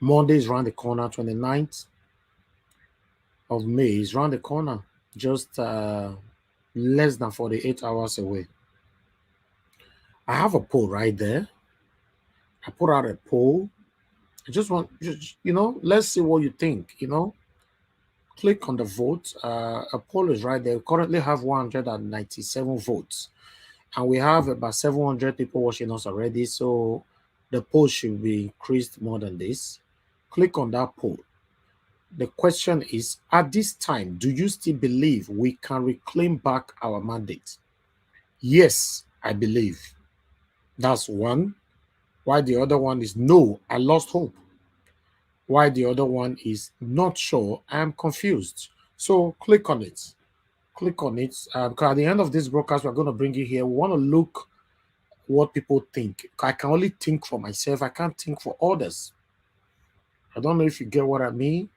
Monday is around the corner. 29th of May is around the corner. Just less than 48 hours away. I have a poll right there. I put out a poll. I just want, let's see what you think, Click on the vote. A poll is right there. We currently have 197 votes. And we have about 700 people watching us already. So the poll should be increased more than this. Click on that poll. The question is, at this time, do you still believe we can reclaim back our mandate? Yes, I believe. That's one. Why the other one is no, I lost hope. Why the other one is not sure, I'm confused. So click on it. Click on it. Because at the end of this broadcast, we're going to bring you here. We want to look what people think. I can only think for myself. I can't think for others. I don't know if you get what I mean.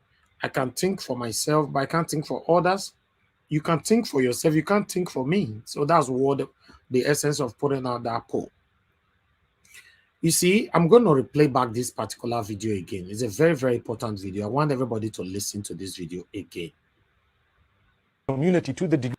I can think for myself, but I can't think for others. You can think for yourself. You can't think for me. So that's what the essence of putting out that poll. You see, I'm going to replay back this particular video again. It's a very, very important video. I want everybody to listen to this video again. Community to the degree.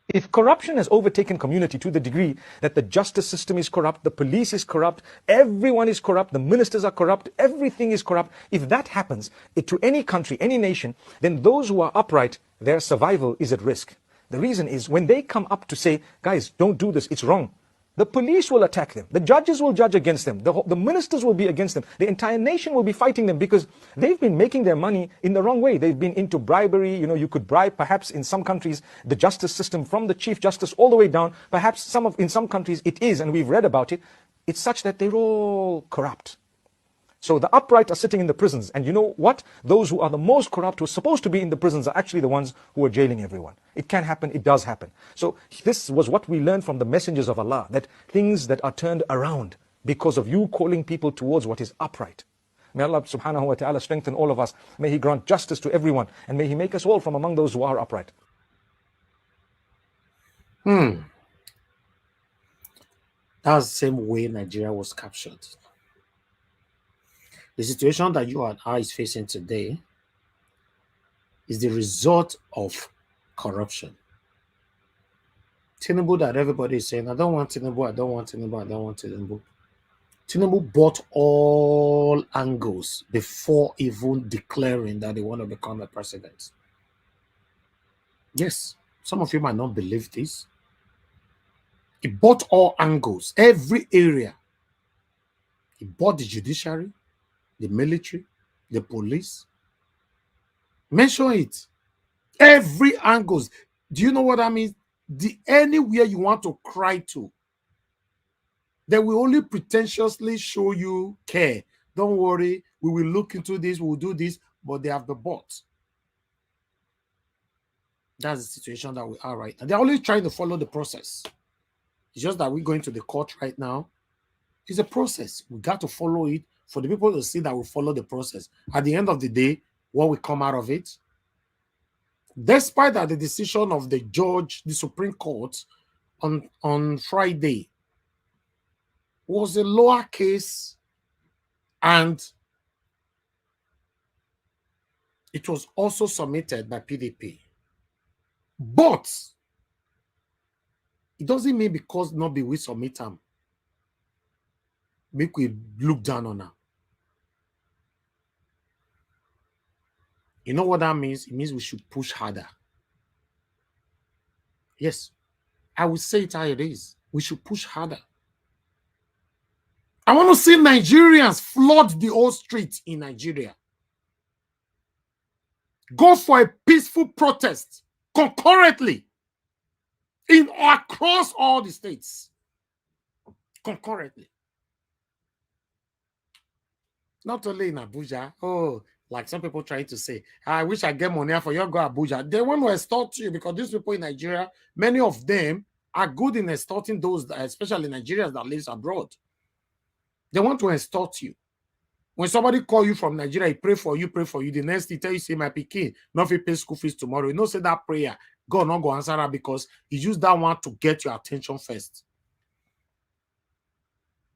If corruption has overtaken community to the degree that the justice system is corrupt, the police is corrupt, everyone is corrupt, the ministers are corrupt, everything is corrupt, if that happens to any country, any nation, then those who are upright, their survival is at risk. The reason is when they come up to say, guys, don't do this, it's wrong. The police will attack them. The judges will judge against them. The ministers will be against them. The entire nation will be fighting them because they've been making their money in the wrong way. They've been into bribery. You could bribe, perhaps in some countries, the justice system from the chief justice all the way down. Perhaps in some countries it is, and we've read about it. It's such that they're all corrupt. So the upright are sitting in the prisons. And you know what? Those who are the most corrupt, who are supposed to be in the prisons, are actually the ones who are jailing everyone. It can happen. It does happen. So this was what we learned from the messengers of Allah, that things that are turned around because of you calling people towards what is upright. May Allah subhanahu wa ta'ala strengthen all of us. May He grant justice to everyone. And may He make us all from among those who are upright. That's the same way Nigeria was captured. The situation that you and I is facing today is the result of corruption. Tinubu, that everybody is saying, I don't want Tinubu, I don't want Tinubu, I don't want Tinubu. Tinubu bought all angles before even declaring that they want to become a president. Yes, some of you might not believe this. He bought all angles, every area. He bought the judiciary, the military, the police. Mention it. Every angles. Do you know what that means? Anywhere you want to cry to, they will only pretentiously show you care. Don't worry, we will look into this, we will do this, but they have the bought. That's the situation that we are right now. They're only trying to follow the process. It's just that we're going to the court right now. It's a process. We got to follow it for the people to see that we follow the process. At the end of the day, what will come out of it? Despite that, the decision of the judge, the Supreme Court, on Friday was a lower case, and it was also submitted by PDP. But it doesn't mean because not be we submit them, make we look down on her. You know what that means? It means we should push harder. Yes, I will say it how it is. We should push harder. I want to see Nigerians flood the whole street in Nigeria. Go for a peaceful protest concurrently across all the states. Concurrently. Not only in Abuja. Oh, like some people trying to say, I wish I get money for you go Abuja. They want to extort you because these people in Nigeria, many of them are good in extorting those, especially Nigerians that live abroad. They want to extort you. When somebody call you from Nigeria, he pray for you. The next he tell you, say, my pikin, not if pay school fees tomorrow. You know, say that prayer, God not go answer that because he used that one to get your attention first.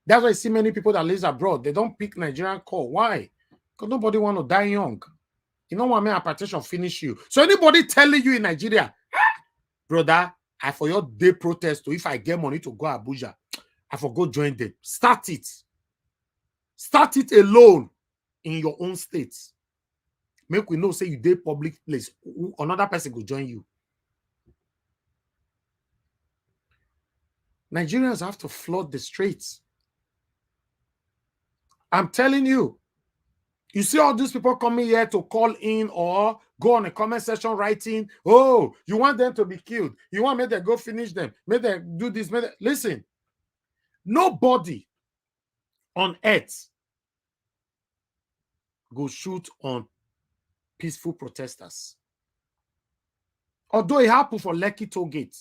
That's why I see many people that live abroad. They don't pick Nigerian call. Why? Because nobody want to die young. You know what I mean? Hypertension finish you. So anybody telling you in Nigeria, brother, I for your day protest, or if I get money to go Abuja, I for go join them. Start it. Start it alone in your own state. Make we know, say you day public place. Another person will join you. Nigerians have to flood the streets. I'm telling you. You see all these people coming here to call in or go on a comment section writing, oh, you want them to be killed. You want me to go finish them. May they do this. Listen, nobody on earth go shoot on peaceful protesters. Although it happened for Lekki toll gate.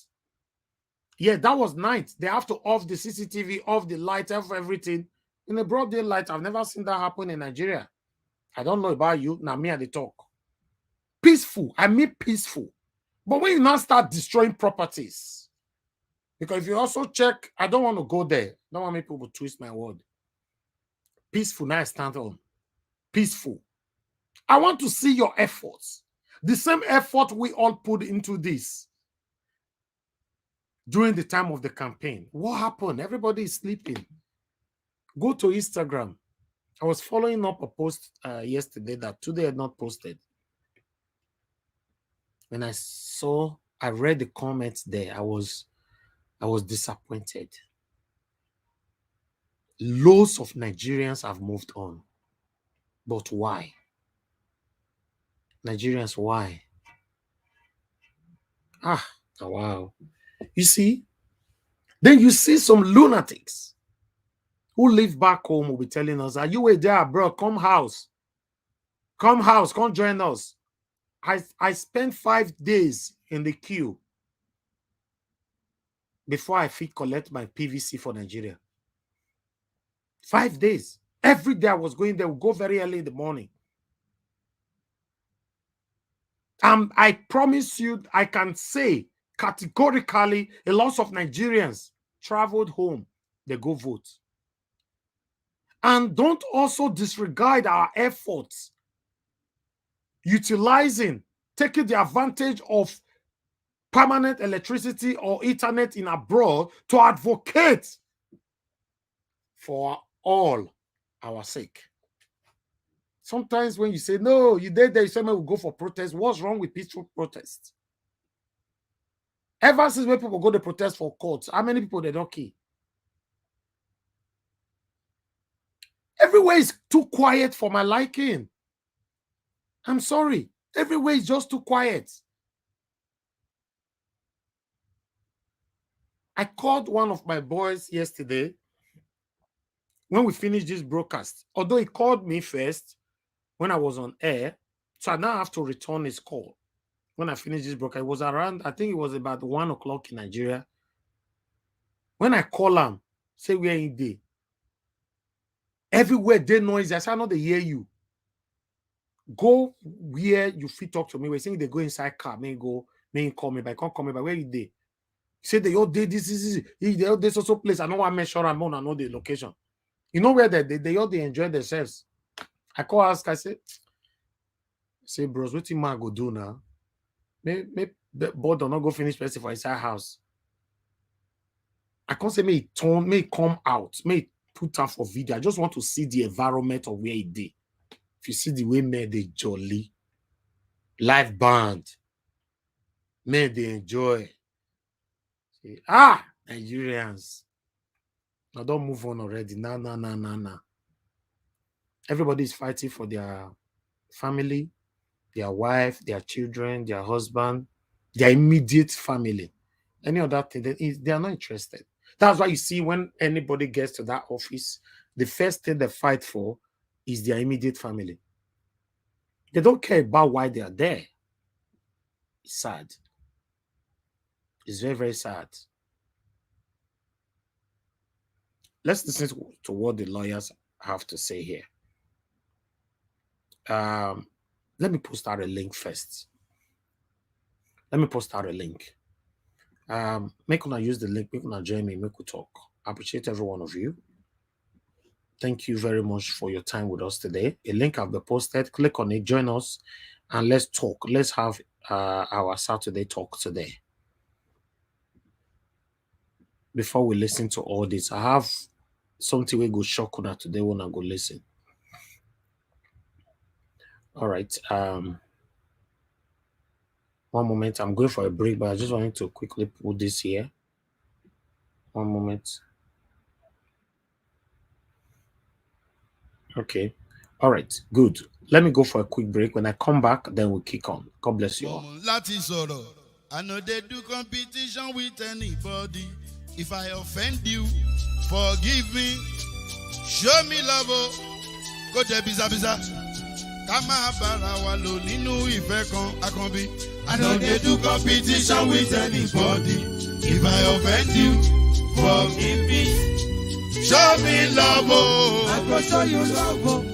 Yeah, that was night. They have to off the CCTV, off the light, off everything. In a broad daylight, I've never seen that happen in Nigeria. I don't know about you. Now me at the talk. Peaceful. I mean peaceful. But when you now start destroying properties, because if you also check, I don't want to go there. I don't want people to twist my word. Peaceful, now I stand on. Peaceful. I want to see your efforts. The same effort we all put into this during the time of the campaign. What happened? Everybody is sleeping. Go to Instagram. I was following up a post yesterday that today had not posted. When I read the comments there, I was disappointed. Loads of Nigerians have moved on. But why? Nigerians, why? Wow. You see? Then you see some lunatics who live back home will be telling us, are you were there, bro? Come house. Come house. Come join us. I spent 5 days in the queue before I fit collect my PVC for Nigeria. 5 days. Every day I was going there, we'll go very early in the morning. I promise you, I can say categorically, a lot of Nigerians traveled home, they go vote. And don't also disregard our efforts utilizing, taking the advantage of permanent electricity or internet in abroad to advocate for all our sake. Sometimes when you say, no, you did there, you say, we'll go for protest. What's wrong with peaceful protest? Ever since when people go to protest for courts, how many people they don't kill? Everywhere is too quiet for my liking. I'm sorry. Everywhere is just too quiet. I called one of my boys yesterday when we finished this broadcast. Although he called me first when I was on air, so I now have to return his call. When I finished this broadcast, it was around, I think it was about 1 o'clock in Nigeria. When I call him, say where in day. Everywhere they noise, I say, I know they hear you. Go where you fit talk to me. We're saying they go inside car, may go, may call me, but I can't call me, but where you day? Say they all day this is they all this also place. I know I make sure I'm on, I know the location. You know where they all they enjoy themselves. I call ask, I say, bros, what you man go do now? May board or not go finish person for inside house. I can't say may turn, may come out, may put out for video. I just want to see the environment of where it did. If you see the way man they jolly, live band, man they enjoy. Say, Nigerians. Now don't move on already. Nah. Everybody is fighting for their family, their wife, their children, their husband, their immediate family. Any other thing, they are not interested. That's why you see when anybody gets to that office, the first thing they fight for is their immediate family. They don't care about why they are there. It's sad. It's very, very sad. Let's listen to what the lawyers have to say here. Let me post out a link first. Make una use the link, make una join me, make we talk. I appreciate every one of you. Thank you very much for your time with us today. A link have been posted. Click on it, join us, and let's talk. Let's have our Saturday talk today. Before we listen to all this, I have something we go shock on today when I go listen. All right. One moment. I'm going for a break, but I just wanted to quickly put this here. One moment. Okay. All right. Good. Let me go for a quick break. When I come back, then we'll kick on. God bless you all. I know they do competition with anybody. If I offend you, forgive me. Show me love. Go to biza. Kama bara wa lo nínú ìfẹ́ kan akanbi. I know they do competition with anybody. If I offend you, forgive me. Show me love. I go show you love.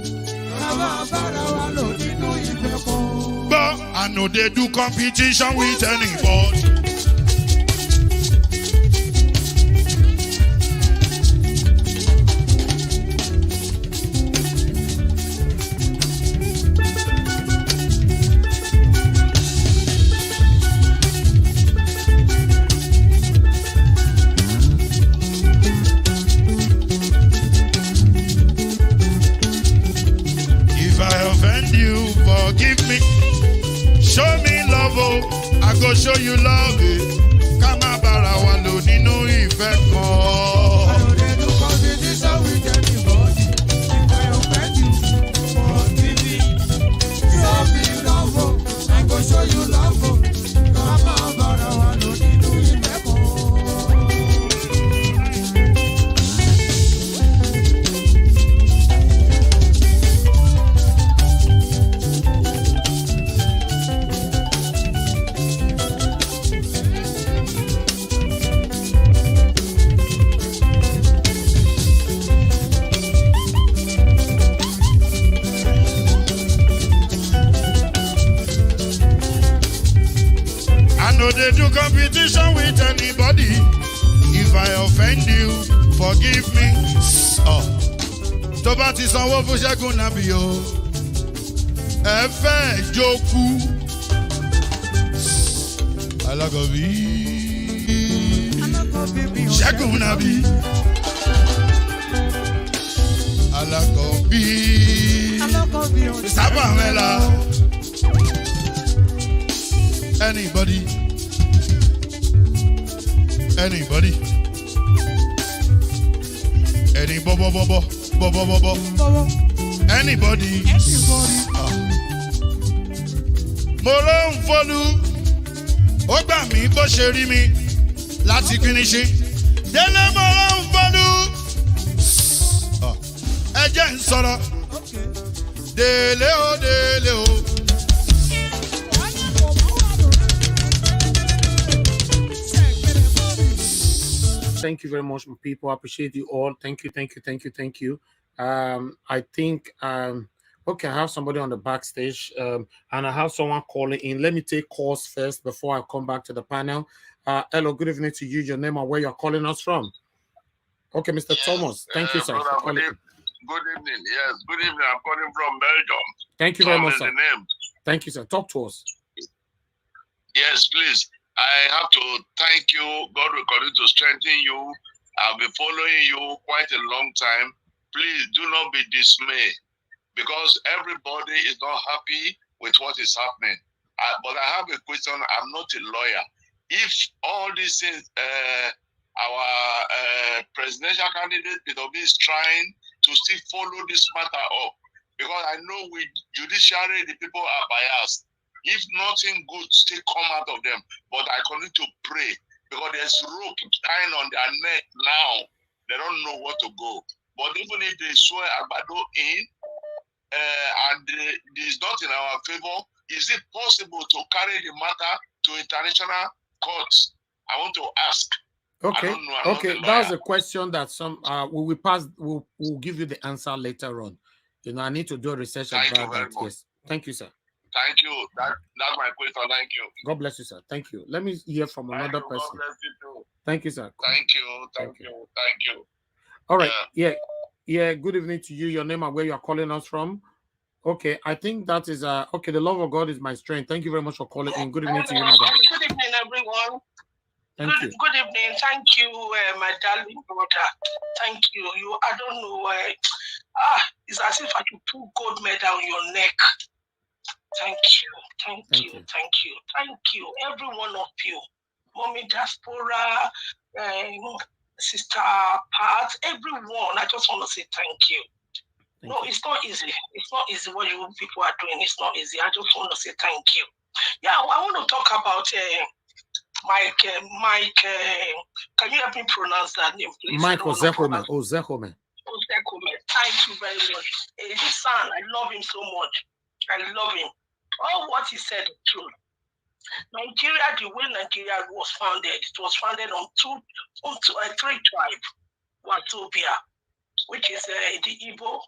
Kama bara wa lo nínú ìfẹ́ kan. But I know they do competition with anybody. Forgive me, show me love, I go show you love. Kama bara wa lo nínú ìfẹ́ kan. I know they do competition with anybody. If I offend you, forgive me. Show me love, I go show you love. Kama bara wa lo nínú ìfẹ́ kan. No, they do competition with anybody. If I offend you, forgive me. Oh, tó bá ti sanwó fún Ṣẹ́gun nàbí o. Ẹ fẹ́ jókù. Alákọ̀bí. Ṣẹ́gun nàbí. Alákọ̀bí. Sábà mẹ́la. Anybody? Anybody? Any bo. Anybody? Mo ló ń fọlú, ó gbà mí bó ṣe rí mi láti kíníṣí. Délé mo ló ń fọlú, ẹ jẹ́ ń sọ̀rọ̀. Délé o. Thank you very much, people. I appreciate you all. Thank you. I think okay, I have somebody on the backstage, and I have someone calling in. Let me take calls first before I come back to the panel. Hello, good evening to you. Your name and where you're calling us from. Okay, Mr. Thomas. Thank you, sir. Brother, good evening. Yes, good evening. I'm calling from Belgium. Thank you very much, sir. The name. Thank you, sir. Talk to us. Yes, please. I have to thank you. God will continue to strengthen you. I've been following you quite a long time. Please do not be dismayed because everybody is not happy with what is happening. But I have a question. I'm not a lawyer. If all these things, our presidential candidate, Peter Obi, is trying to still follow this matter up, because I know with judiciary, the people are biased. If nothing good still come out of them, but I continue to pray because there's rope tying on their neck now. They don't know where to go. But even if they swear Agbado in, and it is not in our favor, is it possible to carry the matter to international courts? I want to ask. Okay. I don't know, okay. That's a question that some we will pass. We'll give you the answer later on. You know, I need to do a research Thank about you very that. much. Yes. Thank you, sir. Thank you. That's my question. Thank you. God bless you, sir. Thank you. Let me hear from another person. God bless you too. Thank you, sir. Thank you. Thank you. All right. Yeah. Yeah, good evening to you. Your name and where you are calling us from. Okay, I think that is okay. The love of God is my strength. Thank you very much for calling in. Good evening to you, madam. Good evening, everyone. Thank you. Good evening. Thank you, my darling brother. Thank you. I don't know. It's as if I could put gold medal on your neck. Thank you. Thank you. Thank you. Every one of you. Mommy Diaspora, Sister Pat, everyone. I just want to say thank you. It's not easy. It's not easy what you people are doing. It's not easy. I just want to say thank you. Yeah, I want to talk about Mike. Can you help me pronounce that name, please? Mike Ozekome. Ozekome. Thank you very much. This son, I love him so much. I love him. All what he said is true. Nigeria, the way Nigeria was founded, it was founded on three tribes. Watopia, which is the Igbo,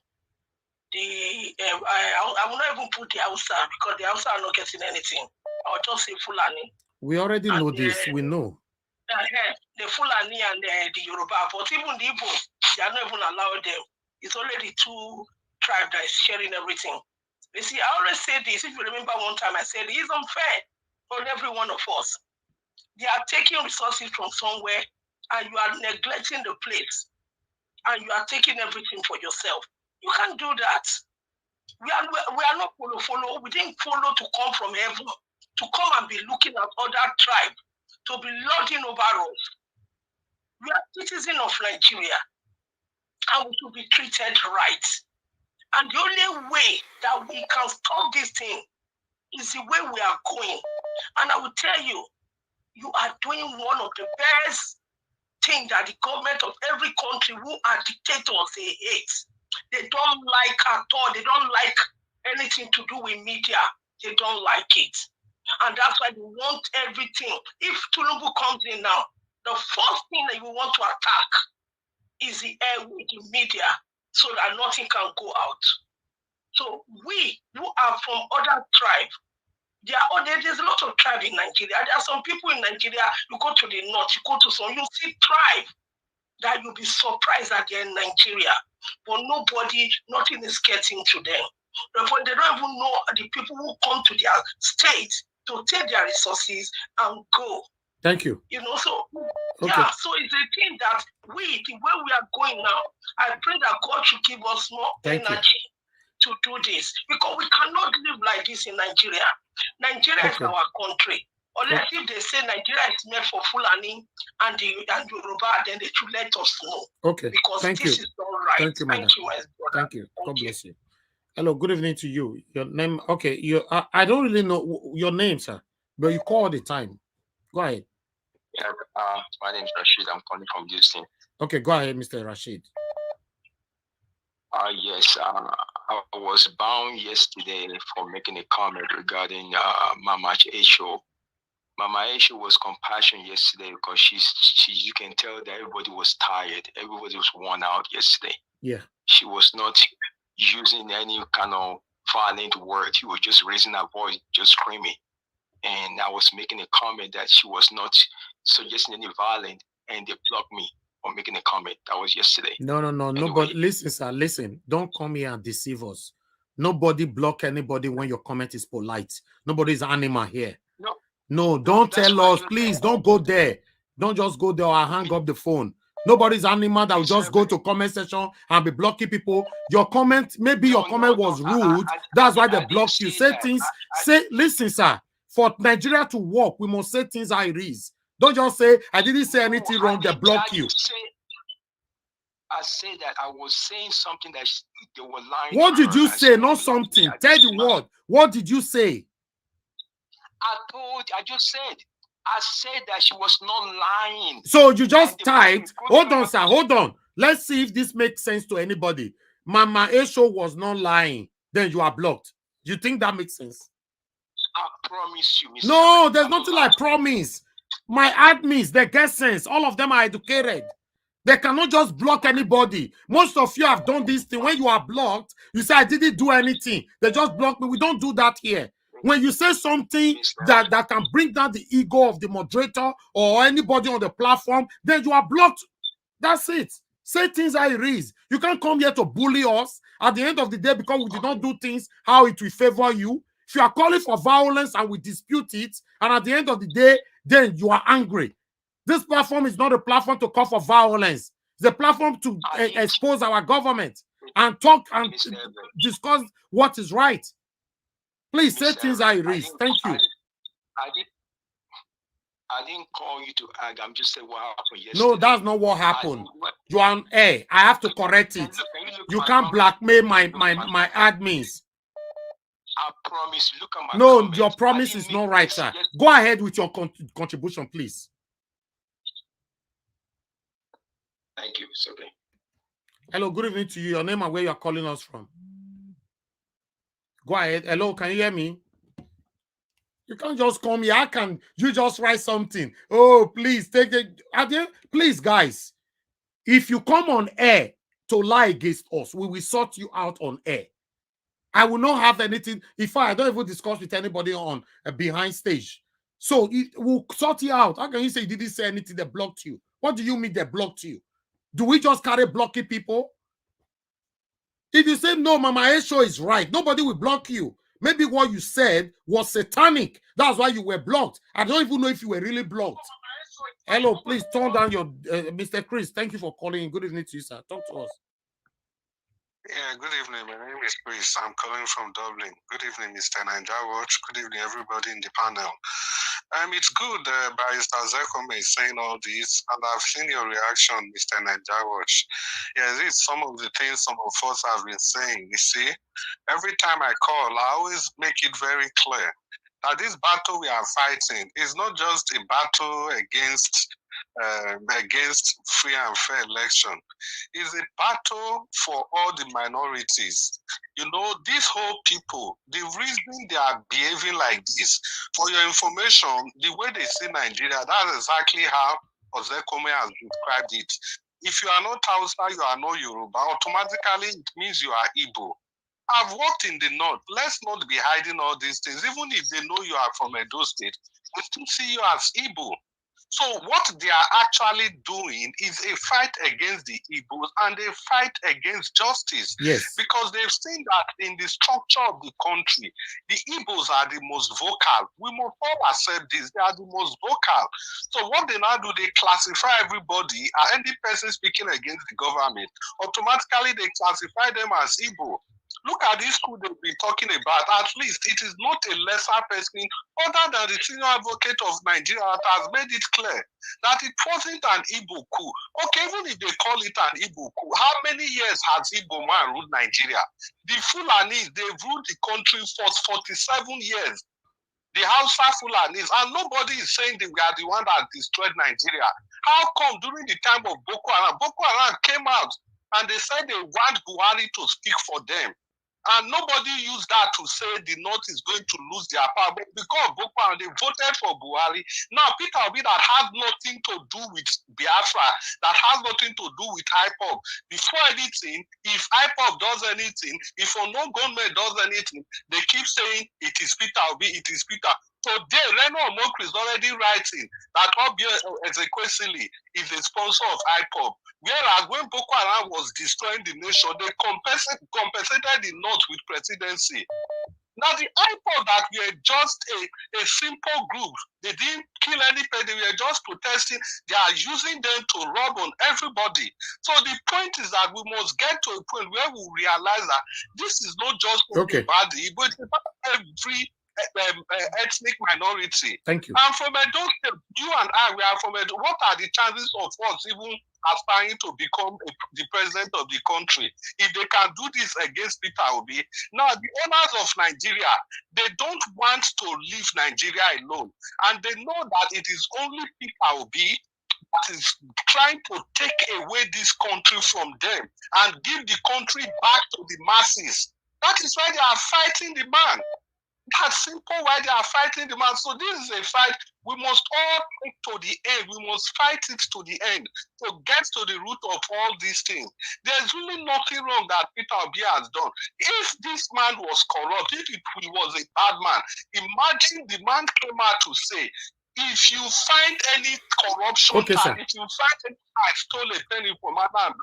I will not even put the Hausa because the Hausa are not getting anything. I'll just say Fulani. We already know this. We know. The Fulani and the Yoruba, but even the Igbo, they are not even allowed them. It's only the two tribes that is sharing everything. You see, I always say this. If you remember one time, I said it's unfair on every one of us. They are taking resources from somewhere, and you are neglecting the place, and you are taking everything for yourself. You can't do that. We are not follow. We didn't follow to come from heaven, to come and be looking at other tribes, to be lording over us. We are citizens of Nigeria, and we should be treated right. And the only way that we can stop this thing is the way we are going. And I will tell you, you are doing one of the best things that the government of every country who are dictators, they hate. They don't like at all. They don't like anything to do with media. They don't like it. And that's why they want everything. If Tinubu comes in now, the first thing that you want to attack is the air with the media so that nothing can go out. So we who are from other tribes, there's a lot of tribe in Nigeria. There are some people in Nigeria, you go to the north, you go to some, you see tribe that you'll be surprised that they're in Nigeria. But nothing is getting to them. But they don't even know the people who come to their state to take their resources and go. Thank you. So okay. Yeah, so it's a thing that the way we are going now, I pray that God should give us more energy to do this, because we cannot live like this in Nigeria. Nigeria is our country. Unless if they say Nigeria is meant for Fulani and Yoruba, then they should let us know. Okay. Because this is not right. Thank you, madam. Thank you, my brother. Thank you. God bless you. Hello, good evening to you. Your name, okay. I don't really know your name, sir, but you call all the time. Go ahead. Yeah, my name is Rashid. I'm calling from Houston. Okay, go ahead, Mr. Rashid. Yes, I was bound yesterday for making a comment regarding Mama Esho. Mama Esho was compassionate yesterday because you can tell that everybody was tired. Everybody was worn out yesterday. Yeah. She was not using any kind of violent word. She was just raising her voice, just screaming. And I was making a comment that she was not suggesting any violence, and they blocked me from making a comment. That was yesterday. No. Anyway. Nobody, listen, sir, listen. Don't come here and deceive us. Nobody block anybody when your comment is polite. Nobody's animal here. No, don't tell us. Please, don't go there. Don't just go there or hang up the phone. Nobody's animal that will just go to comment section and be blocking people. Your comment, maybe your comment was rude. That's why they blocked you. Say things. Listen, sir. For Nigeria to work, we must say things how it is. Don't just say, I didn't say anything wrong, they block you. I said that I was saying something that they were lying. What did you say? Not something. Tell the word. What did you say? I just said that she was not lying. So you just typed, hold on, sir, hold on. Let's see if this makes sense to anybody. Mama Esho was not lying. Then you are blocked. Do you think that makes sense? I promise you, Mr. No, there's nothing like promise. My admins, they get sense. All of them are educated. They cannot just block anybody. Most of you have done this thing. When you are blocked, you say, I didn't do anything. They just blocked me. We don't do that here. When you say something that can bring down the ego of the moderator or anybody on the platform, then you are blocked. That's it. Say things how it is. You can't come here to bully us at the end of the day because we did not do things how it will favor you. If you are calling for violence and we dispute it, and at the end of the day, then you are angry. This platform is not a platform to call for violence. It's a platform to expose our government and talk and discuss what is right. Please say things how it is. Thank you. I didn't call you to argue. I'm just saying what happened yesterday. No, that's not what happened. You are on air. I have to correct it. You can't blackmail my admins. I promise. Look at my No, comments. your promise is not right, sir. Go ahead with your contribution, please. Thank you. It's okay. Hello, good evening to you. Your name and where you are calling us from. Go ahead. Hello, can you hear me? You can't just come here. How can you just write something? Oh, please take it. Please, guys, if you come on air to lie against us, we will sort you out on air. I will not have anything. If I don't even discuss with anybody on behind stage. So we'll sort you out. How can you say you didn't say anything that blocked you? What do you mean they blocked you? Do we just carry blocking people? If you say no, Mama A show is right, nobody will block you. Maybe what you said was satanic. That's why you were blocked. I don't even know if you were really blocked. Hello, please turn down your Mr. Chris. Thank you for calling. Good evening to you, sir. Talk to us. Yeah, good evening. My name is Chris. I'm calling from Dublin. Good evening, Mr. Ninja Watch. Good evening, everybody in the panel. It's good Barrister Zekome is saying all this, and I've seen your reaction, Mr. Ninja Watch. Yes, it's some of the things some of us have been saying. You see, every time I call, I always make it very clear that this battle we are fighting is not just a battle against free and fair election. It's a battle for all the minorities. You know, these whole people, the reason they are behaving like this, for your information, the way they see Nigeria, that's exactly how Ozekome has described it. If you are not Hausa, you are not Yoruba, automatically it means you are Igbo. I've worked in the north. Let's not be hiding all these things. Even if they know you are from Edo State, they still see you as Igbo. So what they are actually doing is a fight against the Igbos and a fight against justice. Yes. Because they've seen that in the structure of the country, the Igbos are the most vocal. We must all accept this. They are the most vocal. So what they now do, they classify everybody, any person speaking against the government, automatically they classify them as Igbo. Look at this coup they've been talking about. At least it is not a lesser person other than the senior advocate of Nigeria that has made it clear that it wasn't an Igbo coup. Okay, even if they call it an Igbo coup, how many years has Igbo man ruled Nigeria? The Fulanis, they've ruled the country for 47 years. The Hausa Fulanis, and nobody is saying that we are the one that destroyed Nigeria. How come during the time of Boko Haram came out and they said they want Buhari to speak for them? And nobody used that to say the North is going to lose their power. But because Boko Haram, they voted for Buhari. Now, Peter Obi, that has nothing to do with Biafra, that has nothing to do with IPOB. Before anything, if IPOB does anything, if no government does anything, they keep saying it is Peter Obi, it is Peter. Today, Reno Omokri is already writing that Obi Ezekwesili is a sponsor of IPOB. Whereas when Boko Haram was destroying the nation, they compensated the North with presidency. Now the IPOB that were just a simple group, they didn't kill anybody, they were just protesting, they are using them to rob on everybody. So the point is that we must get to a point where we realize that this is not just about the Igbo, it's about every ethnic minority. Thank you. And from Edo State, you and I, we are from Edo. What are the chances of us even aspiring to become the president of the country if they can do this against Peter Obi? Now, the owners of Nigeria, they don't want to leave Nigeria alone. And they know that it is only Peter Obi that is trying to take away this country from them and give the country back to the masses. That is why they are fighting the man. That's simple why they are fighting the man. So this is a fight we must all take to the end. We must fight it to the end to get to the root of all these things. There's really nothing wrong that Peter Obi has done. If this man was corrupt, if he was a bad man, imagine the man came out to say, if you find any corruption, Okay, sir. if you find any I stole a penny from Abla,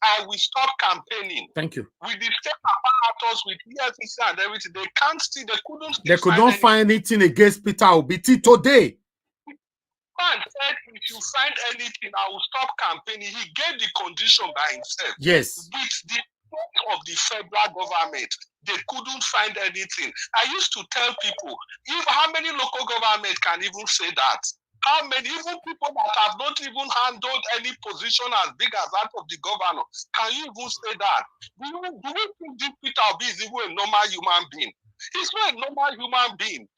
I will stop campaigning. Thank you. With the state apparatus, with EFCC and everything, they can't still, they couldn't still They could not find anything against Peter Obi today. Man said, if you find anything, I will stop campaigning. He gave the condition by himself. Yes. With the support of the federal government, they couldn't find anything. I used to tell people, how many local government can even say that? How many, even people that have not even handled any position as big as that of the governor, can you even say that? Do you think this Peter Obi is even a normal human being? He's not a normal human being.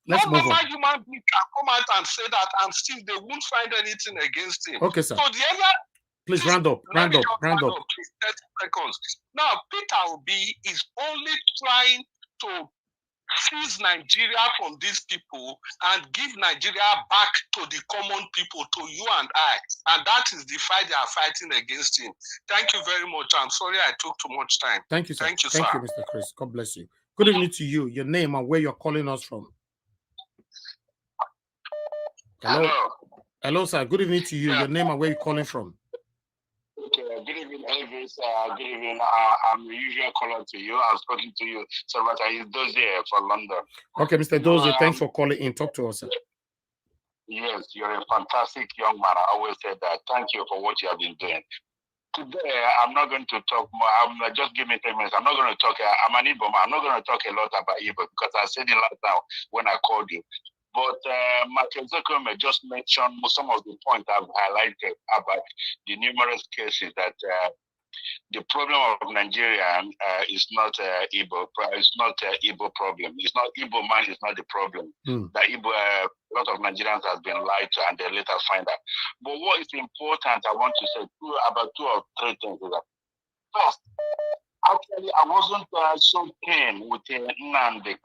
Let's no move normal on. human being can come out and say that, and still they won't find anything against him. Okay, sir. So the other, please round up. Round up. 30 seconds. Now, Peter Obi is only trying to seize Nigeria from these people and give Nigeria back to the common people, to you and I. And that is the fight they are fighting against him. Thank you very much. I'm sorry I took too much time. Thank you, sir. Thank you, Thank sir. you, Mr. Chris. God bless you. Good evening to you. Your name and where you're calling us from. Hello. Hello, sir. Good evening to you. Your name and where you're calling from. Okay, good evening, Elvis. Good evening. I'm the usual caller to you. I was talking to you. So, but I Dozie for London. Okay, Mr. Dozie, thanks for calling in. Talk to us, sir. Yes, you're a fantastic young man. I always said that. Thank you for what you have been doing. Today, I'm not going to talk more. Just give me 10 minutes. I'm not going to talk. I'm an Igbo man. I'm not going to talk a lot about Igbo because I said it last time when I called you. But Michael Zekome just mentioned some of the points I've highlighted about the numerous cases that the problem of Nigeria is not Igbo. It's not Igbo problem. It's not Igbo man. Is not the problem. The Igbo, a lot of Nigerians have been lied to, and they later find out. But what is important, I want to say about 2 or 3 things. Is that first, actually, I wasn't so keen with Nnamdi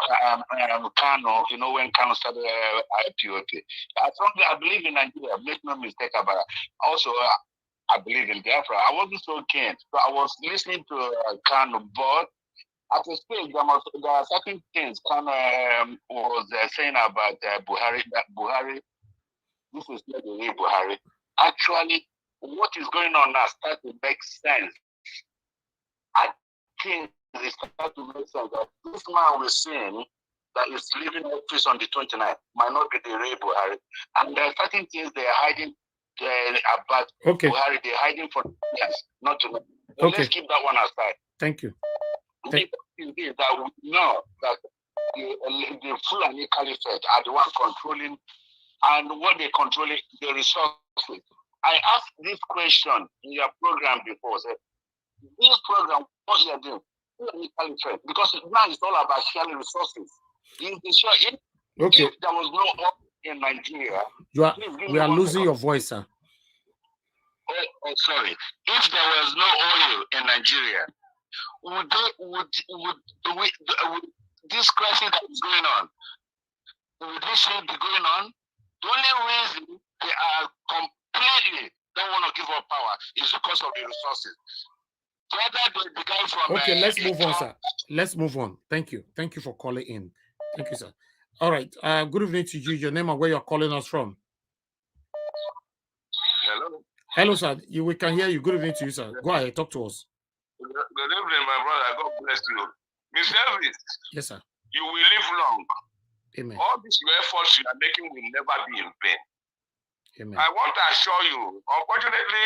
Kanu, you know, when Kanu started IPOP. I believe in Nigeria, make no mistake about it. Also, I believe in Biafra. I wasn't so keen. So I was listening to Kanu, but at a stage, there are certain things Kanu was saying about Buhari, that Buhari, this is not the real Buhari. Actually, what is going on now starts to make sense. I think it starts to make sense that this man we're seeing that is leaving office on the 29th might not be the real Buhari. And there are certain things they are hiding about Buhari. They're hiding for years, not to know. So let's keep that one aside. Thank you. The thing is that we know that the Fulani Caliphate are the one controlling, and what they control the resources. I asked this question in your program before. Say, this program, what you are doing, Fulani Caliphate, because now it's all about sharing resources. If there was no oil in Nigeria, we are losing your voice, sir. Oh, sorry. If there was no oil in Nigeria, would this crisis that is going on, would this be going on? The only reason they are completely don't want to give up power is because of the resources. The guy from, okay, let's move on, sir. Let's move on. Thank you. Thank you for calling in. Thank you, sir. All right. Good evening to you. Your name and where you're calling us from. Hello. Hello, sir. We can hear you. Good evening to you, sir. Go ahead. Talk to us. Good evening, my brother. God bless you. Mr. Elvis. Yes, sir. You will live long. Amen. All these efforts you are making will never be in vain. Amen. I want to assure you, unfortunately,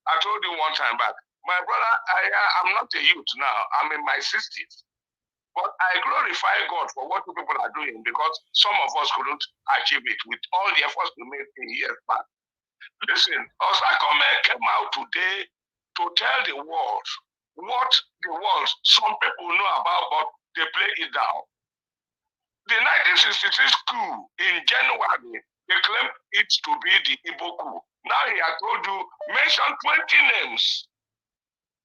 I told you one time back, my brother, I'm not a youth now. I'm in my 60s. But I glorify God for what you people are doing because some of us couldn't achieve it with all the efforts we made in years back. Listen, Osakome came out today to tell the world what the world, some people know about, but they play it down. The 1966 coup in January, they claimed it to be the Igbo coup. Now he has told you, mention 20 names,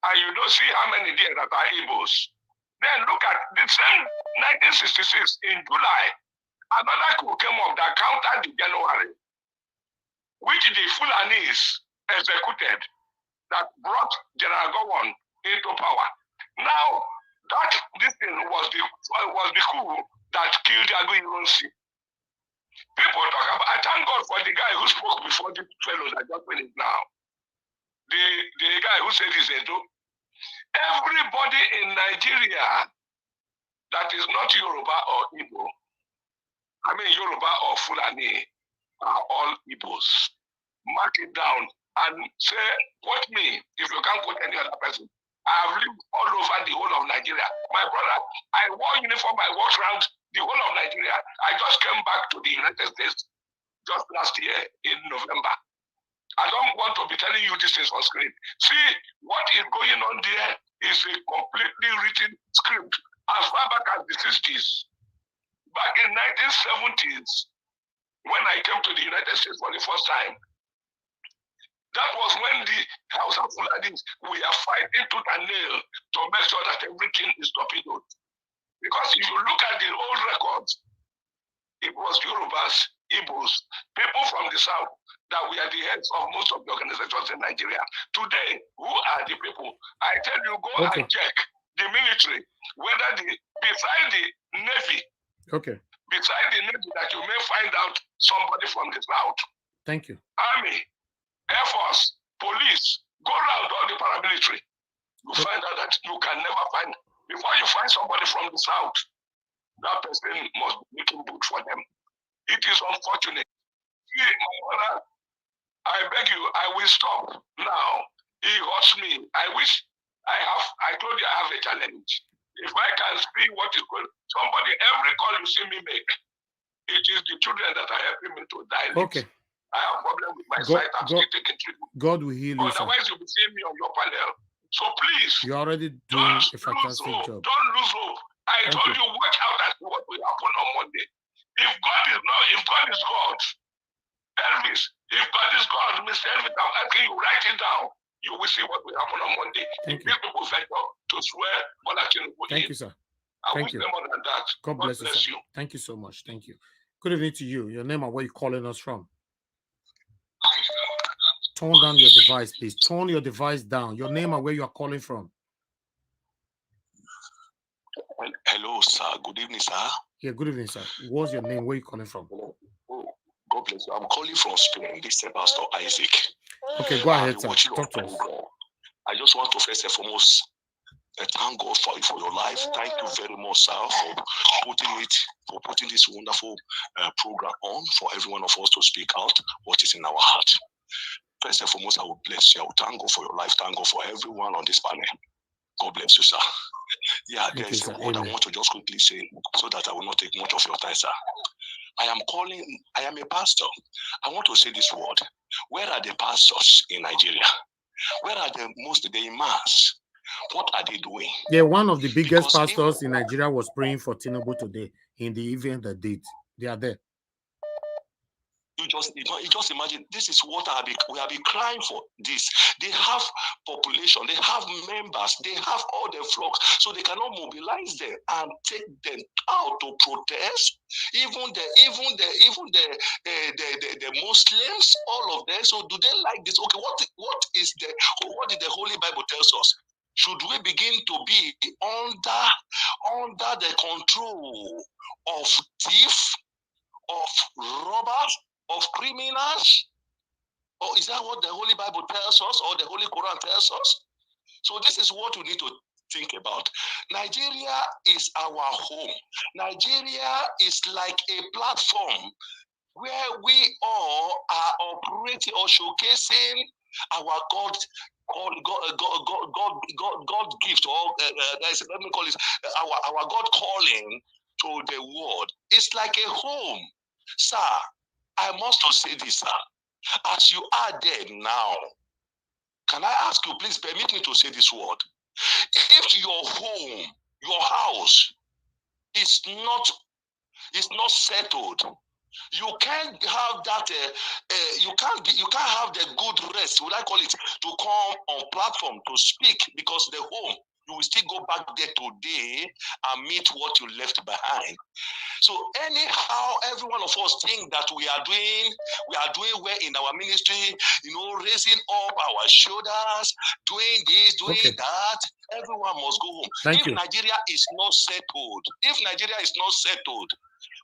and you don't see how many there that are Igbos. Then look at the same 1966 in July, another coup came up that countered the January, which the Fulanis executed, that brought General Gowon into power. Now, this thing was the coup that killed Aguiyi. People talk about, I thank God for the guy who spoke before the fellows I just finished now. The guy who said he's Edo. Everybody in Nigeria that is not Yoruba or Igbo, I mean Yoruba or Fulani, are all Igbos. Mark it down and say, quote me if you can't quote any other person. I have lived all over the whole of Nigeria. My brother, I wore uniform, I walked around the whole of Nigeria. I just came back to the United States just last year in November. I don't want to be telling you this is on screen. See, what is going on there is a completely written script as far back as the 60s. Back in 1970s, when I came to the United States for the first time, that was when the House of Fulanis, we are fighting tooth and nail to make sure that everything is torpedoed. Because if you look at the old records, it was Yorubas, Igbos, people from the South that we are the heads of most of the organizations in Nigeria. Today, who are the people? I tell you, go and check the military, whether beside the Navy, beside the Navy that you may find out somebody from the South. Thank you. Army, Air Force, police, go around all the paramilitary. You find out that you can never find, before you find somebody from the South, that person must be making good for them. It is unfortunate. See, my brother, I beg you, I will stop now. It hurts me. I wish I told you I have a challenge. If I can see what is going, somebody, every call you see me make, it is the children that are helping me to dilate. Okay. I have a problem with my sight. I'm still taking treatment. God will heal you. Otherwise, you'll be seeing me on your panel. So please, you're already doing a fantastic job. Don't lose hope. I told you, watch out and see what will happen on Monday. If God is God, Elvis, if God is God, Mr. Elvis, I'm asking you, write it down. You will see what will happen on Monday. Thank you. People venture to swear what I can put in. Thank you, sir. I Thank you. More than that. God bless you, sir. Thank you so much. Thank you. Good evening to you. Your name and where you're calling us from. Turn down your device, please. Turn your device down. Your name and where you are calling from. Hello, sir. Good evening, sir. Yeah, good evening, sir. What's your name? Where are you calling from? God bless you. I'm calling from Spain. This is Pastor Isaac. Okay, go ahead, sir. Talk to us. I just want to first and foremost thank God for your life. Thank you very much, sir, for putting this wonderful program on for every one of us to speak out what is in our heart. First and foremost, I will bless you. I will thank God for your life. Thank God for everyone on this panel. God bless you, sir. Yeah, there is a word I want to just quickly say so that I will not take much of your time, sir. I am a pastor. I want to say this word. Where are the pastors in Nigeria? Where are the imams? What are they doing? Yeah, one of the biggest pastors in Nigeria was praying for Tinubu today in the event that did. They are there. You just imagine, this is what we have been crying for this. They have population, they have members, they have all their flocks, so they cannot mobilize them and take them out to protest. Even the Muslims, all of them. So do they like this? Okay, what did the Holy Bible tells us? Should we begin to be under the control of thieves, of robbers, of criminals? Or is that what the Holy Bible tells us, or the Holy Quran tells us? So this is what we need to think about. Nigeria is our home. Nigeria is like a platform where we all are operating or showcasing our God gift, or let me call it our God calling to the world. It's like a home. Sir, I must say this, sir. As you are there now, can I ask you, please permit me to say this word? If your home, your house is not settled, you can't have that. You can't have the good rest. Would I call it to come on platform to speak, because the home, you will still go back there today and meet what you left behind. So anyhow, every one of us think that we are doing well in our ministry, raising up our shoulders, doing this, doing that. Everyone must go home. If Nigeria is not settled,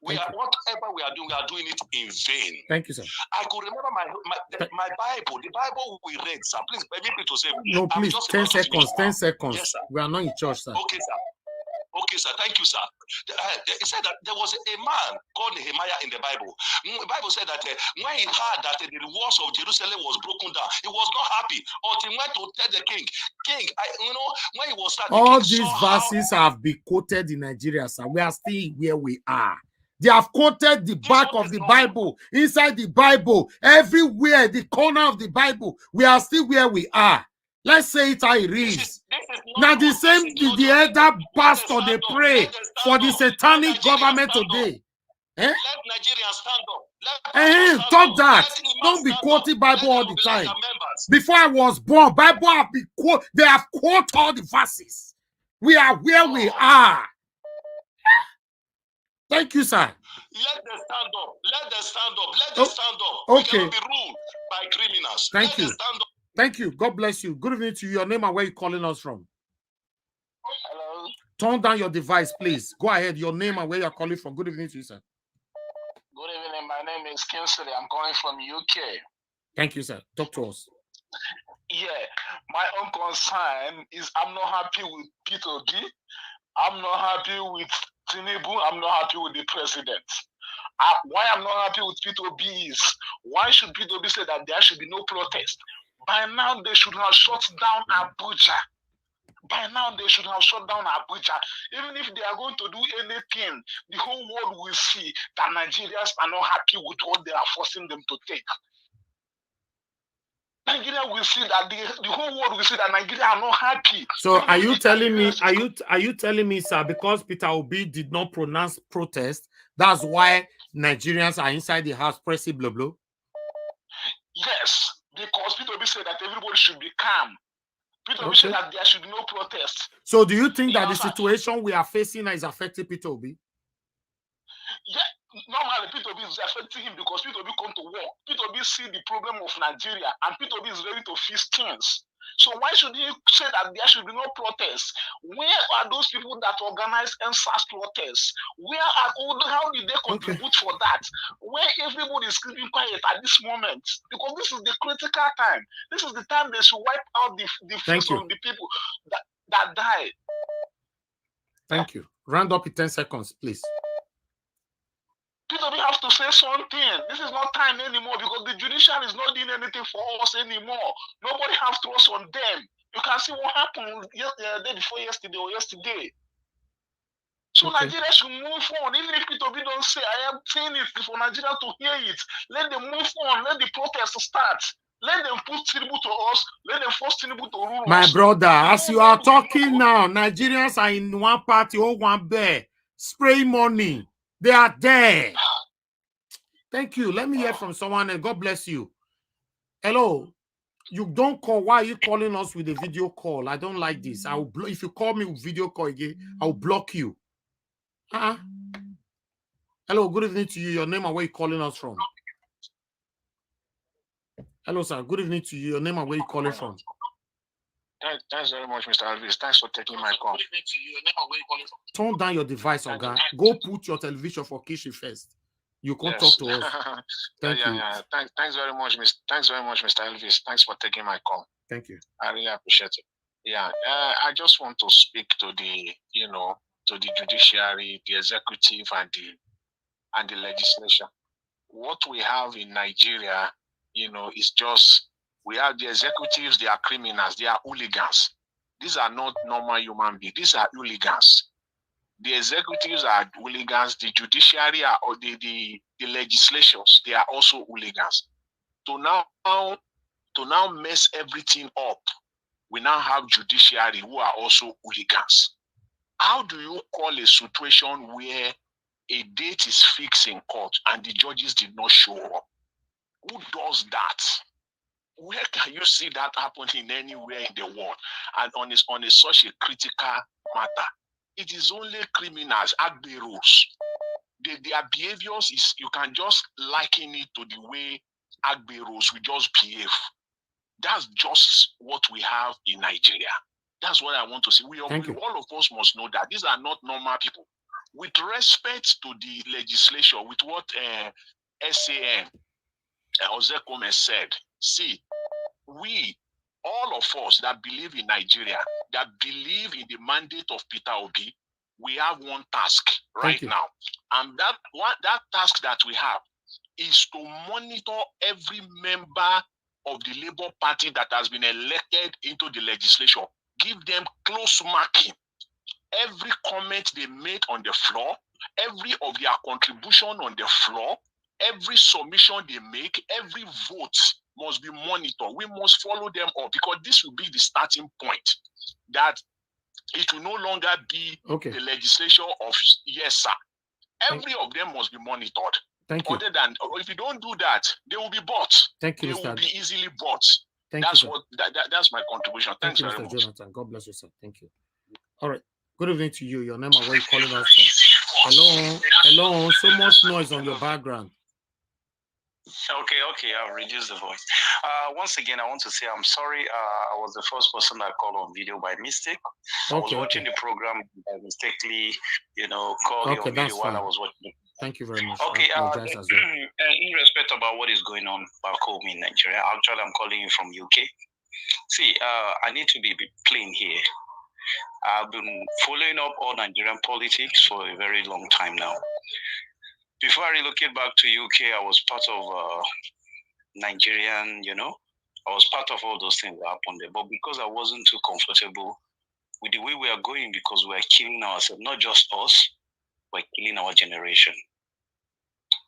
whatever we are doing it in vain. Thank you, sir. I could remember my Bible, the Bible we read, sir. Please permit me to say. No, please, 10 seconds, 10 seconds. Yes, sir. We are not in church, sir. Okay, sir. Okay, sir. Thank you, sir. It said that there was a man called Nehemiah in the Bible. The Bible said that when he heard that the walls of Jerusalem was broken down, he was not happy until he went to tell the king. King, when he was starting, all these verses have been quoted in Nigeria, sir. We are still where we are. They have quoted the back of the Bible, inside the Bible, everywhere, the corner of the Bible. We are still where we are. Let's say it how it is. Now the same, the elder pastor, they pray for the satanic government today. Let Nigerians stand up. Talk that. Don't be quoting Bible all the time. Before I was born, Bible have been quote. They have quoted all the verses. We are where we are. Thank you, sir. Let them stand up. Let them stand up. Let them stand up. Okay. We cannot be ruled by criminals. Thank you. Thank you. God bless you. Good evening to you. Your name and where you calling us from? Hello. Turn down your device, please. Go ahead. Your name and where you're calling from. Good evening to you, sir. Good evening. My name is Kinsley. I'm calling from UK. Thank you, sir. Talk to us. Yeah, my own concern is I'm not happy with P2B. I'm not happy with Tinubu. I'm not happy with the president. Why I'm not happy with P2B is, why should P2B say that there should be no protest? By now, they should have shut down Abuja. By now, they should have shut down Abuja. Even if they are going to do anything, the whole world will see that Nigerians are not happy with what they are forcing them to take. Nigeria will see that the whole world will see that Nigeria are not happy. So are you telling me, are you telling me, sir, because Peter Obi did not pronounce protest, that's why Nigerians are inside the house pressing blah blah? Yes, because Peter Obi said that everybody should be calm. Peter Obi said that there should be no protest. So do you think that the situation we are facing is affecting Peter Obi? Yeah, normally Peter Obi is affecting him because Peter Obi come to work. Peter Obi see the problem of Nigeria and Peter Obi is ready to fix things. So why should he say that there should be no protests? Where are those people that organize NSAS protests? How did they contribute for that? Where everybody is keeping quiet at this moment? Because this is the critical time. This is the time they should wipe out the face of the people that died. Thank you. Round up in 10 seconds, please. Peter Obi have to say something. This is not time anymore because the judiciary is not doing anything for us anymore. Nobody has trust on them. You can see what happened the day before yesterday or yesterday. So Nigeria should move on. Even if Peter Obi don't say, I am saying it for Nigeria to hear it. Let them move on. Let the protest start. Let them put Tinubu to us. Let them force Tinubu to rule us. My brother, as you are talking now, Nigerians are in one party or one bear. Spray money. They are there. Thank you. Let me hear from someone and God bless you. Hello. You don't call. Why are you calling us with a video call? I don't like this. I will if you call me with video call again, I'll block you. Hello, good evening to you. Your name and where you calling us from? Hello, sir. Good evening to you. Your name and where you calling from? Thanks very much, Mr. Elvis. Thanks for taking my call. Turn down your device, okay? Go put your television for kitchen first. You can't talk to us. Thank you. Thanks very much, Mr. Elvis. Thanks for taking my call. Thank you. I really appreciate it. Yeah, I just want to speak to the, to the judiciary, the executive, and the legislation. What we have in Nigeria, is just. We have the executives, they are criminals, they are hooligans. These are not normal human beings, these are hooligans. The executives are hooligans, the judiciary are, or the legislatures, they are also hooligans. To now mess everything up, we now have judiciary who are also hooligans. How do you call a situation where a date is fixed in court and the judges did not show up? Who does that? Where can you see that happening anywhere in the world and on such a critical matter? It is only criminals, agberos. Their behaviors is, you can just liken it to the way agberos will just behave. That's just what we have in Nigeria. That's what I want to say. All of us must know that these are not normal people. with respect to the legislation, with what SAN Ozekome said, see, we, all of us that believe in Nigeria, that believe in the mandate of Peter Obi, we have one task right now. And that task that we have is to monitor every member of the Labour Party that has been elected into the legislation, give them close marking. Every comment they make on the floor, every of their contribution on the floor, every submission they make, every vote must be monitored. We must follow them up, because this will be the starting point, that it will no longer be the legislation of yes, sir. Every of them must be monitored. Thank you. Other than, if you don't do that, they will be bought. Thank you, they will Mr. be easily bought. Thank That's you, what that's my contribution. Thank Thanks you, very Mr. much. Jonathan. God bless you, sir. Thank you. All right. Good evening to you. Your name and where you calling us from? Hello. Hello. So much noise on your background. Okay, I'll reduce the voice. Once again, I want to say I'm sorry. I was the first person that called on video by mistake. I was watching the program. I mistakenly, called you on video while I was watching. Thank you very much. Okay, in respect about what is going on back home in Nigeria, actually, I'm calling you from UK. See, I need to be plain here. I've been following up all Nigerian politics for a very long time now. Before I relocated back to UK, I was part of Nigerian, I was part of all those things that happened there. But because I wasn't too comfortable with the way we are going, because we are killing ourselves, not just us, we're killing our generation.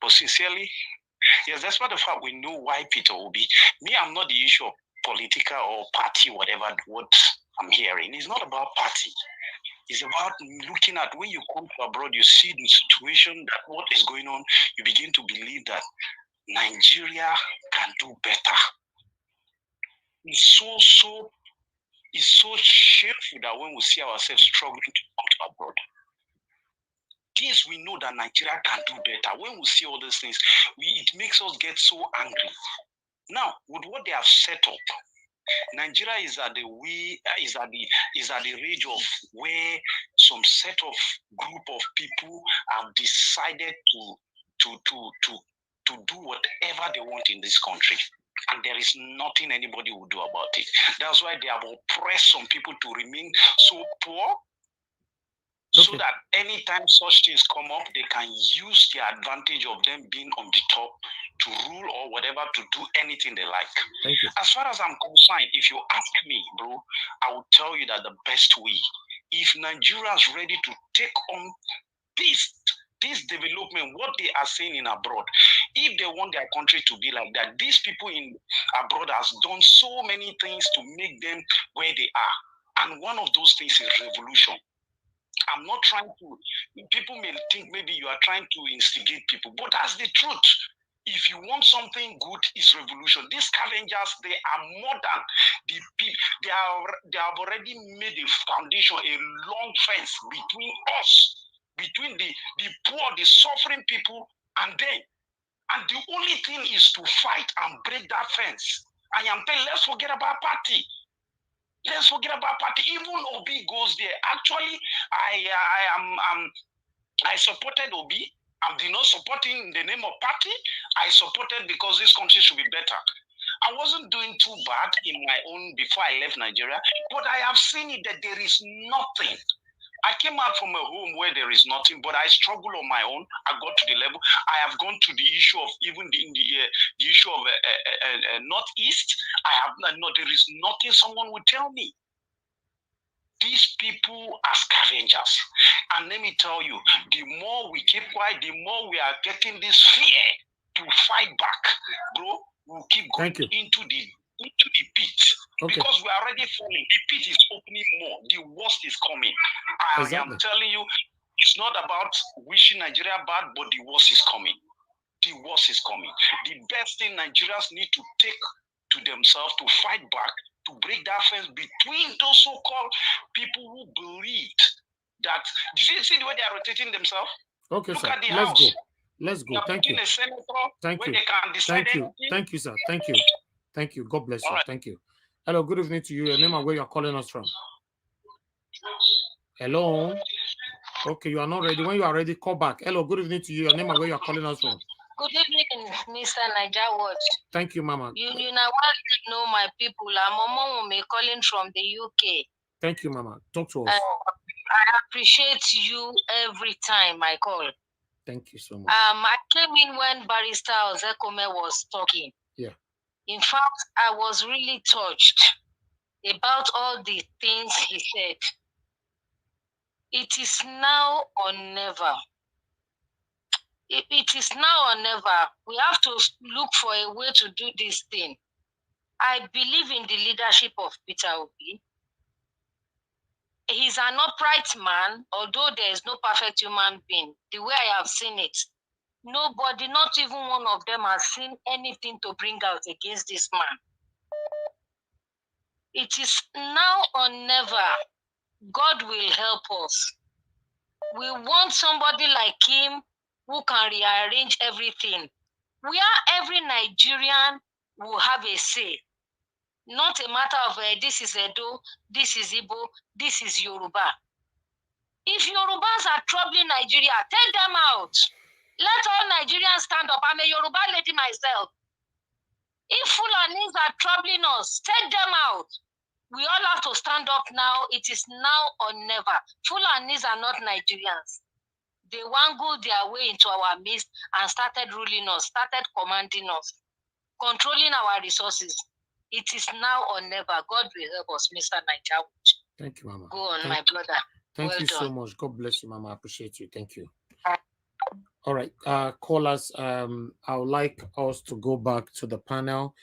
But sincerely, yes, that's what the fact we know why Peter Obi. Me, I'm not the issue of political or party, whatever, what I'm hearing. It's not about party. It's about looking at when you come to abroad, you see the situation, that what is going on, you begin to believe that Nigeria can do better. It's so shameful that when we see ourselves struggling to come to abroad, things we know that Nigeria can do better. When we see all these things, it makes us get so angry. Now, with what they have set up, Nigeria is at the range of where some set of group of people have decided to do whatever they want in this country. And there is nothing anybody will do about it. That's why they have oppressed some people to remain so poor, so that anytime such things come up, they can use the advantage of them being on the top to rule or whatever, to do anything they like. Thank you. As far as I'm concerned, if you ask me, bro, I will tell you that the best way, if Nigeria is ready to take on this development, what they are saying in abroad, if they want their country to be like that, these people in abroad has done so many things to make them where they are. And one of those things is revolution. I'm not trying to, people may think maybe you are trying to instigate people, but that's the truth. If you want something good, it's revolution. These scavengers, they are more than the people. They have already made a foundation, a long fence between us, between the poor, the suffering people, and them. And the only thing is to fight and break that fence. I am telling, let's forget about party. Let's forget about party. Even Obi goes there. Actually, I supported Obi. I did not support him in the name of party. I supported because this country should be better. I wasn't doing too bad in my own before I left Nigeria, but I have seen it that there is nothing. I came out from a home where there is nothing, but I struggle on my own. I got to the level. I have gone to the issue of even the issue of Northeast. There is nothing someone would tell me. These people are scavengers. And let me tell you, the more we keep quiet, the more we are getting this fear to fight back, bro. We'll keep going into the pit. Because we are already falling. The pit is opening more. The worst is coming. I am telling you, it's not about wishing Nigeria bad, but the worst is coming. The worst is coming. The best thing Nigerians need to take to themselves to fight back, to break that fence between those so-called people who believed that. Did you see the way they are rotating themselves? Okay, Look sir. at the Let's house. go. Let's go. Thank you. Thank you. Thank you. Thank you, sir. Thank you. Thank you. God bless you. Right. Thank you. Hello. Good evening to you. Your name and where you're calling us from. Hello. Okay, you are not ready. When you are ready, call back. Hello, good evening to you. Your name and where you are calling us from. Good evening, Mr. Niger Watch. Thank you, Mama. You now want to know my people. I'm Mama calling from the UK. Thank you, Mama. Talk to us. I appreciate you every time I call. Thank you so much. I came in when Barrister Ozekome was talking. Yeah. In fact, I was really touched about all the things he said. It is now or never. It is now or never. We have to look for a way to do this thing. I believe in the leadership of Peter Obi. He's an upright man, although there is no perfect human being. The way I have seen it, nobody, not even one of them, has seen anything to bring out against this man. It is now or never. God will help us. We want somebody like him who can rearrange everything. Where every Nigerian will have a say. Not a matter of this is Edo, this is Igbo, this is Yoruba. If Yorubas are troubling Nigeria, take them out. Let all Nigerians stand up. I'm a Yoruba lady myself. If Fulanis are troubling us, take them out. We all have to stand up now. It is now or never. Fulanis are not Nigerians. They wangled their way into our midst and started ruling us, started commanding us, controlling our resources. It is now or never. God will help us, Mr. Niger. Thank you, Mama. Go on, my brother. Thank you so much. God bless you, Mama. I appreciate you. Thank you. All right, callers. I would like us to go back to the panel.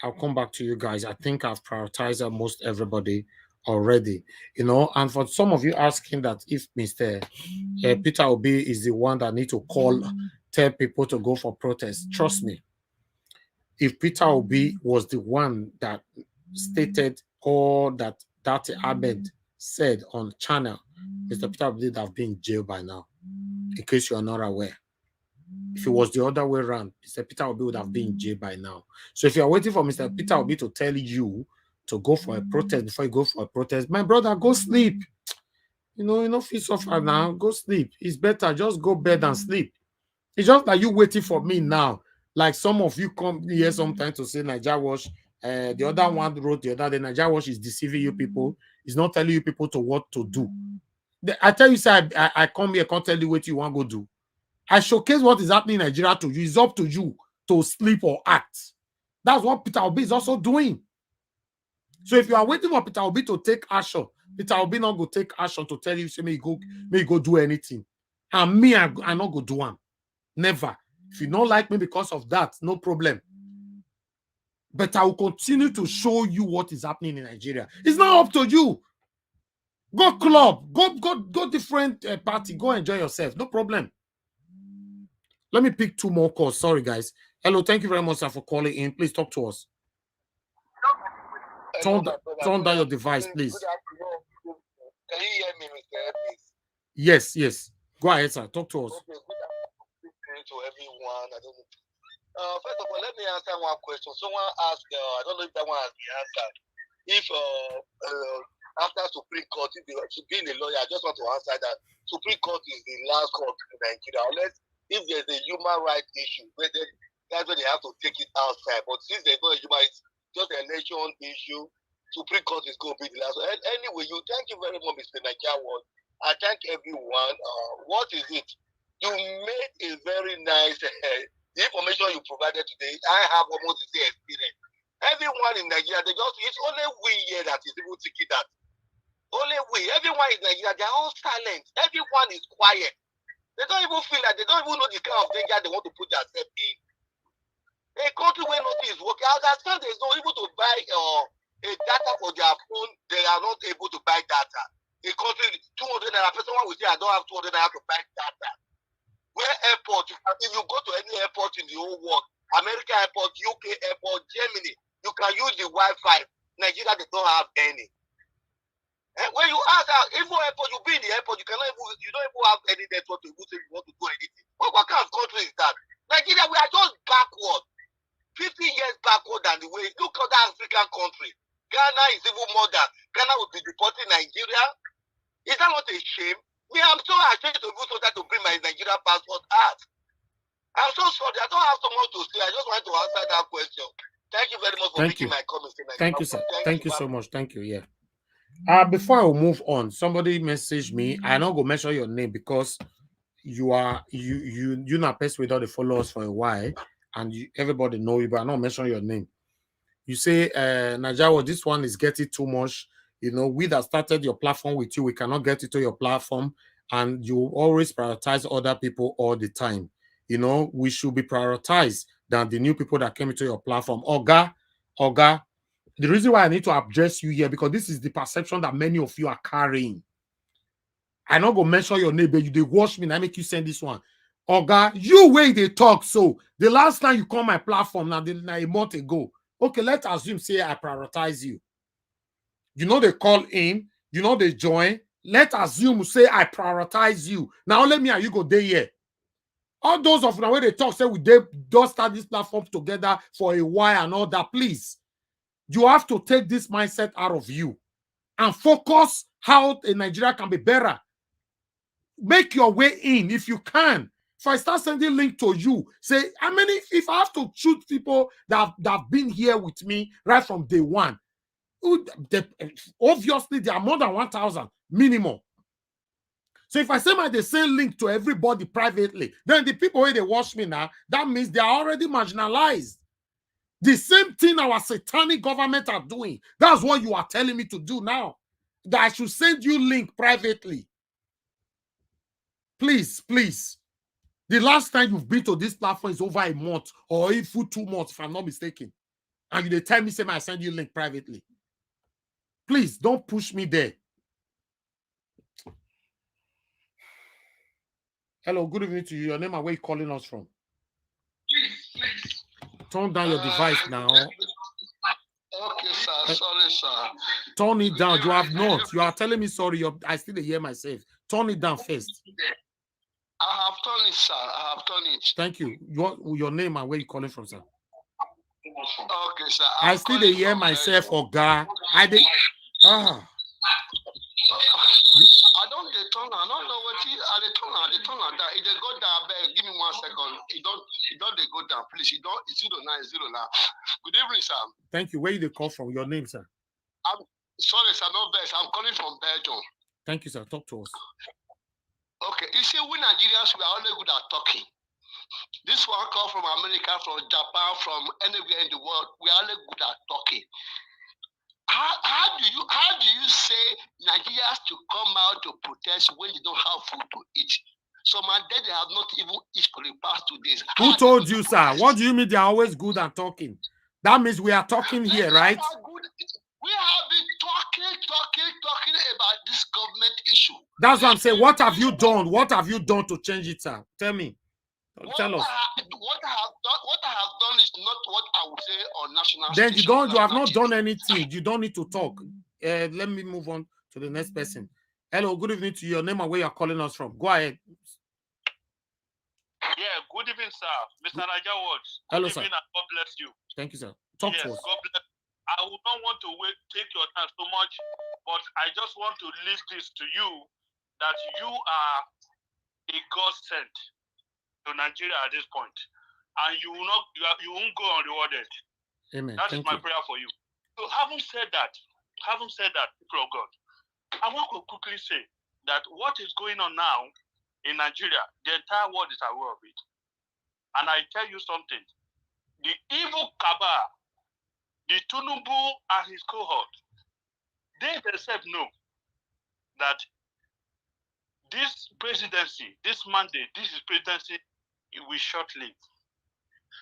I'll come back to you guys. I think I've prioritized almost everybody already. And for some of you asking that if Mr. Peter Obi is the one that need to tell people to go for protest, trust me. If Peter Obi was the one that stated all that Ahmed said on channel, Mr. Peter Obi would have been in jail by now, in case you are not aware. If it was the other way around, Mr. Peter Obi would have been in jail by now. So if you are waiting for Mr. Peter Obi to tell you to go for a protest before you go for a protest, my brother, go sleep. Feel suffer now, go sleep. It's better, just go bed and sleep. It's just that you waiting for me now. Like some of you come here sometimes to say Niger Watch. The other one wrote the other day, Niger Watch is deceiving you people. It's not telling you people to what to do. I tell you, say I come here, can't tell you what you want to go do. I showcase what is happening in Nigeria to you. It's up to you to sleep or act. That's what Peter Obi is also doing. So if you are waiting for Peter Obi to take action, Peter Obi not go take action to tell you, say, may you go do anything. And me, I not go do one. Never. If you don't like me because of that, no problem. But I will continue to show you what is happening in Nigeria. It's not up to you. Go club, go different party, go enjoy yourself. No problem. Let me pick two more calls. Sorry, guys. Hello, thank you very much, sir, for calling in. Please talk to us. Turn down your device, please. Can you hear me, Mr. Ellis? Yes. Go ahead, sir. Talk to us. Okay, good afternoon to everyone. I don't know. First of all, let me answer one question. Someone asked, I don't know if that one has been answered. If after Supreme Court, if they should be a lawyer, I just want to answer that Supreme Court is the last court in Nigeria. Unless if there's a human rights issue, that's when they have to take it outside. But since there's no human rights, just an election issue, Supreme Court is going to be the last. Anyway, thank you very much, Mr. Niger Watch. I thank everyone. What is it? You made a very nice the information you provided today. I have almost the same experience. Everyone in Nigeria, it's only we here that is able to keep that. Only we. Everyone in Nigeria, they're all silent. Everyone is quiet. They don't even feel like they don't even know the kind of danger they want to put themselves in. A country where nothing is working, I understand there's no able to buy a data for their phone. They are not able to buy data. A country 200 naira. Someone will say, I don't have 200 naira to buy data. Where airport, if you go to any airport in the whole world, American airport, UK airport, Germany, you can use the Wi-Fi. Nigeria, they don't have any. And when you ask out, even airport, you be in the airport, you don't even have any network to say you want to do anything. What kind of country is that? Nigeria, we are just backward. 50 years backward than the way. Look at that African country. Ghana is even more than. Ghana will be deporting Nigeria. Is that not a shame? Me, I'm so ashamed to go to that to bring my Nigerian passport out. I'm so sorry. I don't have so much to say. I just want to answer that question. Thank you very much for making my comments. Thank you, sir. Thank you so much. Thank you. Yeah. Before I will move on, somebody messaged me. I not go mention your name because you not person without the followers for a while, and everybody know you, but I not mention your name. You say, Najawa, this one is getting too much. You know, we that started your platform with you, we cannot get into your platform, and you always prioritize other people all the time. You know, we should be prioritized than the new people that came into your platform. Oga, the reason why I need to address you here, because this is the perception that many of you are carrying. I not go mention your name, but you they watch me and I make you send this one. Oga, you way they talk. So the last time you call my platform now a month ago. Okay, let's assume say I prioritize you. You know they call in, you know they join. Let's assume say I prioritize you. Now let me and you go there here. All those of now where they talk say we don't start this platform together for a while and all that. Please, you have to take this mindset out of you and focus how a Nigeria can be better. Make your way in if you can. If I start sending link to you, say how many, if I have to choose people that have been here with me right from day one, obviously there are more than 1,000 minimum. So if I send the same link to everybody privately, then the people where they watch me now, that means they are already marginalized. The same thing our satanic government are doing. That's what you are telling me to do now. That I should send you link privately. Please, please. The last time you've been to this platform is over a month or even 2 months, if I'm not mistaken. And you tell me, say, I send you link privately. Please, don't push me there. Hello, good evening to you. Your name and where you calling us from? Turn down your device now. Okay, sir. Sorry, sir. Turn it down. You have not. You are telling me sorry. I still hear myself. Turn it down first. I have done it, sir. I have done it. Thank you. Your name and where you calling from, sir? Okay, sir. I still hear myself, Oga. I don't get turn. I don't know what he. I turn on that. It go down. Give me 1 second. It don't they go down, please. It don't. It's 09 now. Good evening, sir. Thank you. Where you call from? Your name, sir? I'm sorry, sir. No best. I'm calling from Belgium. Thank you, sir. Talk to us. Okay, you see, we Nigerians, we are only good at talking. This one come from America, from Japan, from anywhere in the world. We are only good at talking. How do you say Nigerians to come out to protest when they don't have food to eat? So my daddy have not even eaten for the past 2 days. Who told you, sir? What do you mean they are always good at talking? That means we are talking here, right? We have been talking about this government issue. That's what I'm saying. What have you done? What have you done to change it, sir? Tell me. Tell us. What I have done is not what I would say on national. Then you have not done anything. You don't need to talk. Let me move on to the next person. Hello, good evening to you. Your name and where you're calling us from. Go ahead. Yeah, good evening, sir. Mr. Najawa. Hello, sir. God bless you. Thank you, sir. Talk to us. God bless. I would not want to take your time so much, but I just want to leave this to you, that you are a God sent to Nigeria at this point, and you won't go unrewarded. Amen. That is my prayer for you. So having said that, people of God, I want to quickly say that what is going on now in Nigeria, the entire world is aware of it. And I tell you something, the evil cabal, the Tinubu and his cohort, they themselves know that this presidency, this mandate, this presidency, it will short-live.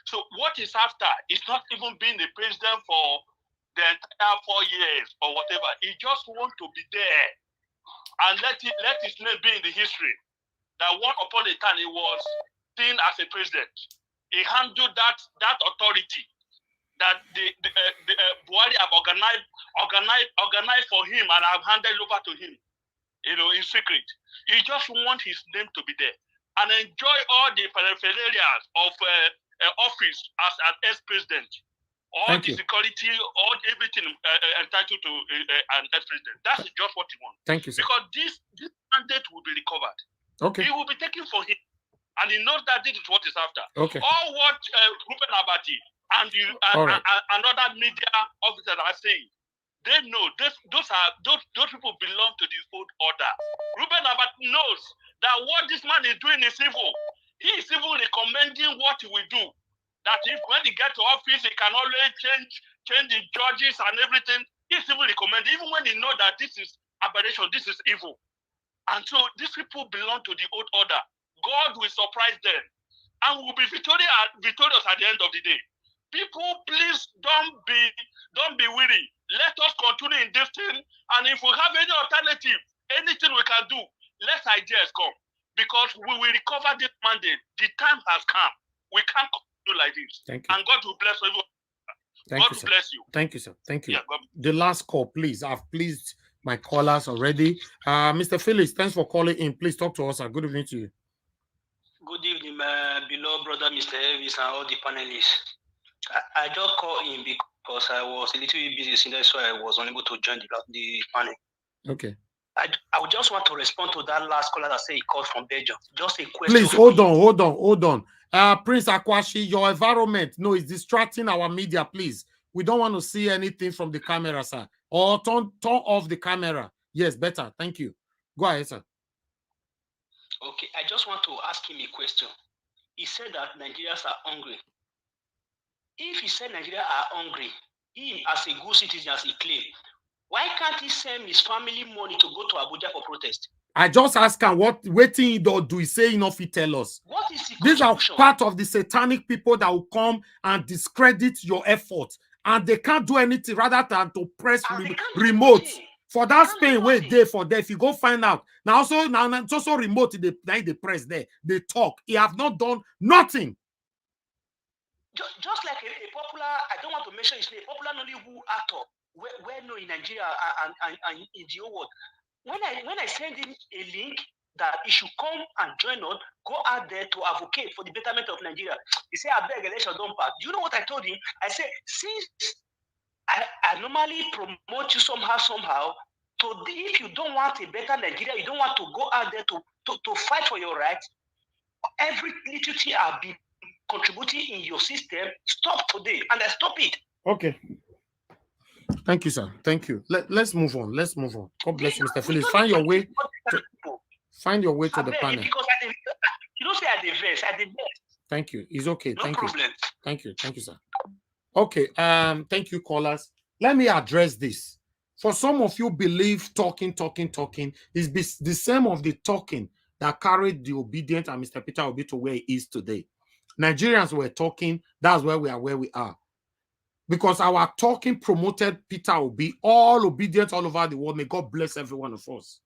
So what is after is not even being the president for the entire 4 years or whatever. He just wants to be there and let his name be in the history that one upon a time he was seen as a president. He handled that authority that the Buhari have organized for him and have handed over to him, in secret. He just wants his name to be there and enjoy all the paraphernalia of office as an ex-president, all the security, all everything entitled to an ex-president. That's just what he wants. Thank you, sir. Because this mandate will be recovered. Okay. It will be taken for him. And he knows that this is what is after. Okay. All what Ruben Abati and other media officers are saying, they know those people belong to the old order. Ruben Abati knows that what this man is doing is evil. He is even recommending what he will do. That if when he gets to office, he can always change the judges and everything. He's even recommending, even when he knows that this is aberration, this is evil. And so these people belong to the old order. God will surprise them and will be victorious at the end of the day. People, please don't be weary. Let us continue in this thing. And if we have any alternative, anything we can do, let ideas come. Because we will recover this mandate. The time has come. We can't continue like this. Thank you. And God will bless everyone. God will bless you. Thank you, sir. Thank you. Yeah, the last call, please. I've pleased my callers already. Mr. Felix, thanks for calling in. Please talk to us. Good evening to you. Good evening, my beloved brother, Mr. Elvis, and all the panelists. I just called in because I was a little bit busy, so that's why I was unable to join the panel. Okay. I would just want to respond to that last caller that said he called from Belgium. Just a question. Please, hold on. Prince Akwashi, your environment, no, it's distracting our media, please. We don't want to see anything from the camera, sir. Or turn off the camera. Yes, better. Thank you. Go ahead, sir. Okay, I just want to ask him a question. He said that Nigerians are hungry. If he said Nigeria are hungry, him as a good citizen, as he claimed, why can't he send his family money to go to Abuja for protest? I just ask him what waiting he do he say enough he tell us. What is the These are part of the satanic people that will come and discredit your effort. And they can't do anything rather than to press remote. For that Spain wait there for there. If you go find out. Now it's also remote they press there. They talk. He have not done nothing. Just like a popular, I don't want to mention his name, popular Nollywood actor, well known in Nigeria and in the whole world. When I send him a link that he should come and join us, go out there to advocate for the betterment of Nigeria, he said, I beg election don't pass. You know what I told him? I said, since I normally promote you somehow, if you don't want a better Nigeria, you don't want to go out there to fight for your rights, every little thing I'll be contributing in your system, stop today, and I stop it. Okay. Thank you, sir. Thank you. Let's move on. Let's move on. God bless you, Mr. Phillips. Find your way to the panel. Because you don't say at the verse, at the best. Thank you. It's okay. No problem. Thank you, sir. Okay. Thank you, callers. Let me address this. For some of you believe talking is the same of the talking that carried the obedient and Mr. Peter Obi to where he is today. Nigerians were talking. That's where we are where we are. Because our talking promoted Peter Obi, all obedience all over the world. May God bless every one of us.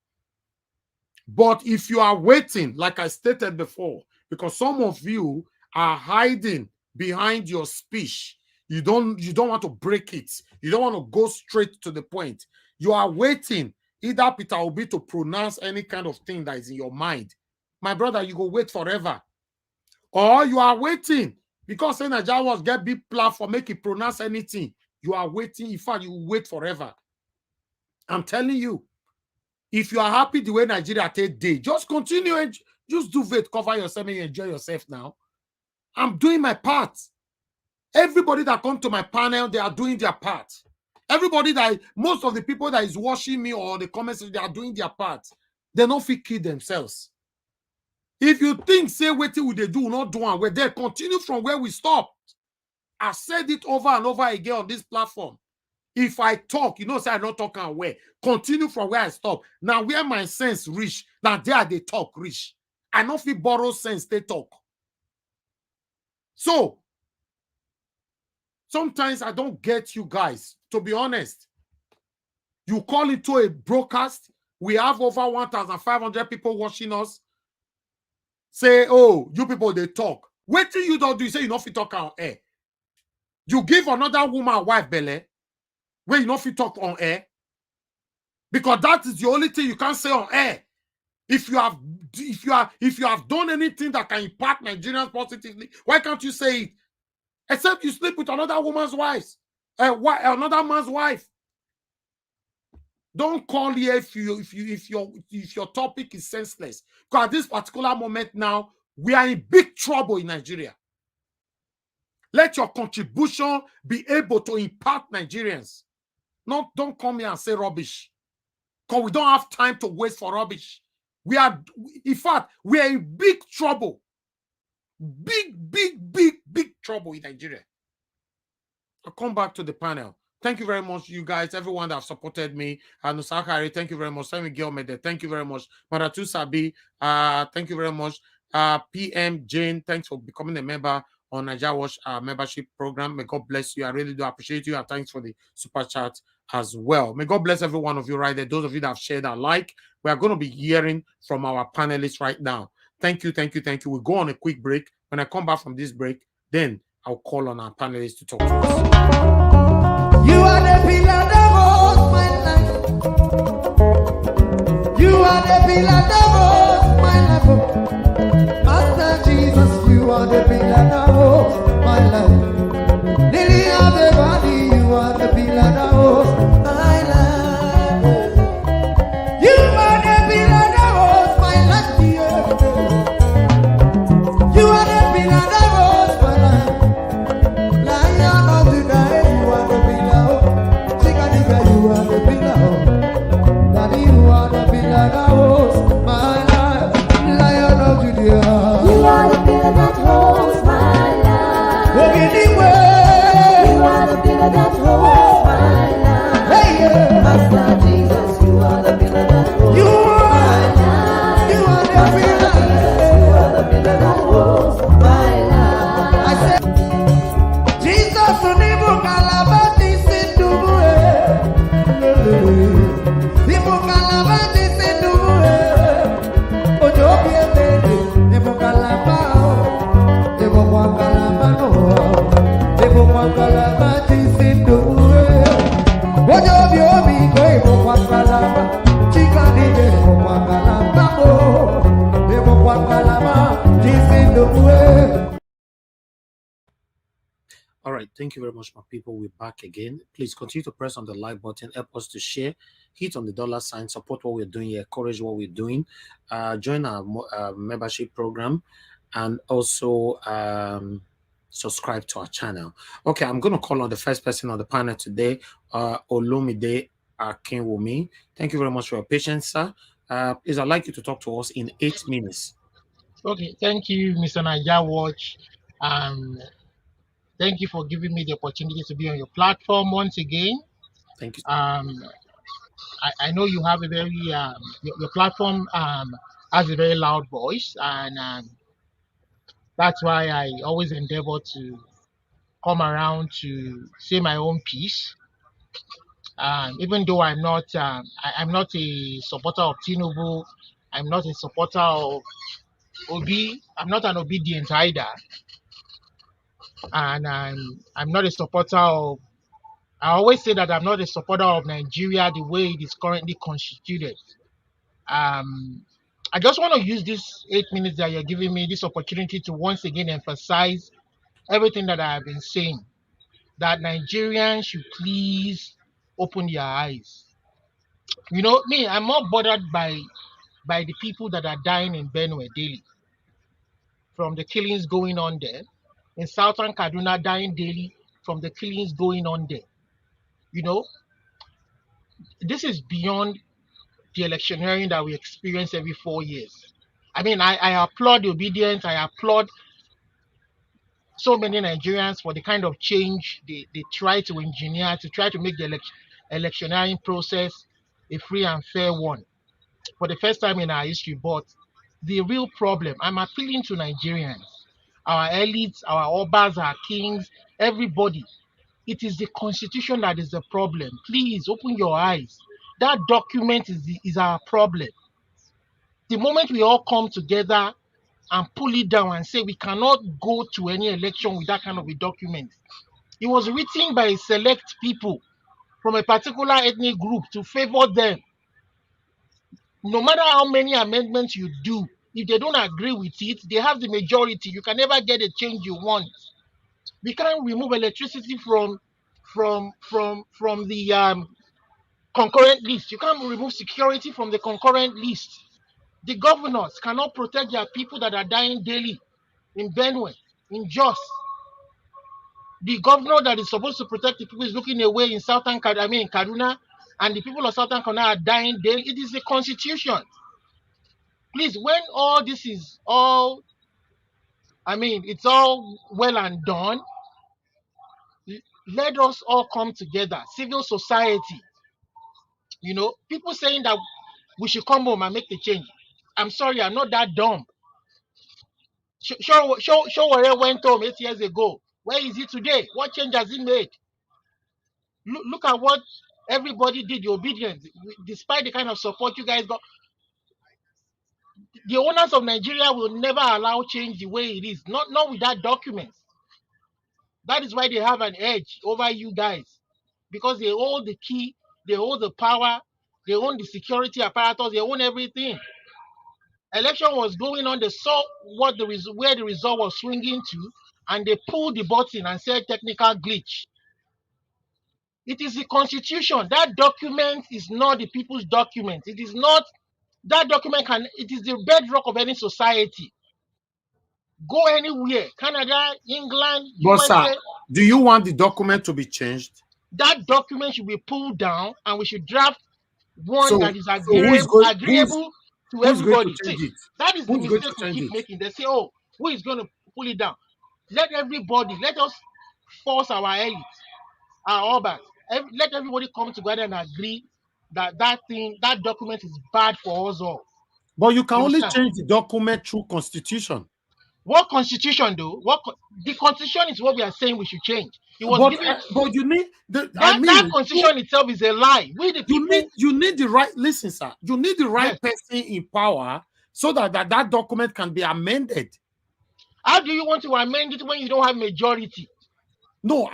But if you are waiting, like I stated before, because some of you are hiding behind your speech, you don't want to break it. You don't want to go straight to the point. You are waiting either Peter Obi to pronounce any kind of thing that is in your mind. My brother, you go wait forever. Or you are waiting because saying Nigeria was get big platform, make it pronounce anything. You are waiting. In fact, you wait forever. I'm telling you, if you are happy the way Nigeria take day, just continue and just do it, cover yourself and enjoy yourself now. I'm doing my part. Everybody that come to my panel, they are doing their part. Everybody most of the people that is watching me or the comments, they are doing their part. They don't feel kill themselves. If you think, say, what they do, not do, and we're there, continue from where we stopped. I said it over and over again on this platform. If I talk, you know, say I don't talk and where. Continue from where I stop. Now, where my sense reach, now there they talk reach. I don't feel borrow sense, they talk. So, sometimes I don't get you guys, to be honest. You call it to a broadcast. We have over 1,500 people watching us. Say, oh, you people, they talk. Wait till you don't do, you say you not fit talk on air. You give another woman a wife, Bele, where you not fit talk on air. Because that is the only thing you can say on air. If you have done anything that can impact Nigerians positively, why can't you say it? Except you sleep with another woman's wife, another man's wife. Don't call here if your topic is senseless. Because at this particular moment now, we are in big trouble in Nigeria. Let your contribution be able to impact Nigerians. Don't come here and say rubbish. Because we don't have time to waste for rubbish. In fact, we are in big trouble. Big trouble in Nigeria. I'll come back to the panel. Thank you very much, you guys, everyone that have supported me. Nusakari, thank you very much. Sammy Gilmede, thank you very much. Maratu Sabi, thank you very much. PM Jane, thanks for becoming a member on Nigeria Watch membership program. May God bless you. I really do appreciate you. And thanks for the super chat as well. May God bless every one of you right there. Those of you that have shared and like. We are going to be hearing from our panelists right now. Thank you. We'll go on a quick break. When I come back from this break, then I'll call on our panelists to talk to us. You are the pillar that holds my life. You are the pillar that holds my life. Master Jesus, you are the pillar that holds my life. Lily of the valley, you are the pillar that holds my life. You are the pillar that holds my life. You are the pillar that holds my life. Lion of the night, you are the pillar. Chicken, you are the pillar. Daddy, you are the pillar that holds my life. Lion of Judea. You are the pillar that holds my life. Walking anywhere. You are the pillar that holds my life. Hey, yeah. Master Jesus, you are the pillar that holds my life. You are the pillar. Jesus, you are the pillar that holds my life. I said, Jesus, unibu kalabati sinduwe. Nibu kalabati sinduwe. Ojo biemede, nibu kalabao. Nibu kwa kalabano. Nibu kwa kalabati sinduwe. Ojo biomi ko nibu kwa kalaba. Chika nige nibu kwa kalabao. Nibu kwa kalabati sinduwe. All right, thank you very much, my people. We're back again. Please continue to press on the like button, help us to share, hit on the dollar sign, support what we're doing here, encourage what we're doing, join our membership program, and also subscribe to our channel. Okay, I'm going to call on the first person on the panel today, Olumide Akinwumi. Thank you very much for your patience, sir. Please, I'd like you to talk to us in 8 minutes. Okay, thank you, Mr. Nigeria Watch. Thank you for giving me the opportunity to be on your platform once again. Thank you. I know you have a very your platform has a very loud voice, and that's why I always endeavor to come around to say my own piece. Even though I'm not a supporter of Tinubu, I'm not a supporter of Obi. I'm not an obedient either, and I'm not a supporter of. I always say that I'm not a supporter of Nigeria the way it is currently constituted. I just want to use this 8 minutes that you're giving me this opportunity to once again emphasize everything that I have been saying, that Nigerians should please open their eyes. You know, me, I'm more bothered by the people that are dying in Benue daily, from the killings going on there. In Southern Kaduna, dying daily from the killings going on there. You know, this is beyond the electioneering that we experience every 4 years. I mean, I applaud the obedience. I applaud so many Nigerians for the kind of change they try to engineer to try to make the electioneering process a free and fair one for the first time in our history. But the real problem, I'm appealing to Nigerians, our elites, our obas, our kings, everybody. It is the constitution that is the problem. Please open your eyes. That document is our problem. The moment we all come together and pull it down and say we cannot go to any election with that kind of a document. It was written by select people from a particular ethnic group to favor them. No matter how many amendments you do, if they don't agree with it, they have the majority. You can never get the change you want. We can't remove electricity from the concurrent list. You can't remove security from the concurrent list. The governors cannot protect their people that are dying daily in Benue, in Jos. The governor that is supposed to protect the people is looking away in Kaduna, and the people of Southern Kaduna are dying daily. It is the constitution. Please, when all this is all, it's all well and done, let us all come together. Civil society, people saying that we should come home and make the change. I'm sorry, I'm not that dumb. Showore went home 8 years ago. Where is he today? What change has he made? Look at what everybody did, the obedience, despite the kind of support you guys got. The owners of Nigeria will never allow change the way it is, not without documents. That is why they have an edge over you guys, because they hold the key, they hold the power, they own the security apparatus, they own everything. Election was going on, they saw where the result was swinging to, and they pulled the button and said technical glitch. It is the constitution. That document is not the people's document. It is not, that document it is the bedrock of any society. Go anywhere, Canada, England, But sir, USA. do you want the document to be changed? That document should be pulled down, and we should draft one that is agreeable to everybody. See, that is the mistake we keep making. They say, oh, who is going to pull it down? Let us force our elites, our orbits, let everybody come together and agree that that document is bad for us all. But you can only change the document through constitution. What constitution, though? The constitution is what we are saying we should change. It was but you need that constitution itself is a lie. We the people. You need the right. Listen, sir. You need the right person in power so that document can be amended. How do you want to amend it when you don't have majority? No,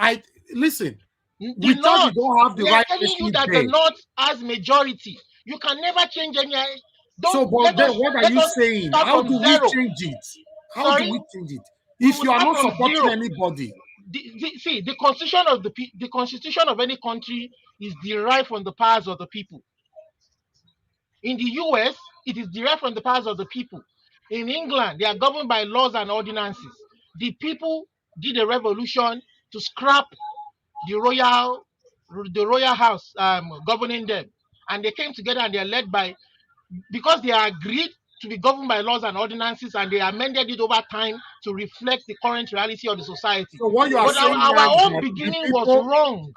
listen. We don't have the right person. We are telling you that the North has majority. You can never change any. What are you saying? How do we change it? How do we change it? If you are not supporting anybody. The constitution of any country is derived from the powers of the people. In the US, it is derived from the powers of the people. In England, they are governed by laws and ordinances. The people did a revolution to scrap the royal house governing them, and they came together and they are led by, because they agreed to be governed by laws and ordinances, and they amended it over time to reflect the current reality of the society. So what you are saying our own beginning was wrong.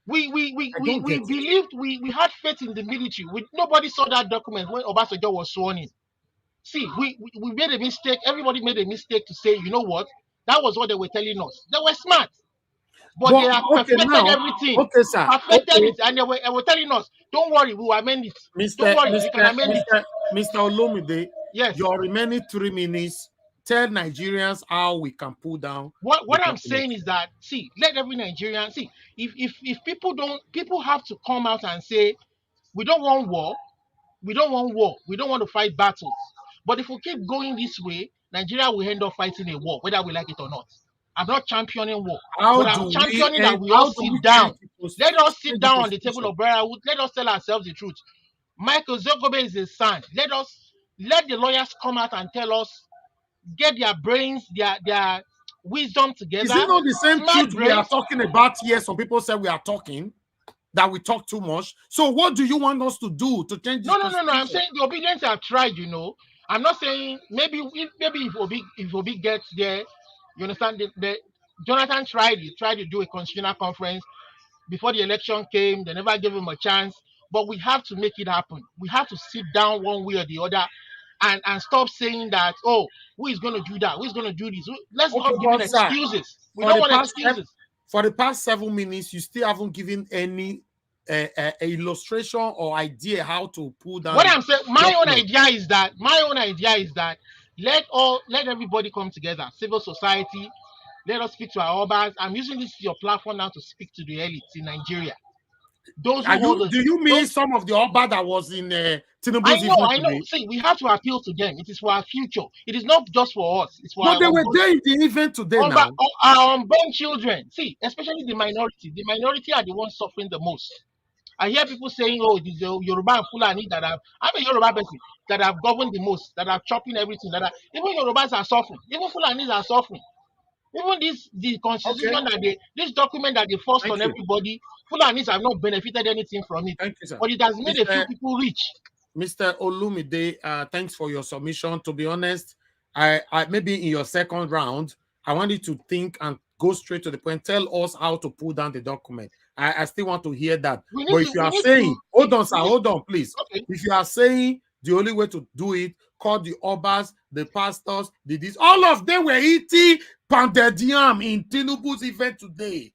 We believed, we had faith in the military. Nobody saw that document when Obasanjo was sworn in. See, we made a mistake. Everybody made a mistake to say, you know what? That was what they were telling us. They were smart. But they have perfected everything. Okay, sir. Perfected it, and they were telling us, don't worry, we will amend it. Don't worry, we can amend it. Mr. Olomide, yes. Your remaining 3 minutes, tell Nigerians how we can pull down. What I'm saying is that, see, let every Nigerian see, if people have to come out and say, we don't want war, we don't want to fight battles. But if we keep going this way, Nigeria will end up fighting a war, whether we like it or not. I'm not championing war, but I'm championing that we all sit down. Let us sit down on the table of brotherhood. Let us tell ourselves the truth. Michael Zogobe is his son. Let the lawyers come out and tell us, get their brains, their wisdom together. Is it not the same truth we are talking about here? Some people say we are talking, that we talk too much. So what do you want us to do to change this? No. I'm saying the obedience have tried, I'm not saying maybe if Obi gets there, you understand, Jonathan tried to do a constitutional conference before the election came. They never gave him a chance. But we have to make it happen. We have to sit down one way or the other and stop saying that, oh, who is going to do that? Who is going to do this? Let's not give excuses. We don't want excuses. For the past 7 minutes, you still haven't given any illustration or idea how to pull down. What I'm saying, my own idea is that let everybody come together, civil society. Let us speak to our others. I'm using this your platform now to speak to the elites in Nigeria. Do you mean some of the Oba that was in Tinubu's event? I know. See, we have to appeal to them. It is for our future. It is not just for us. It's for they were there in the event today now. Our unborn children. See, especially the minority. The minority are the ones suffering the most. I hear people saying, oh, it is the Yoruba and Fulani that have, I'm a Yoruba person, that have governed the most, that are chopping everything, that are, even Yorubas are suffering, even Fulanis are suffering. Even the constitution Okay. that this document that they forced Thank on you. everybody, Fulanis have not benefited anything from it. Thank you, sir. But it has made a few people rich. Mr. Olumide, thanks for your submission. To be honest, I maybe in your second round, I want you to think and go straight to the point. Tell us how to pull down the document. I still want to hear that. But if you are saying, hold on, sir, hold on, please. Okay. If you are saying the only way to do it, call the obas, the pastors, this, all of them were eating pounded yam in Tinubu's event today.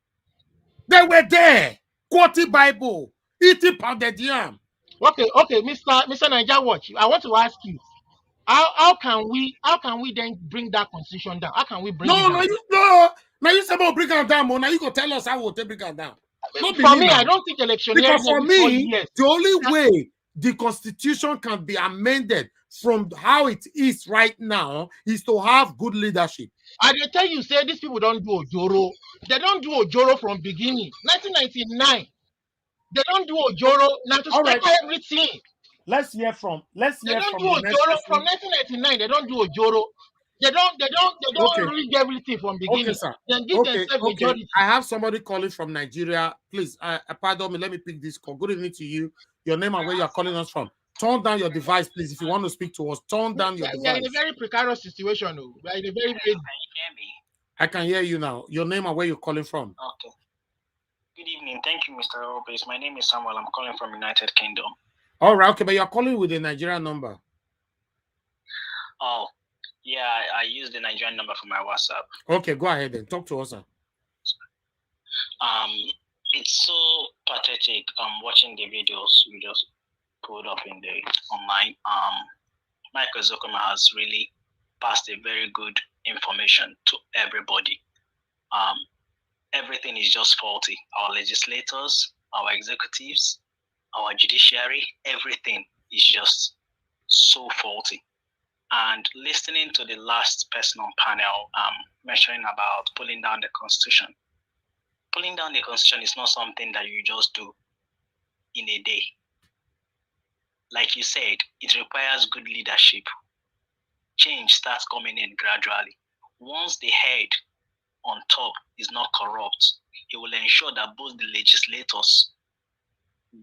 They were there, quoting Bible, eating pounded yam. Okay, Mr. Niger Watch. I want to ask you, how can we then bring that constitution down? How can we bring it down? Now you say about bring it down, now you go tell us how we'll bring it down. For me, I don't think electioneering because for every 4 me, years. the only way the constitution can be amended from how it is right now is to have good leadership. I dey tell you, say these people don't do Ojoro. They don't do Ojoro from beginning. 1999. They don't do Ojoro. Now to start everything. Let's hear from They don't do Ojoro from 1999. They don't do Ojoro. They don't rig everything from beginning. Okay, sir. Then give themselves majority. I have somebody calling from Nigeria. Please, pardon me. Let me pick this call. Good evening to you. Your name and where you are calling us from. Turn down your device, please. If you want to speak to us, turn down your device. We are in a very precarious situation. We are in a very Can you hear me? I can hear you now. Your name and where you're calling from. Okay. Good evening. Thank you, Mr. Obes. My name is Samuel. I'm calling from United Kingdom. All right. Okay, but you're calling with a Nigerian number. Oh, yeah. I use the Nigerian number for my WhatsApp. Okay, go ahead and talk to us, sir. It's so pathetic. Watching the videos you just put up in the online. Michael Zokoma has really passed a very good information to everybody. Everything is just faulty. Our legislators, our executives, our judiciary, everything is just so faulty. And listening to the last person on panel mentioning about pulling down the constitution. Pulling down the constitution is not something that you just do in a day. Like you said, it requires good leadership. Change starts coming in gradually. Once the head on top is not corrupt, it will ensure that both the legislators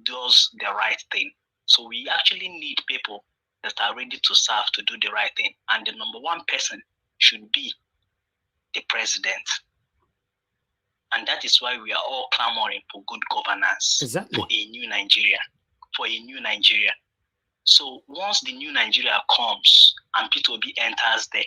does the right thing. So we actually need people that are ready to serve to do the right thing. And the number one person should be the president. And that is why we are all clamoring for good governance, for a new Nigeria, So once the new Nigeria comes and P2B enters there,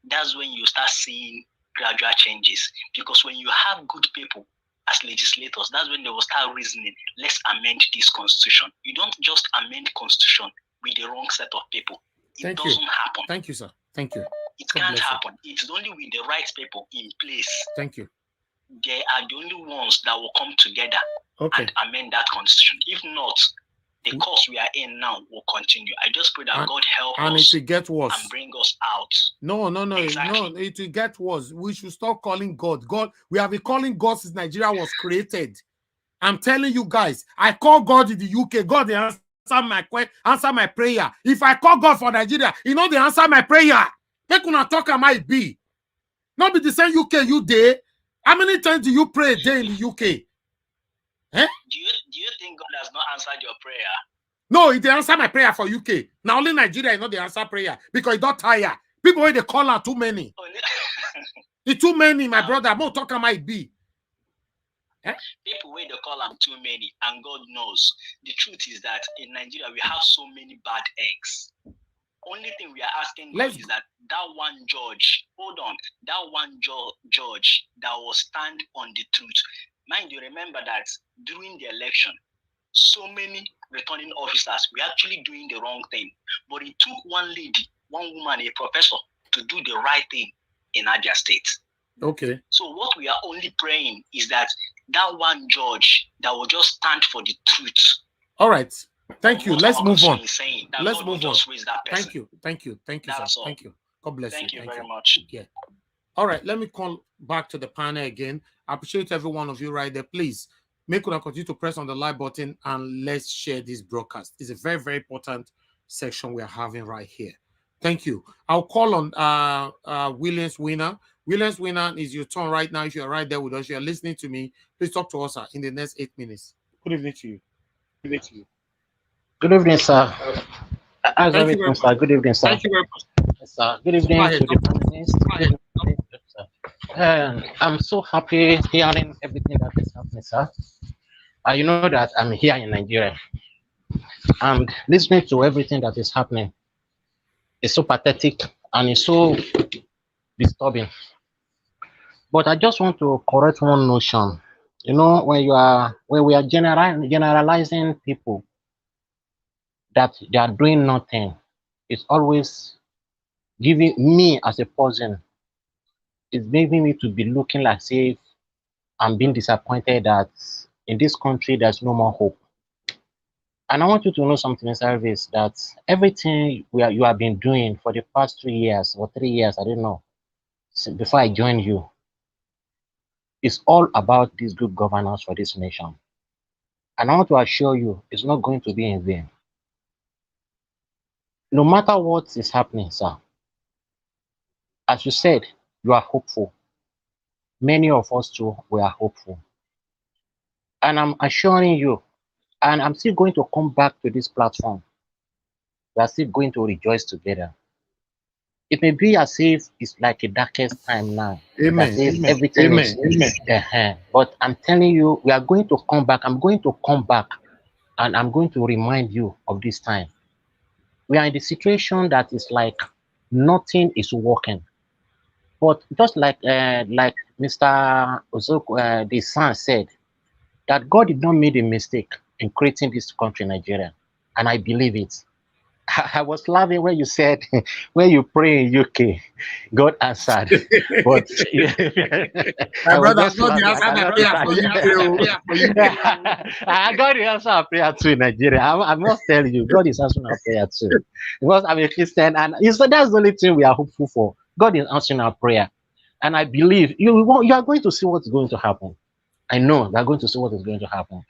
that's when you start seeing gradual changes. Because when you have good people as legislators, that's when they will start reasoning, let's amend this constitution. You don't just amend constitution with the wrong set of people. It doesn't happen. Thank you, sir. Thank you. It can't happen. It's only with the right people in place. Thank you. They are the only ones that will come together and amend that constitution. If not, the course we are in now will continue. I just pray that God help us and it will get worse and bring us out. No, Exactly. no, it will get worse. We should stop calling God. We have been calling God since Nigeria was created. I'm telling you guys, I call God in the UK. God, they answer my prayer. If I call God for Nigeria, they answer my prayer. Make una talk I might be. Not be the same UK you day. How many times do you pray a day in the UK? Do you think God has not answered your prayer? No, he didn't answer my prayer for UK. Now only Nigeria the answer prayer because he don't tire. People when they call out too many. It's too many, my brother. More talk I might be. People where they call them too many, and God knows. The truth is that in Nigeria we have so many bad eggs. Only thing we are asking God is that one judge, that one judge that will stand on the truth. Mind you, remember that during the election, so many returning officers were actually doing the wrong thing. But it took one lady, one woman, a professor, to do the right thing in Abia State. Okay. So what we are only praying is that one judge that will just stand for the truth. All right. Thank you. Let's move on. Let's move on. Thank you, That's sir. all. Thank you. God bless you. Thank you very much. Yeah. All right. Let me call back to the panel again. I appreciate every one of you right there. Please make sure continue to press on the like button and let's share this broadcast. It's a very, very important section we are having right here. Thank you. I'll call on Williams Winner. Williams Winner, is your turn right now. If you're right there with us, you're listening to me, please talk to us in the next 8 minutes. Good evening to you. Good evening to you. Good evening, sir. How's Thank you very everything, sir? much. Good evening, sir. Thank you very much. Yes, sir. Good evening Go ahead. to the panelists. Good evening, sir. I'm so happy hearing everything that is happening, sir. You know that I'm here in Nigeria and listening to everything that is happening is so pathetic and it's so disturbing. But I just want to correct one notion. You know, when we are generalizing people that they are doing nothing, it's always giving me as a person, it's making me to be looking like if I'm being disappointed that in this country there's no more hope. And I want you to know something, service, that everything you have been doing for the past 2 years or 3 years, I don't know, before I joined you, is all about this good governance for this nation. And I want to assure you, it's not going to be in vain. No matter what is happening, sir, as you said, you are hopeful. Many of us too, we are hopeful. And I'm assuring you, and I'm still going to come back to this platform. We are still going to rejoice together. It may be as if it's like a darkest time now. Amen. As if Amen. everything Amen. is. But I'm telling you, we are going to come back. I'm going to come back and I'm going to remind you of this time. We are in the situation that is like nothing is working. But just like Mr. Ozoko, the son said, that God did not make a mistake in creating this country, Nigeria. And I believe it. I was laughing when you said, when you pray in UK, God answered. But My I was brother, just God, the laughing. answer my prayer for you. I got to answer our prayer too in Nigeria. I must tell you, God is answering our prayer too. Because I'm a Christian, and that's the only thing we are hopeful for. God is answering our prayer. And I believe you are going to see what's going to happen. I know they're going to see what is going to happen.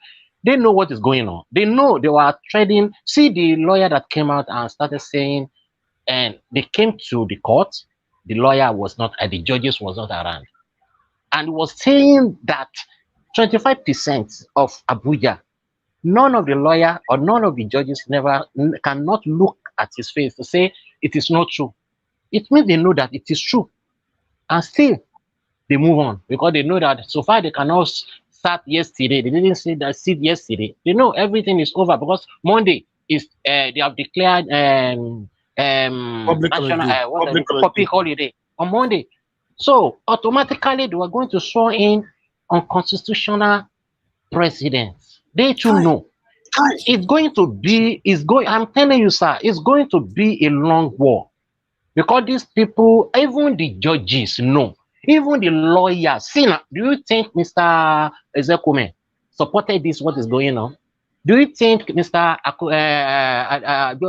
They know what is going on. They know they were trading. See the lawyer that came out and started saying, and they came to the court. The lawyer was not, the judges was not around, and was saying that 25% of Abuja, none of the lawyer or none of the judges cannot look at his face to say it is not true. It means they know that it is true, and still they move on because they know that so far they cannot start yesterday. They didn't say that sit yesterday. They know everything is over because Monday is they have declared Public holiday. public holiday on Monday. So automatically they were going to swear in unconstitutional presidents. They too know. It's going to be, I'm telling you, sir, it's going to be a long war. Because these people, even the judges know, even the lawyers. See now, do you think Mr. Ezekume supported this, what is going on? Do you think Mr.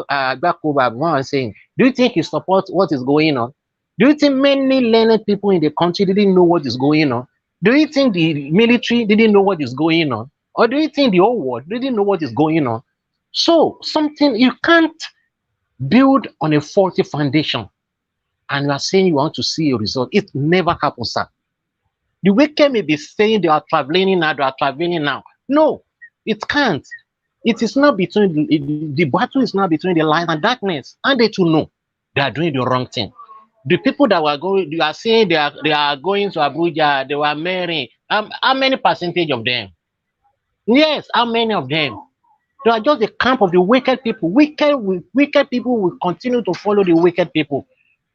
Agbakoba saying, do you think he supports what is going on? Do you think many learned people in the country didn't know what is going on? Do you think the military didn't know what is going on? Or do you think the whole world didn't know what is going on? So something you can't build on a faulty foundation. And you are saying you want to see a result. It never happens, sir. The wicked may be saying they are traveling now. No, it can't. It is not between the battle is not between the light and darkness, and they too know they are doing the wrong thing. The people that were going, you are saying they are going to Abuja, they were marrying. How many percentage of them? Yes, how many of them? They are just the camp of the wicked people. Wicked people will continue to follow the wicked people,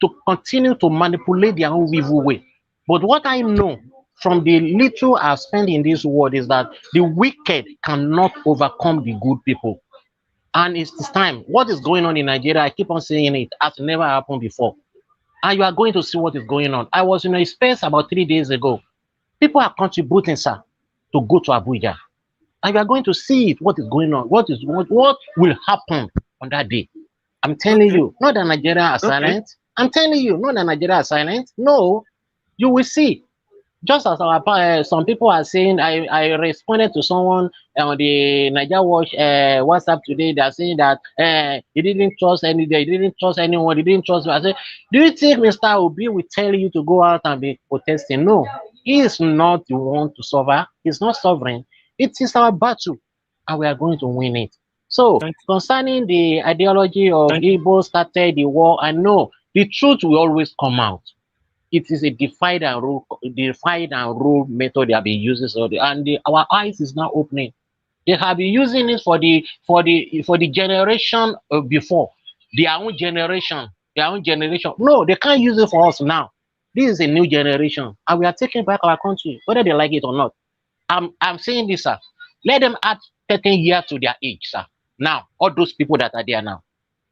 to continue to manipulate their own evil way. But what I know from the little I've spent in this world is that the wicked cannot overcome the good people. And it's time. What is going on in Nigeria, I keep on saying it, has never happened before. And you are going to see what is going on. I was in a space about 3 days ago. People are contributing, sir, to go to Abuja. And you are going to see it, what is going on, what will happen on that day. I'm telling you, not that Nigeria are silent. I'm telling you, not that Nigeria are silent. No, you will see. Just as some people are saying, I responded to someone on the Niger Watch WhatsApp today. They're saying that he didn't trust he didn't trust anyone, he didn't trust me. I said, do you think Mr. Obi will tell you to go out and be protesting? No, he is not the one to suffer. He's not sovereign. It is our battle, and we are going to win it. So Thank concerning the ideology of Igbo started the war, I know the truth will always come out. It is a divide and rule method they have been using, our eyes is now opening. They have been using it for the generation before, their own generation. No, they can't use it for us now. This is a new generation, and we are taking back our country, whether they like it or not. I'm saying this, sir. Let them add 13 years to their age, sir. Now, all those people that are there now,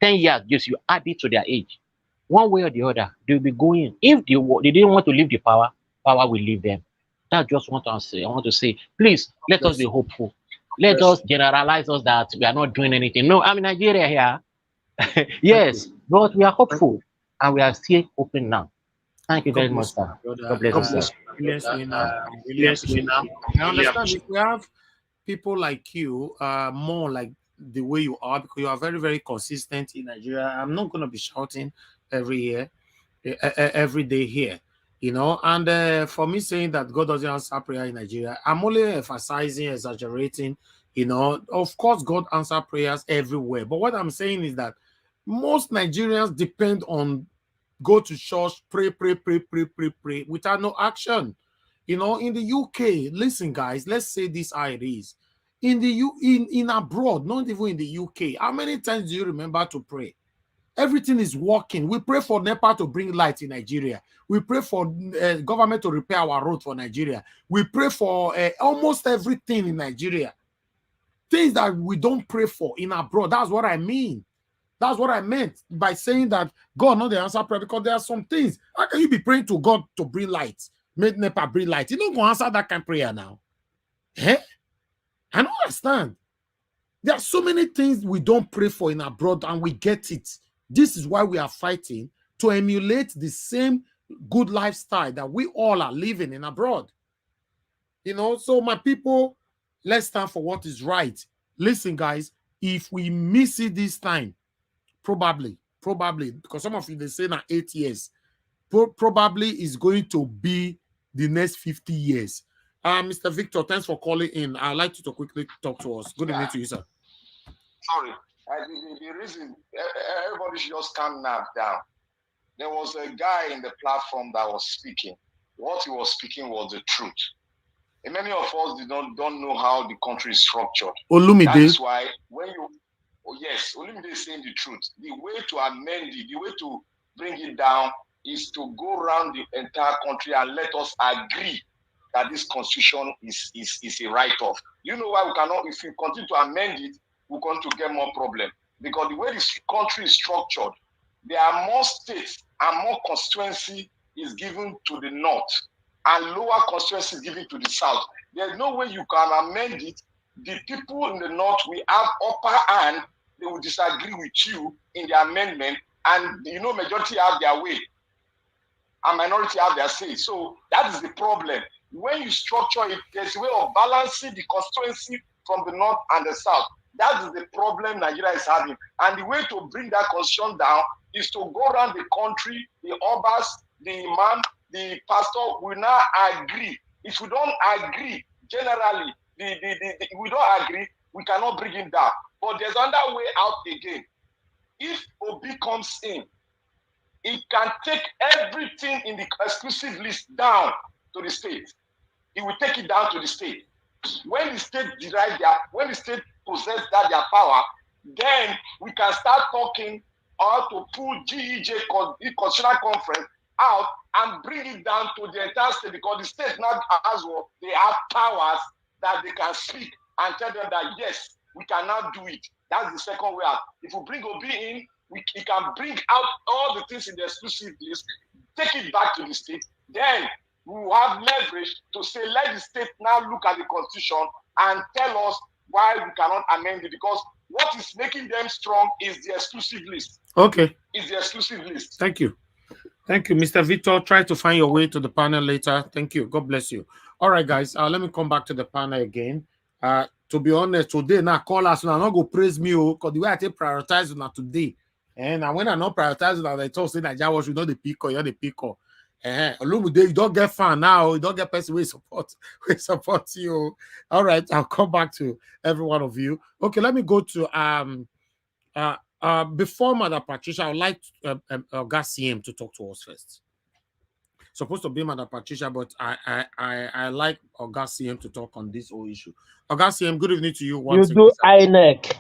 10 years, just you add it to their age. One way or the other, they'll be going. If they didn't want to leave the power, power will leave them. That's just what I say. I want to say, please let us be hopeful. Let us generalize us that we are not doing anything. No, I'm in Nigeria here. Yes, but we are hopeful and we are still open now. Thank you God very much, bless you, sir. brother. God bless you, sir. Brilliant winner. I really appreciate it. I understand if we have people like you, more like the way you are, because you are very, very consistent in Nigeria. I'm not going to be shouting every year, every day here, you know. And for me saying that God doesn't answer prayer in Nigeria, I'm only emphasizing, exaggerating, you know. Of course, God answers prayers everywhere. But what I'm saying is that most Nigerians depend on go to church, pray without no action. You know, in the UK, listen, guys, let's say this how it is. In the in abroad, not even in the UK, how many times do you remember to pray? Everything is working. We pray for NEPA to bring light in Nigeria. We pray for government to repair our road for Nigeria. We pray for almost everything in Nigeria. Things that we don't pray for in abroad. That's what I mean. That's what I meant by saying that God not the answer prayer, because there are some things. How can you be praying to God to bring light? Make NEPA bring light. You don't go answer that kind of prayer now. Eh? I don't understand. There are so many things we don't pray for in abroad and we get it. This is why we are fighting to emulate the same good lifestyle that we all are living in abroad. You know, so my people, let's stand for what is right. Listen, guys, if we miss it this time, probably, because some of you, they say now 8 years, probably is going to be the next 50 years. Mr. Victor, thanks for calling in. I'd like you to quickly talk to us. Good evening to you, sir. Sorry. The reason everybody should just calm down. There was a guy in the platform that was speaking. What he was speaking was the truth. And many of us don't know how the country is structured. Olumide. That is why when you, yes, Olumide is saying the truth. The way to amend it, the way to bring it down is to go around the entire country and let us agree that this constitution is a write-off. You know why we cannot, if we continue to amend it, we're going to get more problem. Because the way this country is structured, there are more states and more constituency is given to the north and lower constituency is given to the south. There's no way you can amend it. The people in the north will have upper hand. They will disagree with you in the amendment, and you know majority have their way and minority have their say. So that is the problem. When you structure it, there's a way of balancing the constituency from the north and the south. That is the problem Nigeria is having. And the way to bring that constitution down is to go around the country, the obas, the imam, the pastor will now agree. If we don't agree, generally, we don't agree, we cannot bring him down. But there's another way out again. If Obi comes in, it can take everything in the exclusive list down to the state. It will take it down to the state. When the state when the state possess their power, then we can start talking how to pull GEJ, Constitutional Conference, out and bring it down to the entire state, because the state now as well, they have powers that they can speak and tell them that yes, we cannot do it. That's the second way out. If we bring Obi in, he can bring out all the things in the exclusive list, take it back to the state, then we will have leverage to say, let the state now look at the constitution and tell us why we cannot amend it, because what is making them strong is the exclusive list. Okay. Is the exclusive list. Thank you. Thank you, Mr. Victor. Try to find your way to the panel later. Thank you. God bless you. All right, guys. Let me come back to the panel again. To be honest, today now call us now. Not go praise me because the way I take prioritize now today. And when I not prioritize now, they talk say that Jawas you know the pico, you're the pico. You don't get fan now. You don't get person we support. We support you. All right, I'll come back to every one of you. Okay, let me go to before Mother Patricia, I would like CM to talk to us first. Supposed to be Mother Patricia, but I like Oga CM to talk on this whole issue. Oga CM, good evening to you once You do INEC.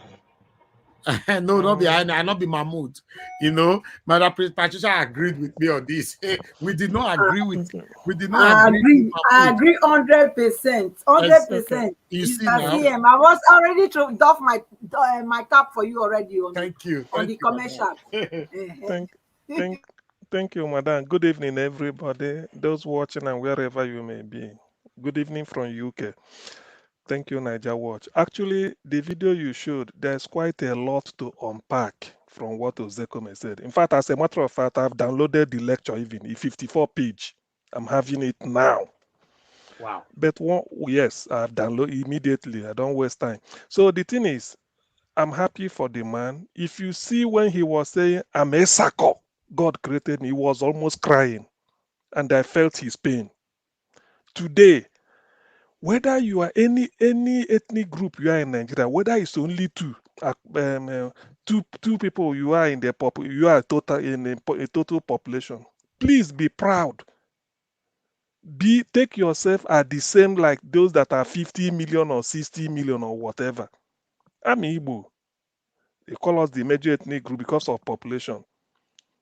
No, not be I not be Mahmoud. You know, Mother Patricia agreed with me on this. We did not agree with I agree. I Mahmoud. agree 100%. 100%. You see Mr. now. CM, I was already doff my cap for you already on Thank you. on the commercial. Thank you, madam. Good evening, everybody. Those watching and wherever you may be. Good evening from UK. Thank you, Niger Watch. Actually, the video you showed, there's quite a lot to unpack from what Ozekome said. In fact, as a matter of fact, I've downloaded the lecture even, a 54 page. I'm having it now. Wow. But yes, I've downloaded immediately. I don't waste time. So the thing is, I'm happy for the man. If you see when he was saying, I'm a sucker, God created me, he was almost crying. And I felt his pain. Today, whether you are any ethnic group you are in Nigeria, whether it's only two people you are in the you are total in a total population, please be proud. Take yourself at the same like those that are 50 million or 60 million or whatever. I'm Igbo. They call us the major ethnic group because of population.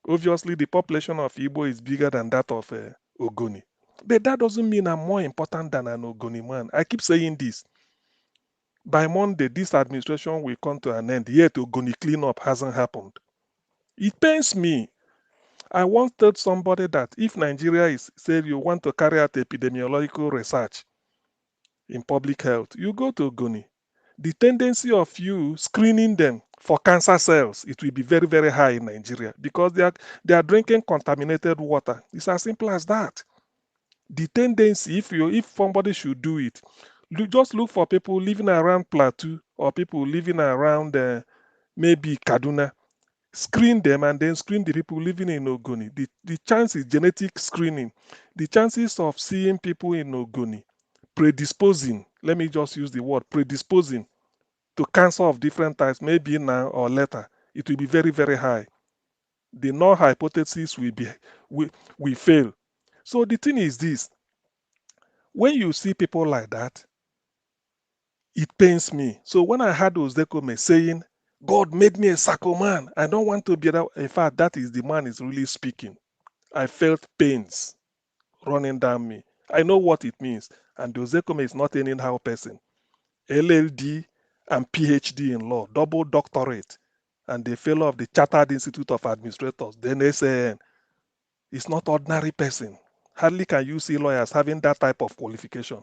Obviously, the population of Igbo is bigger than that of Ogoni. But that doesn't mean I'm more important than an Ogoni man. I keep saying this. By Monday, this administration will come to an end. Yet Ogoni cleanup hasn't happened. It pains me. I once told somebody that if Nigeria is, say, you want to carry out epidemiological research in public health, you go to Ogoni. The tendency of you screening them for cancer cells, it will be very, very high in Nigeria because they are drinking contaminated water. It's as simple as that. The tendency, if somebody should do it, just look for people living around Plateau or people living around maybe Kaduna. Screen them and then screen the people living in Ogoni. The chances, genetic screening, the chances of seeing people in Ogoni predisposing, let me just use the word predisposing to cancer of different types, maybe now or later, it will be very, very high. The null hypothesis will fail. So the thing is this, when you see people like that, it pains me. So when I heard Ozekome saying, God made me a Sako man, I don't want to be that. In fact, that is the man is really speaking. I felt pains running down me. I know what it means. And Ozekome is not any anyhow person. LLD and PhD in law, double doctorate, and the fellow of the Chartered Institute of Administrators, the SAN. Is not ordinary person. Hardly can you see lawyers having that type of qualification.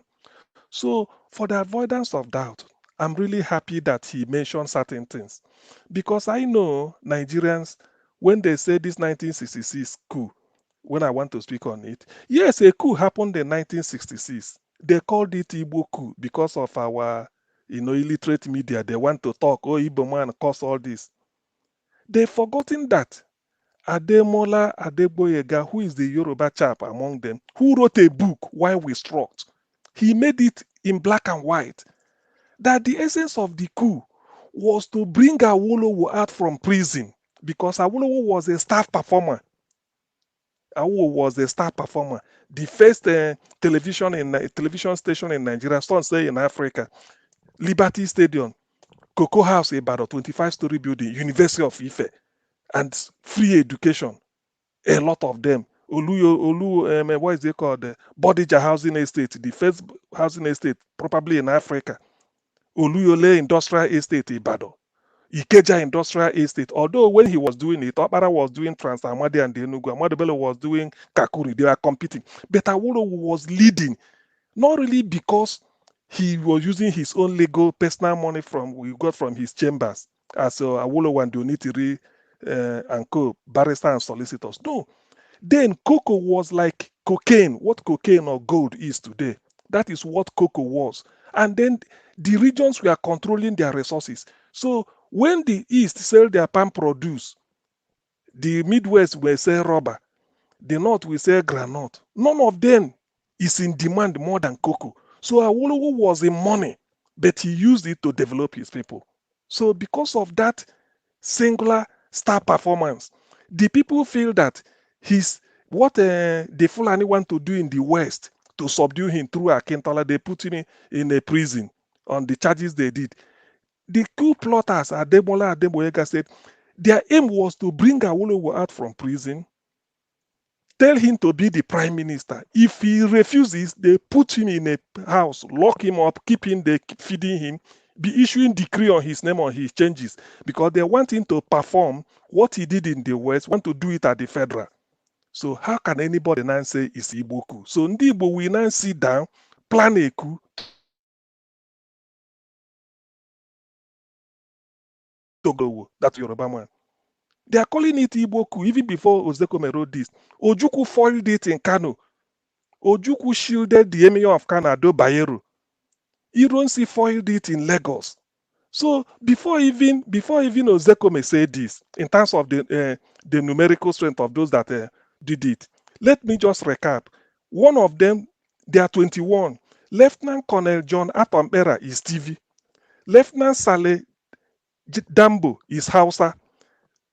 So, for the avoidance of doubt, I'm really happy that he mentioned certain things. Because I know Nigerians, when they say this 1966 coup, when I want to speak on it, yes, a coup happened in 1966. They called it Igbo coup because of our illiterate media. They want to talk, oh, Igbo man caused all this. They've forgotten that Ademola Adegboyega, who is the Yoruba chap among them, who wrote a book, Why We Struck. He made it in black and white that the essence of the coup was to bring Awolowo out from prison because Awolowo was a star performer. Awolowo was a star performer. The first television station in Nigeria, some say in Africa, Liberty Stadium, Cocoa House, about a 25-story building, University of Ife, and free education. A lot of them. What is it called? Bodija Housing Estate, the first housing estate probably in Africa. Oluyole Industrial Estate, Ibadan. Ikeja Industrial Estate. Although when he was doing it, Okpara was doing Trans Amadi and Enugu. Amadi Bello was doing Kakuri. They were competing. But Awolowo was leading, not really because he was using his own legal personal money we got from his chambers, as Awolowo and Donitiri and co, barrister and solicitors. No, Then cocoa was like cocaine, what cocaine or gold is today. That is what cocoa was. And then the regions were controlling their resources. So when the East sell their palm produce, the Midwest will sell rubber, the North will sell granite. None of them is in demand more than cocoa. So Awolowo was in money, but he used it to develop his people. So because of that singular star performance, the people feel that his what the Fulani want to do in the West to subdue him through Akintola, they put him in a prison on the charges they did. The coup plotters, Ademola Adeboyega said, their aim was to bring Awolowo out from prison, tell him to be the prime minister. If he refuses, they put him in a house, lock him up, keep him there, keep feeding him, be issuing decree on his name on his changes, because they want him to perform what he did in the West, want to do it at the federal. So how can anybody now say it's Igbo coup? So Ndi Igbo will now sit down, plan a coup, to go that Yoruba man. They are calling it Igbo coup even before Ozekome wrote this. Ojukwu foiled it in Kano. Ojukwu shielded the emir of Kano, Ado Bayero. Ironsi foiled it in Lagos. So before even Ozekome said this, in terms of the numerical strength of those that did it, let me just recap. One of them, they are 21. Lieutenant Colonel John Apampera is TV. Lieutenant Saleh Dambo is Hausa.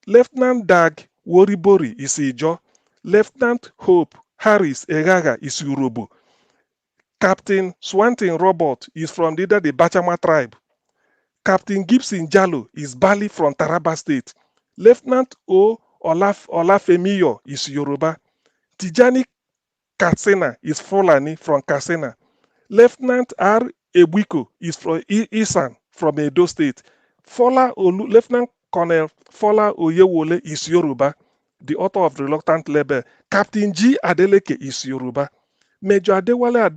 Lieutenant Dag Woribori is Ijo. Lieutenant Hope Harris Egaga is Yoruba. Captain Swanton Robert is from either the Bachama tribe. Captain Gibson Jallo is Bali from Taraba State. Lieutenant O Olafemiyo is Yoruba. Tijani Katsina is Fulani from Katsina. Lieutenant R. Ebwiko is from Isan from Edo State. Lieutenant Colonel Fola Oyewole is Yoruba, the author of Reluctant Labor. Captain G. Adeleke is Yoruba. Major Adewale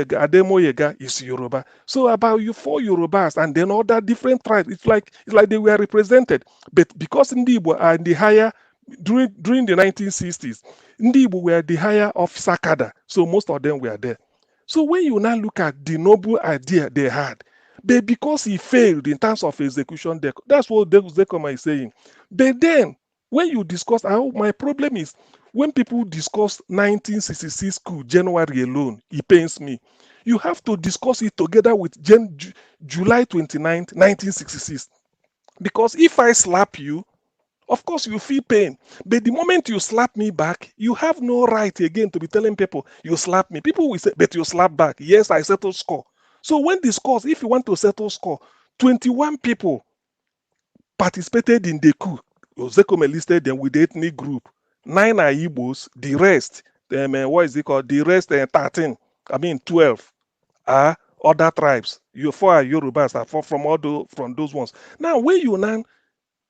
Ademoyega is Yoruba. So about you 4 Yorubas and then other different tribes. It's like they were represented. But because Ndi Igbo are in the higher during the 1960s, Ndi Igbo were the higher officer cadre. So most of them were there. So when you now look at the noble idea they had, but because he failed in terms of execution, that's what Zekoma is saying. But then when you discuss, my problem is when people discuss 1966 coup, January alone, it pains me. You have to discuss it together with July 29th, 1966. Because if I slap you, of course you feel pain. But the moment you slap me back, you have no right again to be telling people you slap me. People will say, but you slap back. Yes, I settle score. So when the scores, if you want to settle score, 21 people participated in the coup. Ozekome listed them with the ethnic group. 9 are Igbos, the rest, what is it called? The rest 13, 12 are other tribes. 4 are Yorubas, are 4 from those ones. Now, when you now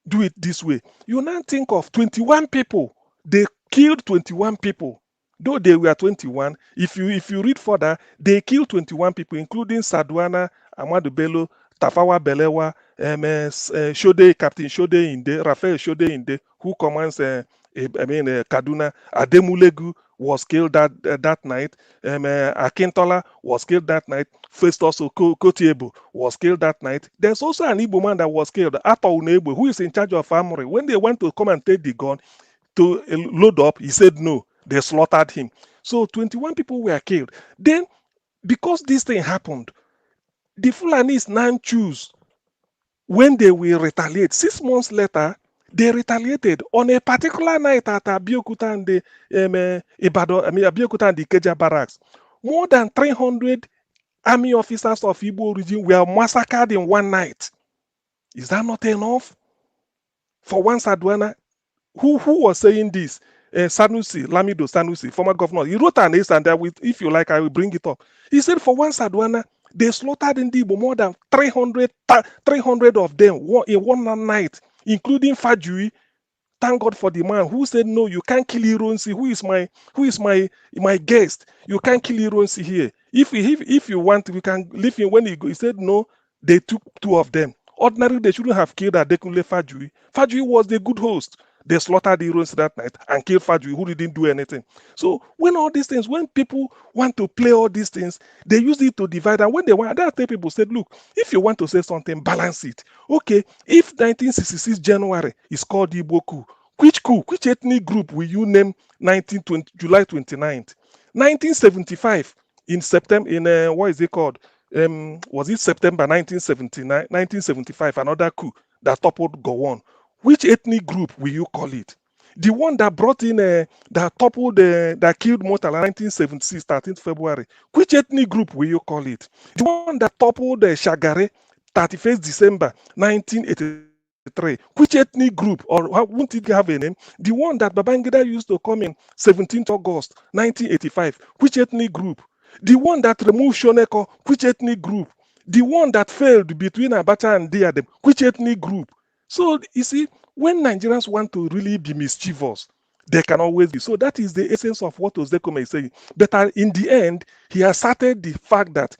do it this way, you now think of 21 people. They killed 21 people. Though they were 21, if you read further, they killed 21 people, including Sadwana, Amadu Bello, Tafawa Belewa, Shode, Captain Shode Inde, Raphael Shode Inde, who commands Kaduna. Ademulegu was killed that night. Akintola was killed that night. Festus Kotiebo was killed that night. There's also an Igbo man that was killed, Ato Unebo, who is in charge of armory. When they went to come and take the gun to load up, he said no. They slaughtered him. So 21 people were killed. Then, because this thing happened, the Fulanis now choose when they will retaliate. 6 months later, they retaliated on a particular night at Abeokuta and the Abeokuta and the Ikeja barracks. More than 300 army officers of Igbo origin were massacred in one night. Is that not enough? For one Sadwana, who was saying this? Sanusi, Lamido Sanusi, former governor. He wrote an essay, and if you like, I will bring it up. He said for one Sadwana, they slaughtered in Igbo more than 300 of them in one night, including Fajui. Thank God for the man who said, no, you can't kill Ironsi, who is my guest. You can't kill Ironsi here. If you want, we can leave him. When he said no, they took 2 of them. Ordinarily, they shouldn't have killed Adekunle Fajui. Fajui was the good host. They slaughtered the heroes that night and killed Fajui, who didn't do anything. So when all these things, when people want to play all these things, they use it to divide. And when they want, that people said, look, if you want to say something, balance it. Okay, if 1966 January is called Igbo coup, which ethnic group will you name July 29th? 1975 in September, in what is it called? Was it September 1979, 1975, another coup that toppled Gowon? Which ethnic group will you call it? The one that brought in, that toppled, that killed Murtala 1976, 13th February. Which ethnic group will you call it? The one that toppled Shagare 31st December 1983. Which ethnic group, or won't it have a name? The one that Babangida used to come in 17th August 1985. Which ethnic group? The one that removed Shoneko, which ethnic group? The one that failed between Abacha and Diadem, which ethnic group? So, you see, when Nigerians want to really be mischievous, they can always be. So that is the essence of what Ozekome is saying. But in the end, he asserted the fact that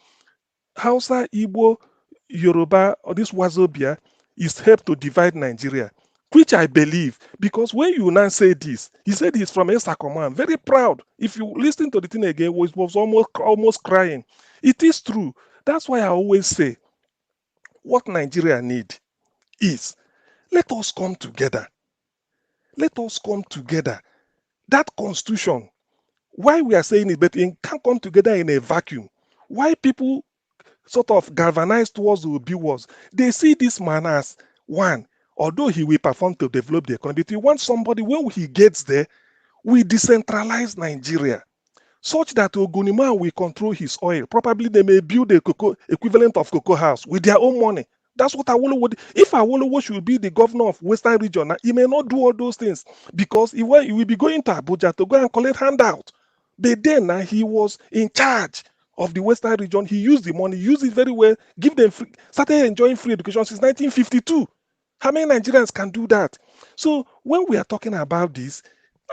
Hausa, Igbo, Yoruba, or this Wazobia is helped to divide Nigeria, which I believe, because when you now say this, he said he's from Esakoma. I'm very proud. If you listen to the thing again, it was almost crying. It is true. That's why I always say, what Nigeria need is, let us come together. Let us come together. That constitution, why we are saying it, but it can't come together in a vacuum. Why people sort of galvanized towards the Obi was, they see this man as one, although he will perform to develop the economy, he wants somebody, when he gets there, we decentralize Nigeria such that Ogunima will control his oil. Probably they may build a cocoa equivalent of cocoa house with their own money. That's what Awolowo would. If Awolowo should be the governor of Western region, he may not do all those things because he will be going to Abuja to go and collect handout. But then he was in charge of the Western region. He used the money, used it very well, give them free, started enjoying free education since 1952. How many Nigerians can do that? So when we are talking about this,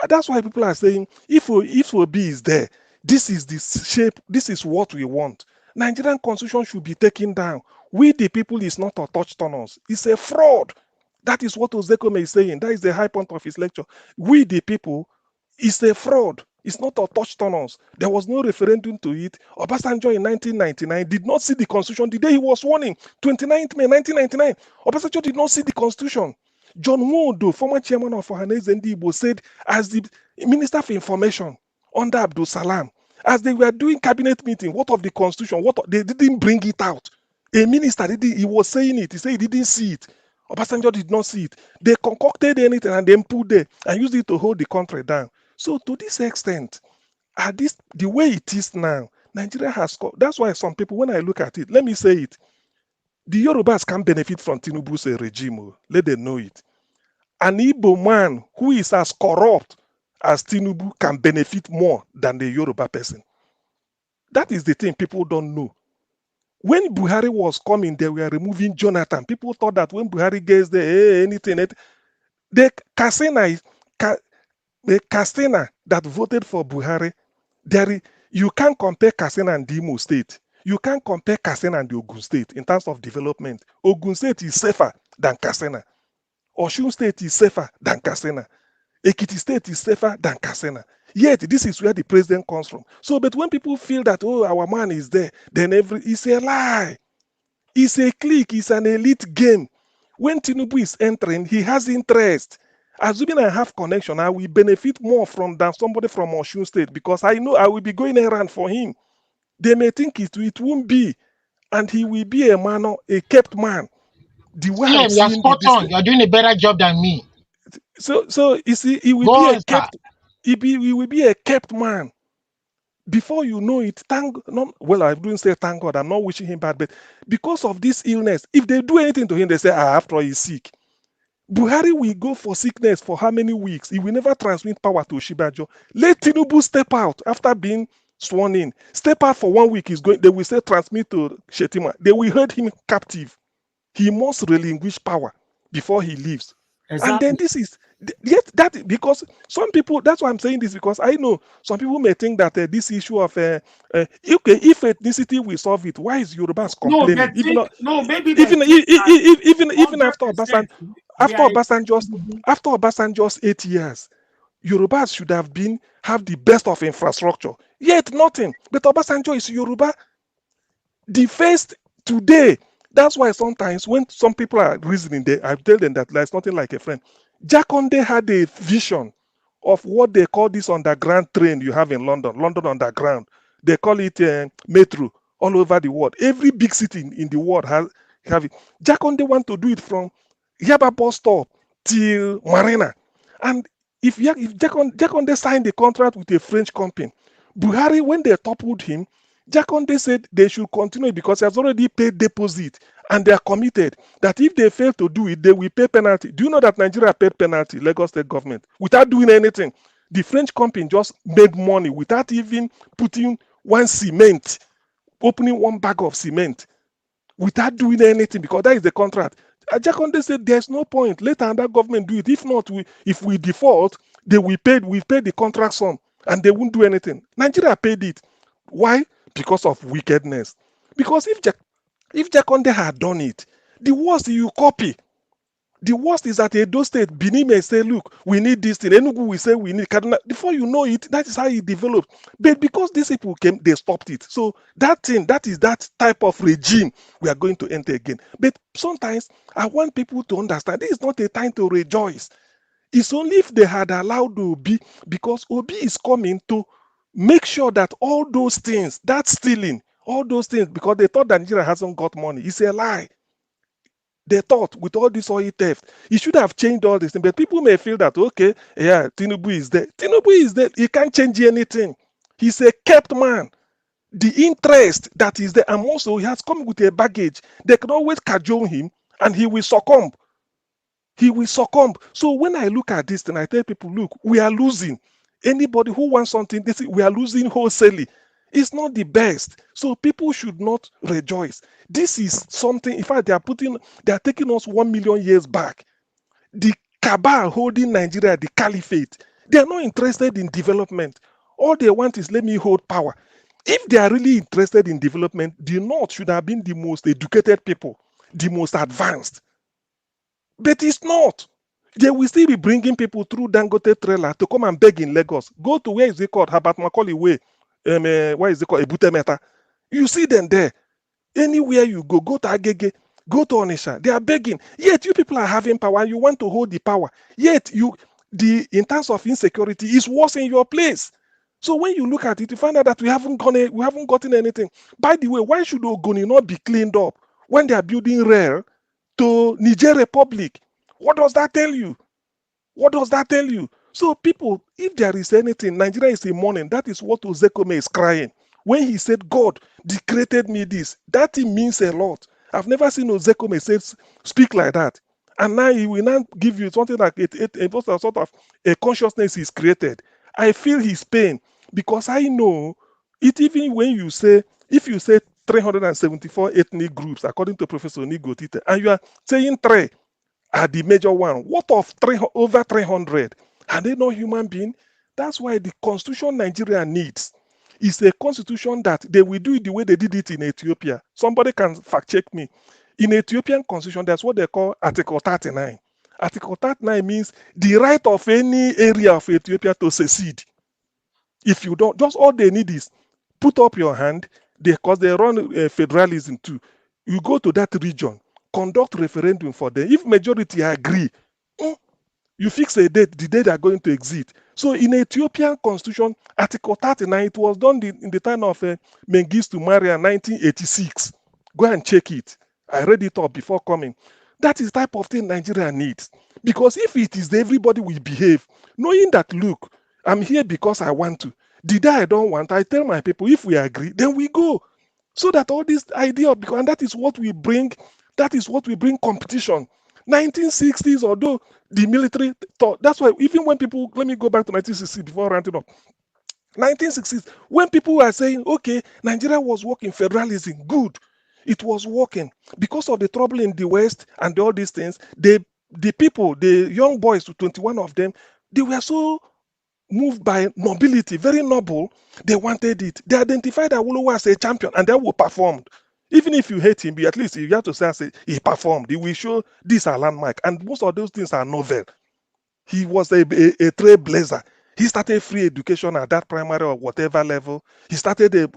that's why people are saying, if Obi is there, this is the shape, this is what we want. Nigerian constitution should be taken down. We the people is not a touch on us. It's a fraud. That is what Ozekome is saying. That is the high point of his lecture. We the people is a fraud. It's not a touch on us. There was no referendum to it. Obasanjo in 1999 did not see the constitution the day he was sworn in. 29th May 1999. Obasanjo did not see the constitution. John Wodo, former chairman of Ohaneze Ndigbo, said as the Minister for Information under Abdul Salam, as they were doing cabinet meeting, what of the constitution? They didn't bring it out. A minister, he was saying it. He said he didn't see it. Obasanjo did not see it. They concocted anything and then put there and used it to hold the country down. So to this extent, the way it is now, Nigeria has. That's why some people, when I look at it, let me say it. The Yorubas can benefit from Tinubu's regime. Let them know it. An Igbo man who is as corrupt as Tinubu can benefit more than the Yoruba person. That is the thing people don't know. When Buhari was coming, they were removing Jonathan. People thought that when Buhari gets there, anything. The Kasena that voted for Buhari, you can't compare Kasena and Imo State. You can't compare Kasena and the Ogun State in terms of development. Ogun State is safer than Kasena. Osun State is safer than Kasena. Ekiti State is safer than Kasena. Yet, this is where the president comes from. So, but when people feel that, oh, our man is there, then it's a lie. It's a clique. It's an elite game. When Tinubu is entering, he has interest. Assuming I have connection, I will benefit more from than somebody from Osun State because I know I will be going around for him. They may think it won't be, and he will be a kept man. The way I'm You're seeing spot on. You're doing a better job than me. So you see, he will Go be on, a kept. He will be a kept man. Before you know it, well, I didn't say thank God. I'm not wishing him bad, but because of this illness, if they do anything to him, they say, after all, he's sick. Buhari will go for sickness for how many weeks? He will never transmit power to Oshibajo. Let Tinubu step out after being sworn in. Step out for 1 week. They will say transmit to Shetima. They will hold him captive. He must relinquish power before he leaves. And then this is yet that because some people, that's why I'm saying this, because I know some people may think that this issue of okay, if ethnicity will solve it, why is Yorubas No, they complaining? Even think no, maybe they even think that even after 100% they After are Obasanjo's 8 years, Yorubas should have have the best of infrastructure. Yet nothing. But Obasanjo is Yoruba. The first today. That's why sometimes when some people are reasoning, I tell them that there's nothing like a friend. Jakonde had a vision of what they call this underground train you have in London, London Underground. They call it metro all over the world. Every big city in the world have it. Jakonde want to do it from Yaba bus stop till Marina. And if Jakonde signed the contract with a French company, Buhari, when they toppled him, Jakonde said they should continue because he has already paid deposit and they are committed that if they fail to do it, they will pay penalty. Do you know that Nigeria paid penalty, Lagos State government, without doing anything? The French company just made money without even putting one cement, opening one bag of cement, without doing anything because that is the contract. Jakonde said there's no point. Let another government do it. If not, if we default, we pay the contract sum and they won't do anything. Nigeria paid it. Why? Because of wickedness. Because if Jakonde had done it, the worst you copy. The worst is that Edo State, Benin may say, look, we need this thing. Enugu will say we need Kaduna. Before you know it, that is how it developed. But because these people came, they stopped it. So that is that type of regime we are going to enter again. But sometimes I want people to understand this is not a time to rejoice. It's only if they had allowed Obi, because Obi is coming to make sure that all those things, that stealing, all those things, because they thought that Nigeria hasn't got money. It's a lie. They thought with all this oil theft, he should have changed all this thing. But people may feel that, okay, yeah, Tinubu is there. Tinubu is there. He can't change anything. He's a kept man. The interest that is there, and also he has come with a baggage. They can always cajole him and he will succumb. He will succumb. So when I look at this thing, I tell people, look, we are losing. Anybody who wants something, they say we are losing wholesale. It's not the best. So people should not rejoice. This is something, in fact, they are taking us 1 million years back. The cabal holding Nigeria, the caliphate, they are not interested in development. All they want is let me hold power. If they are really interested in development, the North should have been the most educated people, the most advanced. But it's not. They will still be bringing people through Dangote trailer to come and beg in Lagos. Go to where is it called? Habat Macaulay Way. Where is it called? Ebute Meta. You see them there. Anywhere you go to Agege, go to Onisha. They are begging. Yet you people are having power. You want to hold the power. Yet in terms of insecurity, is worse in your place. So when you look at it, you find out that we haven't gotten anything. By the way, why should Ogoni not be cleaned up when they are building rail to Niger Republic? What does that tell you? What does that tell you? So people, if there is anything, Nigeria is in mourning. That is what Ozekome is crying. When he said, God decreted me this, that thing means a lot. I've never seen Ozekome speak like that. And now he will now give you something like a sort of a consciousness is created. I feel his pain because I know it. Even when you say, if you say 374 ethnic groups, according to Professor Nigo Tite, and you are saying 3 are the major one, what of over 300? Are they not human beings? That's why the constitution Nigeria needs is a constitution that they will do it the way they did it in Ethiopia. Somebody can fact check me. In Ethiopian constitution, that's what they call Article 39. Article 39 means the right of any area of Ethiopia to secede. If you don't, just all they need is put up your hand, because they run federalism too. You go to that region, conduct referendum for them. If majority agree, you fix a date, the day they are going to exit. So in Ethiopian constitution, Article 39, it was done in the time of Mengistu Maria 1986. Go and check it. I read it up before coming. That is the type of thing Nigeria needs. Because if it is everybody will behave, knowing that, look, I'm here because I want to. The day I don't want, I tell my people, if we agree, then we go. So that all this idea of, and that is what we bring competition. 1960s, although the military thought, that's why even when people, let me go back to 1960 before rounding up. 1960s, when people were saying, okay, Nigeria was working federalism, good. It was working. Because of the trouble in the West and all these things, they The people, the young boys, 21 of them, they were so moved by nobility, very noble. They wanted it. They identified Awolowo as a champion, and they were performed. Even if you hate him, at least you have to say he performed. He will show this a landmark, and most of those things are novel. He was a trailblazer. He started free education at that primary or whatever level. He started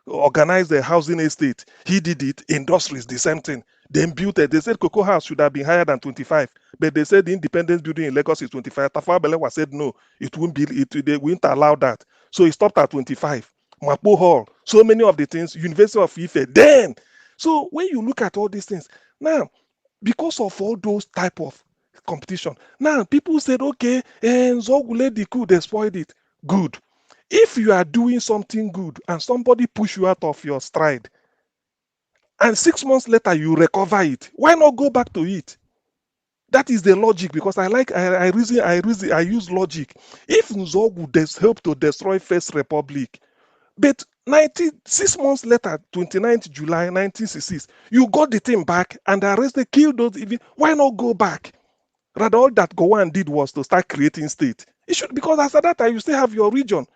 organized a housing estate. He did it. Industries, the same thing. Then built it. They said Cocoa House should have been higher than 25, but they said the Independence Building in Lagos is 25. Tafawa Balewa said no, it won't be. They won't allow that. So he stopped at 25. Mapo Hall. So many of the things. University of Ife. Then, so when you look at all these things now, because of all those type of competition. Now, people said, okay, and Zogule the coup, they spoiled it. Good. If you are doing something good and somebody push you out of your stride, and 6 months later you recover it, why not go back to it? That is the logic, because I use logic. If Nzogu helped to destroy First Republic, but 6 months later, 29th July 1966, you got the thing back and arrested, killed those, even why not go back? Rather, all that Gowon did was to start creating state. It should, because after that time, you still have your region.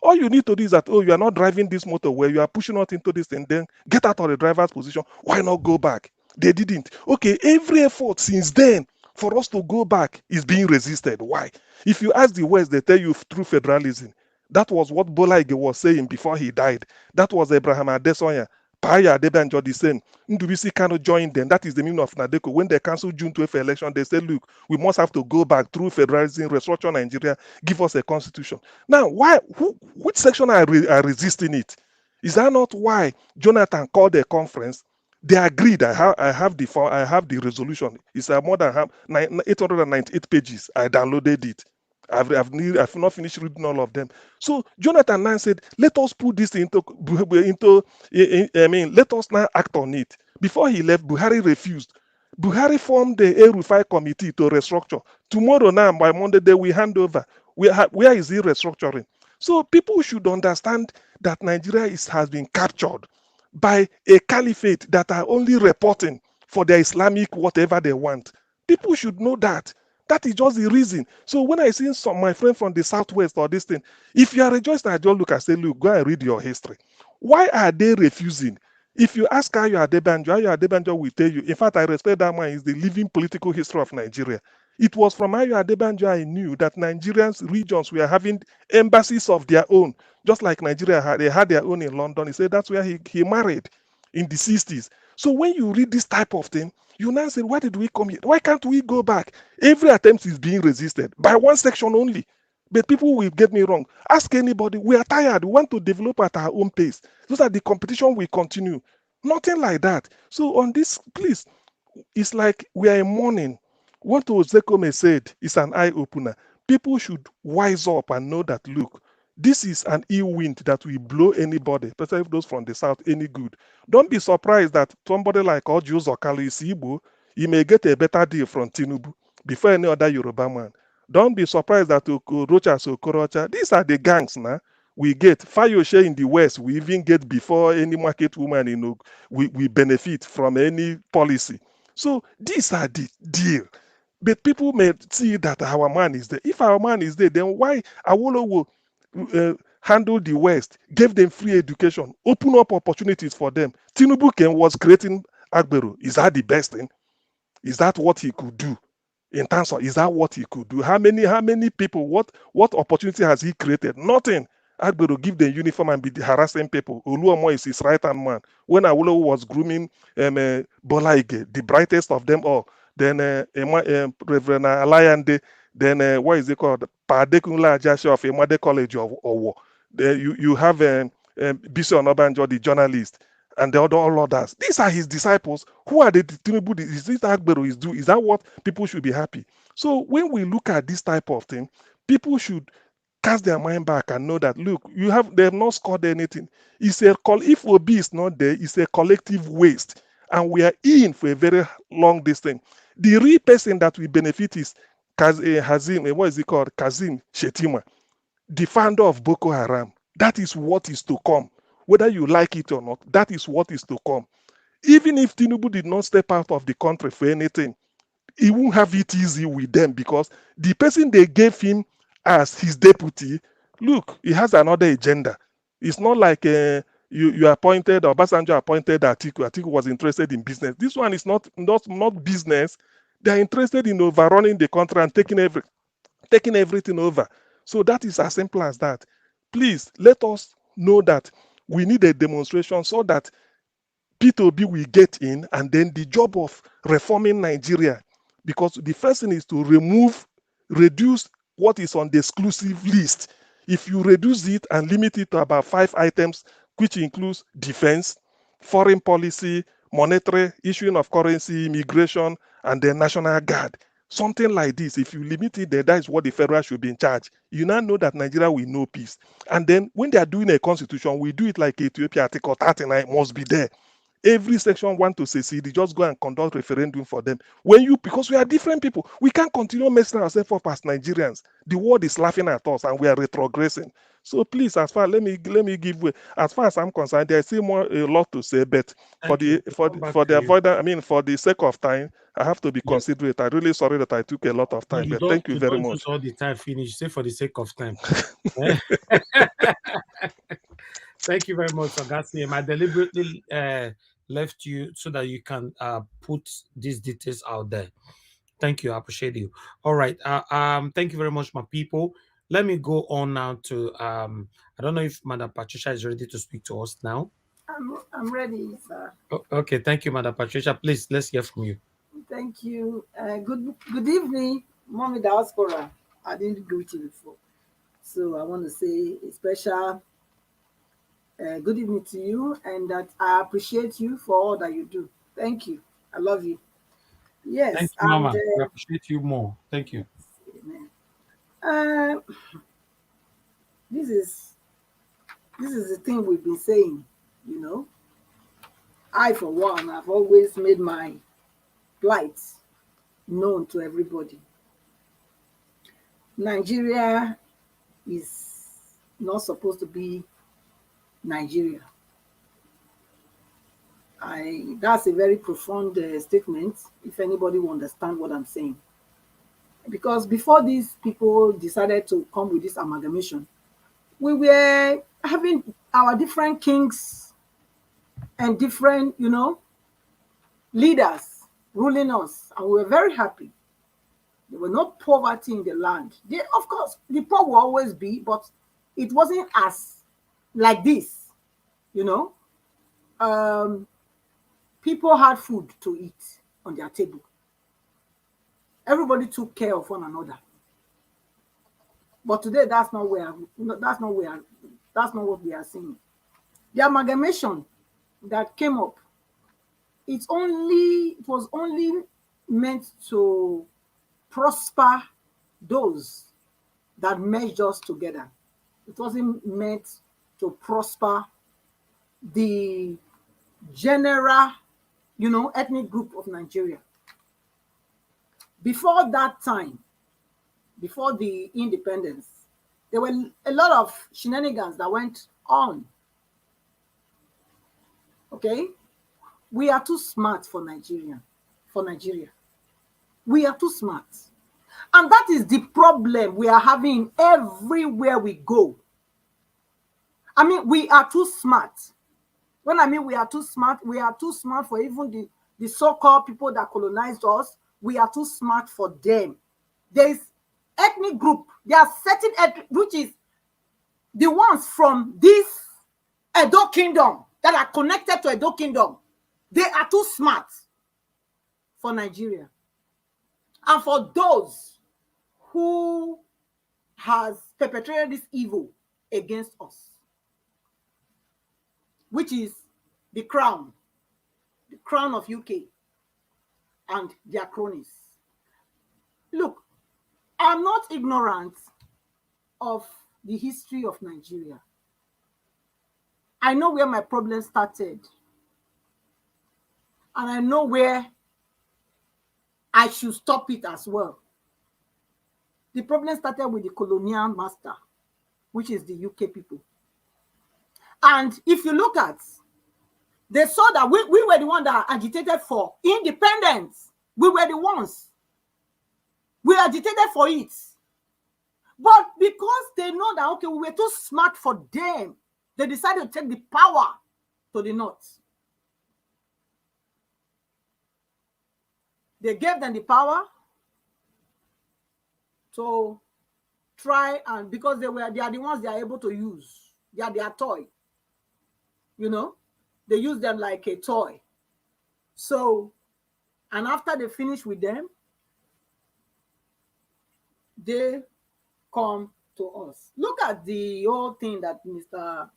All you need to do is that, oh, you are not driving this motor where you are pushing out into this, and then get out of the driver's position. Why not go back? They didn't. Okay, every effort since then for us to go back is being resisted. Why? If you ask the West, they tell you through federalism. That was what Bola Ige was saying before he died. That was Abraham Adesoya. Paya Adebanjo the same. Ndubisi Kano joined them. That is the meaning of Nadeko. When they canceled June 12th election, they said, look, we must have to go back through federalism, restructure Nigeria, give us a constitution. Now, which section are resisting it? Is that not why Jonathan called a conference? They agreed. I have the resolution. It's more than 898 pages. I downloaded it. I've not finished reading all of them. So Jonathan now said, let us put this into let us now act on it. Before he left, Buhari refused. Buhari formed the A-Rufai committee to restructure. Tomorrow now, by Monday, they will hand over. Where is he restructuring? So people should understand that Nigeria has been captured by a caliphate that are only reporting for their Islamic whatever they want. People should know that. That is just the reason. So when I see my friend from the southwest or this thing, if you are rejoicing, I just look and say, look, go and read your history. Why are they refusing? If you ask Ayo Adebanjo will tell you. In fact, I respect that man. Is the living political history of Nigeria. It was from Ayo Adebanjo I knew that Nigerians regions were having embassies of their own, just like Nigeria had. They had their own in London. He said that's where he married in the 60s. So when you read this type of thing, you now say, why did we come here? Why can't we go back? Every attempt is being resisted by one section only. But people will get me wrong. Ask anybody. We are tired. We want to develop at our own pace. So that the competition will continue. Nothing like that. So on this, please, it's like we are in mourning. What Ozekome said is an eye-opener. People should wise up and know that, look, this is an ill wind that will blow anybody, especially those from the south, any good. Don't be surprised that somebody like Oju Zokalo is Igbo, he may get a better deal from Tinubu before any other Yoruba man. Don't be surprised that Rochas Okorocha, these are the gangs now. We get Fayoshe in the West, we even get before any market woman, we benefit from any policy. So these are the deal. But people may see that our man is there. If our man is there, then why Awolowo handle the West, gave them free education, open up opportunities for them? Tinubu was creating Agbero. Is that the best thing? Is that what he could do? In terms of, is that what he could do? How many people, what opportunity has he created? Nothing. Agbero give them uniform and be harassing people. Oluomo is his right-hand man. When Awolowo was grooming Bola Ige, the brightest of them all, then Reverend Alayande, then what is it called? Padekunle Ajashe of Emade College of Owo. Then you have Bisi Onabanjo, the journalist, and the all others. These are his disciples. Who are the Tinubu? Is this Agbero is do? Is that what people should be happy? So when we look at this type of thing, people should cast their mind back and know that, look, they have not scored anything. If Obi is not there, it's a collective waste, and we are in for a very long distance. The real person that will benefit is what is it called? Kazim Shetima, the founder of Boko Haram. That is what is to come. Whether you like it or not, that is what is to come. Even if Tinubu did not step out of the country for anything, he won't have it easy with them because the person they gave him as his deputy, look, he has another agenda. It's not like you appointed or Basanjo appointed Atiku. Atiku was interested in business. This one is not business. They're interested in overrunning the country and taking everything over. So that is as simple as that. Please let us know that we need a demonstration so that P2B will get in, and then the job of reforming Nigeria, because the first thing is to reduce what is on the exclusive list. If you reduce it and limit it to about 5 items, which includes defense, foreign policy, monetary, issuing of currency, immigration, and the National Guard, something like this, if you limit it there, that is what the federal should be in charge. You now know that Nigeria will know peace. And then when they are doing a constitution, we do it like Ethiopia, Article 39 must be there. Every section want to secede, they just go and conduct referendum for them. Because we are different people, we can't continue messing ourselves up as Nigerians. The world is laughing at us and we are retrogressing. So please, let me give way. As far as I'm concerned, there's still a lot to say, but for the sake of time, I have to be considerate. I'm really sorry that I took a lot of time, but thank you very much. Use all the time finish. Say for the sake of time. Thank you very much, Augustine. I deliberately left you so that you can put these details out there. Thank you. I appreciate you. All right. Thank you very much, my people. Let me go on now to I don't know if Madam Patricia is ready to speak to us now. I'm ready, sir. Okay. Thank you, Madam Patricia. Please, let's hear from you. Thank you. Good evening, Mommy Diaspora. I didn't greet you before, so I want to say a special good evening to you, and that I appreciate you for all that you do. Thank you. I love you. Yes. Thank you, Mama. We appreciate you more. Thank you. This is the thing we've been saying, you know. I, for one, have always made my plight known to everybody. Nigeria is not supposed to be Nigeria. That's a very profound statement, if anybody will understand what I'm saying. Because before these people decided to come with this amalgamation, we were having our different kings and different, leaders ruling us, and we were very happy. There was no poverty in the land. Of course, the poor will always be, but it wasn't as like this, people had food to eat on their table. Everybody took care of one another. But today, that's not what we are seeing. The amalgamation that came up, it was only meant to prosper those that merged us together. It wasn't meant to prosper the general, ethnic group of Nigeria. Before that time, before the independence, there were a lot of shenanigans that went on. Okay? We are too smart for Nigeria. We are too smart. And that is the problem we are having everywhere we go. I mean, we are too smart. When I mean we are too smart for even the so-called people that colonized us. We are too smart for them. There is ethnic group. There are certain ethnic, which is the ones from this Edo Kingdom that are connected to Edo Kingdom. They are too smart for Nigeria. And for those who has perpetrated this evil against us, which is the crown of UK and their cronies. Look, I'm not ignorant of the history of Nigeria. I know where my problem started. And I know where I should stop it as well. The problem started with the colonial master, which is the UK people. And if you look at, they saw that we were the ones that agitated for independence. We were the ones We agitated for it. But because they know that, okay, we were too smart for them, they decided to take the power to the north. They gave them the power to try, and because they are the ones they are able to use. They are their toy. You know, they use them like a toy. So, and after they finish with them, they come to us. Look at the whole thing that Mr.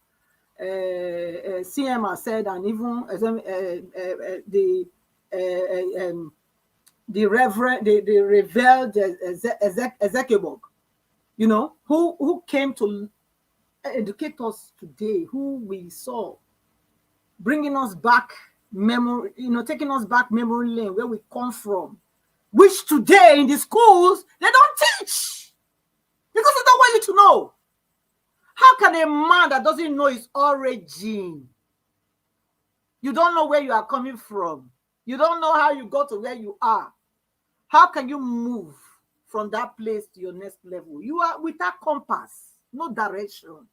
CM has said, and even the Reverend, the revered Ezekiel, you know, who came to educate us today, who we saw, bringing us back memory, you know, taking us back memory lane where we come from, which today in the schools they don't teach because they don't want you to know. How can a man that doesn't know his origin, you don't know where you are coming from, you don't know how you got to where you are, how can you move from that place to your next level? You are without compass, no direction.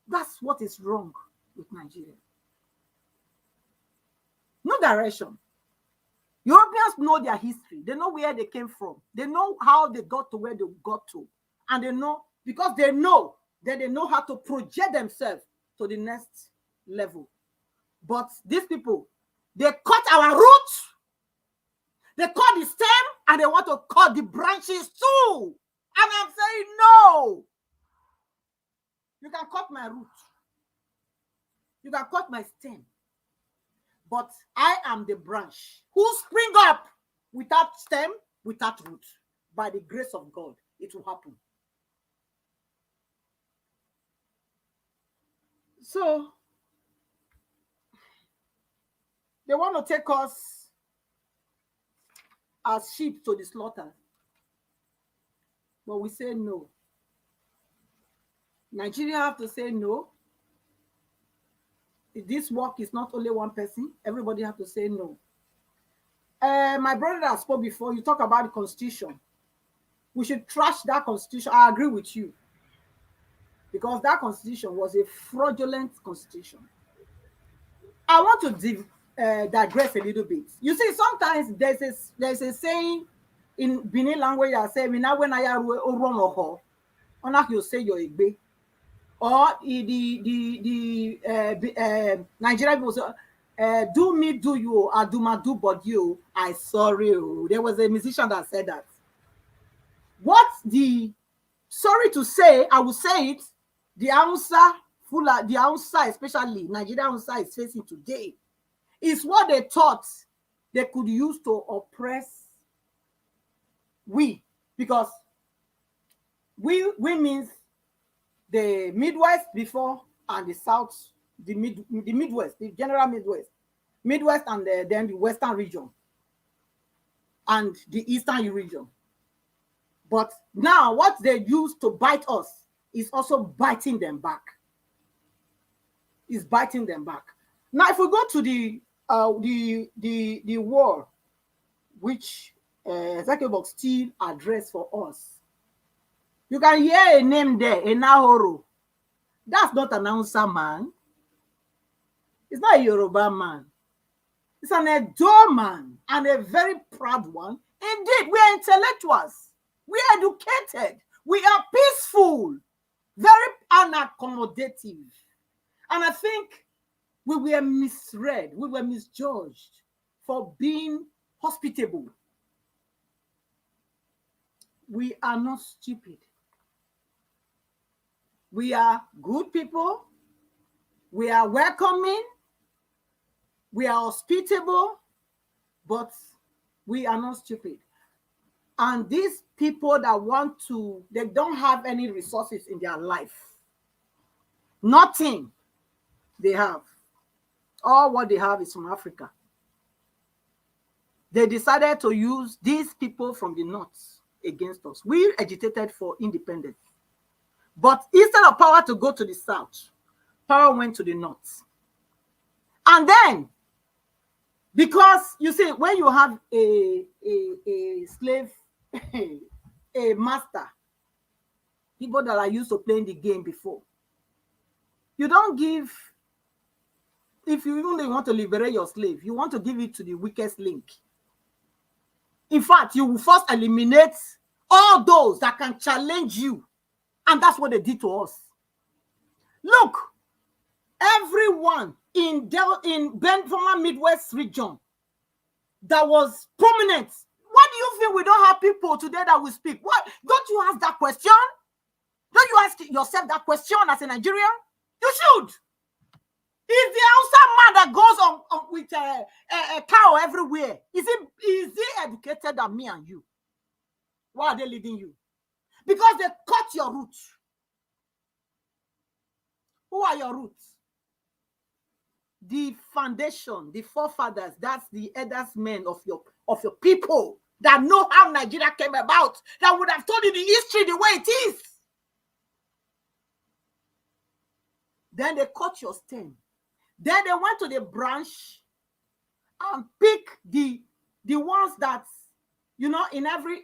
That's what is wrong with Nigeria. No direction. Europeans know their history. They know where they came from. They know how they got to where they got to. And they know, because they know that they know how to project themselves to the next level. But these people, they cut our roots, they cut the stem, and they want to cut the branches too. And I'm saying, no. You can cut my root. You can cut my stem. But I am the branch who spring up without stem, without root. By the grace of God, it will happen. So, they want to take us as sheep to the slaughter. But we say no. Nigeria have to say no. This work is not only one person. Everybody have to say no. My brother that spoke before, you talk about the constitution. We should trash that constitution. I agree with you. Because that constitution was a fraudulent constitution. I want to digress a little bit. You see, sometimes there's a saying in Benin language that says, "Mina when I run oho, ona you say you're igbe." Or the Nigerian people say, "Do me, do you, I do my do but you, I sorry." There was a musician that said that. What the sorry to say, I will say it. The Hausa, especially Nigerian Hausa is facing today, is what they thought they could use to oppress we, because we means the Midwest before and the South, the Midwest, the general Midwest, and then the Western region and the Eastern region. But now what they use to bite us is also biting them back. Is biting them back. Now, if we go to the war, which Ezekiel still addressed for us, you can hear a name there, a Nahoro. That's not an Hausa man. It's not a Yoruba man. It's an Edo man, and a very proud one. Indeed, we are intellectuals. We are educated. We are peaceful. Very unaccommodative. And I think we were misread. We were misjudged for being hospitable. We are not stupid. We are good people. We are welcoming. We are hospitable, but we are not stupid. And these people that want to, they don't have any resources in their life. Nothing they have. All what they have is from Africa. They decided to use these people from the north against us. We agitated for independence. But instead of power to go to the south, power went to the north. And then, because you see, when you have a slave a master, people that are used to playing the game before. You don't give, if you even want to liberate your slave, you want to give it to the weakest link. In fact, you will first eliminate all those that can challenge you. And that's what they did to us. Look, everyone in former Midwest region that was prominent. Why do you think we don't have people today that will speak? What? Don't you ask that question? Don't you ask yourself that question as a Nigerian? You should. If the Hausa man that goes on with a cow everywhere, is he educated than me and you? Why are they leading you? Because they cut your roots. Who are your roots? The foundation, the forefathers, that's the elders men of your people that know how Nigeria came about, that would have told you the history the way it is. Then they cut your stem. Then they went to the branch and pick the ones that, you know, in every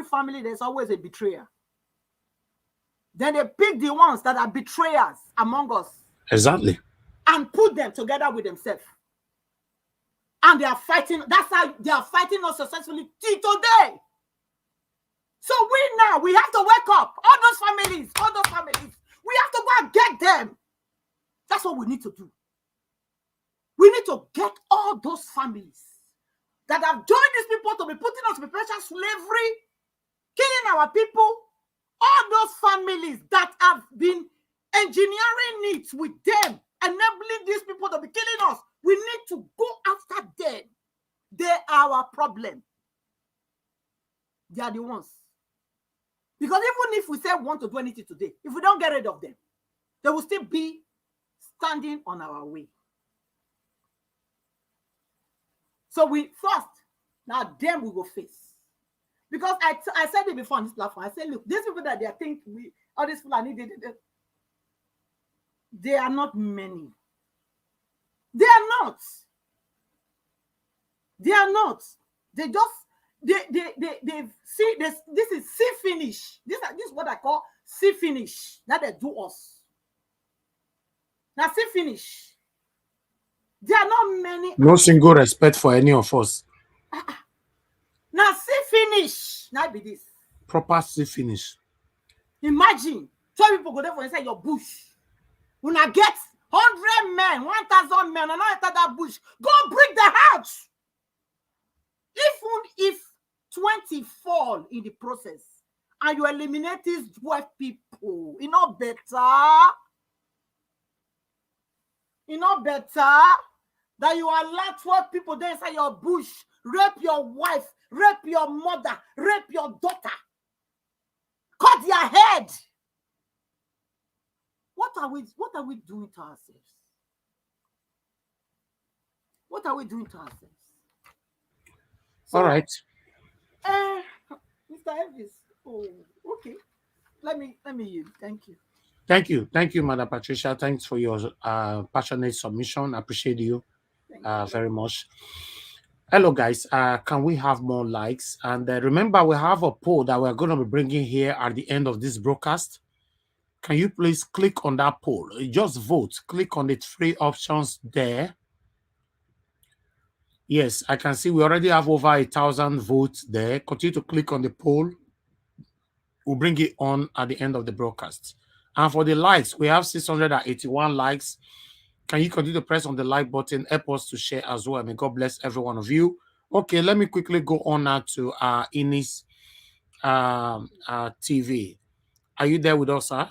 family there's always a betrayer. Then they pick the ones that are betrayers among us. Exactly. And put them together with themselves. And they are fighting. That's how they are fighting us successfully till today. So we have to wake up. All those families. We have to go and get them. That's what we need to do. We need to get all those families that have joined these people to be putting us in perpetual slavery, killing our people. All those families that have been engineering it with them, enabling these people to be killing us. We need to go after them. They are our problem. They are the ones. Because even if we say we want to do anything today, if we don't get rid of them, they will still be standing on our way. So we first, now them we will face. Because I said it before on this platform. I said, look, these people that they think all these people are needed, they are not many. They are not. They are not. They just they see this is see finish. This is what I call see finish. That they do us. Now see finish. There are not many. No single respect for any of us. Now see finish. Now be this. Proper see finish. Imagine 12 people go there for inside your bush. When I get 100 men, 1,000 men, and I enter that bush, go break the house. Even if 20 fall in the process, and you eliminate these 12 people, you know better. You know better that you allow 12 people there inside your bush, rape your wife, rape your mother, rape your daughter, cut their head. What are we doing to ourselves? What are we doing to ourselves? So, all right. Mr. Elvis. Oh, okay. Let me yield. Thank you. Thank you, Madam Patricia. Thanks for your passionate submission. I appreciate you very much. Hello, guys. Can we have more likes? And remember, we have a poll that we're going to be bringing here at the end of this broadcast. Can you please click on that poll? Just vote. Click on the 3 options there. Yes, I can see we already have over 1,000 votes there. Continue to click on the poll. We'll bring it on at the end of the broadcast. And for the likes, we have 681 likes. Can you continue to press on the like button? Help us to share as well. May God bless every one of you. Okay, let me quickly go on now to Inis TV. Are you there with us, sir?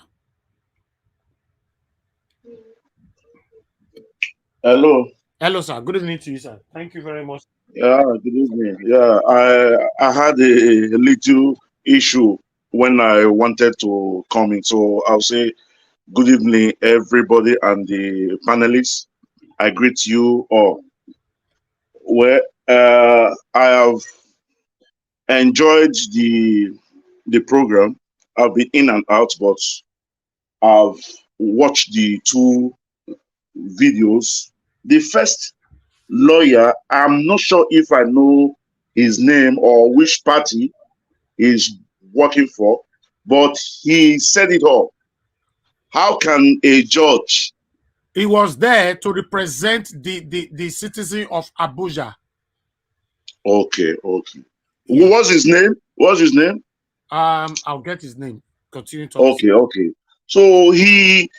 Hello. Hello, sir. Good evening to you, sir. Thank you very much. Yeah, good evening. Yeah, I had a little issue when I wanted to come in. So I'll say good evening, everybody and the panelists. I greet you all. Well, I have enjoyed the program. I've been in and out, but I've watched the 2 videos. The first lawyer, I'm not sure if I know his name or which party is working for, but he said it all. How can a judge? He was there to represent the citizen of Abuja. Okay, okay. Yeah. What's his name? What's his name? I'll get his name. Continue talking. Okay, okay. So he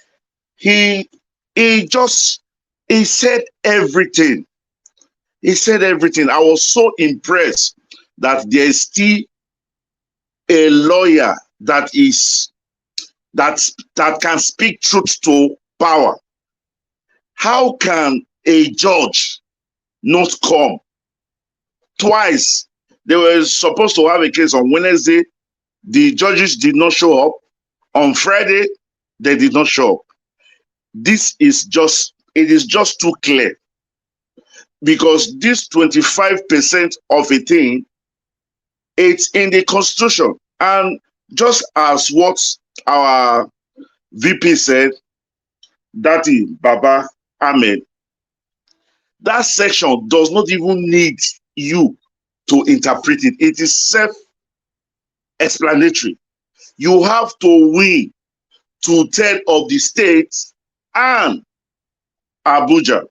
just he said everything. He said everything. I was so impressed that there is still a lawyer that can speak truth to power. How can a judge not come? Twice they were supposed to have a case on Wednesday. The judges did not show up. On Friday, they did not show up. It is just too clear, because this 25% of a thing, it's in the constitution. And just as what our VP said, Dati Baba Ahmed, that section does not even need you to interpret it. It is self-explanatory. You have to win 2/3 of the states and Abuja.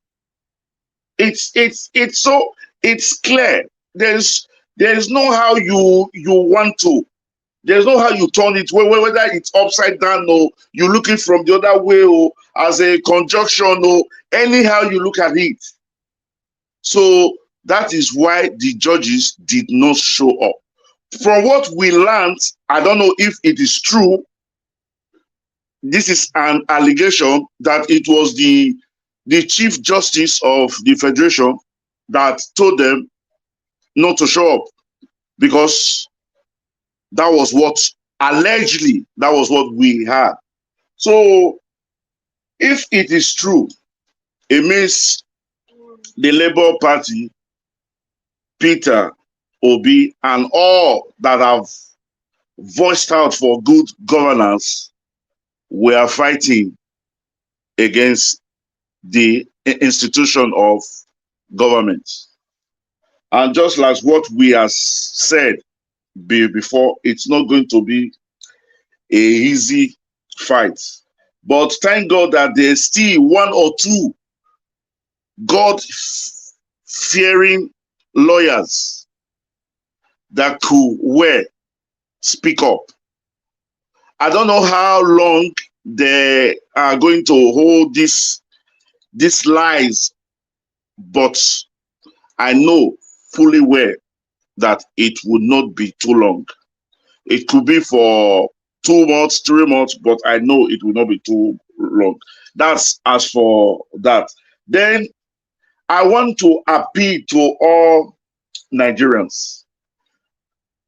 It's clear. There's no how you want to. There's no how you turn it, whether it's upside down or you look it from the other way or as a conjunction or anyhow you look at it. So that is why the judges did not show up. From what we learned, I don't know if it is true. This is an allegation that it was the Chief Justice of the Federation that told them not to show up, because that was what we had. So if it is true, it means the Labour Party, Peter Obi, and all that have voiced out for good governance were fighting against the institution of government. And just like what we have said before, it's not going to be an easy fight. But thank God that there's still one or two God-fearing lawyers that could speak up. I don't know how long they are going to hold these lies, but I know fully well that it would not be too long. It could be for 2 months, 3 months, but I know it will not be too long. That's as for that. Then I want to appeal to all Nigerians.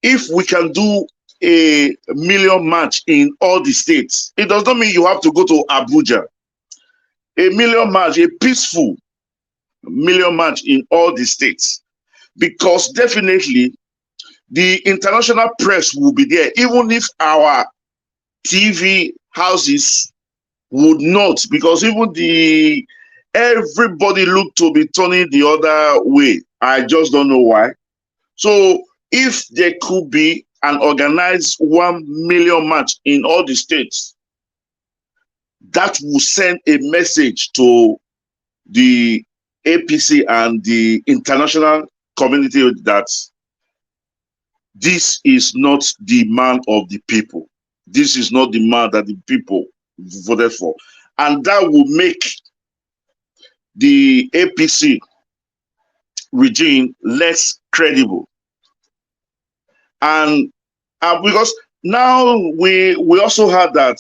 If we can do a million march in all the states, it does not mean you have to go to Abuja. A million march, a peaceful million march in all the states, because definitely the international press will be there, even if our TV houses would not, because even everybody look to be turning the other way. I just don't know why. So if there could be an organized 1 million march in all the states, that will send a message to the APC and the international community that this is not the man of the people. This is not the man that the people voted for. And that will make the APC regime less credible. And because now we also heard that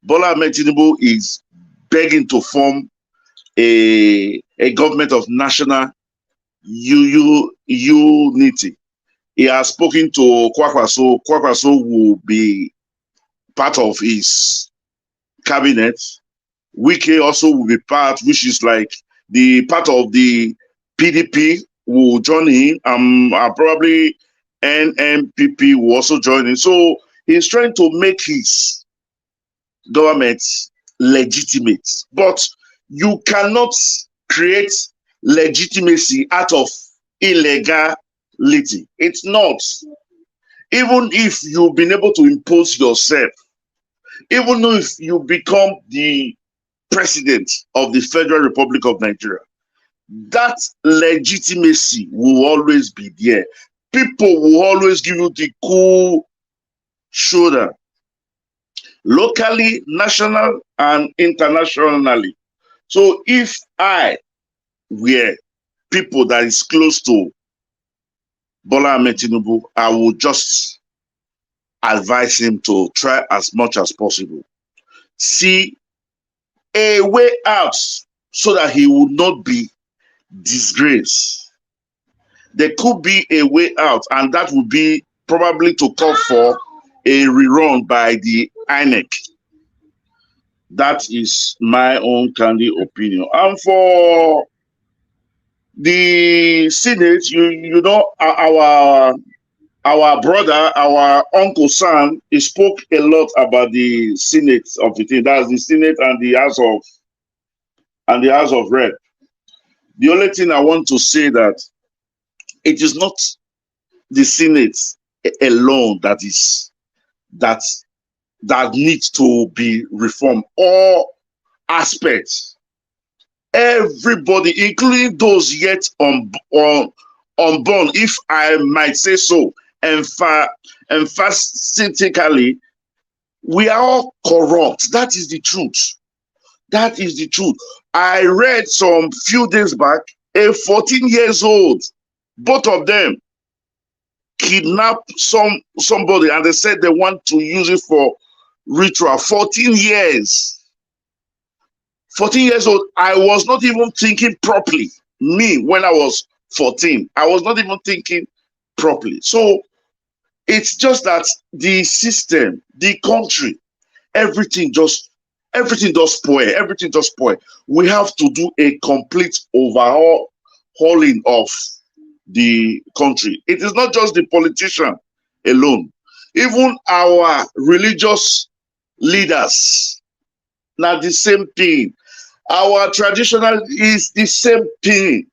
Bola Ahmed Tinubu is begging to form a government of national unity. He has spoken to Kwakwaso. Kwakwaso will be part of his cabinet. Wike also will be part, which is like the part of the PDP will join in. Probably NMPP will also join in. So he's trying to make his government legitimate. But you cannot create legitimacy out of illegality. It's not. even if you've been able to impose yourself, even if you become the president of the Federal Republic of Nigeria, that legitimacy will always be there. People will always give you the cool shoulder, locally, national, and internationally. So if I were people that is close to Bola Ahmed Tinubu, I would just advise him to try as much as possible. See a way out so that he would not be disgraced. There could be a way out, and that would be probably to call for a rerun by the INEC. That is my own candid opinion. And for the Senate, you know, our brother, our uncle Sam, he spoke a lot about the Senate of the thing. That's the Senate and the House of Rep. The only thing I want to say that it is not the Senate alone that needs to be reformed. All aspects, everybody, including those yet unborn, if I might say so, emphatically, we are all corrupt. That is the truth. That is the truth. I read some few days back, a 14 years old, both of them kidnapped somebody, and they said they want to use it for ritual. 14 years. 14 years old. I was not even thinking properly. Me, when I was 14, I was not even thinking properly. So it's just that the system, the country, everything does spoil. Everything does spoil. We have to do a complete overhauling of the country. It is not just the politician alone. Even our religious leaders, now the same thing. Our traditional is the same thing.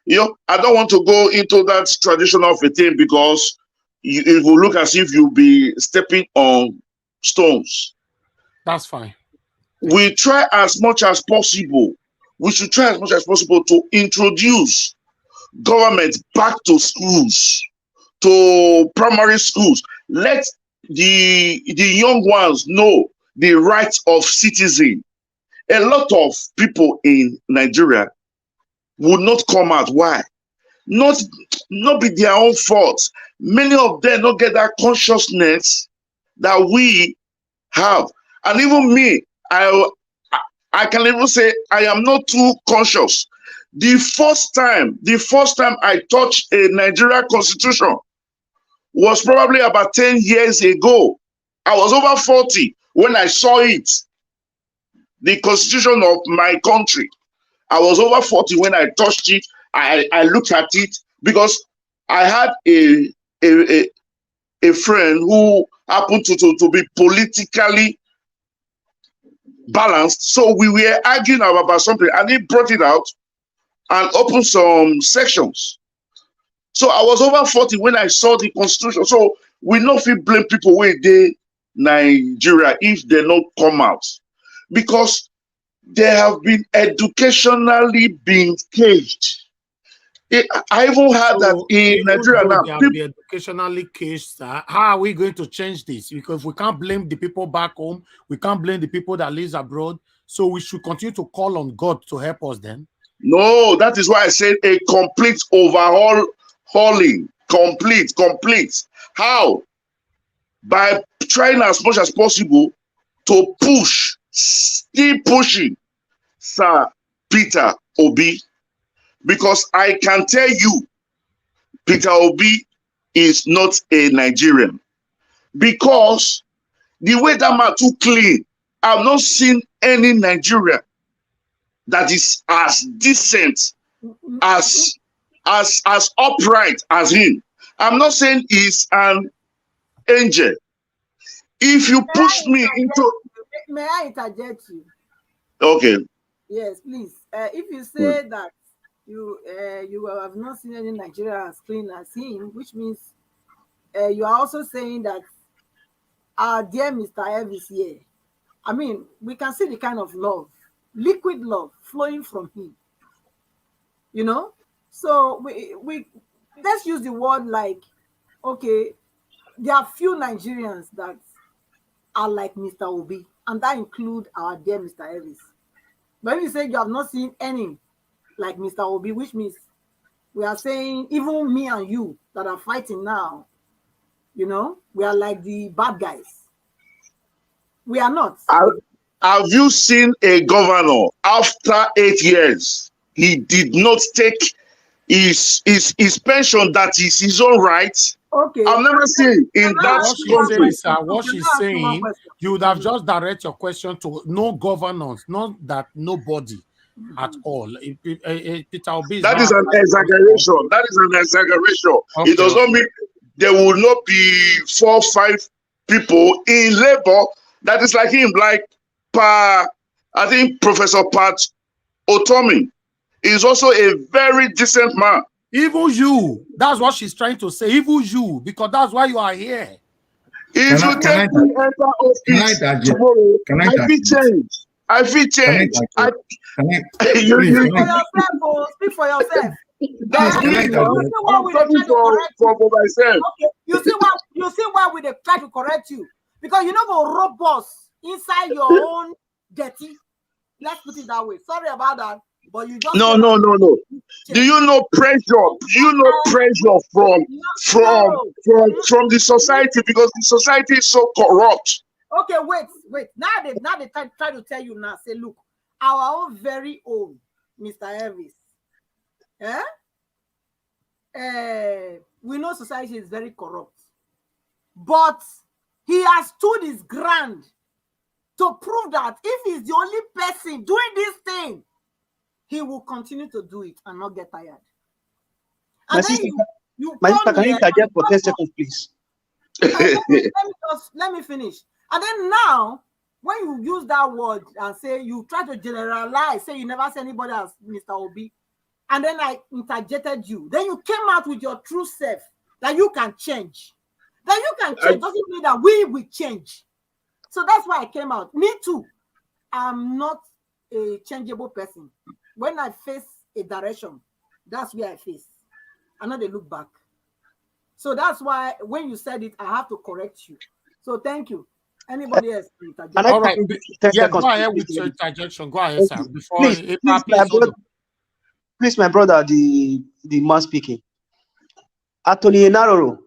You know, I don't want to go into that traditional of a thing because it will look as if you'll be stepping on stones. That's fine. We try as much as possible. We should try as much as possible to introduce government back to schools, to primary schools. Let the young ones know the rights of citizen. A lot of people in Nigeria would not come out. Why? Not be their own fault. Many of them don't get that consciousness that we have. And even me, I can even say I am not too conscious. The first time I touched a Nigerian constitution was probably about 10 years ago. I was over 40 when I saw it. The constitution of my country. I was over 40 when I touched it. I looked at it because I had a friend who happened to be politically balanced. So we were arguing about something, and he brought it out and opened some sections. So I was over 40 when I saw the constitution. So we not feel blame people where they Nigeria if they not come out, because they have been educationally been caged. I even heard that in Nigeria now, they have been educationally caged. How are we going to change this? Because we can't blame the people back home. We can't blame the people that live abroad. So we should continue to call on God to help us then. No, that is why I said a complete overhauling. Complete. How? By trying as much as possible to push, still pushing Sir Peter Obi. Because I can tell you, Peter Obi is not a Nigerian. Because the way that man too clean, I've not seen any Nigerian that is as decent, as upright as him. I'm not saying he's an angel. If you push me into... May I interject you? Okay. Yes, please. If you say that you have not seen any Nigerian as clean as him, which means you are also saying that our dear Mr. Elvis here, I mean, we can see the kind of love, liquid love flowing from him. You know? So we let's use the word like, okay, there are few Nigerians that are like Mr. Obi, and that include our dear Mr. Elvis. But if you say you have not seen any like Mr. Obi, which means we are saying even me and you that are fighting now, you know, we are like the bad guys. We are not. Have you seen a governor after 8 years? He did not take his pension that is his own right. Okay. I've never seen in that country. What she's saying, you would have just direct your question to no governance, not that nobody at all. Peter Obi That is an exaggeration. That is an exaggeration. Okay, It does not mean there will not be 4 or 5 people in labor that is like him, like I think Professor Pat Otomi is also a very decent man. Even you, that's what she's trying to say. Even you, because that's why you are here. If you take me enter office tomorrow, I feel change. I feel change. Speak for yourself. That's me. I'm talking for myself. Okay. You see why we try to correct you, because you know go robust inside your own dirty. Let's put it that way. Sorry about that, but you just no. Do you know pressure? Do you know pressure from the society, because the society is so corrupt? Okay, wait. Now they try to tell you now. Say, look, our own very own Mr. Elvis. We know society is very corrupt, but he has stood his ground to prove that if he's the only person doing this thing, he will continue to do it and not get tired. And my sister, can you interject for 10 seconds, please? Let me finish. And then now, when you use that word and say you try to generalize, say you never see anybody as Mr. Obi, and then I interjected you, then you came out with your true self that you can change. That you can change doesn't mean that we will change. So that's why I came out. Me too. I'm not a changeable person. When I face a direction, that's where I face. I know they look back. So that's why when you said it, I have to correct you. So thank you. Anybody else? All right. Yeah, go ahead with your interjection. Go ahead, sir. Before please, my brother, the man speaking. Attorney Naroro,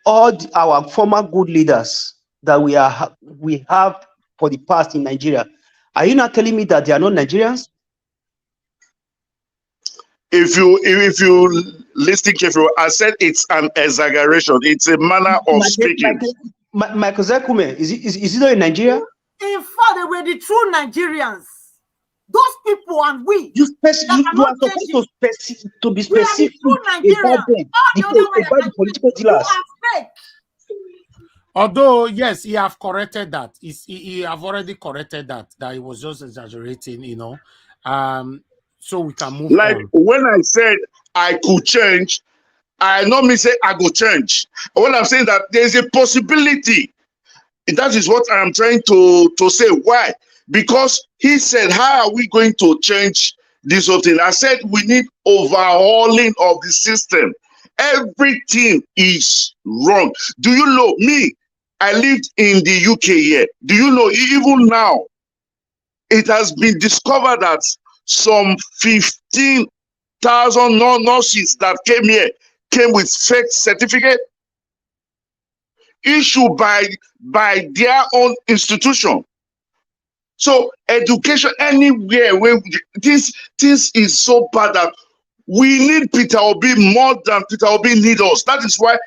all our former good leaders that we have for the past in Nigeria, are you not telling me that they are not Nigerians? If you listen carefully, I said it's an exaggeration. It's a manner of speaking. Michael Zekume, is he not in Nigeria? In fact, they were the true Nigerians. Those people and we. You are supposed to be specific about them, about the political dealers. Although, yes, he have corrected that. He have already corrected that he was just exaggerating, you know. So we can move like on. When I said I could change, I not mean say I go change. When I'm saying that there's a possibility, that is what I am trying to say. Why? Because he said, how are we going to change this whole thing? I said we need overhauling of the system. Everything is wrong. Do you know me? I lived in the UK here. Do you know even now it has been discovered that some 15,000 nurses that came here came with fake certificate issued by their own institution. So education anywhere where this is so bad that we need Peter Obi more than Peter Obi need us. That is why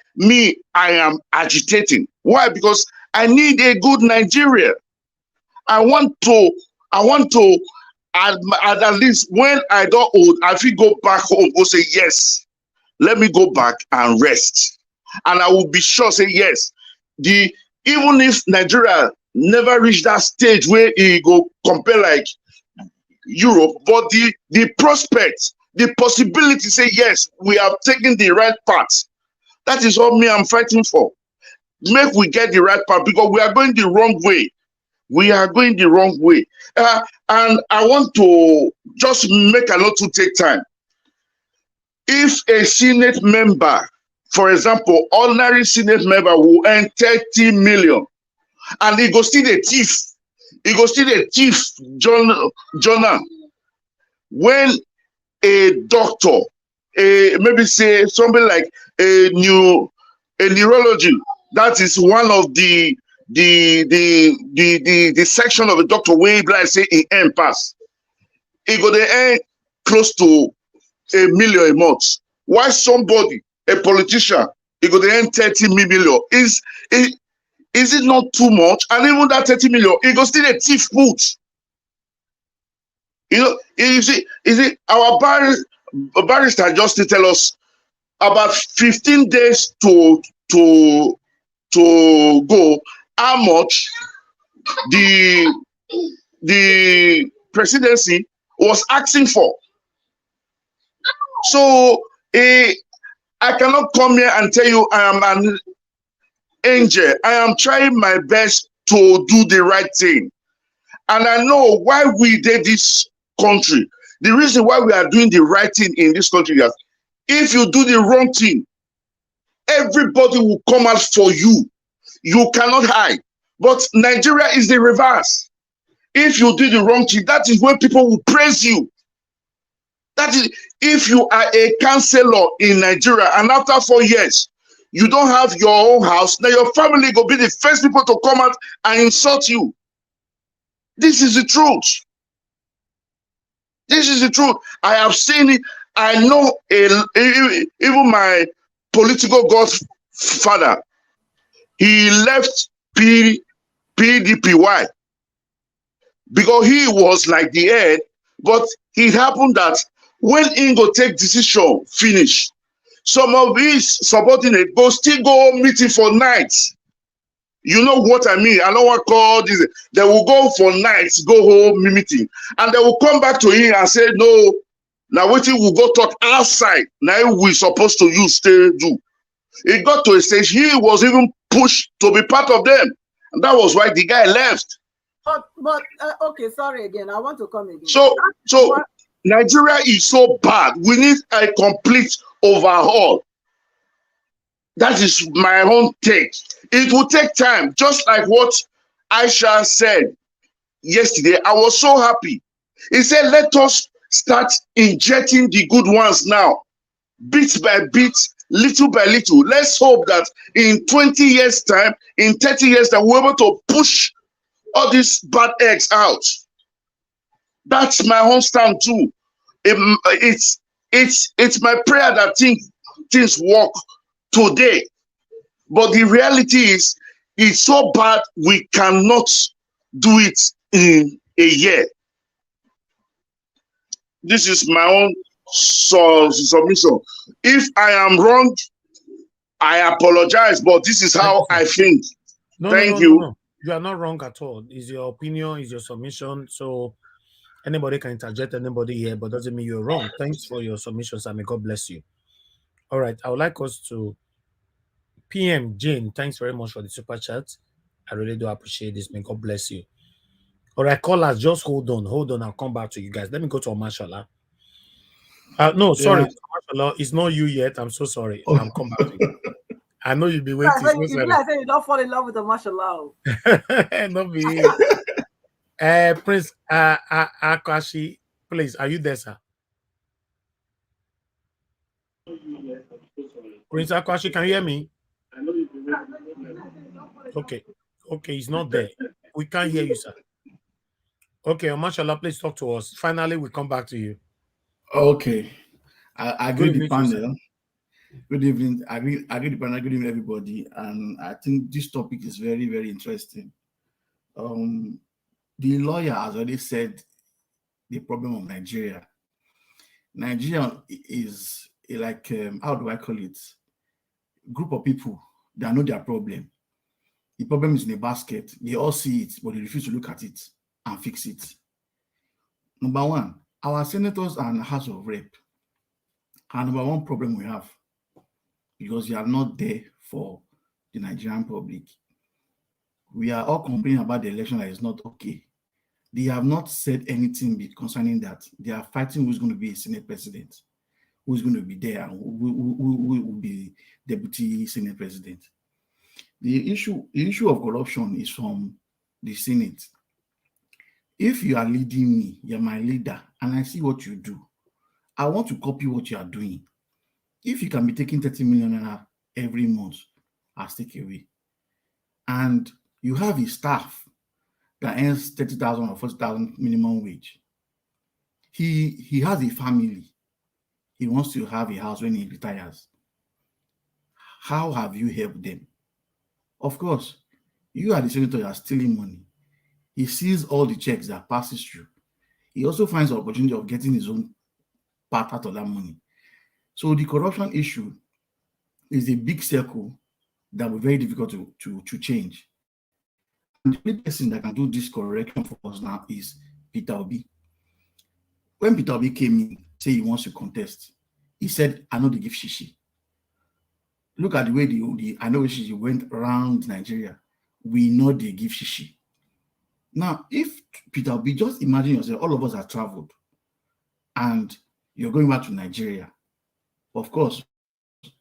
I am agitating. Why? Because I need a good Nigeria. I want to at least when I don't old, I feel go back home, go say yes. Let me go back and rest. And I will be sure say yes. Even if Nigeria never reach that stage where it go compare like Europe, but the prospect, the possibility say yes, we have taken the right path. That is all me I'm fighting for. Make we get the right path because we are going the wrong way. We are going the wrong way. And I want to just make a note to take time. If a Senate member, for example, ordinary Senate member will earn 30 million and he goes still a thief. He goes still a thief, Jonah. When a doctor, maybe say somebody like a neurology, that is one of the section of a doctor where like say he earn pass. He go dey earn close to $1 million a month. Why somebody, a politician, he go dey earn 30 million? Is it not too much? And even that 30 million, he go still a thief put. You know, you see, our barrister just to tell us about 15 days to go how much the presidency was asking for. So I cannot come here and tell you I am an angel. I am trying my best to do the right thing. And I know why we did this country. The reason why we are doing the right thing in this country is if you do the wrong thing, everybody will come out for you. You cannot hide. But Nigeria is the reverse. If you do the wrong thing, that is when people will praise you. That is, if you are a counselor in Nigeria and after 4 years, you don't have your own house, now your family will be the first people to come out and insult you. This is the truth. This is the truth. I have seen it. I know even my political godfather, he left PDP. Why? Because he was like the head, but it happened that when he go take decision, finish. Some of his subordinates go still go meeting for nights. You know what I mean? I don't want to call this. They will go for nights, go home meeting, and they will come back to him and say, "No, now waiting will go talk outside. Now we supposed to use stay do." It got to a stage he was even pushed to be part of them, and that was why the guy left. But okay, sorry again. I want to come again. So Nigeria is so bad. We need a complete overhaul. That is my own take. It will take time, just like what Aisha said yesterday. I was so happy. He said, let us start injecting the good ones now, bit by bit, little by little. Let's hope that in 20 years' time, in 30 years' time, we're able to push all these bad eggs out. That's my own stand too. It's my prayer that things work today. But the reality is, it's so bad we cannot do it in a year. This is my own submission. If I am wrong, I apologize, but this is how I think. Thank you. No. You are not wrong at all. It's your opinion, it's your submission. So anybody can interject anybody here, but doesn't mean you're wrong. Thanks for your submissions, and may God bless you. All right, I would like us to PM Jane. Thanks very much for the super chat. I really do appreciate this. May God bless you. All right, callers, just hold on. I'll come back to you guys. Let me go to Omashola. No, sorry, Omashola, it's not you yet. I'm so sorry. I'm coming back to you. I know you'll be waiting. You don't fall in love with the martial law. Not be. Prince Akashi, please, are you there, sir? Prince Akashi, can you hear me? Okay, he's not there. We can't hear you, sir. Okay, Mashallah, please talk to us. Finally, we come back to you. Okay, I agree with the panel. Good evening. I agree the panel. Good evening, everybody. And I think this topic is very, very interesting. The lawyer has already said the problem of Nigeria. Nigeria is like, how do I call it? Group of people that know their problem. The problem is in a basket. They all see it, but they refuse to look at it and fix it. Number one, our senators and House of Rep are number one problem we have. because you are not there for the Nigerian public. We are all complaining about the election that is not okay. They have not said anything concerning that. They are fighting who's going to be a Senate president, who's going to be there, and who will be deputy Senate president. The issue of corruption is from the Senate. If you are leading me, you're my leader, and I see what you do, I want to copy what you are doing. If you can be taking 30 million every month, I'll take away. And you have a staff that earns 30,000 or 40,000 minimum wage. He has a family. He wants to have a house when he retires. How have you helped them? Of course, you are the senator, you are stealing money. He sees all the checks that passes through. He also finds the opportunity of getting his own part out of that money. So the corruption issue is a big circle that will be very difficult to change. And the only person that can do this correction for us now is Peter Obi. When Peter Obi came in, say he wants to contest, he said, I know they give shishi. Look at the way the I know shishi went around Nigeria. We know they give shishi. Now, if Peter Obi, just imagine yourself, all of us have traveled and you're going back to Nigeria. Of course,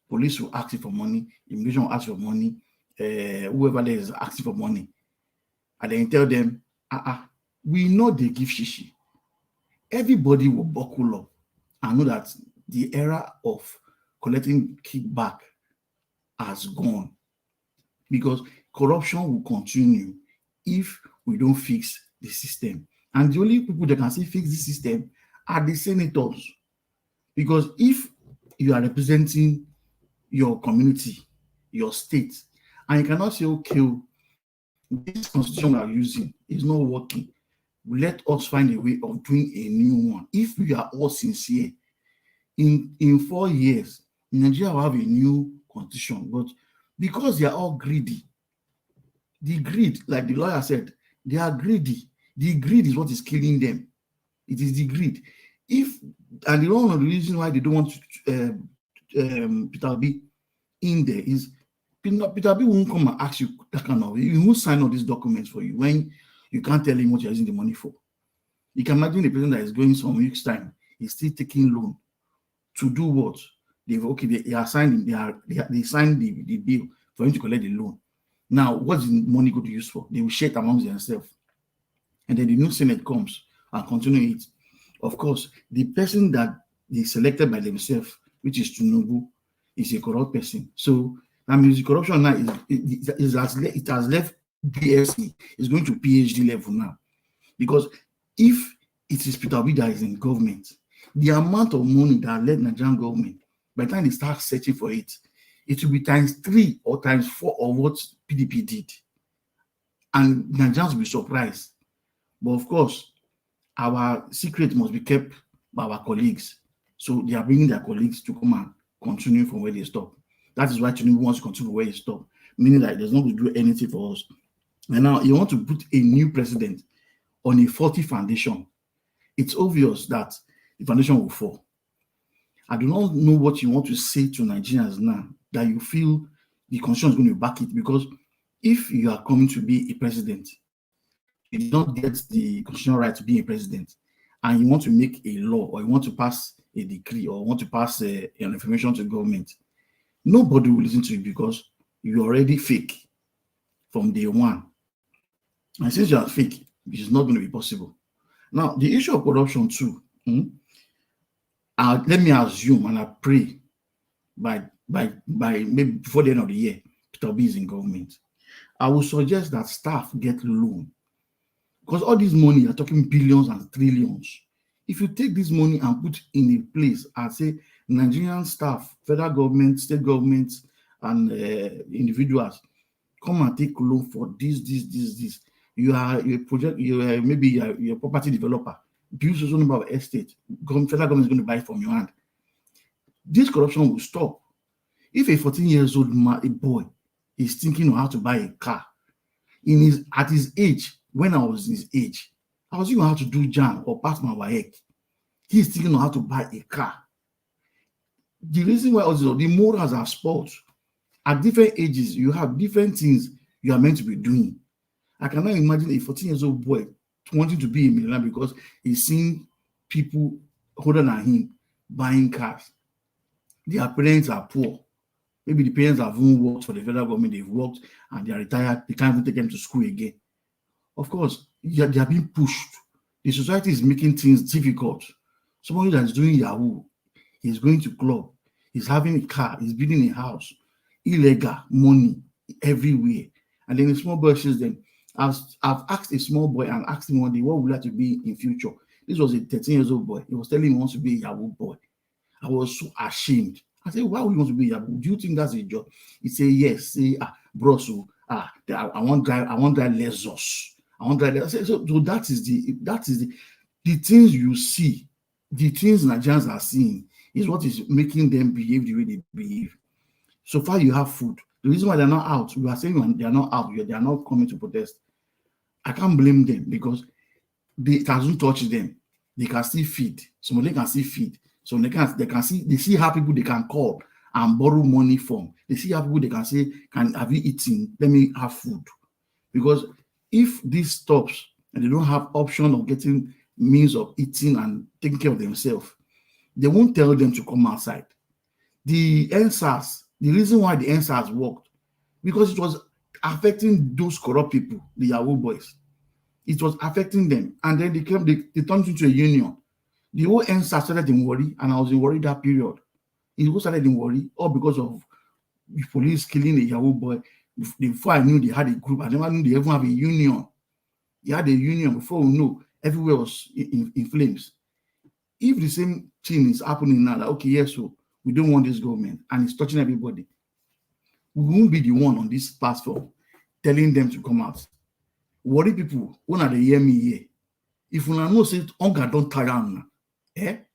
police will ask you for money, immigration will ask for money, whoever there is asking for money. And then tell them, we know they give shishi. Everybody will buckle up and know that the era of collecting kickback has gone, because corruption will continue if we don't fix the system. And the only people that can say fix the system are the senators. Because if you are representing your community, your state, and you cannot say, okay, this constitution we are using is not working, let us find a way of doing a new one. If we are all sincere, in 4 years, Nigeria will have a new constitution. But because they are all greedy, the greed, like the lawyer said, they are greedy. The greed is what is killing them. It is the greed. And one of the reasons why they don't want Peter Obi in there is Peter Obi won't come and ask you that kind of, he won't sign all these documents for you when you can't tell him what you're using the money for. You can imagine the person that is going some weeks' time, he's still taking loan to do what? They signed the bill for him to collect the loan. Now, what's the money going to use for? They will share it amongst themselves. And then the new Senate comes and continue it. Of course, the person that they selected by themselves, which is Tinubu, is a corrupt person. So that means the corruption now it has left BSc. It's going to PhD level now. Because if it is Peter Obi that is in government, the amount of money that led Nigerian government, by the time they start searching for it, it will be ×3 or ×4 of what PDP did. And Nigerians will be surprised. But of course, our secret must be kept by our colleagues. So they are bringing their colleagues to come and continue from where they stop. That is why Tinubu wants to continue where he stopped, meaning that he does not do anything for us. And now you want to put a new president on a faulty foundation. It's obvious that the foundation will fall. I do not know what you want to say to Nigerians now that you feel the constitution is going to back it, because if you are coming to be a president, you do not get the constitutional right to be a president, and you want to make a law, or you want to pass a decree, or want to pass an information to government, nobody will listen to you because you're already fake from day one. And since you are fake, it is not going to be possible. Now, the issue of corruption too, let me assume and I pray by maybe before the end of the year, Peter Obi is in government. I will suggest that staff get loan, because all this money, you're talking billions and trillions. If you take this money and put in a place and say Nigerian staff, federal government, state governments, and individuals, come and take loan for this. You are a project, maybe you're a property developer, build a number of estate, federal government is going to buy it from your hand. This corruption will stop. If a 14-year-old boy is thinking of how to buy a car, at his age, when I was his age, I was thinking how to do jam or pass my WAEC. He's thinking of how to buy a car. The reason why also the morals are spoiled. At different ages, you have different things you are meant to be doing. I cannot imagine a 14 years old boy wanting to be a millionaire because he's seeing people older than him buying cars. Their parents are poor. Maybe the parents have even worked for the federal government, they've worked and they are retired, they can't even take them to school again. Of course, they are being pushed. The society is making things difficult. Somebody that is doing Yahoo, he's going to club, he's having a car, he's building a house, illegal money everywhere. And then the small boy says them, I've asked a small boy and asked him one day, what would you like to be in future? This was a 13 years old boy. He was telling me he wants to be a Yahoo boy. I was so ashamed. I said, why would you want to be a Yahoo? Do you think that's a job? He said, yes. Say, bros, I want drive Lexus. I want drive. So that is the things you see, the things Nigerians are seeing is what is making them behave the way they behave. So far, you have food. The reason why they're not out, we are saying they are not out, they are not coming to protest. I can't blame them because it hasn't touched them. They can still feed. Somebody can still feed. So they see how people they can call and borrow money from. They see how people they can say, have you eaten? Let me have food. Because if this stops and they don't have option of getting means of eating and taking care of themselves, they won't tell them to come outside. The NSAS, the reason why the NSAS worked, because it was affecting those corrupt people, the Yahoo boys. It was affecting them. And then they turned into a union. The whole NSAS started in worry, and I was in worry that period. It was started in worry, all because of the police killing a Yahoo boy. Before I knew they had a group, I never knew they even have a union. They had a union before we know everywhere was in flames. If the same thing is happening now, that okay, yes, so we don't want this government and it's touching everybody, we won't be the one on this platform telling them to come out. Worry people, when are they hear me here? If you know say hunger don't tire now, hunger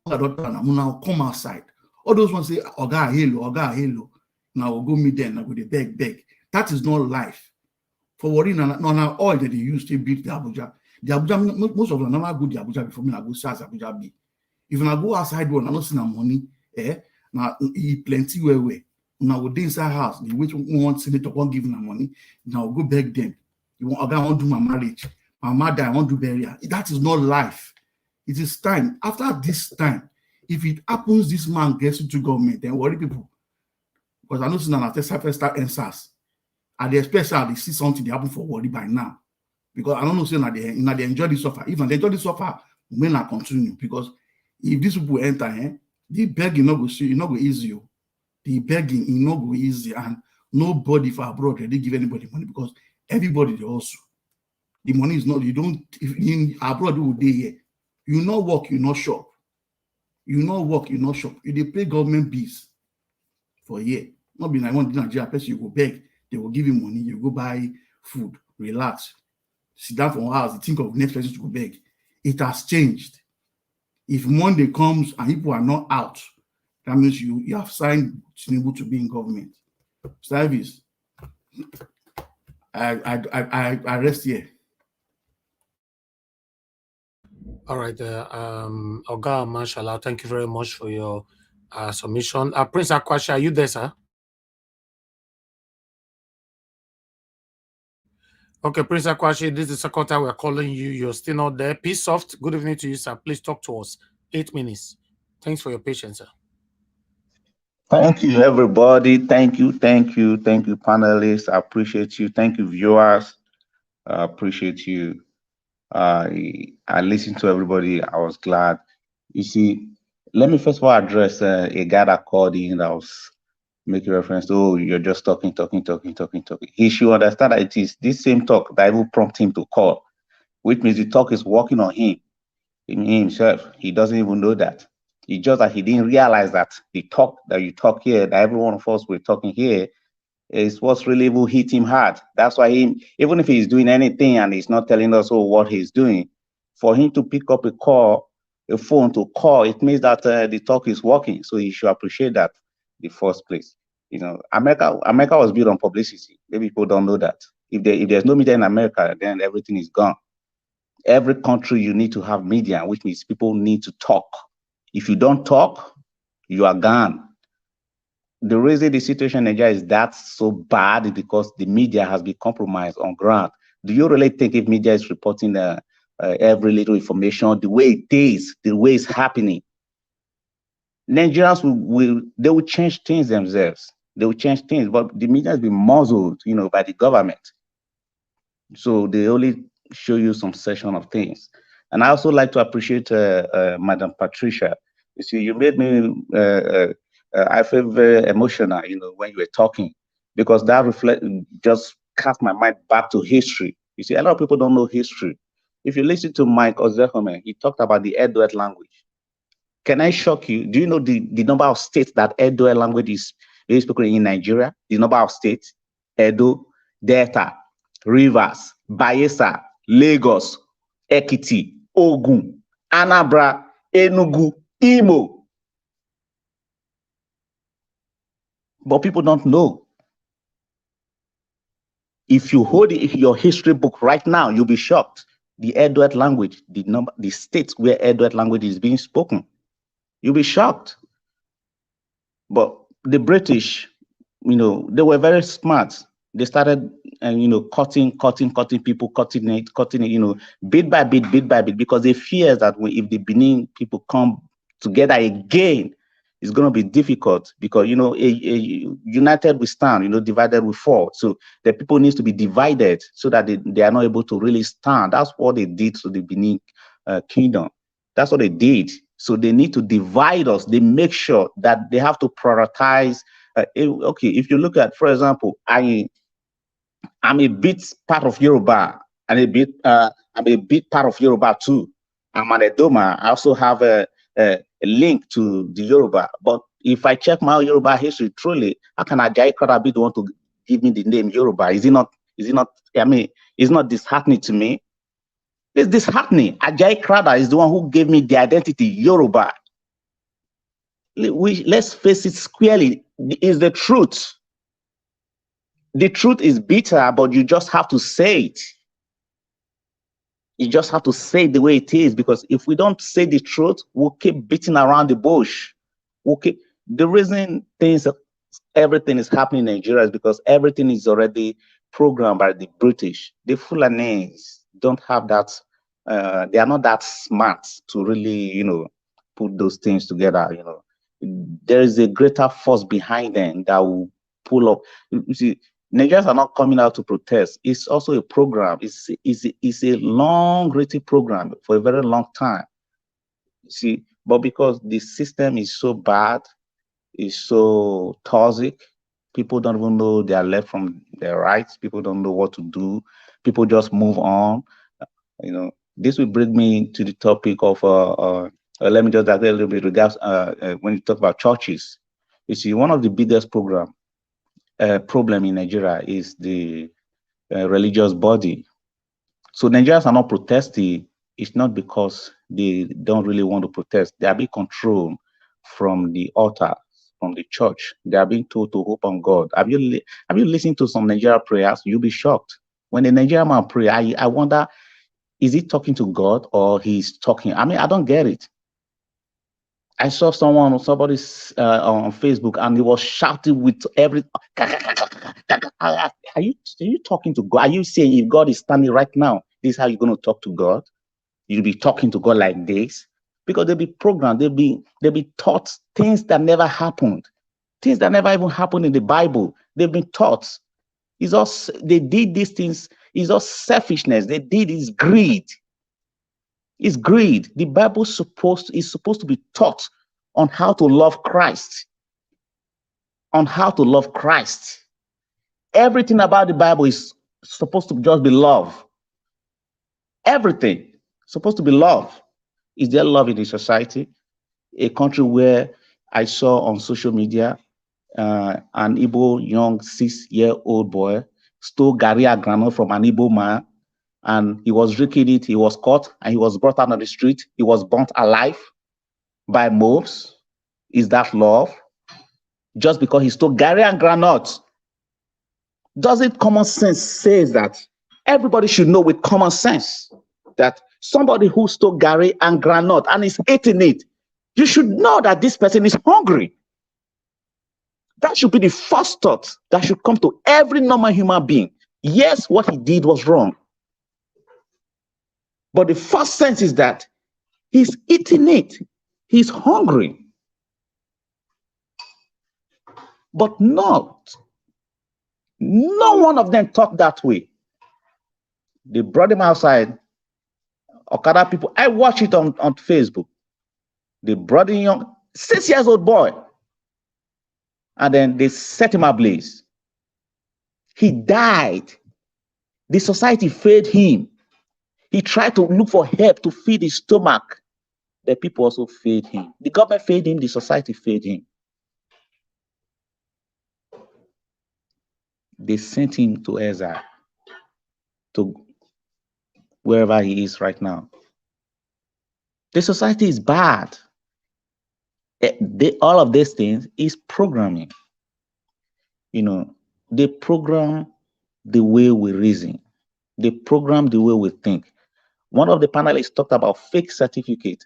don't tire now, come outside. All those ones say, Oga Halo. Now we'll go meet them, now go they beg. That is not life. For worry, now all that they use to beat the Abuja. The Abuja, most of them never go to Abuja before me, I go SARS Abuja be. If I go outside one, I don't see no money, now he plenty where. Now we inside house, the wait one senator won't give them money. Now we'll go beg them. You want, I want to do my marriage. My mother, I want to do burial. That is not life. It is time. After this time, if it happens, this man gets into government, then worry people. Because I know it's not a start NSAS. And they expect they see something they happen for worry by now. Because I don't know, say they enjoy this offer. Even they enjoy this offer, may not continue. Because if these people enter, the begging not go see, you not go easy. The begging is not go easy, and nobody for abroad they give anybody money because everybody they also. The money is not, you don't, if in abroad you will day here. You not work, you not shop. You not work, you not shop. You they pay government bills for a year. Not be like one Nigeria person, you go beg, they will give you money, you go buy food, relax, sit down for one house, you think of next person to go beg. It has changed. If Monday comes and people are not out, that means you have signed Tinubu to be in government. Service. I rest here. All right, Oga Mashallah, thank you very much for your submission. Prince Akwasha, are you there, sir? Okay, Prince Akwashi, this is the second time we're calling you. You're still not there. Peace soft. Good evening to you, sir. Please talk to us. 8 minutes. Thanks for your patience, sir. Thank you, everybody. Thank you, panelists. I appreciate you. Thank you, viewers. I appreciate you. I listened to everybody. I was glad. You see, let me first of all address a guy that called in that was making reference to, oh, you're just talking. He should understand that it is this same talk that will prompt him to call, which means the talk is working on him, in himself. He doesn't even know that. It's just that he didn't realize that the talk that you talk here, that every one of us we're talking here, is what's really will hit him hard. That's why even if he's doing anything and he's not telling us what he's doing, for him to pick up a phone to call, it means that the talk is working. So he should appreciate that in the first place. You know, America was built on publicity. Maybe people don't know that. If there's no media in America, then everything is gone. Every country you need to have media, which means people need to talk. If you don't talk, you are gone. The reason the situation in Nigeria is that so bad is because the media has been compromised on ground. Do you really think if media is reporting every little information the way it is, the way it's happening, Nigerians will change things themselves. They will change things, but the media has been muzzled, by the government. So they only show you some section of things. And I also like to appreciate Madam Patricia. You see, you made me, I feel very emotional, when you were talking, because that just cast my mind back to history. You see, a lot of people don't know history. If you listen to Mike Ozehome, he talked about the Edoet language. Can I shock you? Do you know the number of states that Edo language is spoken in Nigeria? The number of states: Edo, Delta, Rivers, Bayelsa, Lagos, Ekiti, Ogun, Anambra, Enugu, Imo. But people don't know. If you hold your history book right now, you'll be shocked. The Edoet language, the states where Edoet language is being spoken, you'll be shocked. But the British, they were very smart. They started, cutting people, cutting it, bit by bit, because they fear that if the Benin people come together again, it's going to be difficult because, united we stand, divided we fall. So the people needs to be divided so that they are not able to really stand. That's what they did to the Benin kingdom. That's what they did. So they need to divide us. They make sure that they have to prioritize. Okay, if you look at, for example, I'm a bit part of Yoruba, and I'm a bit part of Yoruba too. I'm an Edoma. I also have a link to the Yoruba. But if I check my Yoruba history, truly, how can Ajayi Crowther be the one to give me the name Yoruba? Is it not? I mean, it's not disheartening to me. It's disheartening. Ajayi Crowther is the one who gave me the identity Yoruba. Let's face it squarely. It's the truth. The truth is bitter, but you just have to say it. You just have to say it the way it is, because if we don't say the truth, we'll keep beating around the bush. The reason everything is happening in Nigeria is because everything is already programmed by the British. The Fulanese don't have that. They are not that smart to really, put those things together. There is a greater force behind them that will pull up. You see, Nigerians are not coming out to protest. It's also a program. It's a long-rated program for a very long time. See, but because the system is so bad, it's so toxic, people don't even know their left from their right. People don't know what to do. People just move on. This will bring me to the topic of let me just dive a little bit regards when you talk about churches. You see, one of the biggest problem in Nigeria is the religious body. So Nigerians are not protesting. It's not because they don't really want to protest. They are being controlled from the altar, from the church. They are being told to hope on God. Have you listened to some Nigerian prayers? You'll be shocked. When a Nigerian man pray, I wonder, is he talking to God or he's talking? I mean, I don't get it. I saw somebody on Facebook, and he was shouting with every. Are you talking to God? Are you saying if God is standing right now, this is how you're going to talk to God? You'll be talking to God like this? Because they'll be programmed, they'll be taught things that never happened, things that never even happened in the Bible. They've been taught. They did these things. It's all selfishness. They did is greed. It's greed. The Bible is supposed to be taught on how to love Christ. On how to love Christ. Everything about the Bible is supposed to just be love. Everything supposed to be love. Is there love in the society? A country where I saw on social media an Igbo young 6-year-old boy stole Gari Agrano from an Igbo man, and he was drinking it. He was caught and he was brought out on the street. He was burnt alive by mobs. Is that love? Just because he stole Gari and granite. Doesn't common sense says that everybody should know with common sense that somebody who stole Gari and granite and is eating it, you should know that this person is hungry. That should be the first thought that should come to every normal human being. Yes, what he did was wrong. But the first sense is that he's eating it. He's hungry. But no one of them thought that way. They brought him outside. Okada people, I watch it on Facebook. They brought in young 6 years old boy. And then they set him ablaze. He died. The society fed him. He tried to look for help to feed his stomach. The people also fed him. The government fed him, the society fed him. They sent him to exile, to wherever he is right now. The society is bad. All of these things is programming. You know, they program the way we reason. They program the way we think. One of the panelists talked about fake certificate.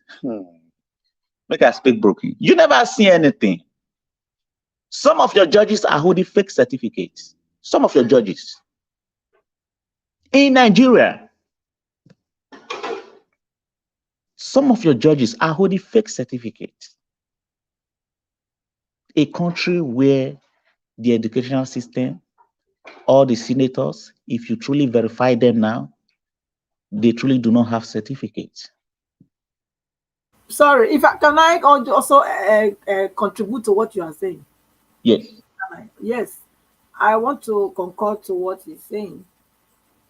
Make I speak broken. You never see anything. Some of your judges are holding fake certificates. Some of your judges. In Nigeria, some of your judges are holding fake certificates. A country where the educational system, all the senators, if you truly verify them now, they truly do not have certificates. Sorry, if I can I also contribute to what you are saying? Yes. Yes, I want to concur to what he's saying,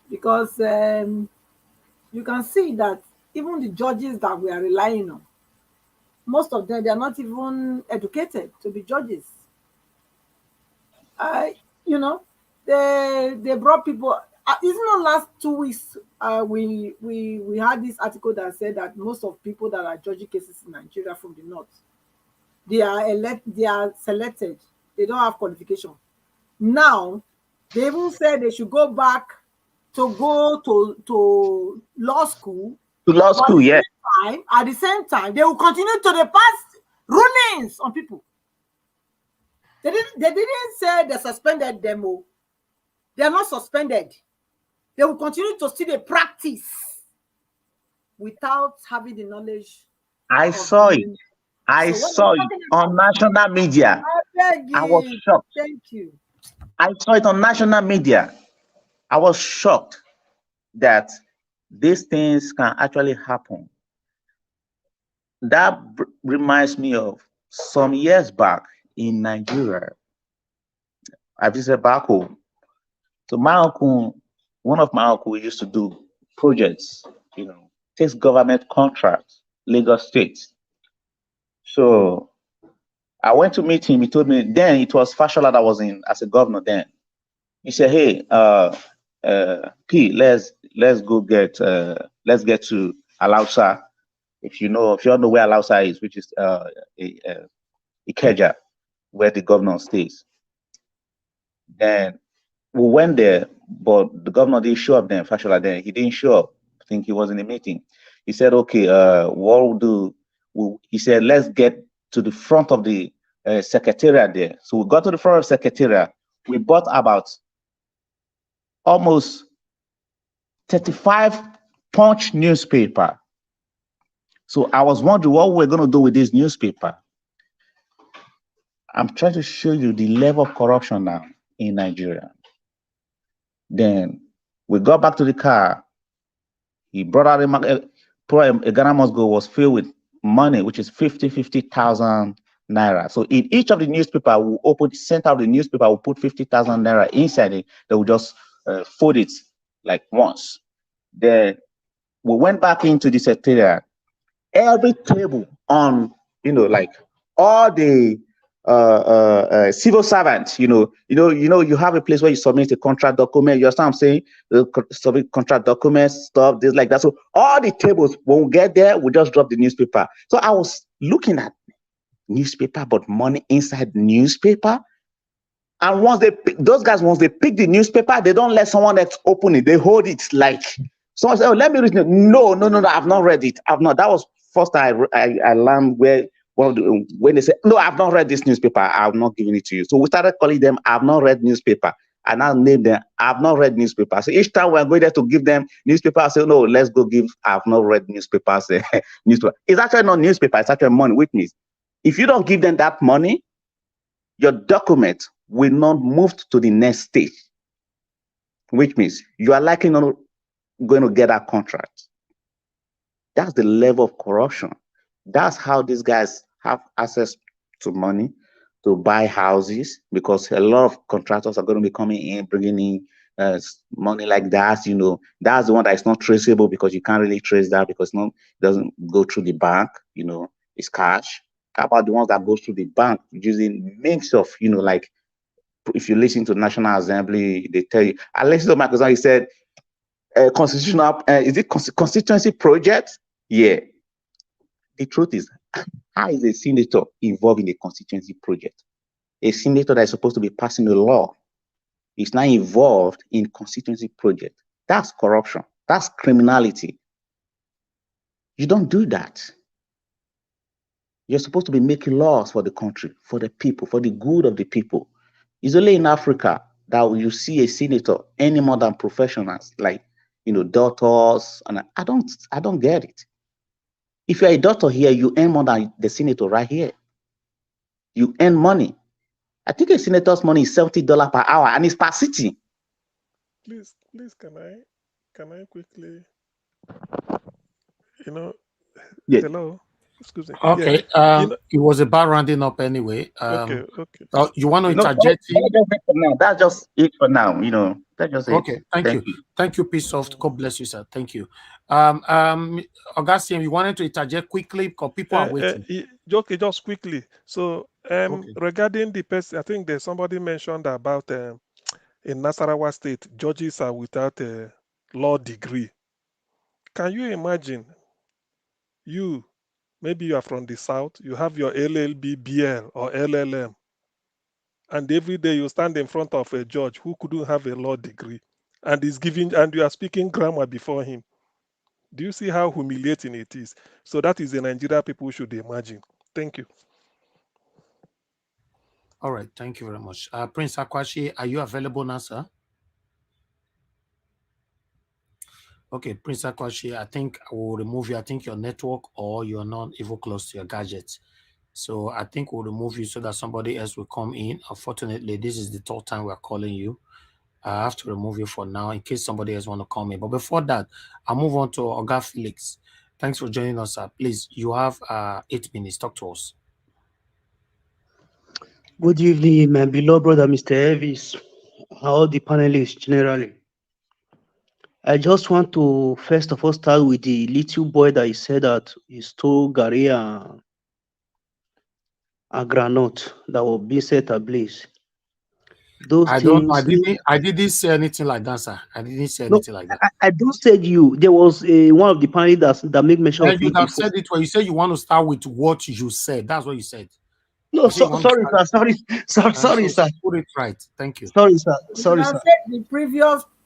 because you can see that even the judges that we are relying on, most of them, they are not even educated to be judges. You know, they brought people. Isn't the last 2 weeks we had this article that said that most of people that are judging cases in Nigeria from the north, they are selected. They don't have qualification. Now they even said they should go back to go to law school. To law school, yeah. At the same time, they will continue to pass rulings on people. They didn't say they suspended them. They are not suspended. They will continue to see the practice without having the knowledge. I saw it. I saw it on national media. I was shocked. Thank you. I saw it on national media. I was shocked that these things can actually happen. That reminds me of some years back in Nigeria. I visited back home. So my uncle, one of my uncles used to do projects, you know, takes government contracts, Lagos State. So I went to meet him. He told me then it was Fashola that was in as a governor then. He said, "Hey, P, let's get to Alausa. If you all know where Alausa is, which is Ikeja, where the governor stays." Then we went there, but the governor didn't show up then. Fashola then he didn't show up. I think he was in a meeting. He said, "Okay, what we'll do?" He said, "Let's get to the front of the secretariat there." So we got to the front of the secretariat. We bought about almost 35 Punch newspaper. So I was wondering what we're going to do with this newspaper. I'm trying to show you the level of corruption now in Nigeria. Then we got back to the car. He brought out a Ghana must go was filled with money, which is 50,000 naira. So in each of the newspaper, we open the center of the newspaper, we put 50,000 naira inside it. They will just fold it like once. Then we went back into the secretariat. Every table on, like all the civil servants, you have a place where you submit a contract document. You understand what I'm saying? Submit contract documents, stuff, this like that. So all the tables, when we get there, we just drop the newspaper. So I was looking at newspaper, but money inside newspaper. And once those guys pick the newspaper, they don't let someone else open it. They hold it like someone said, "Oh, let me read it." No, I've not read it. I've not. That was first time I learned where Well, when they say, no, I've not read this newspaper, I'm not giving it to you. So we started calling them, I've not read newspaper. And now name them, I've not read newspaper. So each time we're going there to give them newspaper, I say, no, let's go give, I've not read newspapers. Newspaper. It's actually not newspaper, it's actually money, which means if you don't give them that money, your document will not move to the next stage, which means you are likely not going to get that contract. That's the level of corruption. That's how these guys have access to money to buy houses, because a lot of contractors are going to be coming in, bringing in money like that. You know, that's the one that is not traceable, because you can't really trace that, because it doesn't go through the bank. You know, it's cash. How about the ones that go through the bank using mix of, you know, like if you listen to National Assembly, they tell you. I listened to Michael, he said, constitutional, is it constituency project? Yeah. The truth is, how is a senator involved in a constituency project? A senator that is supposed to be passing a law is now involved in constituency project. That's corruption. That's criminality. You don't do that. You're supposed to be making laws for the country, for the people, for the good of the people. It's only in Africa that you see a senator any more than professionals, like, you know, doctors. And I don't get it. If you're a doctor here, you earn more than the senator right here. You earn money. I think a senator's money is $70 per hour, and it's per city. Please, can I quickly, you know, yeah. Hello, excuse me. Okay, Yeah, it was about rounding up anyway. Okay. You want to No, interject? that's just it for now. You know, that's just it. Okay, thank you. Thank you, Peacesoft. God bless you, sir. Thank you. Augustine, you wanted to interject quickly because people are waiting. Okay, just quickly. So, regarding the person, I think there's somebody mentioned about in Nasarawa State, judges are without a law degree. Can you imagine? Maybe you are from the south, you have your LLB, BL, or LLM, and every day you stand in front of a judge who couldn't have a law degree, and you are speaking grammar before him. Do you see how humiliating it is? So that is the Nigeria people should imagine. Thank you. All right, thank you very much. Prince Akwashi, are you available now, sir? Okay, Prince Akwashi, I think I will remove you. I think your network or you're not even close to your gadget. So I think we'll remove you so that somebody else will come in. Unfortunately, this is the third time we're calling you. I have to remove you for now in case somebody else want to come in. But before that, I'll move on to Oga Felix. Thanks for joining us, sir. Please, you have 8 minutes. Talk to us. Good evening, my beloved brother, Mr. Elvis, all the panelists generally. I just want to first of all start with the little boy that he said that he stole Gary and granite that were being set ablaze. Those I things. don't know. I didn't say anything like that, sir. I didn't say anything like that. I don't said you. There was one of the panelists that make mention of You it have before. said it when you say you want to start with what you said. That's what you said. No, sorry, sir. Put it right. Thank you. Sorry, sir. Sorry, sir.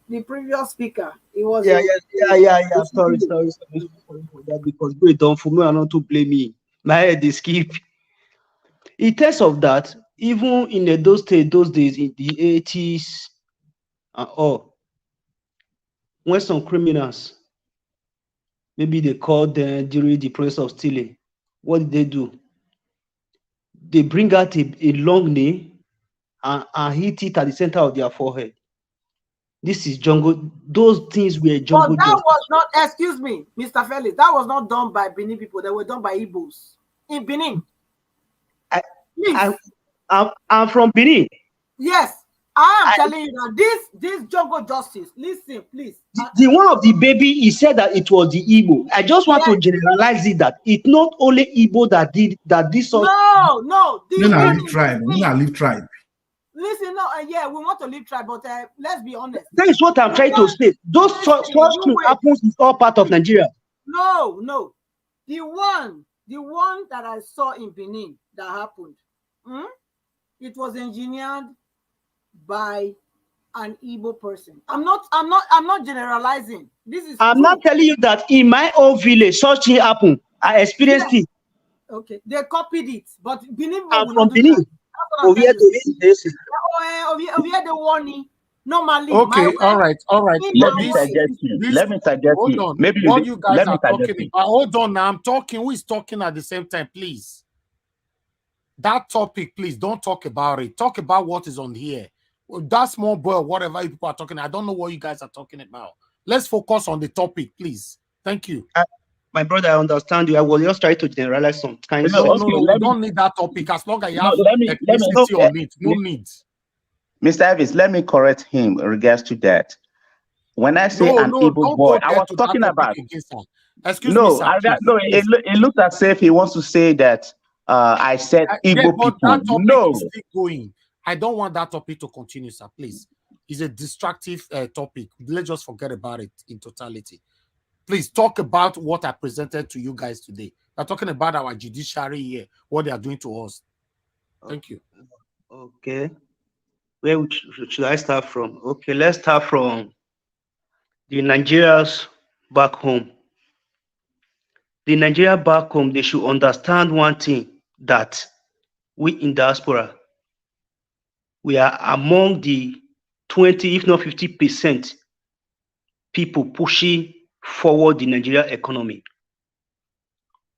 The previous speaker. It was Yeah. Sorry for that, because wait, don't for me, I not to blame me. My head is skip. In terms of that, even in those days in the 80s and all, when some criminals, maybe they called them during the process of stealing, what did they do? They bring out a long nail and hit it at the center of their forehead. This is jungle. Those things were jungle. But that was not, excuse me, Mr. Felix, that was not done by Benin people. They were done by Igbos in Benin. I'm from Benin. Yes, I am telling you that this jungle justice. Listen, please. The one of the baby, he said that it was the Igbo. I just want to generalize it that it's not only Igbo that did that. This no. Leave tribe. Listen, no, yeah, we want to leave tribe, but let's be honest. That is what I'm trying to say. Those such things happens in all part of Nigeria. No, the one that I saw in Benin that happened, it was engineered by an Igbo person. I'm not generalizing. This is I'm not telling you that in my own village such thing happened. I experienced it. Okay, they copied it, but Benin people I'm will from not do Benin. that. That's what I'm Oye trying to say. to Ese. Over here, the warning. Normally, my Okay, all way, right, all right. in Let my me This, way. suggest you. this. Let me suggest Hold you. on. Maybe What you guys let me are suggest talking you. about? Hold on. Now I'm talking. Who is talking at the same time, please? That topic, please don't talk about it. Talk about what is on here. That small boy, whatever you people are talking. I don't know what you guys are talking about. Let's focus on the topic, please. Thank you. My brother, I understand you. I was just trying to generalize some kind No, sense. no, Okay, no. We let me don't need that topic. As long as you no, have let me ethnicity Okay. on it, no need. Mr. Evans, let me correct him in regards to that. When I say No, an no, Igbo don't boy, go I there was to that talking topic about again, sir. Excuse me, no, sir, please. no. Please. It looks as if he wants to say that I said Yeah, Igbo but that people. topic is No, still going. I don't want that topic to continue, sir. Please. It's a distractive topic. Let's just forget about it in totality. Please talk about what I presented to you guys today. We're talking about our judiciary here, what they are doing to us. Thank you. Okay. Where should I start from? Okay, let's start from the Nigerians back home. The Nigeria back home, they should understand one thing, that we in diaspora, we are among the 20, if not 50% people pushing forward the Nigeria economy.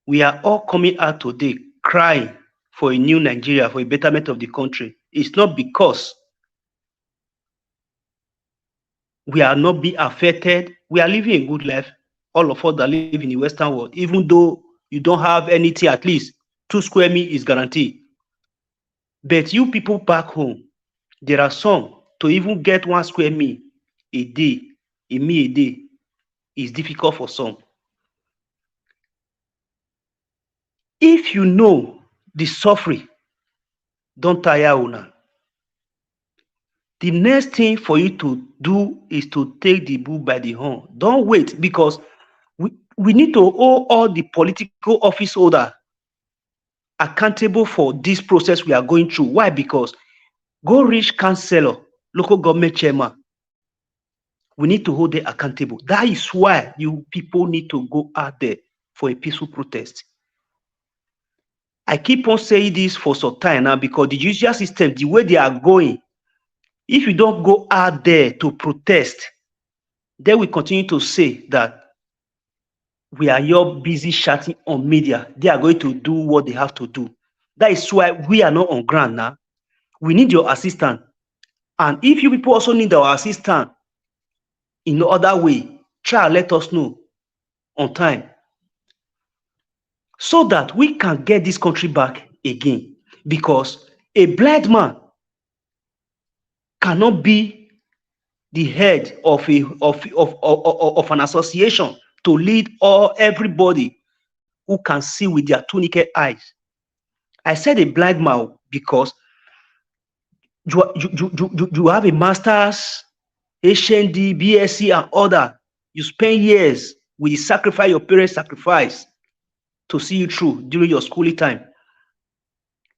We are all coming out today crying for a new Nigeria, for a betterment of the country. It's not because we are not being affected. We are living a good life. All of us that live in the Western world, even though you don't have anything, at least 2 square meals is guaranteed. But you people back home, there are some to even get 1 square meal a day, a meal a day, is difficult for some. If you know the suffering, don't tire una. The next thing for you to do is to take the bull by the horn. Don't wait, because we need to hold all the political office holder accountable for this process we are going through. Why? Because go reach councillor, local government chairman, we need to hold them accountable. That is why you people need to go out there for a peaceful protest. I keep on saying this for some time now, because the judicial system, the way they are going, if you don't go out there to protest, they will continue to say that we are here busy shouting on media. They are going to do what they have to do. That is why we are not on ground now. We need your assistance. And if you people also need our assistance in no other way, try and let us know on time, so that we can get this country back again. Because a blind man cannot be the head of an association to lead everybody who can see with their two naked eyes. I said a blind man because you have a master's, HND, BSc, and other. You spend years with the sacrifice your parents sacrifice to see you through during your schooling time.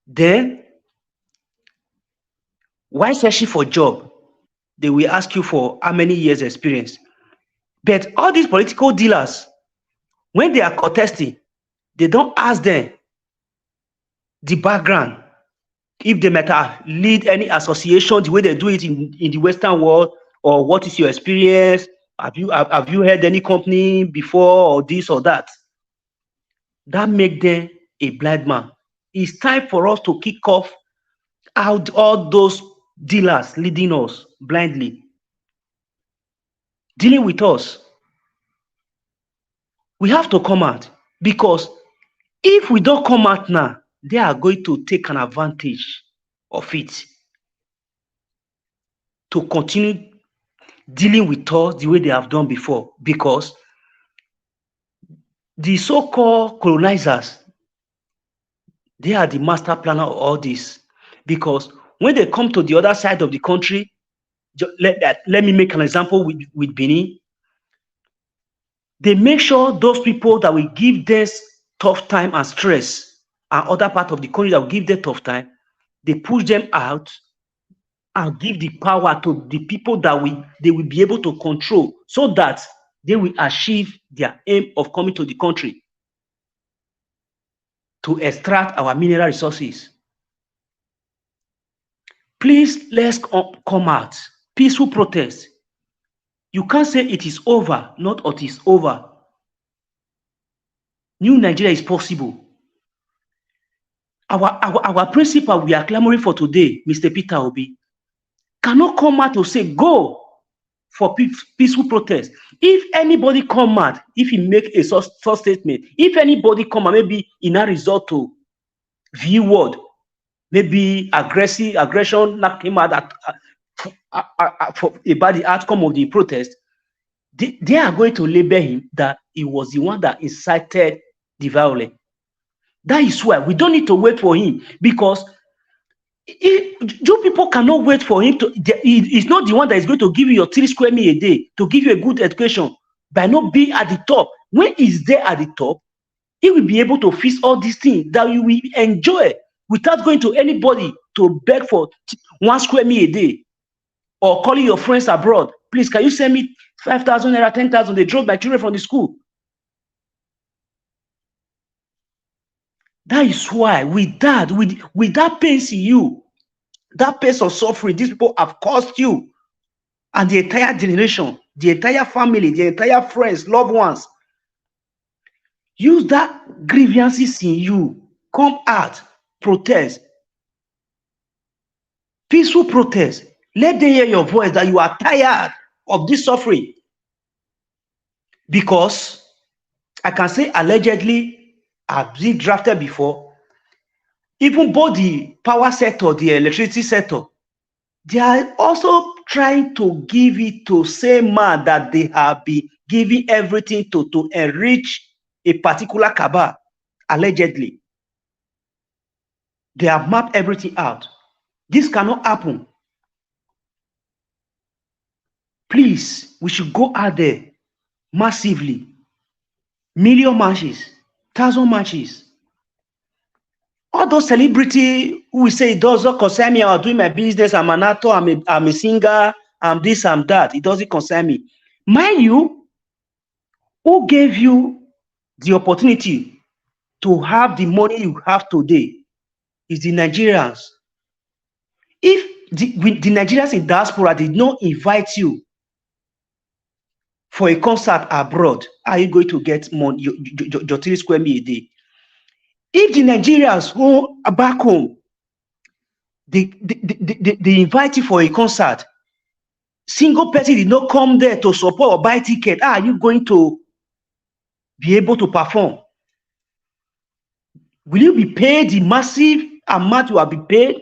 Then, while searching for job, they will ask you for how many years experience. But all these political dealers, when they are contesting, they don't ask them the background, if they might have lead any association the way they do it in the Western world, or what is your experience? Have you heard any company before, or this or that? That make them a blind man. It's time for us to kick off out all those dealers leading us blindly, dealing with us. We have to come out, because if we don't come out now, they are going to take an advantage of it to continue dealing with us the way they have done before. Because the so-called colonizers, they are the master planner of all this. Because when they come to the other side of the country, let me make an example with Benin. They make sure those people that will give them tough time and stress, and other part of the country that will give them tough time, they push them out and give the power to the people that they will be able to control, so that they will achieve their aim of coming to the country. to extract our mineral resources. Please, let's come out. Peaceful protest. You can't say it is over, not it is over. New Nigeria is possible. Our principal we are clamoring for today, Mr. Peter Obi, cannot come out to say go for peaceful protest. If anybody come out, if he make a such statement, if anybody come out, maybe in a result to view word, maybe aggression not came out about the outcome of the protest, they are going to label him that he was the one that incited the violence. That is why we don't need to wait for him, because you people cannot wait for him to. He's not the one that is going to give you your 3 square meals a day to give you a good education by not being at the top. When he's there at the top, he will be able to fix all these things that you will enjoy without going to anybody to beg for 1 square meal a day or calling your friends abroad. Please, can you send me 5,000 naira, 10,000? They drove my children from the school. That is why with that pain in you, that pain of suffering, these people have caused you and the entire generation, the entire family, the entire friends, loved ones. Use that grievances in you. Come out, protest. Peaceful protest. Let them hear your voice that you are tired of this suffering. Because I can say allegedly, I've been drafted before. Even both the power sector, the electricity sector, they are also trying to give it to same man that they have been giving everything to enrich a particular cabal, allegedly. They have mapped everything out. This cannot happen. Please, we should go out there massively. Million matches, 1,000 matches. All those celebrity who will say it doesn't concern me, I'm doing my business, I'm an actor, I'm a singer, I'm this, I'm that. It doesn't concern me. Mind you, who gave you the opportunity to have the money you have today is the Nigerians. If the Nigerians in diaspora did not invite you for a concert abroad, how are you going to get money, your 3 square meals a day? If the Nigerians go back home, they invite you for a concert, single person did not come there to support or buy ticket, how are you going to be able to perform? Will you be paid the massive amount you have been paid?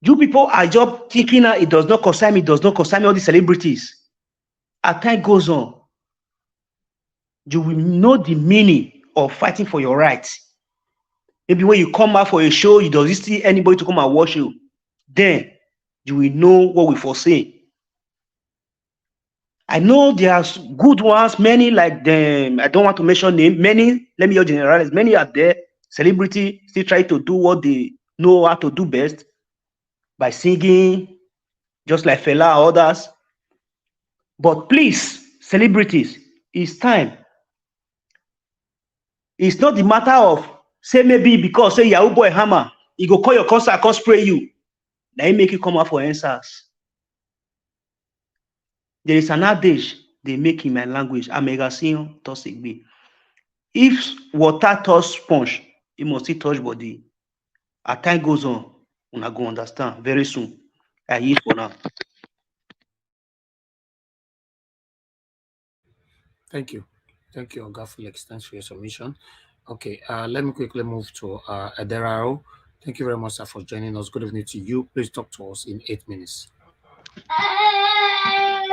You people are just thinking that it does not concern me, it does not concern me, all the celebrities. As time goes on, you will know the meaning of fighting for your rights. Maybe when you come out for a show, you don't see anybody to come and watch you. Then you will know what we foresee. I know there are good ones, many like them. I don't want to mention names. Many, let me just generalize. Many are there. Celebrity still try to do what they know how to do best by singing, just like Fela or others. But please, celebrities, it's time. It's not the matter of say maybe because say Yahoo Boy Hammer, he go call your concert, come spray you. Now he make you come out for answers. There is an adage they make in my language, Amegasion Tosigbe. If water touch sponge, it must still touch body. As time goes on, una go understand very soon. I yield for now. Thank you. Thank you, Oga Felix. Thanks for your submission. Okay, let me quickly move to Aderaro. Thank you very much, sir, for joining us. Good evening to you. Please talk to us in 8 minutes.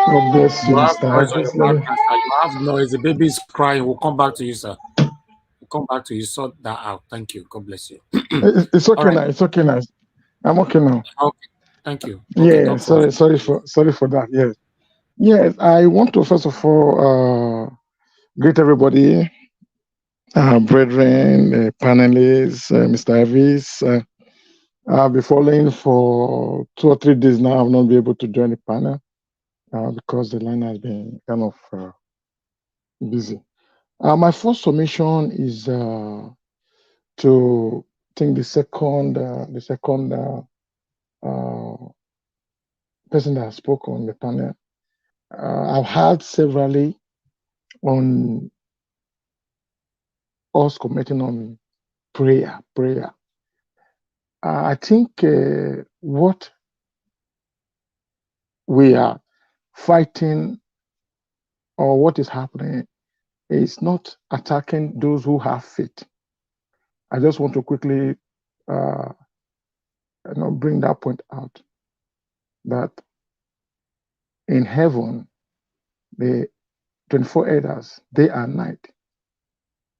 God bless you, You have Mr. noise on your Just let me. background, sir. You have noise. The baby is crying. We'll come back to you, sir. We'll come back to you. Sort that out. Thank you. God bless you. It's All okay right. now. It's okay now. I'm okay now. Okay. Thank you. Okay, Yeah. talk to us. Sorry for that. Yes. Yes. I want to first of all greet everybody, brethren, panelists, Mr. Elvis. I'll be following for 2 or 3 days now. I've not been able to join the panel because the line has been kind of busy. My first submission is to think the second person that spoke on the panel. I've heard severally on us commenting on prayer. I think what we are fighting or what is happening is not attacking those who have faith. I just want to quickly bring that point out, that in heaven, the 24 elders, day and night,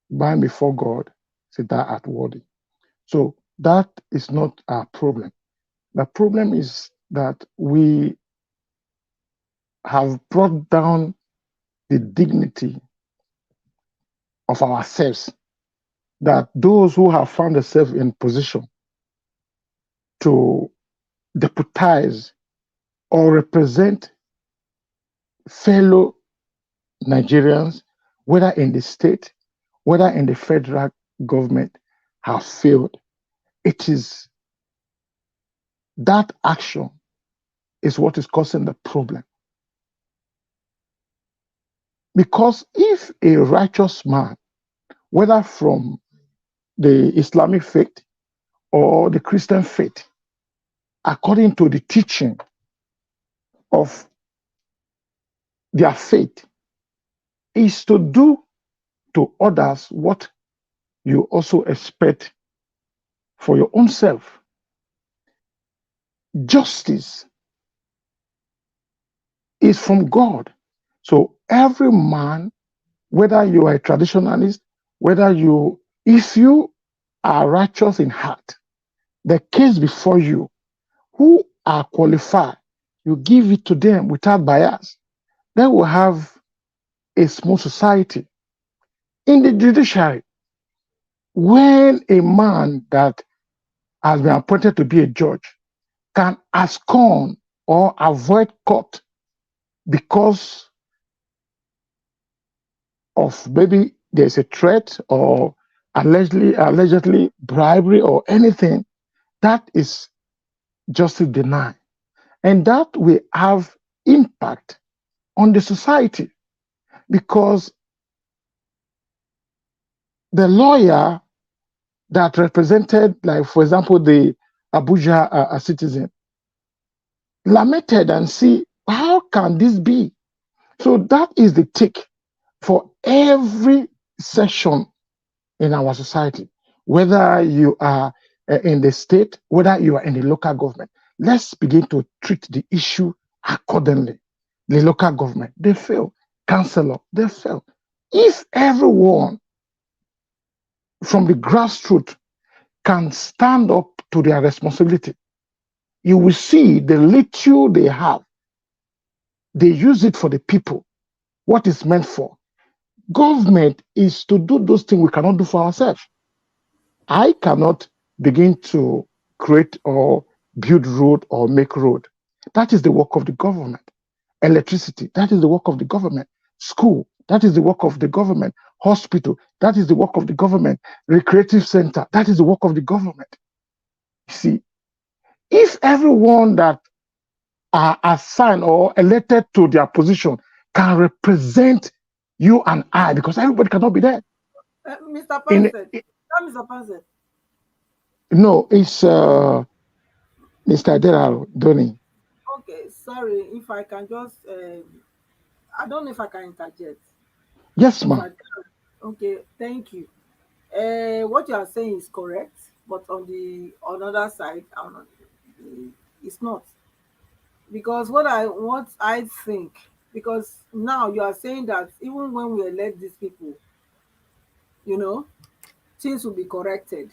bound before God, say thou art worthy. So that is not our problem. The problem is that we have brought down the dignity of ourselves, that those who have found themselves in position to deputize or represent fellow Nigerians, whether in the state, whether in the federal government, have failed. It is that action is what is causing the problem. Because if a righteous man, whether from the Islamic faith or the Christian faith, according to the teaching of their faith, is to do to others what you also expect for your own self. Justice is from God. So every man, whether you are a traditionalist, if you are righteous in heart, the case before you, who are qualified, you give it to them without bias. Then we'll have a small society. In the judiciary, when a man that has been appointed to be a judge can abscond or avoid court because of maybe there's a threat or allegedly bribery or anything, that is justice denied. And that will have impact on the society, because the lawyer that represented, like, for example, the Abuja citizen, lamented and see, how can this be? So that is the take for every section in our society, whether you are in the state, whether you are in the local government. Let's begin to treat the issue accordingly. The local government, they fail. Councillor, they fail. If everyone from the grassroots can stand up to their responsibility, you will see the little they have, they use it for the people, what it's meant for. Government is to do those things we cannot do for ourselves. I cannot begin to create or build road or make road. That is the work of the government. Electricity, that is the work of the government. School, that is the work of the government. Hospital, that is the work of the government. Recreative center, that is the work of the government. You see, if everyone that are assigned or elected to their position can represent you and I, because everybody cannot be there. Mr. Pansett, Mr. Pansett. No, it's Mr. Adelaro Doni. Okay, sorry, if I can just, I don't know if I can interject. Yes, ma'am. Okay, thank you. What you are saying is correct, but on the other side, it's not. Because what I think, because now you are saying that even when we elect these people, things will be corrected,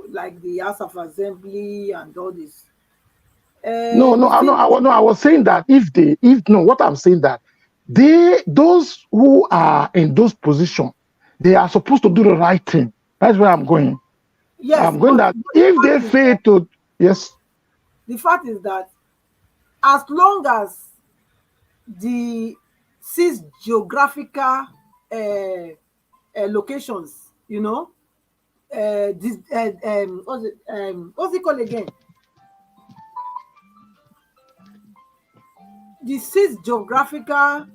like the House of Assembly and all this. I was saying that what I'm saying that those who are in those positions, they are supposed to do the right thing. That's where I'm going. Yes, I'm going that if they fail to, yes. The fact is that as long as the cis geographical locations, you know, this what's it called again? The 6 geographical,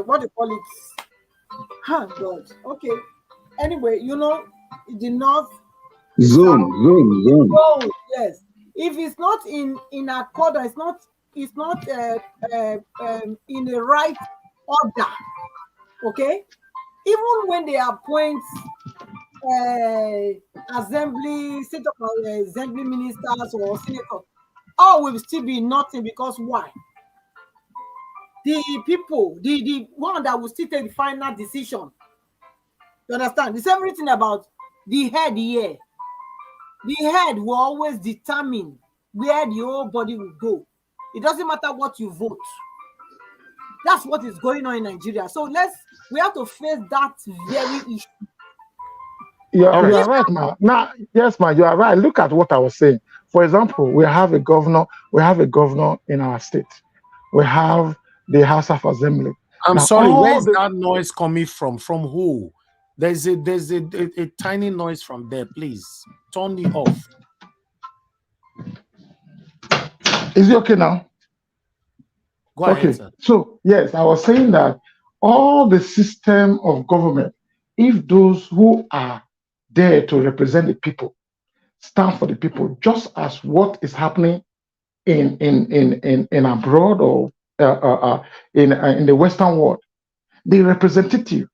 what do you call it? Huh, God. Okay. Anyway, you know, the north, the south. Zone. Oh, yes. If it's not in accord, it's not in the right order. Okay. Even when they appoint assembly, assembly ministers or senators, all will still be nothing, because why? The people, the one that will still take the final decision. You understand? It's everything about the head here. The head will always determine where the whole body will go. It doesn't matter what you vote. That's what is going on in Nigeria. So we have to face that very issue. You are right, ma. Now, yes, ma, you are right. Look at what I was saying. For example, we have a governor in our state. We have the House of Assembly. I'm now, sorry, where is that noise coming from? From who? There's a tiny noise from there. Please turn it off. Is it okay now? Go ahead, sir. So yes, I was saying that all the system of government, if those who are there to represent the people stand for the people, just as what is happening in abroad or in the Western world, the representative,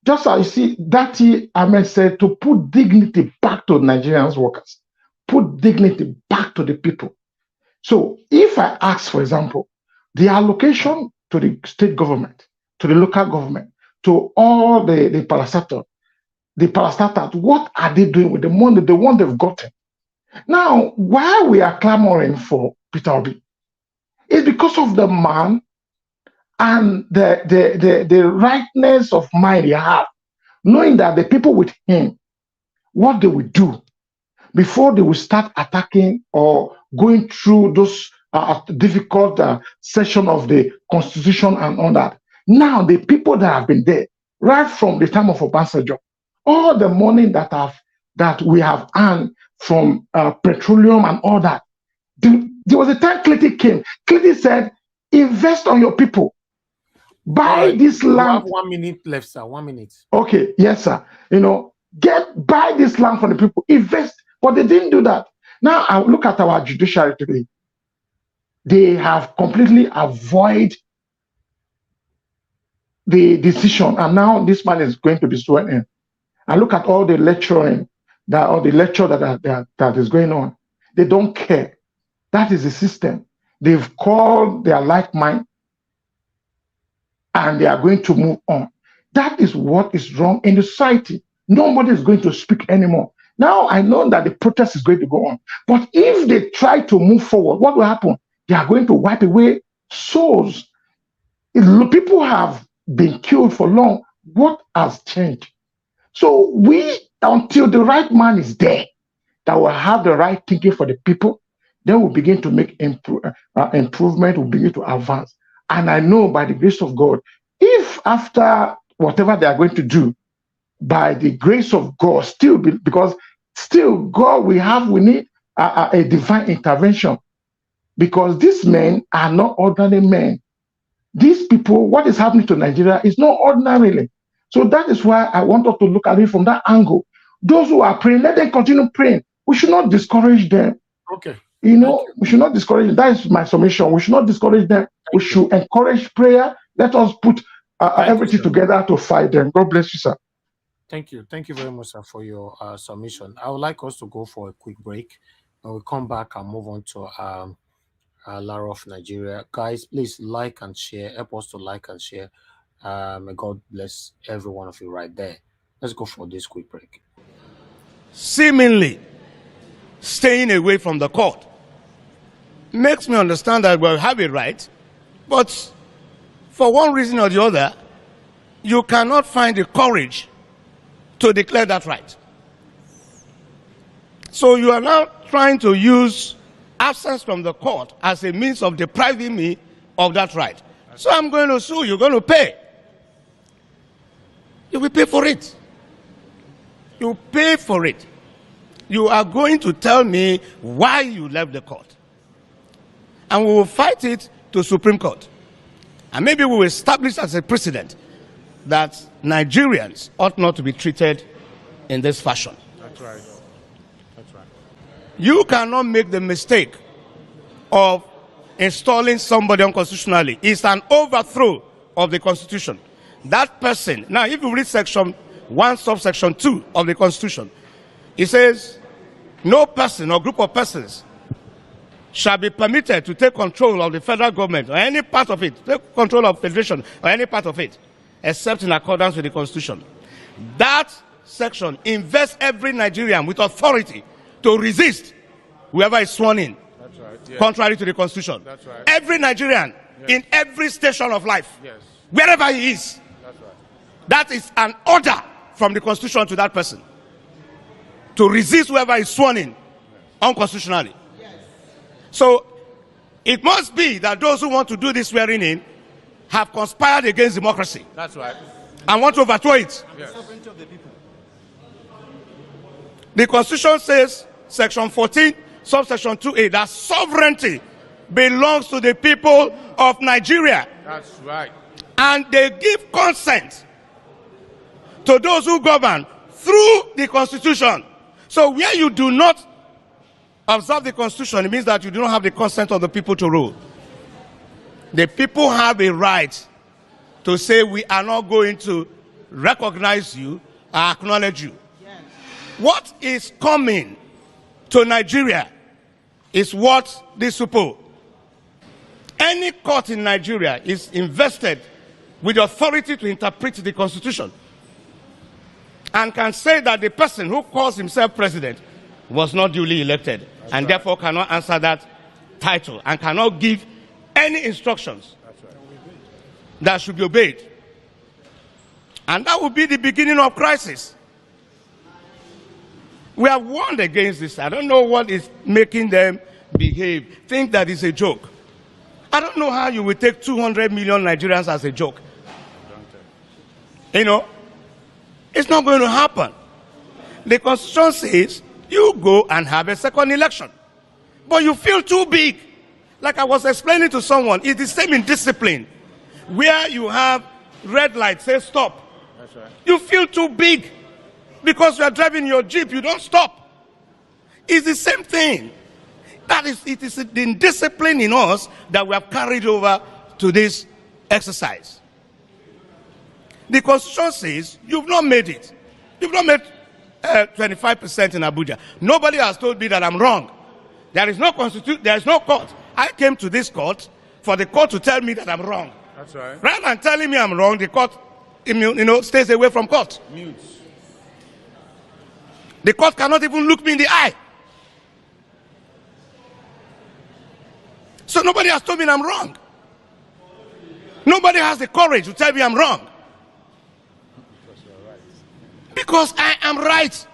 just as you see, Dati Ahmed said, to put dignity back to Nigerians workers, put dignity back to the people. So if I ask, for example, the allocation to the state government, to the local government, to all the parastatals, what are they doing with the money, the one they've gotten? Now, why we are clamoring for Peter Obi is because of the man and the rightness of mind he have, knowing that the people with him, what they will do before they will start attacking or going through those difficult section of the constitution and all that. Now, the people that have been there, right from the time of Obasanjo, all the money that we have earned from petroleum and all that, there was a time Clinton came. Clinton said, invest on your people. Buy this land. You have 1 minute left, sir. 1 minute. Okay, yes, sir. You know, buy this land from the people, invest. But they didn't do that. Now, I look at our judiciary today. They have completely avoided the decision, and now this man is going to be sworn in. I look at all the lecturing, that is going on. They don't care. That is the system. They've called their like mind, and they are going to move on. That is what is wrong in the society. Nobody is going to speak anymore. Now I know that the protest is going to go on. But if they try to move forward, what will happen? They are going to wipe away souls. People have been killed for long. What has changed? So until the right man is there, that will have the right thinking for the people, then we'll begin to make improvement, we'll begin to advance. And I know by the grace of God, if after whatever they are going to do, by the grace of God, because God, we need a divine intervention, because these men are not ordinary men. These people, what is happening to Nigeria is not ordinarily. So that is why I want us to look at it from that angle. Those who are praying, let them continue praying. We should not discourage them. Okay. You know, we should not discourage them. That is my submission. We should not discourage them. We should encourage prayer. Let us put everything together to fight them. God bless you, sir. Thank you. Thank you very much, sir, for your submission. I would like us to go for a quick break. When we come back and move on to Lara of Nigeria. Guys, please like and share. Help us to like and share. May God bless every one of you right there. Let's go for this quick break. Seemingly staying away from the court makes me understand that we have a right, but for one reason or the other, you cannot find the courage to declare that right. So you are now trying to use absence from the court as a means of depriving me of that right. So I'm going to sue you, going to pay. You will pay for it. You pay for it. You are going to tell me why you left the court. And we will fight it to Supreme Court. And maybe we will establish as a precedent that Nigerians ought not to be treated in this fashion. That's right. That's right. You cannot make the mistake of installing somebody unconstitutionally. It's an overthrow of the Constitution. That person, now if you read section 1 subsection 2 of the Constitution, it says, no person or group of persons shall be permitted to take control of the federal government or any part of it, take control of federation or any part of it, except in accordance with the Constitution. That section invests every Nigerian with authority to resist whoever is sworn in, That's right. Yes. contrary to the Constitution. That's right. Every Nigerian in every station of life, Yes. wherever he is, That's right. that is an order from the Constitution to that person to resist whoever is sworn in unconstitutionally. So it must be that those who want to do this swearing in have conspired against democracy That's right. and want to overthrow it. Yes. The Constitution says, section 14, subsection 2A, that sovereignty belongs to the people of Nigeria. That's right. And they give consent to those who govern through the Constitution. So where you do not observe the Constitution, it means that you do not have the consent of the people to rule. The people have a right to say, we are not going to recognize you or acknowledge you. Yes. What is coming to Nigeria is what this support. Any court in Nigeria is invested with the authority to interpret the Constitution and can say that the person who calls himself president was not duly elected. That's and right. Therefore cannot answer that title and cannot give any instructions that should be obeyed. And that would be the beginning of crisis. We have warned against this. I don't know what is making them behave, think that it's a joke. I don't know how you will take 200 million Nigerians as a joke. You know, it's not going to happen. The Constitution says you go and have a second election. But you feel too big. Like I was explaining to someone, it's the same in discipline. Where you have red light, say stop. That's right. You feel too big. Because you are driving your Jeep, you don't stop. It's the same thing. That is, it is the indiscipline in us that we have carried over to this exercise. The Constitution says you've not made it. You've not made 25% in Abuja. Nobody has told me that I'm wrong. There is no constitution. There is no court. I came to this court for the court to tell me that I'm wrong. That's right. Rather than telling me I'm wrong, the court, stays away from court. Mutes. The court cannot even look me in the eye. So nobody has told me I'm wrong. Nobody has the courage to tell me I'm wrong. Because I am right.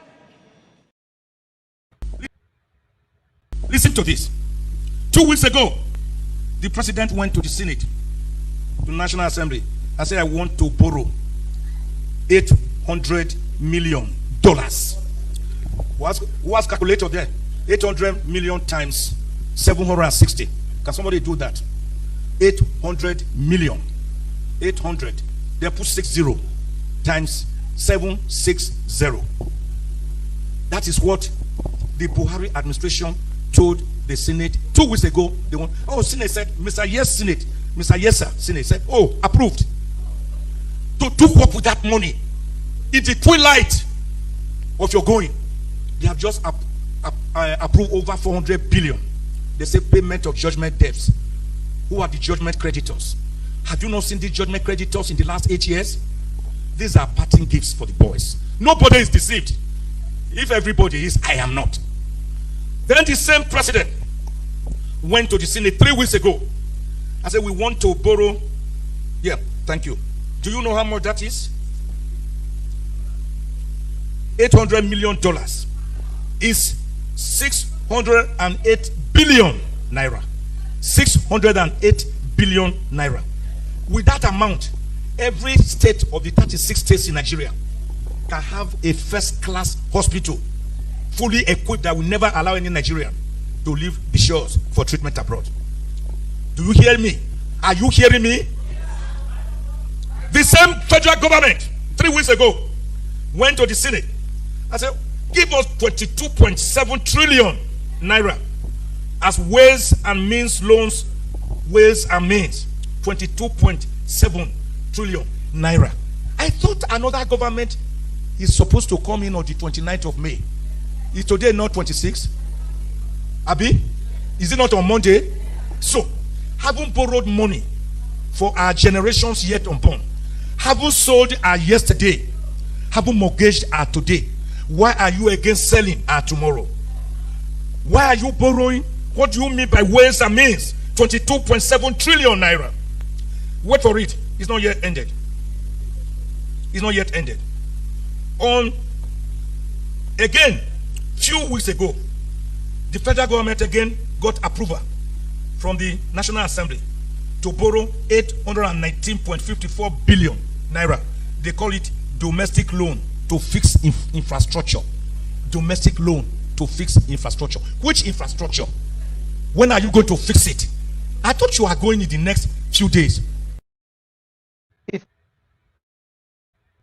Listen to this. 2 weeks ago, the president went to the Senate, to the National Assembly, and said, I want to borrow $800 million. What's calculator there? 800 million times 760. Can somebody do that? 800 million. 800. They put 60 times 760. That is what the Buhari administration told the Senate 2 weeks ago. They want, Senate said, Mr. Yes, Senate. Mr. Yes, sir. Senate said, approved. To do what with that money? In the twilight of your going, they have just approved over 400 billion. They say payment of judgment debts. Who are the judgment creditors? Have you not seen the judgment creditors in the last 8 years? These are parting gifts for the boys. Nobody is deceived. If everybody is, I am not. Then the same president went to the Senate 3 weeks ago and said, we want to borrow. Yeah, thank you. Do you know how much that is? $800 million is 608 billion naira. 608 billion naira. With that amount, every state of the 36 states in Nigeria can have a first-class hospital, fully equipped, that will never allow any Nigerian to leave the shores for treatment abroad. Do you hear me? Are you hearing me? The same federal government 3 weeks ago went to the Senate and said, give us 22.7 trillion naira as ways and means loans, ways and means, 22.7 trillion naira. I thought another government is supposed to come in on the 29th of May. Is today not 26? Abi? Is it not on Monday? So, haven't borrowed money for our generations yet unborn, haven't sold our yesterday, haven't mortgaged our today. Why are you against selling our tomorrow? Why are you borrowing? What do you mean by ways and means? 22.7 trillion naira. Wait for it. It's not yet ended. It's not yet ended. On again, few weeks ago, the federal government again got approval from the National Assembly to borrow 819.54 billion naira. They call it domestic loan to fix infrastructure. Domestic loan to fix infrastructure. Which infrastructure? When are you going to fix it? I thought you are going in the next few days.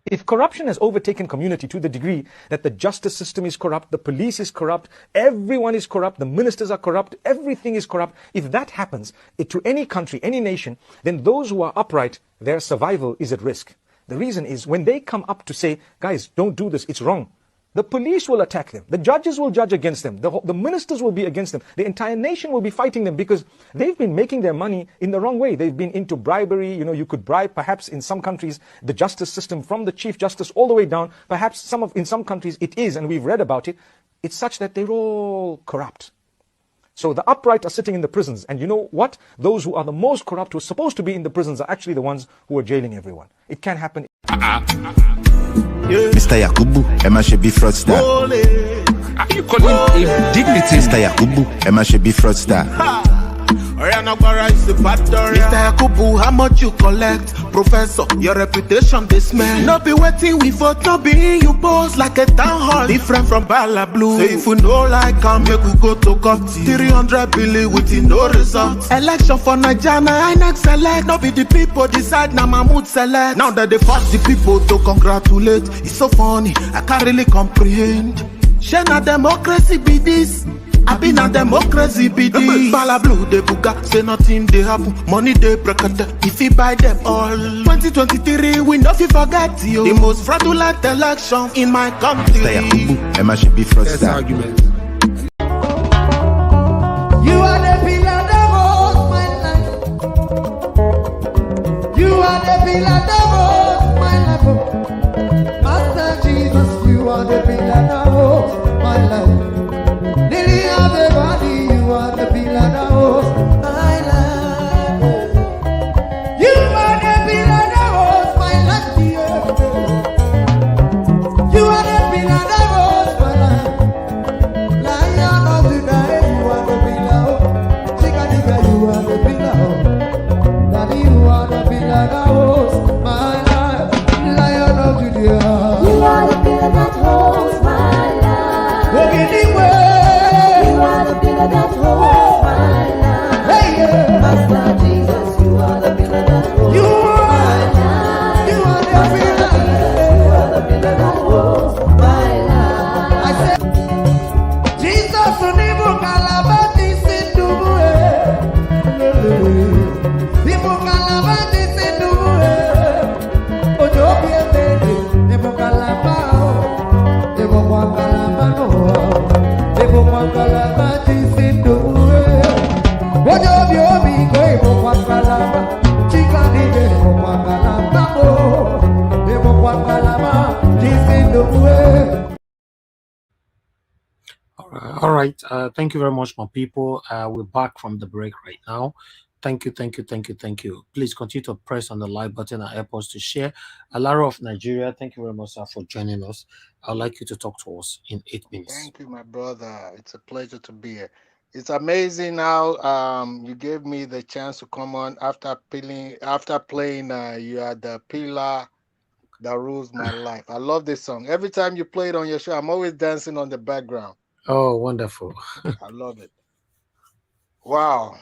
If corruption has overtaken community to the degree that the justice system is corrupt, the police is corrupt, everyone is corrupt, the ministers are corrupt, everything is corrupt, if that happens to any country, any nation, then those who are upright, their survival is at risk. The reason is when they come up to say, guys, don't do this, it's wrong, the police will attack them. The judges will judge against them. The ministers will be against them. The entire nation will be fighting them because they've been making their money in the wrong way. They've been into bribery. You know, you could bribe perhaps in some countries the justice system from the chief justice all the way down. Perhaps in some countries it is, and we've read about it. It's such that they're all corrupt. So the upright are sitting in the prisons. And you know what? Those who are the most corrupt, who are supposed to be in the prisons, are actually the ones who are jailing everyone. It can happen. Mr. Yakubu, Emma should be fraudster. Are you calling him dignity? Mr. Yakubu, Emma should be fraudster. Mr. Yakubu, how much you collect? Professor, your reputation they smell. No be waiting we vote, no be you pose like a town hall. Different from Bala Blue. Say if you know like come, make we go to court. 300 billion with no results. Election for Nigeria, I next select. No be the people decide, now Mahmoud select. Now that they force the people to congratulate. It's so funny, I can't really comprehend. Share na democracy be this. I been a democracy be this. Bala Blue they buga, say nothing they happen. Money they brekete, if you buy them all. 2023 we no fi forget you. The most fraudulent election in my country. Mr. Yakubu, Emma should be fraudster. Argument. You are the pillar that holds my life. You are the pillar that holds my life. Master Jesus, you are the pillar that holds my life. Lily of the body, you are the pillar that holds my life. You are the pillar that holds my life. You are the pillar that holds my life. Lion of the night, you are the pillar. Chickadee, you are the pillar. Daddy, you are the pillar that holds my life. Lion of Judea, you are the pillar that holds my life. Walking the way. You are the pillar that holds my life. Hey, yeah. Master Jesus, you are the pillar that holds my life. You are the pillar. You are the pillar that holds my life. I said, Jesus, unibu kalabati sinduwe. Nibu kalabati sinduwe. Ojo bienvenido, nibu kalabao, nibu kalabano. All right. Thank you very much, my people. We're back from the break right now. Thank you. Please continue to press on the like button and help us to share. Alara of Nigeria, thank you very much, sir, for joining us. I'd like you to talk to us in 8 minutes. Thank you, my brother. It's a pleasure to be here. It's amazing how you gave me the chance to come on after playing You Are the Pillar That Rules My Life. I love this song. Every time you play it on your show, I'm always dancing on the background. Oh, wonderful. I love it. Wow.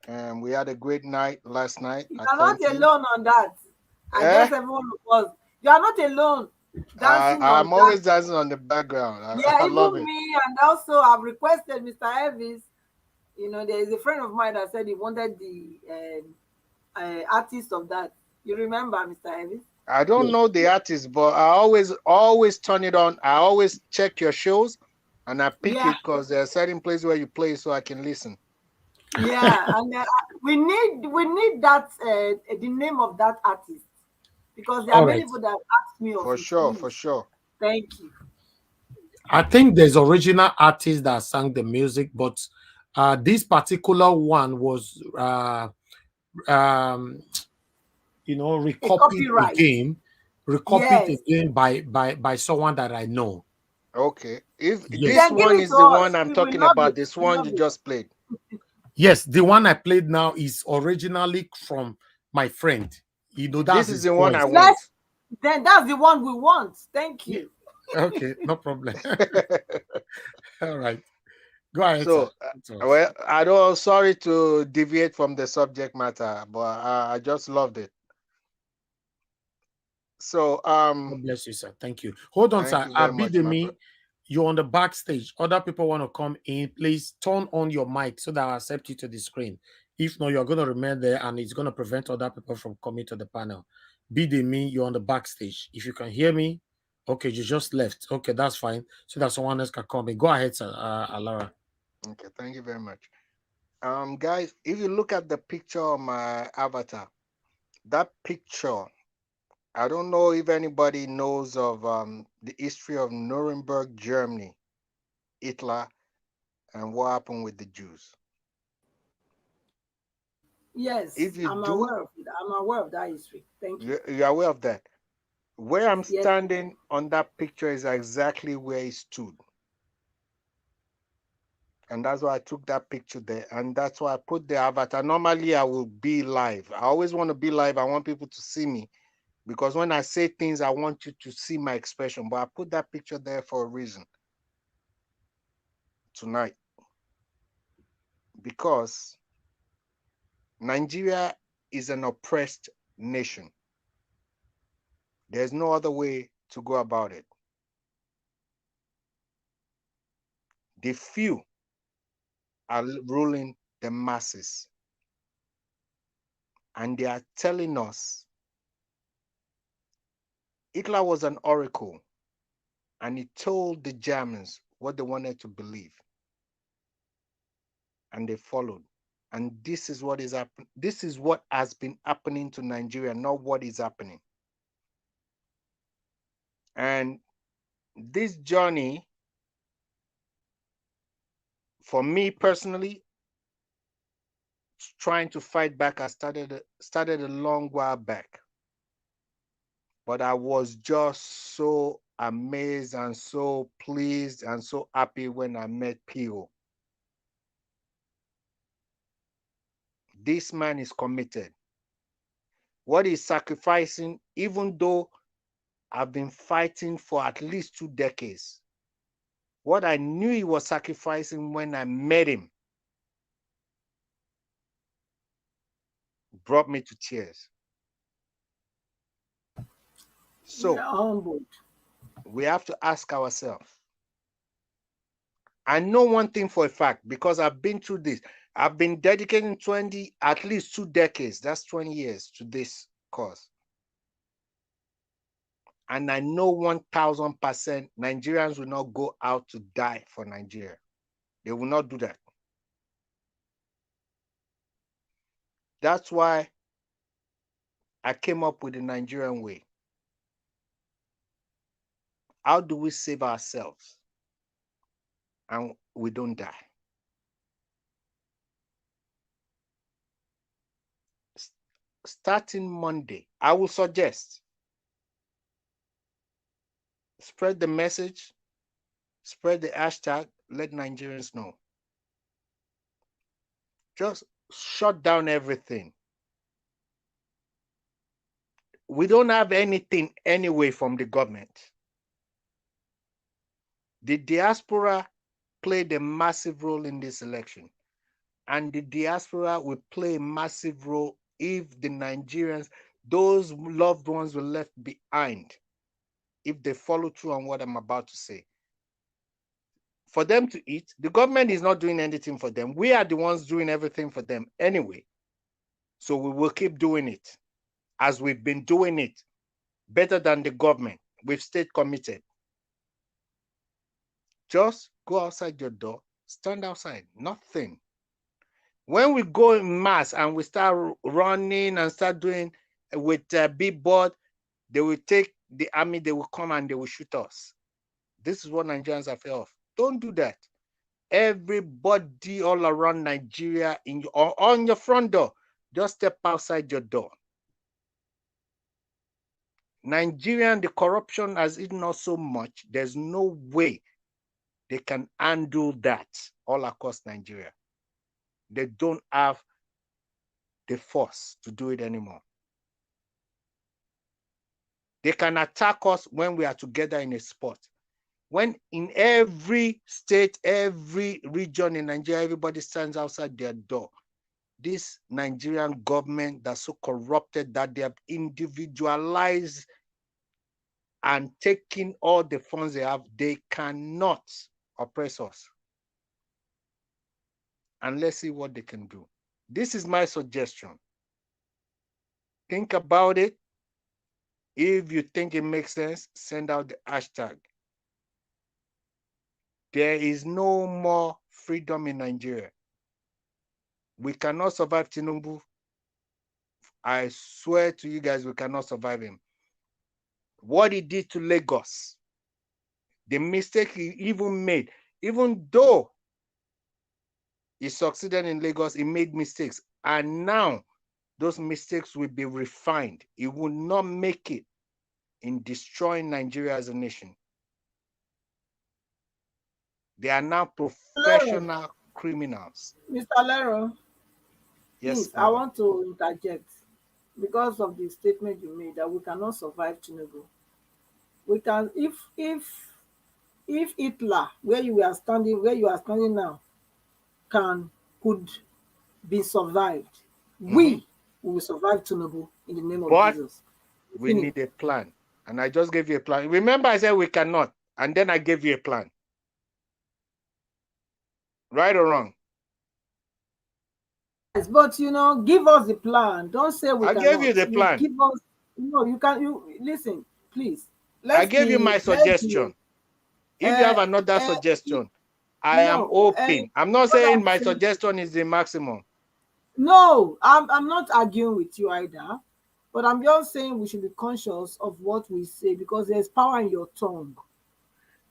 And we had a great night last night. You I are not thank you. alone on that. I Eh? guess everyone of us. You are not alone dancing on I'm that. always dancing on the background. Yeah, I love even it. me, and also I've requested Mr. Elvis. You know, there is a friend of mine that said he wanted the artist of that. You remember, Mr. Elvis? I don't know the artist, but I always turn it on. I always check your shows and I pick Yeah, it because there are certain places where you play so I can listen. yeah, and we need that the name of that artist because there are All many right. people that ask me of For it. sure, for Please, sure. thank you. I think there's original artists that sang the music, but this particular one was um, A recopied copyright. again, Yes. by someone that I know. Okay. If this Yes. Then give one it is to the us. one I'm We will talking love about, it. this We one love you it. just played. Yes, the one I played now is originally from my friend. This That's is his the one I voice. want. Then that's the one we want. Thank Yeah. you. Okay, no problem. All right. Go ahead, sir. So, well, I don't. Sorry to deviate from the subject matter, but I just loved it. So, God bless you, sir. Thank you. Hold on, thank sir. you very much, my Bidemi, brother. you're on the backstage. Other people want to come in. Please turn on your mic so that I accept you to the screen. If not, you're going to remain there and it's going to prevent other people from coming to the panel. Bidemi, you're on the backstage. If you can hear me, okay, you just left. Okay, that's fine. So that someone else can come in. Go ahead, sir, Alara. Okay, thank you very much. Guys, if you look at the picture of my avatar, that picture, I don't know if anybody knows of the history of Nuremberg, Germany, Hitler, and what happened with the Jews. Yes, If you I'm do, aware of it. I'm aware of that history. Thank you. you're aware of that. Where I'm Yes. standing on that picture is exactly where he stood. And that's why I took that picture there. And that's why I put the avatar. Normally, I will be live. I always want to be live. I want people to see me. Because when I say things, I want you to see my expression. But I put that picture there for a reason tonight. Because Nigeria is an oppressed nation. There's no other way to go about it. The few are ruling the masses. And they are telling us Hitler was an oracle and he told the Germans what they wanted to believe. And they followed. And this is what is happening. This is what has been happening to Nigeria, not what is happening. And this journey, for me personally, trying to fight back, I started a long while back. But I was just so amazed and so pleased and so happy when I met Pio. This man is committed. What he's sacrificing, even though I've been fighting for at least 2 decades, what I knew he was sacrificing when I met him brought me to tears. So We're humbled. we have to ask ourselves. I know one thing for a fact because I've been through this. I've been dedicating at least 2 decades, that's 20 years, to this cause. And I know 1000% Nigerians will not go out to die for Nigeria. They will not do that. That's why I came up with the Nigerian way. How do we save ourselves and we don't die? Starting Monday, I will suggest spread the message, spread the hashtag, let Nigerians know. just shut down everything. We don't have anything anyway from the government. The diaspora played a massive role in this election, and the diaspora will play a massive role if the Nigerians, those loved ones, were left behind, if they follow through on what I'm about to say. For them to eat, the government is not doing anything for them. We are the ones doing everything for them anyway. So we will keep doing it as we've been doing it, better than the government. We've stayed committed. Just go outside your door, stand outside, nothing. When we go in mass and we start running and start doing with big board, they will take the army, they will come and they will shoot us. This is what Nigerians are afraid of. Don't do that. Everybody all around Nigeria, on your front door, just step outside your door. Nigerian, the corruption has eaten us so much, there's no way they can undo that all across Nigeria. They don't have the force to do it anymore. They can attack us when we are together in a spot. When in every state, every region in Nigeria, everybody stands outside their door. This Nigerian government that's so corrupted that they have individualized and taken all the funds they have, they cannot oppress us. And let's see what they can do. This is my suggestion. Think about it. If you think it makes sense, send out the hashtag. There is no more freedom in Nigeria. We cannot survive Tinubu. I swear to you guys, we cannot survive him. What he did to Lagos, the mistake he even made, even though he succeeded in Lagos, he made mistakes. And now those mistakes will be refined. He will not make it in destroying Nigeria as a nation. They are now professional criminals. Mr. Lero, Yes, please, I want to interject because of the statement you made that we cannot survive Tinubu. We can, if Hitler, where you are standing now, could be survived, we will survive Tinubu in the name of But Jesus. we need a plan. And I just gave you a plan. Remember, I said we cannot. And then I gave you a plan. Right or wrong? Yes, but give us the plan. Don't say we cannot. I gave you the plan. Give us, you listen, please. I gave you my suggestion. If you have another suggestion, I am open. I'm not saying my suggestion is the maximum. No, I'm not arguing with you either. But I'm just saying we should be conscious of what we say because there's power in your tongue.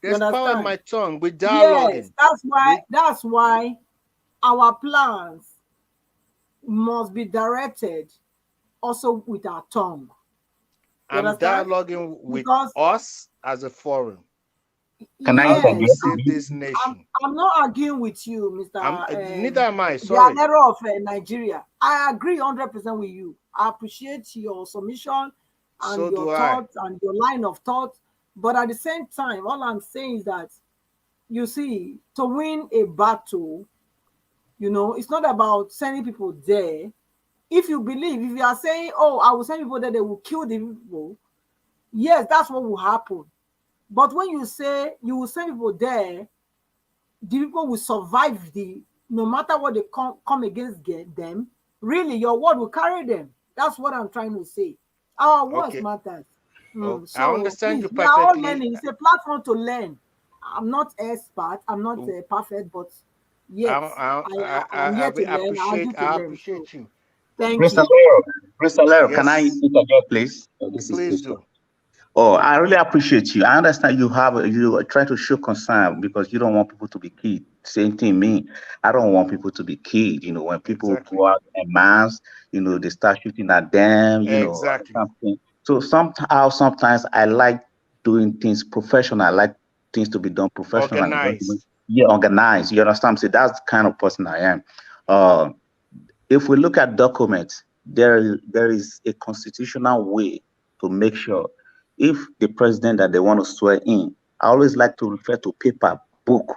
There's power in my tongue. We're dialoguing. Yes, that's why our plans must be directed also with our tongue. I'm dialoguing with us as a forum. Can I save this nation? I'm not arguing with you, Mr. Neither am I. Sorry. The leader of Nigeria. I agree 100% with you. I appreciate your submission and your thoughts and your line of thought. But at the same time, all I'm saying is that, you see, to win a battle, it's not about sending people there. If you are saying, oh, I will send people there, they will kill the people. Yes, that's what will happen. But when you say you will send people there, the people will survive no matter what they come against them, really, your word will carry them. That's what I'm trying to say. Our words matters. So I understand you perfectly. We are all learning. It's a platform to learn. I'm not expert. I'm not perfect, but yes, I'm here to learn. I appreciate you. Thank you. Mr. Lero, can I interject, please? Please do. Oh, I really appreciate you. I understand you try to show concern because you don't want people to be killed. Same thing, me. I don't want people to be killed. When people go out en masse, they start shooting at them, something. So sometimes I like doing things professional. I like things to be done professionally. Organized. Yeah, organized. You understand? So that's the kind of person I am. if we look at documents, there is a constitutional way to make sure if the president that they want to swear in, I always like to refer to paper, book,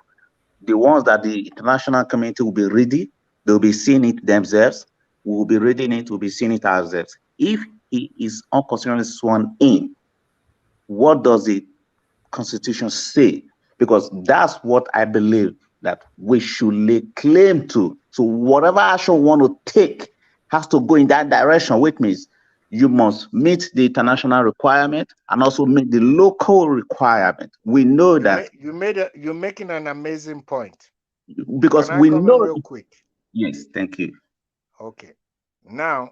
the ones that the international community will be reading, they'll be seeing it themselves, we will be reading it, we'll be seeing it ourselves. If he is unconstitutionally sworn in, what does the Constitution say? Because that's what I believe that we should lay claim to. So whatever action we want to take has to go in that direction, which means you must meet the international requirement and also meet the local requirement. We know that you're making an amazing point. because Can I we come in know. real quick? Yes, thank you. Okay. Now,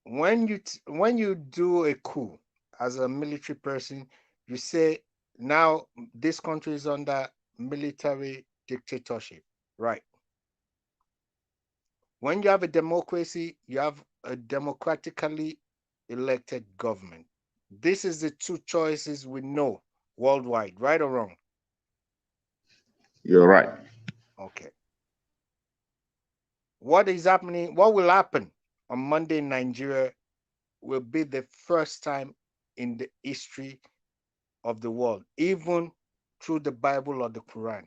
when you do a coup as a military person, you say now this country is under military dictatorship, right? When you have a democracy, you have a democratically elected government. This is the two choices we know worldwide, right or wrong? You're right. Okay. What is happening? What will happen on Monday in Nigeria will be the first time in the history of the world, even through the Bible or the Quran.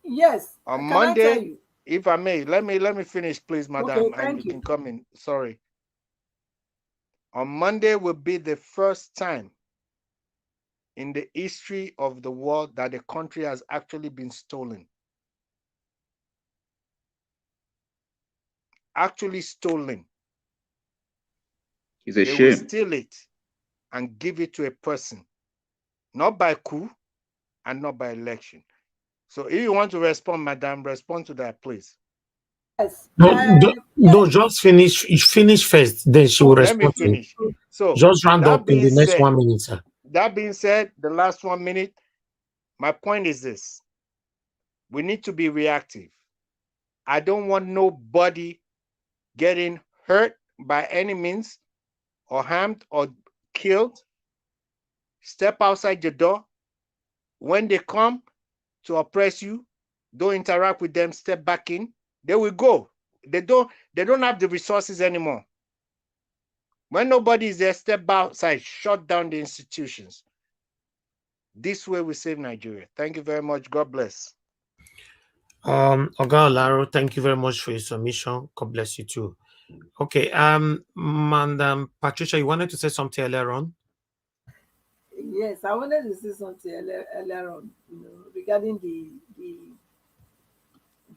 Yes. On Can I tell Monday, you? if I may, let me finish, please, madam, Okay, and thank you you. can come in. Sorry. On Monday will be the first time in the history of the world that the country has actually been stolen. Actually stolen. It's a They will shame. steal it and give it to a person, not by coup and not by election. So if you want to respond, madam, respond to that, please. Yes. No, just finish first, then she will Oh, let me respond to you. finish. So Just round that up in being the next said, 1 minute, sir. that being said, the last 1 minute, my point is this. We need to be reactive. I don't want nobody getting hurt by any means or harmed or killed. Step outside your door. When they come to oppress you, don't interact with them, step back in. They will go. They don't have the resources anymore. When nobody is there, step outside, shut down the institutions. This way we save Nigeria. Thank you very much. God bless. Oga Olaro, thank you very much for your submission. God bless you too. Okay, Madam Patricia, you wanted to say something earlier on? Yes, I wanted to say something earlier on, regarding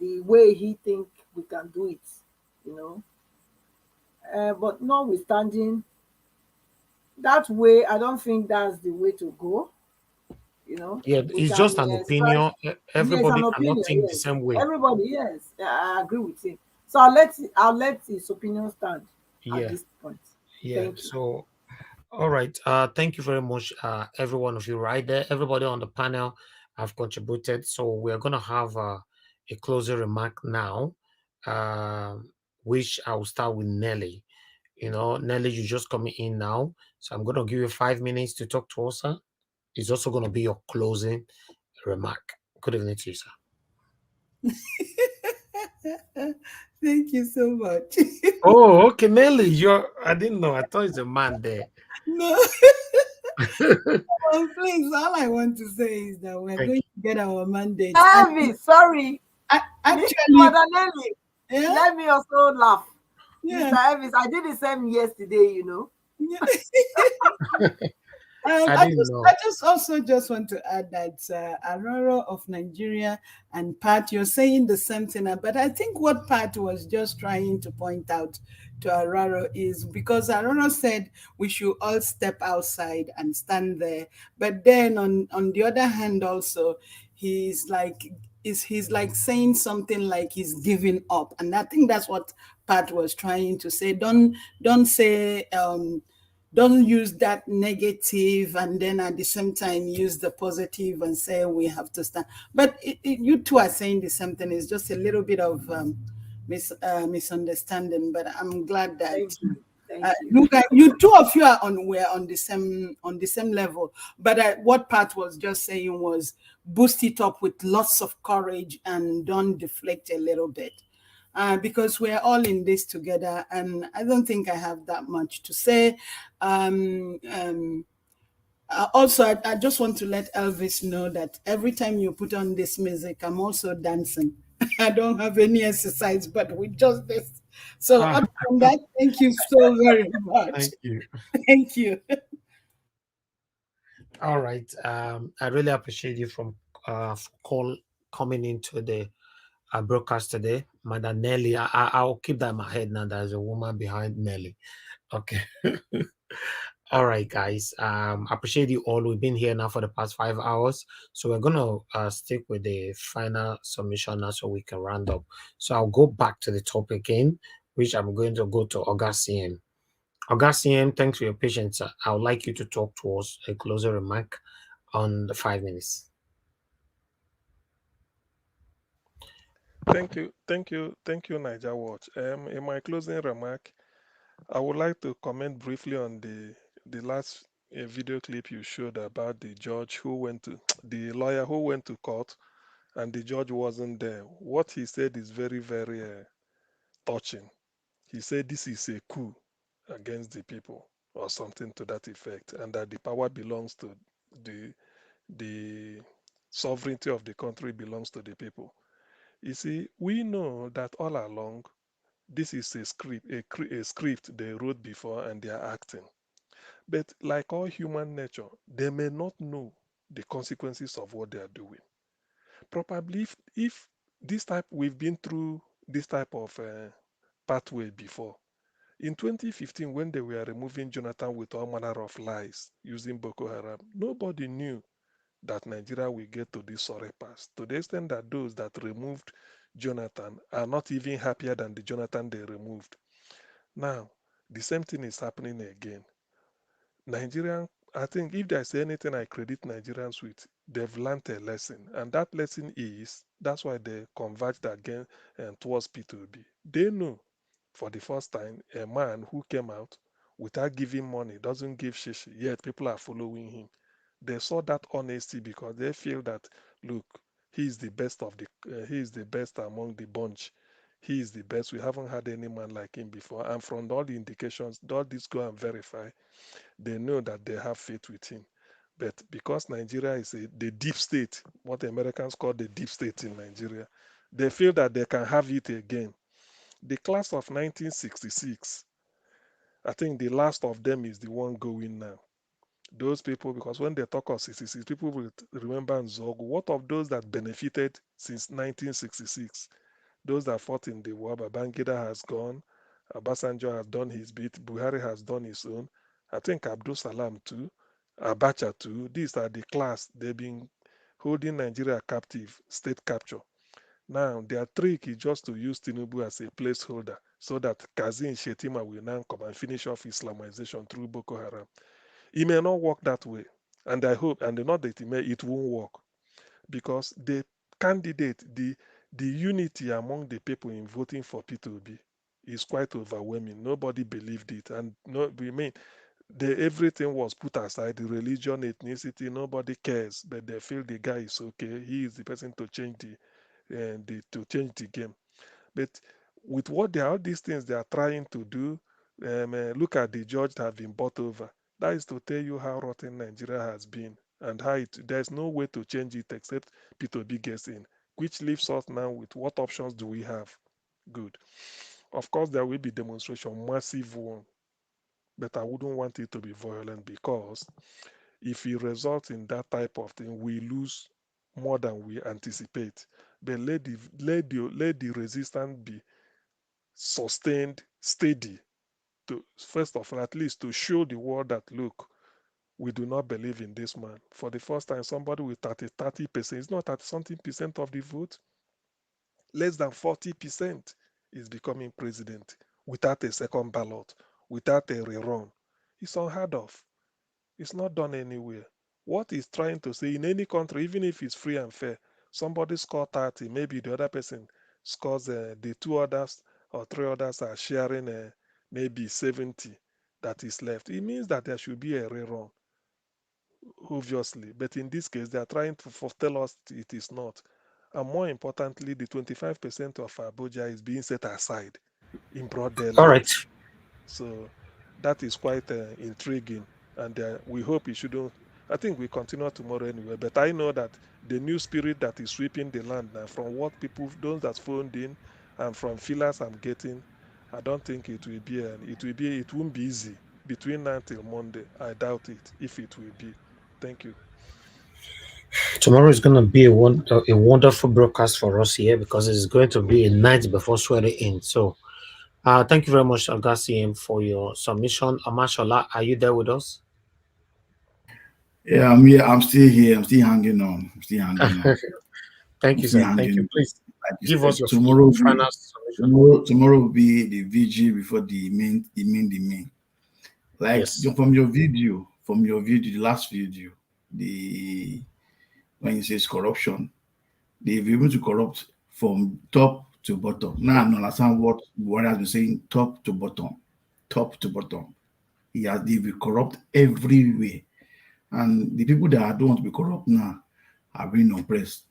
the way he think we can do it, but notwithstanding that way, I don't think that's the way to go. Yeah, We it's can just an express. opinion. Yes, an Everybody cannot opinion. think the Yes, same way. everybody. Yes, I agree with him. So I'll let his opinion stand at Yeah, this point. yeah. Thank you. So, all right. Thank you very much, every one of you right there. Everybody on the panel have contributed. So we're gonna have a closing remark now, which I will start with Nelly. Nelly, you just coming in now, so I'm gonna give you 5 minutes to talk to us, sir. It's also gonna be your closing remark. Good evening to you, sir. Thank you so much. Oh, okay, Nelly. I didn't know. I thought it's a man there. No. Please, all I want to say is that we're going to get our mandate. Elvis, sorry. Actually, Mother Nelly, yeah? let me also laugh. Yeah. Mr. Elvis, I did the same yesterday, I just also want to add that Aroro of Nigeria and Pat, you're saying the same thing, but I think what Pat was just trying to point out to Aroro is because Aroro said we should all step outside and stand there, but then on the other hand also he's like saying something like he's giving up, and I think that's what Pat was trying to say. Don't say don't use that negative and then at the same time use the positive and say we have to stand. But you two are saying the same thing. It's just a little bit of misunderstanding. But I'm glad that Look, you two of you are on were on the same level, but what Pat was just saying was boost it up with lots of courage and don't deflect a little bit, because we're all in this together, and I don't think I have that much to say. Also, I just want to let Elvis know that every time you put on this music, I'm also dancing. I don't have any exercise, but with just this. So, other than that, thank you so very much. Thank you. Thank you. All right. I really appreciate you from coming into the broadcast today, Madam Nelly. I'll keep that in my head now. There's a woman behind Nelly. Okay. All right, guys. Appreciate you all. We've been here now for the past 5 hours, so we're gonna stick with the final submission now, so we can round up. So I'll go back to the topic again, which I'm going to go to Augustine. Augustine, thanks for your patience. I would like you to talk to us a closer remark on the 5 minutes. Thank you, Niger Watch. In my closing remark, I would like to comment briefly on the last video clip you showed about the judge who went to the lawyer who went to court, and the judge wasn't there. What he said is very, very touching. He said this is a coup against the people, or something to that effect, and that the power belongs to the sovereignty of the country belongs to the people. You see, we know that all along this is a script they wrote before and they are acting. But like all human nature, they may not know the consequences of what they are doing. Probably if this type, we've been through this type of pathway before. In 2015, when they were removing Jonathan with all manner of lies using Boko Haram, nobody knew that Nigeria will get to this sorry pass. To the extent that those that removed Jonathan are not even happier than the Jonathan they removed. Now, the same thing is happening again. Nigerian, I think if there's anything I credit Nigerians with, they've learned a lesson. And that lesson is, that's why they converged again towards P2B. They know for the first time a man who came out without giving money, doesn't give shishi, yet people are following him. They saw that honesty because they feel that, look, he is the best he is the best among the bunch. He is the best. We haven't had any man like him before. And from all the indications, all this go and verify, they know that they have faith with him. But because Nigeria is the deep state, what the Americans call the deep state in Nigeria, they feel that they can have it again. The class of 1966, I think the last of them is the one going now. Those people, because when they talk of 66, people will remember Nzogu. What of those that benefited since 1966? Those that fought in the war, Babangida has gone, Abasanjo has done his bit, Buhari has done his own. I think Abdul Salam too, Abacha too. These are the class. They've been holding Nigeria captive, state capture. Now, their trick is just to use Tinubu as a placeholder so that Kazin Shetima will now come and finish off Islamization through Boko Haram. It may not work that way. And I hope, and not that it won't work. Because the candidate, the unity among the people in voting for P2B is quite overwhelming. Nobody believed it. And no, we mean, everything was put aside, the religion, ethnicity, nobody cares. But they feel the guy is okay. He is the person to change to change the game. But with all these things they are trying to do, look at the judge that have been bought over. That is to tell you how rotten Nigeria has been and how there's no way to change it except P2B gets in, which leaves us now with what options do we have? Good. Of course, there will be demonstration, massive one, but I wouldn't want it to be violent because if it results in that type of thing, we lose more than we anticipate. But let the resistance be sustained, steady, to first of all, at least to show the world that, look, we do not believe in this man. For the first time, somebody with 30%, it's not 30 something percent of the vote, less than 40% is becoming president without a second ballot, without a rerun. It's unheard of. It's not done anywhere. What he's trying to say in any country, even if it's free and fair, somebody score 30, maybe the other person scores the two others or three others are sharing maybe 70. that is left. It means that there should be a rerun, obviously. But in this case, they are trying to tell us it is not. And more importantly, the 25% of Abuja is being set aside in broad All daylight. right. So that is quite intriguing. And we hope it shouldn't. I think we continue tomorrow anyway. But I know that the new spirit that is sweeping the land now, from what people, those that phoned in, and from feelers I'm getting, I don't think it will be. It won't be easy between now till Monday. I doubt it. If it will be. Thank you. Tomorrow is going to be a wonderful broadcast for us here because it's going to be a night before swearing in. So, thank you very much, Agassim, for your submission. Amashola, are you there with us? Yeah, I'm here. I'm still here. I'm still hanging on. I'm still hanging on. Thank you, sir. Thank you. Please Like you give said, us your tomorrow, final submission. tomorrow will be the VG before the main. Like Yes. from your video, the last video, when you say it's corruption, they've been able to corrupt from top to bottom. Now I understand what has been saying, top to bottom. They will corrupt everywhere. And the people that don't want to be corrupt now are being oppressed.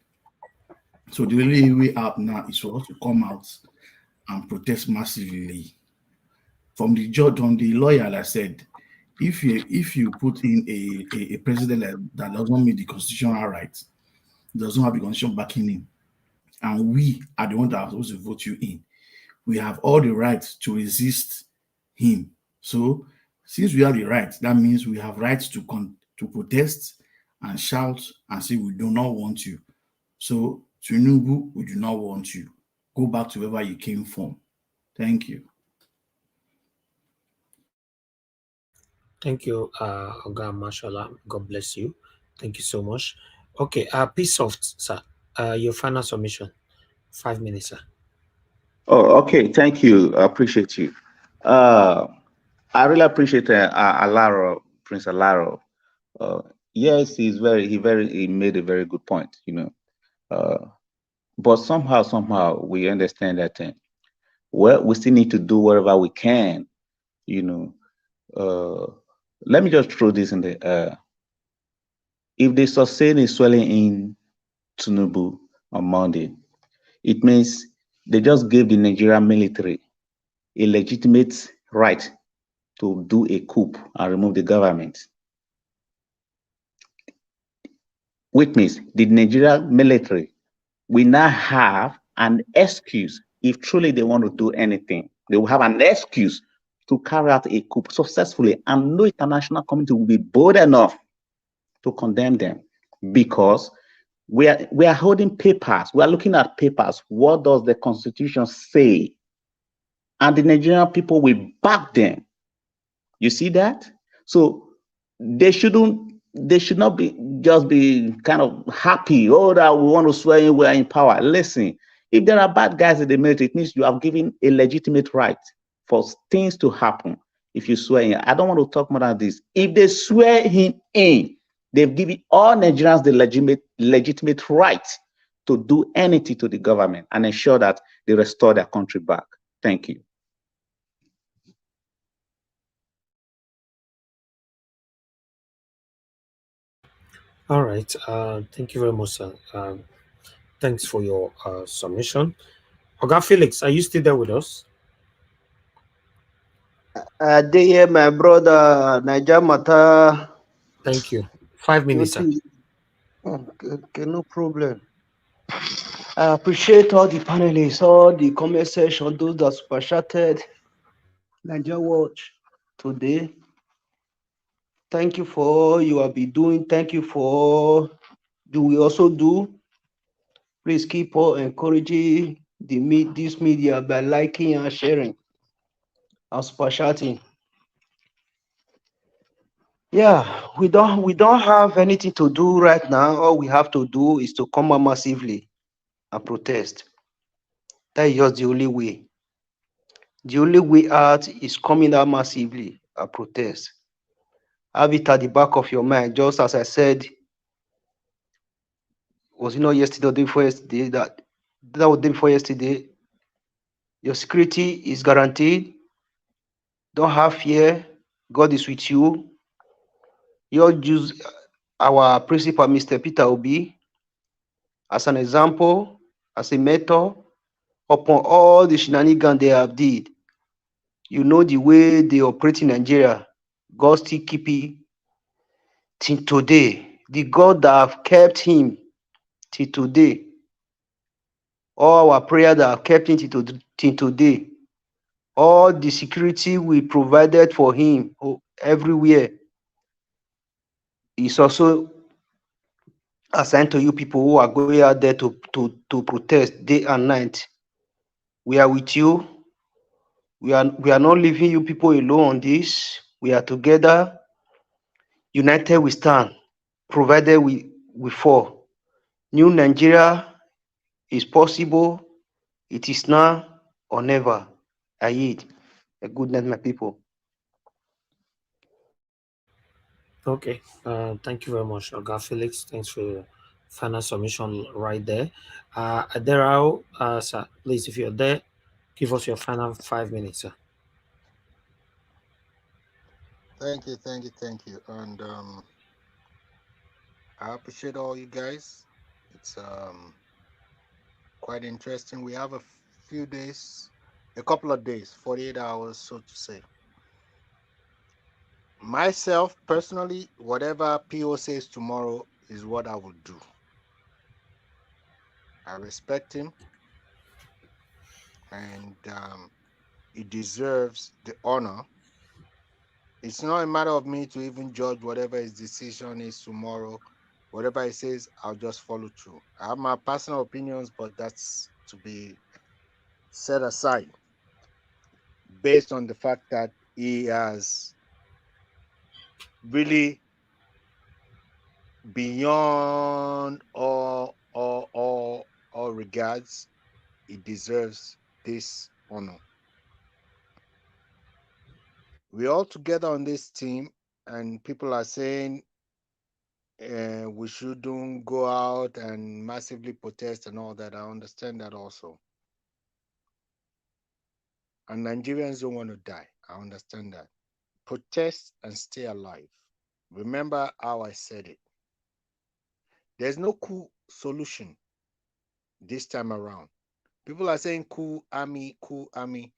So the only way out now is for us to come out and protest massively. From the judge, from the lawyer, like I said, if you put in a president that doesn't meet the constitutional rights, doesn't have the constitution backing him, and we are the ones that are supposed to vote you in, we have all the rights to resist him. So since we have the right, that means we have rights to protest and shout and say we do not want you. So Tinubu, we do not want you. Go back to wherever you came from. Thank you. Thank you, Oga Mashallah. God bless you. Thank you so much. Okay, peace off, sir. Your final submission. 5 minutes, sir. Oh, okay. Thank you. I appreciate you. I really appreciate Alaro, Prince Alaro. Yes, he made a very good point, but somehow we understand that well, we still need to do whatever we can, let me just throw this in the air. If they sustain a swelling in Tinubu on Monday, it means they just gave the Nigerian military a legitimate right to do a coup and remove the government. Which means the Nigerian military will now have an excuse if truly they want to do anything. They will have an excuse to carry out a coup successfully, and no international community will be bold enough to condemn them because we are holding papers. We are looking at papers. What does the Constitution say? And the Nigerian people will back them. You see that? So they should not be kind of happy, oh, that we want to swear in, we're in power. Listen, if there are bad guys in the military, it means you have given a legitimate right for things to happen. If you swear in, I don't want to talk more than this. If they swear him in, they've given all Nigerians the legitimate right to do anything to the government and ensure that they restore their country back. Thank you. All right. Thank you very much, sir. Thanks for your submission. Oga Felix, are you still there with us? There, my brother, Niger Mata. Thank you. 5 minutes, sir. Okay, no problem. I appreciate all the panelists, all the comment section, those that super chatted, Niger Watch today. Thank you for all you have been doing. Thank you for all you will also do. Please keep on encouraging this media by liking and sharing and super chatting. Yeah, we don't have anything to do right now. All we have to do is to come out massively and protest. That is just the only way. The only way out is coming out massively and protest. Have it at the back of your mind, just as I said. Was it not yesterday or the day before yesterday that was the day before yesterday? Your security is guaranteed. Don't have fear. God is with you. You use our principal, Mr. Peter Obi, as an example, as a mentor, upon all the shenanigans they have did. You know the way they operate in Nigeria. God still keep it till today. The God that have kept him till today. All our prayer that have kept him till today. All the security we provided for him everywhere is also assigned to you people who are going out there to protest day and night. We are with you. We are not leaving you people alone on this. We are together. United we stand. Provided we fall. New Nigeria is possible. It is now or never. I yield. A good night, my people. Okay. Thank you very much, Oga Felix. Thanks for your final submission right there. Aderao, sir, please, if you're there, give us your final 5 minutes, sir. Thank you, thank you, thank you. And I appreciate all you guys. It's quite interesting. We have a few days, a couple of days, 48 hours, so to say. Myself, personally, whatever PO says tomorrow is what I will do. I respect him, and he deserves the honor. It's not a matter of me to even judge whatever his decision is tomorrow. Whatever he says, I'll just follow through. I have my personal opinions, but that's to be set aside based on the fact that he has really, beyond all regards, he deserves this honor. We're all together on this team, and people are saying we shouldn't go out and massively protest and all that. I understand that also. And Nigerians don't want to die. I understand that. Protest and stay alive. Remember how I said it. There's no cool solution this time around. People are saying cool army, cool army.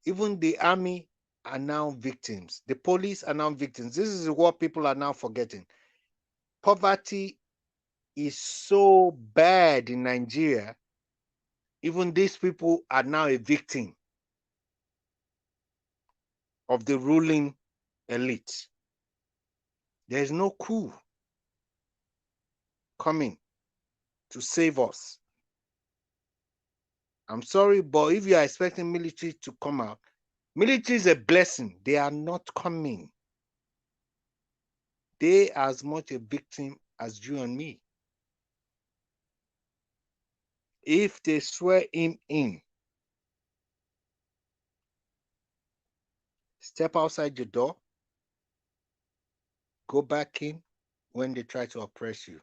Even the army are now victims. The police are now victims. This is what people are now forgetting. Poverty is so bad in Nigeria. Even these people are now a victim of the ruling elite. There is no coup coming to save us. I'm sorry, but if you are expecting military to come out, military is a blessing. They are not coming. They are as much a victim as you and me. If they swear him in, step outside your door, go back in when they try to oppress you.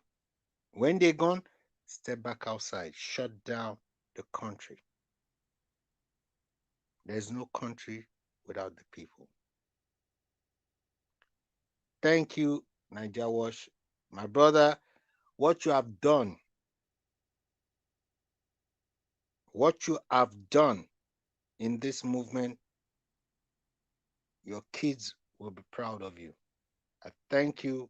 When they're gone, step back outside, shut down the country. There's no country without the people. Thank you, Niger Wash. My brother, what you have done in this movement, your kids will be proud of you. I thank you.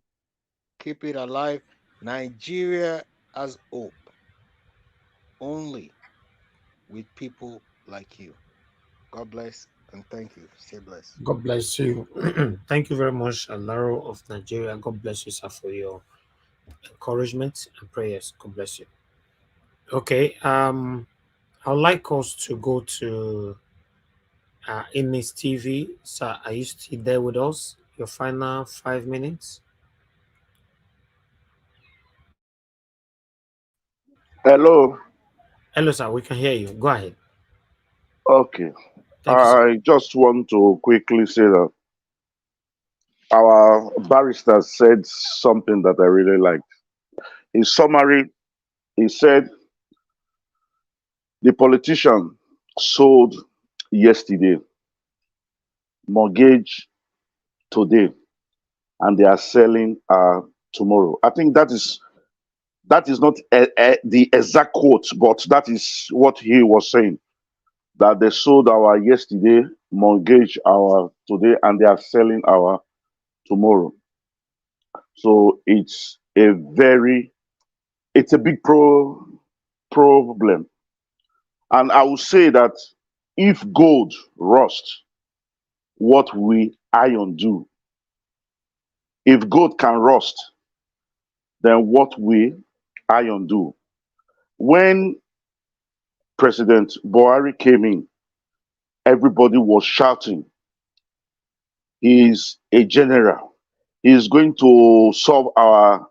Keep it alive. Nigeria has hope only with people like you. God bless and thank you. Stay blessed. God bless you. Thank you very much, Alaro of Nigeria. God bless you, sir, for your encouragement and prayers. God bless you. Okay. I'd like us to go to Innis TV. Sir, are you still there with us? Your final 5 minutes. Hello. Hello, sir. We can hear you. Go ahead. Okay. Thank you, sir. I just want to quickly say that our barrister said something that I really liked. In summary, he said the politician sold yesterday, mortgage today and they are selling tomorrow. I think that is not the exact quote, but that is what he was saying. That they sold our yesterday, mortgage our today, and they are selling our tomorrow. So it's a big problem. And I would say that if gold rust, what will iron do? If gold can rust, then what will iron do? When President Buhari came in, everybody was shouting, he's a general. He's going to solve our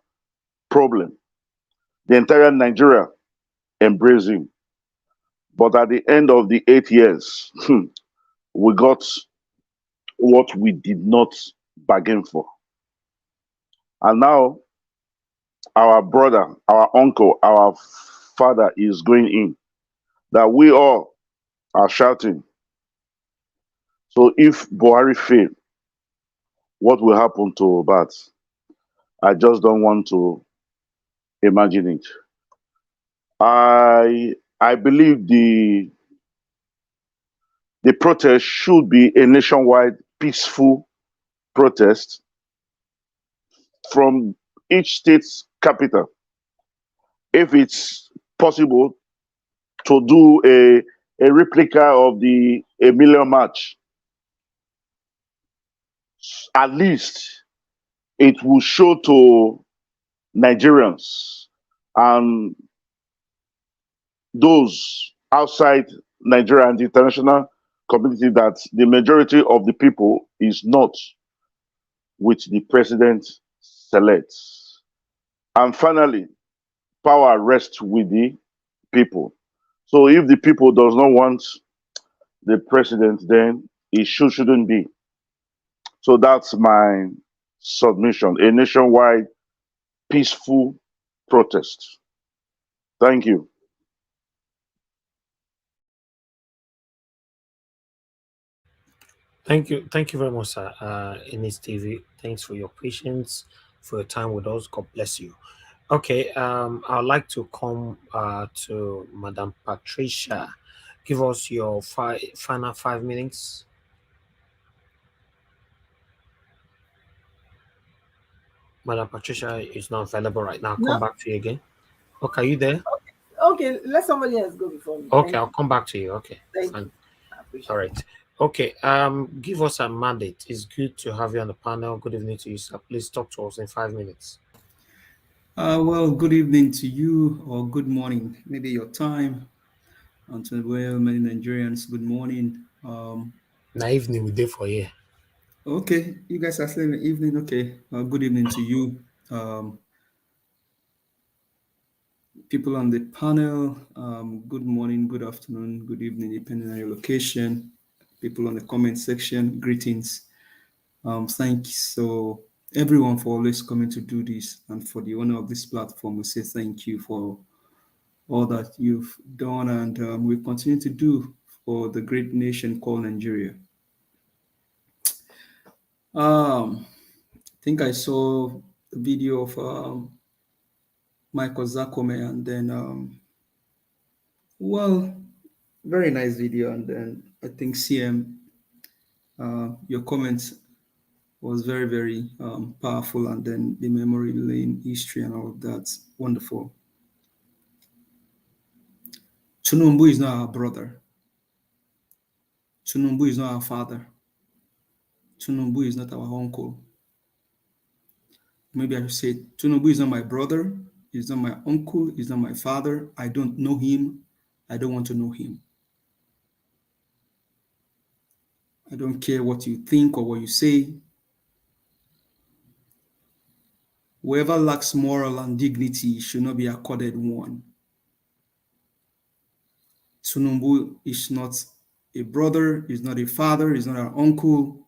problem. The entire Nigeria embraced him. But at the end of the 8 years, we got what we did not bargain for. And now our brother, our uncle, our father is going in. That we all are shouting. So if Buhari fail, what will happen to Bat? I just don't want to imagine it. I believe the protest should be a nationwide peaceful protest from each state's capital. If it's possible to do a replica of the A Million March, at least it will show to Nigerians and those outside Nigeria and the international community that the majority of the people is not with the president selects. And finally, power rests with the people. So if the people does not want the president, then it shouldn't be. So that's my submission, a nationwide peaceful protest. Thank you. Thank you very much, sir. Ines TV, thanks for your patience, for your time with us. God bless you. Okay, I'd like to come to Madam Patricia. Give us your final 5 minutes. Madam Patricia is not available right now. I'll come No. back to you again. Okay, are you there? Okay, let somebody else go before me. Okay, I'll come back to you. Okay, Thank fine. you. I appreciate All right. Okay. Give us a mandate. It's good to have you on the panel. Good evening to you, sir. Please talk to us in 5 minutes. Well, good evening to you, or good morning, maybe your time. And to many Nigerians, good morning. Na evening we did for you. Okay, you guys are saying evening. Okay, good evening to you, people on the panel. Good morning, good afternoon, good evening, depending on your location. People on the comment section, greetings. Thanks so everyone for always coming to do this, and for the owner of this platform, we say thank you for all that you've done and we continue to do for the great nation called Nigeria. I think I saw a video of Michael Zakome, and then well, very nice video, and then I think CM, your comments was very, very powerful, and then the memory lane history and all of that, wonderful. Tunumbu is not our brother. Tunumbu is not our father. Tunumbu is not our uncle. Maybe I should say Tunumbu is not my brother. He's not my uncle. He's not my father. I don't know him. I don't want to know him. I don't care what you think or what you say. Whoever lacks moral and dignity should not be accorded one. Tunumbu is not a brother, is not a father, is not an uncle.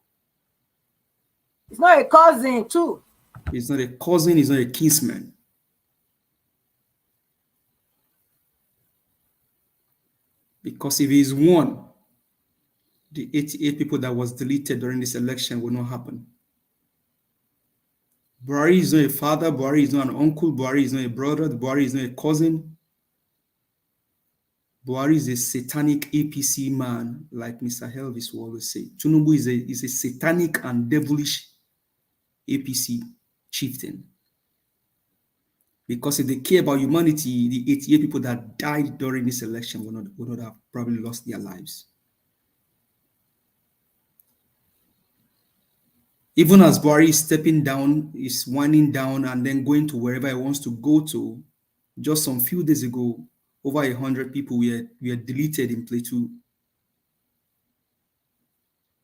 It's not a cousin, too. He's not a cousin, he's not a kinsman. Because if he's one, the 88 people that was deleted during this election will not happen. Buhari is not a father, Buhari is not an uncle, Buhari is not a brother, Buhari is not a cousin. Buhari is a satanic APC man, like Mr. Elvis will always say. Tinubu is a satanic and devilish APC chieftain. Because if they care about humanity, the 88 people that died during this election would not have probably lost their lives. Even as Buhari is stepping down, is winding down and then going to wherever he wants to go to, just some few days ago, over 100 people were deleted in Plateau.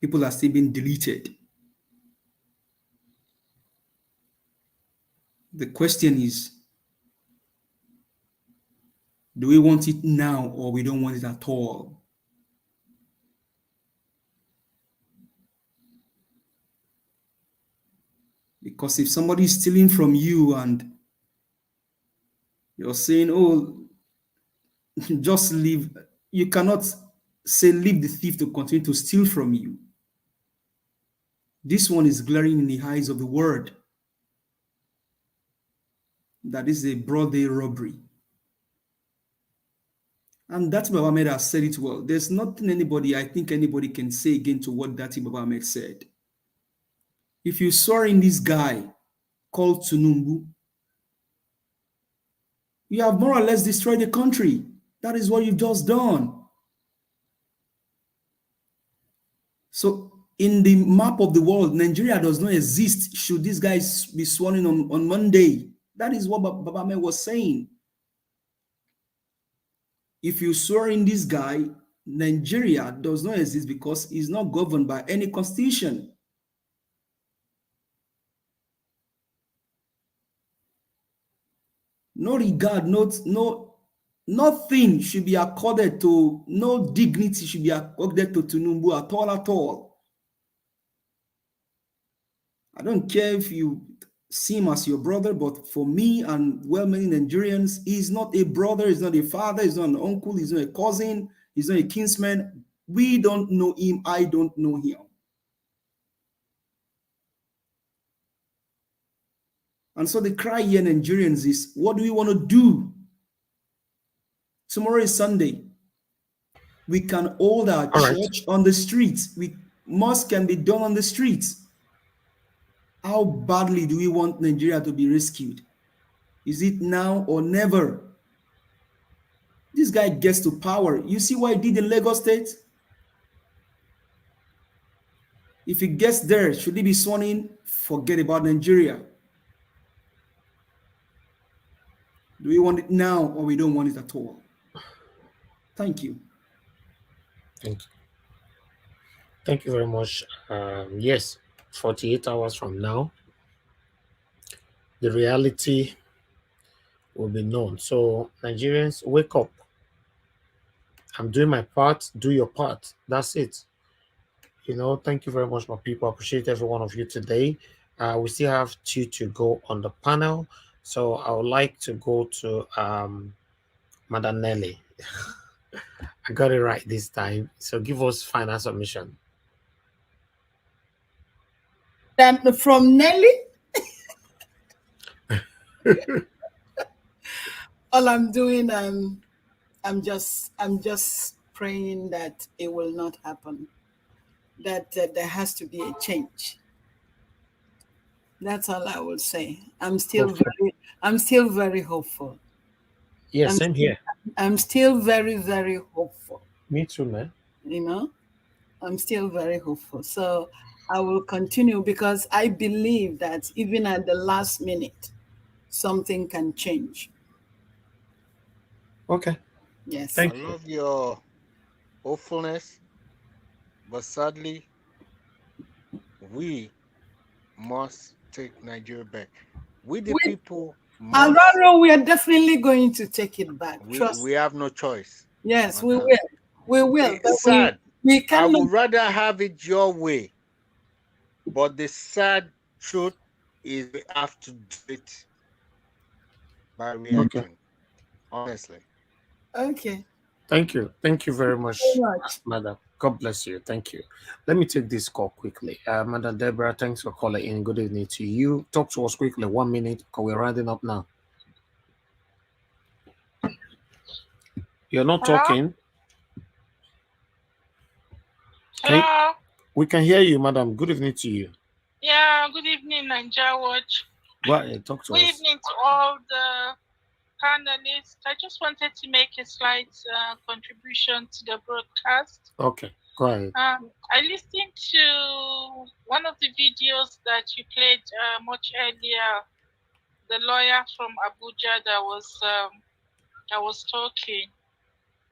People are still being deleted. The question is, do we want it now or we don't want it at all? Because if somebody is stealing from you and you're saying, oh, just leave, you cannot say leave the thief to continue to steal from you. This one is glaring in the eyes of the world that is a broad day robbery. And Dati Baba Ahmed has said it well. There's nothing I think anybody can say again to what Dati Baba Ahmed said. If you saw in this guy called Tinubu, you have more or less destroyed the country. That is what you've just done. So in the map of the world, Nigeria does not exist should these guys be sworn in on Monday. That is what Baba Ahmed was saying. If you swear in this guy, Nigeria does not exist because it's not governed by any constitution. No regard, nothing should be accorded to, no dignity should be accorded to Tinubu at all. I don't care if you see him as your brother, but for me and well-many Nigerians, he's not a brother, he's not a father, he's not an uncle, he's not a cousin, he's not a kinsman. We don't know him, I don't know him. And so the cry here, Nigerians, is what do we want to do? Tomorrow is Sunday. We can hold our church on the streets. Mosque can be done on the streets. How badly do we want Nigeria to be rescued? Is it now or never? This guy gets to power. You see what he did in Lagos State? If he gets there, should he be sworn in? Forget about Nigeria. Do we want it now or we don't want it at all? Thank you. Thank you. Thank you very much. Yes, 48 hours from now, the reality will be known. So Nigerians, wake up. I'm doing my part, do your part. That's it. Thank you very much, my people. I appreciate every one of you today. We still have 2 to go on the panel. So I would like to go to Madam Nelly. I got it right this time. So give us final submission. Then from Nelly, all I'm doing, I'm just praying that it will not happen. That there has to be a change. That's all I will say. I'm still very hopeful. Yeah, same here. I'm still very, very hopeful. Me too, man. I'm still very hopeful. So I will continue because I believe that even at the last minute, something can change. Okay. Yes. I love your hopefulness, but sadly, we must take Nigeria back. We the people must. We are definitely going to take it back. We have no choice. Yes, we will. We will. It's sad. We cannot. I would rather have it your way. But the sad truth is we have to do it by reaction. Okay. Honestly. Okay. Thank you. Thank you very much, madam. God bless you. Thank you. Let me take this call quickly. Madam Deborah, thanks for calling in. Good evening to you. Talk to us quickly. 1 minute, because we're rounding up now. You're not Hello? talking. Hello? We can hear you, madam. Good evening to you. Yeah, good evening, Nigeria Watch. Go ahead, talk to Good us. evening to all the panelists. I just wanted to make a slight contribution to the broadcast. Okay, go ahead. I listened to one of the videos that you played much earlier. The lawyer from Abuja that was talking.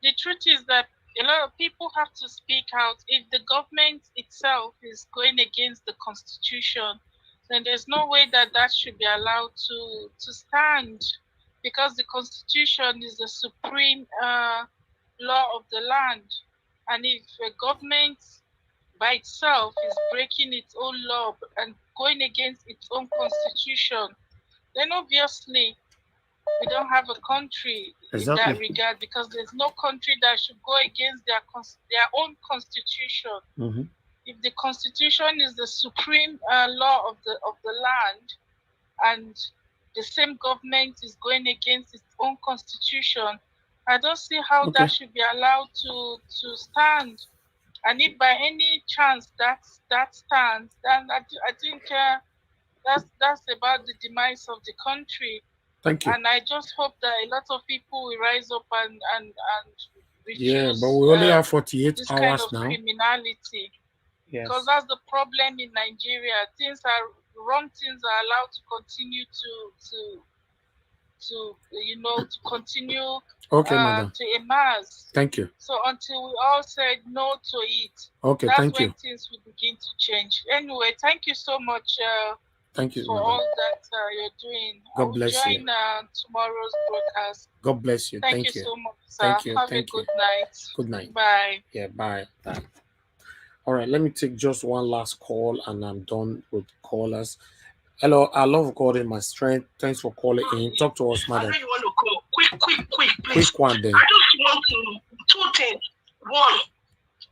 The truth is that a lot of people have to speak out. If the government itself is going against the constitution, then there's no way that that should be allowed to stand, because the constitution is the supreme law of the land. And if a government by itself is breaking its own law and going against its own constitution, then obviously we don't have a country in that regard, because there's no country that should go against their own constitution. Mm-hmm. If the constitution is the supreme law of the land, and the same government is going against its own constitution, I don't see how that should be allowed to stand. And if by any chance that stands, then I think that's about the demise of the country. Thank you. And I just hope that a lot of people will rise up and reduce. Yeah, but we only have 48 this hours kind of now. criminality. Yes. Because that's the problem in Nigeria. Wrong things are allowed to continue to continue to emerge. Thank you. So until we all said no to it, okay, that's thank when you. things will begin to change. Anyway, thank you so much. Thank you for madam. all that you're doing. God bless join, you. Tomorrow's broadcast. God bless you. Thank you so much, sir. Thank you. Have Thank a good you. night. Good night. Bye. Yeah, bye. Bye. All right, let me take just one last call and I'm done with callers. Hello, I love God in my strength. Thanks for calling in. Talk to us, madam. I know you want to go quick, please. Quick one then. I just want two things. One,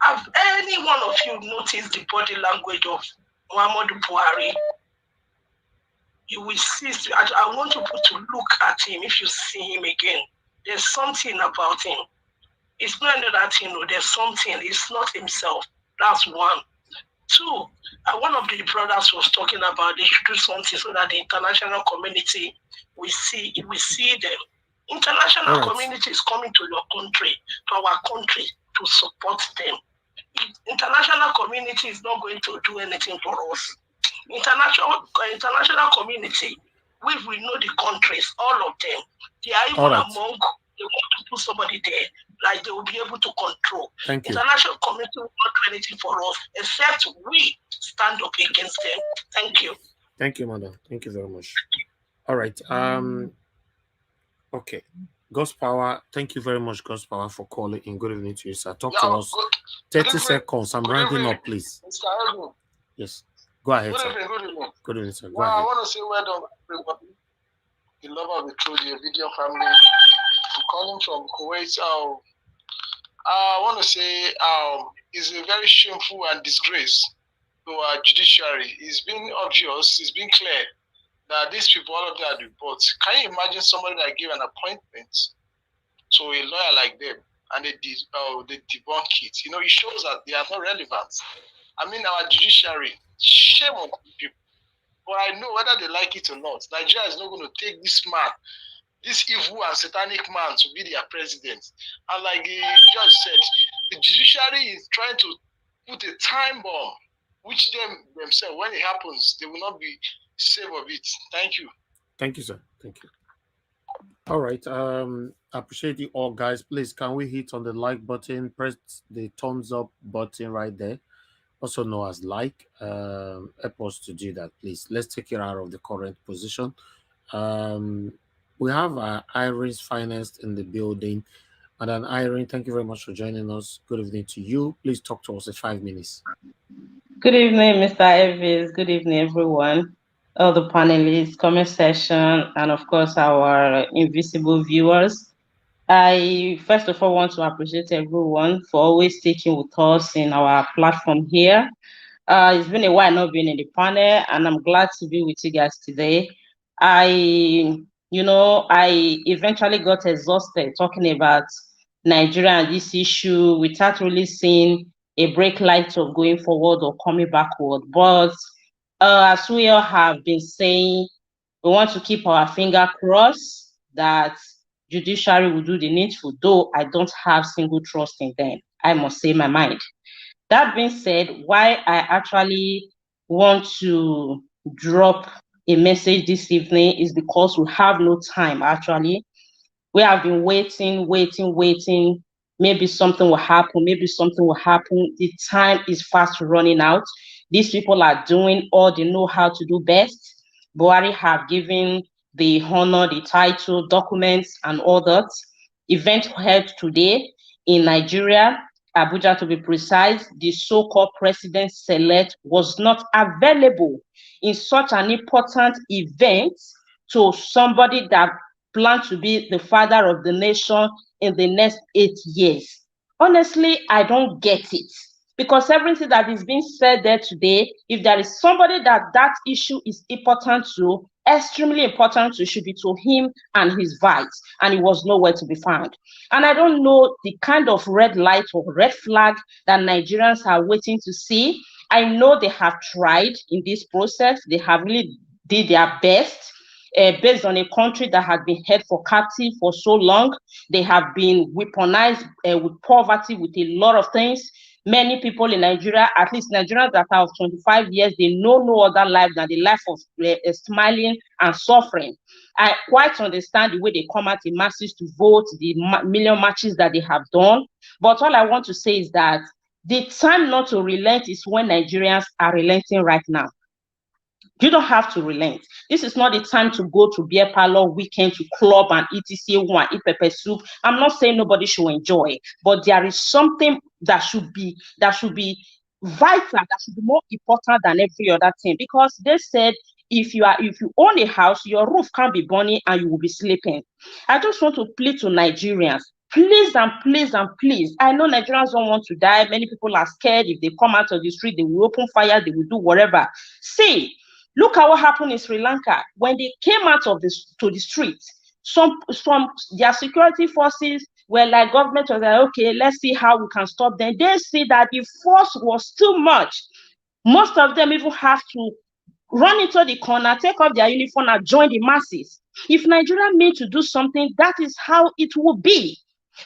have any one of you noticed the body language of Muhammadu Buhari? You will see. I want you to look at him. If you see him again, there's something about him. It's not another thing. No, there's something. It's not himself. That's one. Two, one of the brothers was talking about they should do something so that the international community will see them. International community is coming to your country, to our country, to support them. International community is not going to do anything for us. International community, we know the countries, all of them. They are even among. They want to put somebody there, like they will be able to control. Thank you. International community will not do anything for us, except we stand up against them. Thank you. Thank you, madam. Thank you very much. All right. Okay. God's Power. Thank you very much, God's Power, for calling in. Good evening to you, sir. Talk to us. 30 seconds. I'm rounding up, please. Mr. Edwin. Yes. Go ahead, sir. Good evening. Good evening, sir. Go Well, ahead. I want to say well done, everybody. The lover of the truth, the video family. I'm calling from Kuwait. I want to say it's a very shameful and disgrace to our judiciary. It's been obvious, it's been clear that these people, all of them are the bots. Can you imagine somebody that gave an appointment to a lawyer like them and they debunk it? You know, it shows that they are not relevant. I mean, our judiciary, shame on people. But I know whether they like it or not, Nigeria is not going to take this man, this evil and satanic man, to be their president. And like the judge said, the judiciary is trying to put a time bomb, which themselves, when it happens, they will not be safe of it. Thank you. Thank you, sir. Thank you. All right. I appreciate you all, guys. Please, can we hit on the like button? Press the thumbs up button right there, also known as like. Help us to do that, please. Let's take it out of the current position. We have Irene's Finest in the building. And then Irene, thank you very much for joining us. Good evening to you. Please talk to us in 5 minutes. Good evening, Mr. Evis. Good evening, everyone. All the panelists, comment session, and of course, our invisible viewers. I first of all want to appreciate everyone for always sticking with us in our platform here. It's been a while not being in the panel, and I'm glad to be with you guys today. I eventually got exhausted talking about Nigeria and this issue without really seeing a break light of going forward or coming backward. But as we all have been saying, we want to keep our finger crossed that Judiciary will do the needful, though I don't have single trust in them. I must say my mind. That being said, why I actually want to drop a message this evening is because we have no time, actually. We have been waiting. Maybe something will happen. The time is fast running out. These people are doing all they know how to do best. Buhari have given the honor, the title, documents, and all that. Event held today in Nigeria, Abuja to be precise. The so-called president-select was not available in such an important event to somebody that planned to be the father of the nation in the next 8 years. Honestly, I don't get it. Because everything that is being said there today, if there is somebody that issue is important to, extremely important to, should be to him and his vice, and he was nowhere to be found. And I don't know the kind of red light or red flag that Nigerians are waiting to see. I know they have tried in this process. They have really did their best. Based on a country that has been held for captive for so long. They have been weaponized with poverty, with a lot of things. Many people in Nigeria, at least Nigerians that are of 25 years, they know no other life than the life of smiling and suffering. I quite understand the way they come out in masses to vote, the million marches that they have done. But all I want to say is that the time not to relent is when Nigerians are relenting right now. You don't have to relent. This is not the time to go to beer parlor weekend, to club and etc. Eat pepper soup. I'm not saying nobody should enjoy, but there is something that should be vital, that should be more important than every other thing. Because they said if you own a house, your roof can't be burning and you will be sleeping. I just want to plead to Nigerians. Please and please and please. I know Nigerians don't want to die. Many people are scared. If they come out of the street, they will open fire, they will do whatever. See, look at what happened in Sri Lanka when they came out of the streets. Some their security forces were like, government was like, okay, let's see how we can stop them. They see that the force was too much. Most of them even have to run into the corner, take off their uniform, and join the masses. If Nigeria means to do something, that is how it will be.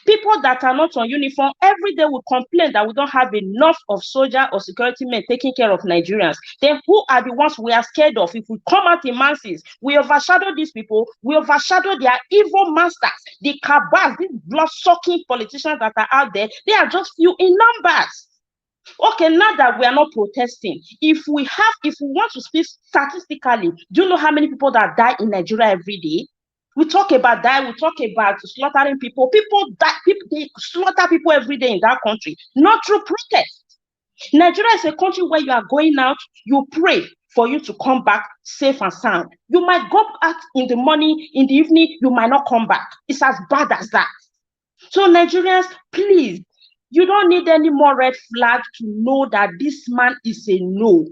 People that are not on uniform every day will complain that we don't have enough of soldier or security men taking care of Nigerians. Then who are the ones we are scared of? If we come out in masses, we overshadow these people, we overshadow their evil masters, the cabals, these blood-sucking politicians that are out there. They are just few in numbers. Okay, now that we are not protesting, if we want to speak statistically, do you know how many people that die in Nigeria every day? We talk about that, we talk about slaughtering people. People die, they slaughter people every day in that country, not through protest. Nigeria is a country where you are going out, you pray for you to come back safe and sound. You might go out in the morning, in the evening, you might not come back. It's as bad as that. So Nigerians, please, you don't need any more red flag to know that this man is a no.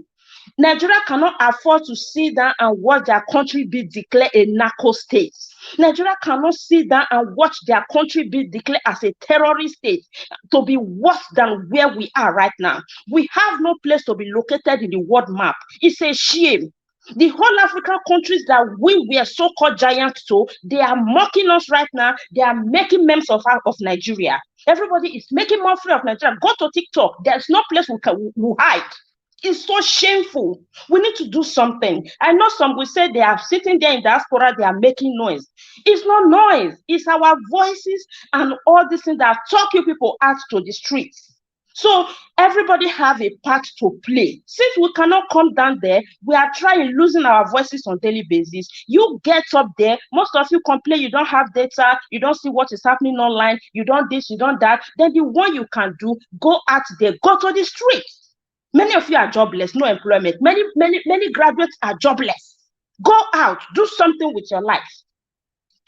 Nigeria cannot afford to sit down and watch their country be declared a narco state. Nigeria cannot sit down and watch their country be declared as a terrorist state, to be worse than where we are right now. We have no place to be located in the world map. It's a shame. The whole African countries that we were so-called giants to, they are mocking us right now. They are making memes of Nigeria. Everybody is making mockery of Nigeria. Go to TikTok. There's no place we hide. It's so shameful. We need to do something. I know some will say they are sitting there in diaspora, they are making noise. It's not noise. It's our voices and all these things that talk you people out to the streets. So everybody have a part to play. Since we cannot come down there, we are trying, losing our voices on daily basis. You get up there, most of you complain you don't have data, you don't see what is happening online, you don't this, you don't that. Then the one you can do, go out there, go to the streets. Many of you are jobless, no employment. Many graduates are jobless. Go out, do something with your life.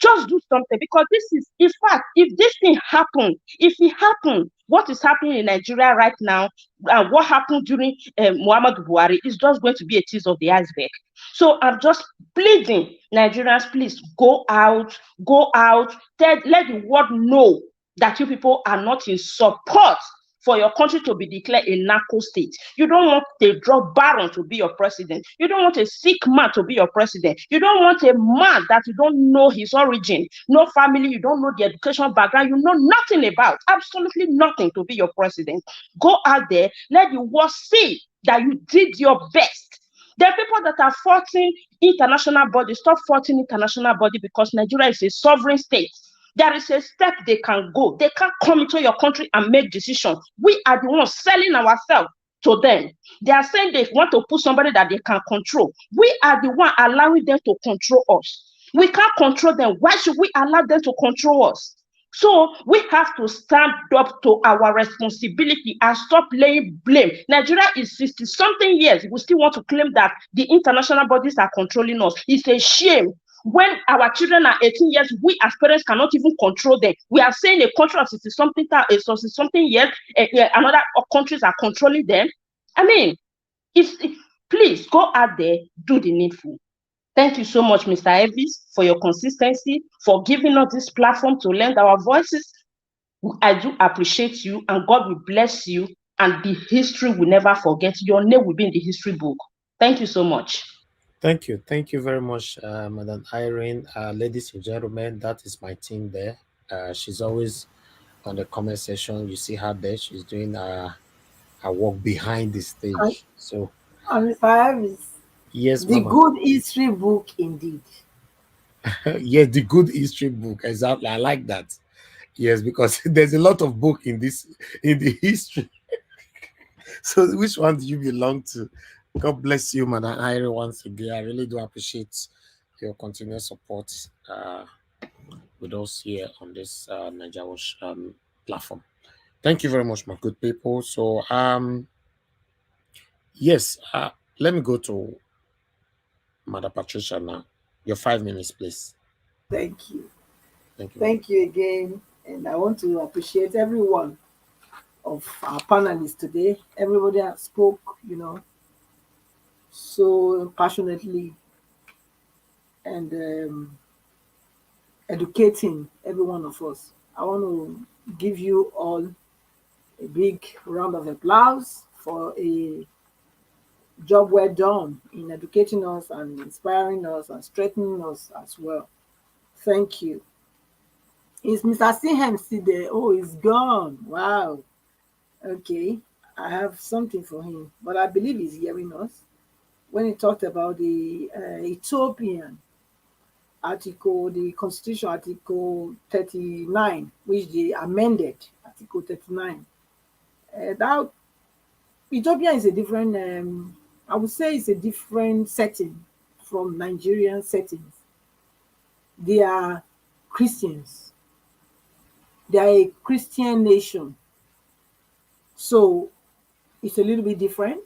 Just do something, because this is, in fact, if this thing happen, if it happen, what is happening in Nigeria right now and what happened during Muhammadu Buhari is just going to be a tip of the iceberg. So I'm just pleading, Nigerians, please go out, let the world know that you people are not in support for your country to be declared a narco state. You don't want a drug baron to be your president. You don't want a sick man to be your president. You don't want a man that you don't know his origin, no family, you don't know the education background, you know nothing about, absolutely nothing, to be your president. Go out there, let the world see that you did your best. There are people that are fighting international body. Stop fighting international body, because Nigeria is a sovereign state. There is a step they can go. They can't come into your country and make decisions. We are the ones selling ourselves to them. They are saying they want to put somebody that they can control. We are the one allowing them to control us. We can't control them. Why should we allow them to control us? So we have to stand up to our responsibility and stop laying blame. Nigeria is 60-something years. We still want to claim that the international bodies are controlling us. It's a shame. When our children are 18 years, we as parents cannot even control them. We are saying a country of 60-something years, another countries are controlling them. I mean, please go out there, do the needful. Thank you so much, Mr. Evis, for your consistency, for giving us this platform to lend our voices. I do appreciate you, and God will bless you, and the history will never forget. Your name will be in the history book. Thank you so much. Thank you. Thank you very much, Madam Irene. Ladies and gentlemen, that is my team there. She's always on the comment section. You see her there. She's doing her work behind the stage. So, yes, the Mama. good history book indeed. Yeah, the good history book. Exactly. I like that. Yes, because there's a lot of book in the history. So which one do you belong to? God bless you, Madam Irene, once again. I really do appreciate your continued support with us here on this Nigeria Watch platform. Thank you very much, my good people. So yes, let me go to Madam Patricia now. Your 5 minutes, please. Thank you. Thank you. Thank you again. And I want to appreciate every one of our panelists today. Everybody that spoke, so passionately and educating every one of us. I want to give you all a big round of applause for a job well done in educating us and inspiring us and strengthening us as well. Thank you. Is Mr. Sinhem still there? Oh, he's gone. Wow. Okay. I have something for him, but I believe he's hearing us. When he talked about the Ethiopian article, the Constitution Article 39, which they amended, Article 39. That Ethiopia is a different, I would say it's a different setting from Nigerian settings. They are Christians. They are a Christian nation. So it's a little bit different.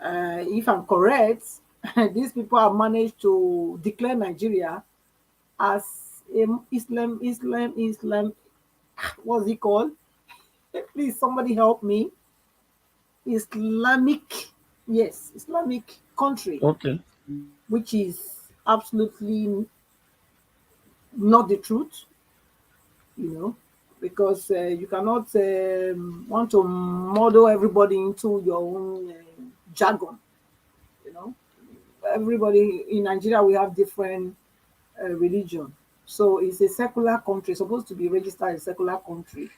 If I'm correct, these people have managed to declare Nigeria as Islam, what's it called? Please, somebody help me. Islamic country. Okay. Which is absolutely not the truth, because you cannot want to model everybody into your own jargon. Everybody in Nigeria, we have different religion. So it's a secular country, supposed to be registered as a secular country.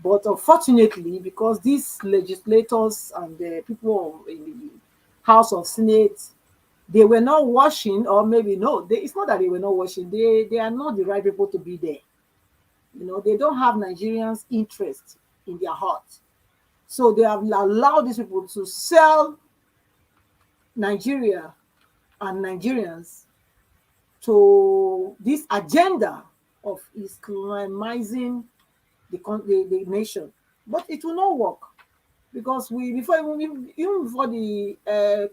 But unfortunately, because these legislators and the people in the House of Senate, they were not watching, or maybe no, it's not that they were not watching. They are not the right people to be there. They don't have Nigerians' interest in their heart. So they have allowed these people to sell Nigeria and Nigerians to this agenda of Islamizing the nation. But it will not work, because even before the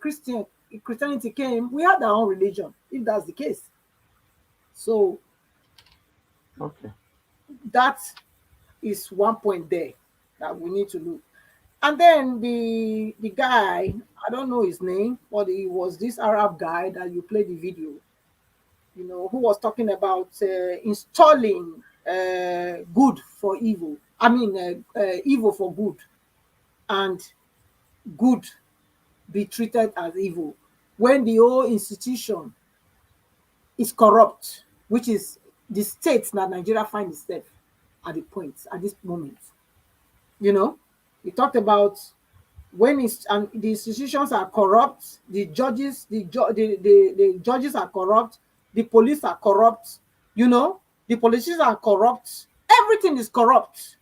Christianity came, we had our own religion, if that's the case. So Okay. That is one point there that we need to look. And then the guy, I don't know his name, but he was this Arab guy that you played the video, who was talking about installing good for evil. I mean, evil for good, and good be treated as evil when the whole institution is corrupt, which is the state that Nigeria finds itself at this moment. He talked about when the institutions are corrupt, the judges, the judges are corrupt, the police are corrupt, the politicians are corrupt, everything is corrupt.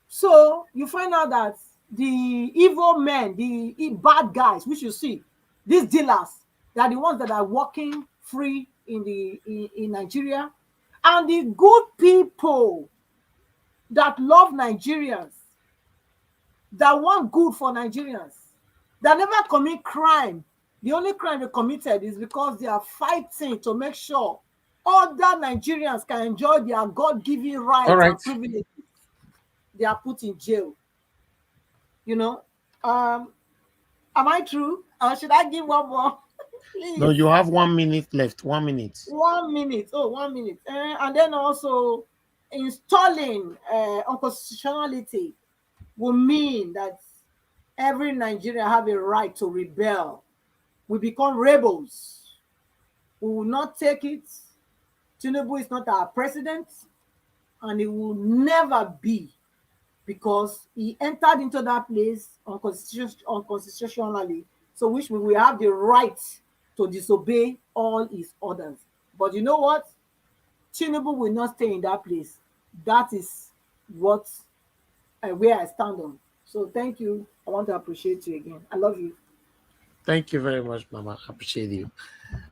So you find out that the evil men, the bad guys, which you see, these dealers, they are the ones that are walking free in Nigeria, and the good people that love Nigerians, that want good for Nigerians, that never commit crime. The only crime they committed is because they are fighting to make sure other Nigerians can enjoy their God-given rights and privileges. They are put in jail. Am I true? Or should I give one more? Please. No, you have 1 minute left. 1 minute. 1 minute. Oh, 1 minute. And then also installing unconstitutionality will mean that every Nigerian have a right to rebel. We become rebels. We will not take it. Tinubu is not our president, and it will never be, because he entered into that place unconstitutionally, so which we will have the right to disobey all his orders. But you know what? Tinubu will not stay in that place. That is what where I stand on. So thank you. I want to appreciate you again. I love you. Thank you very much, Mama. I appreciate you.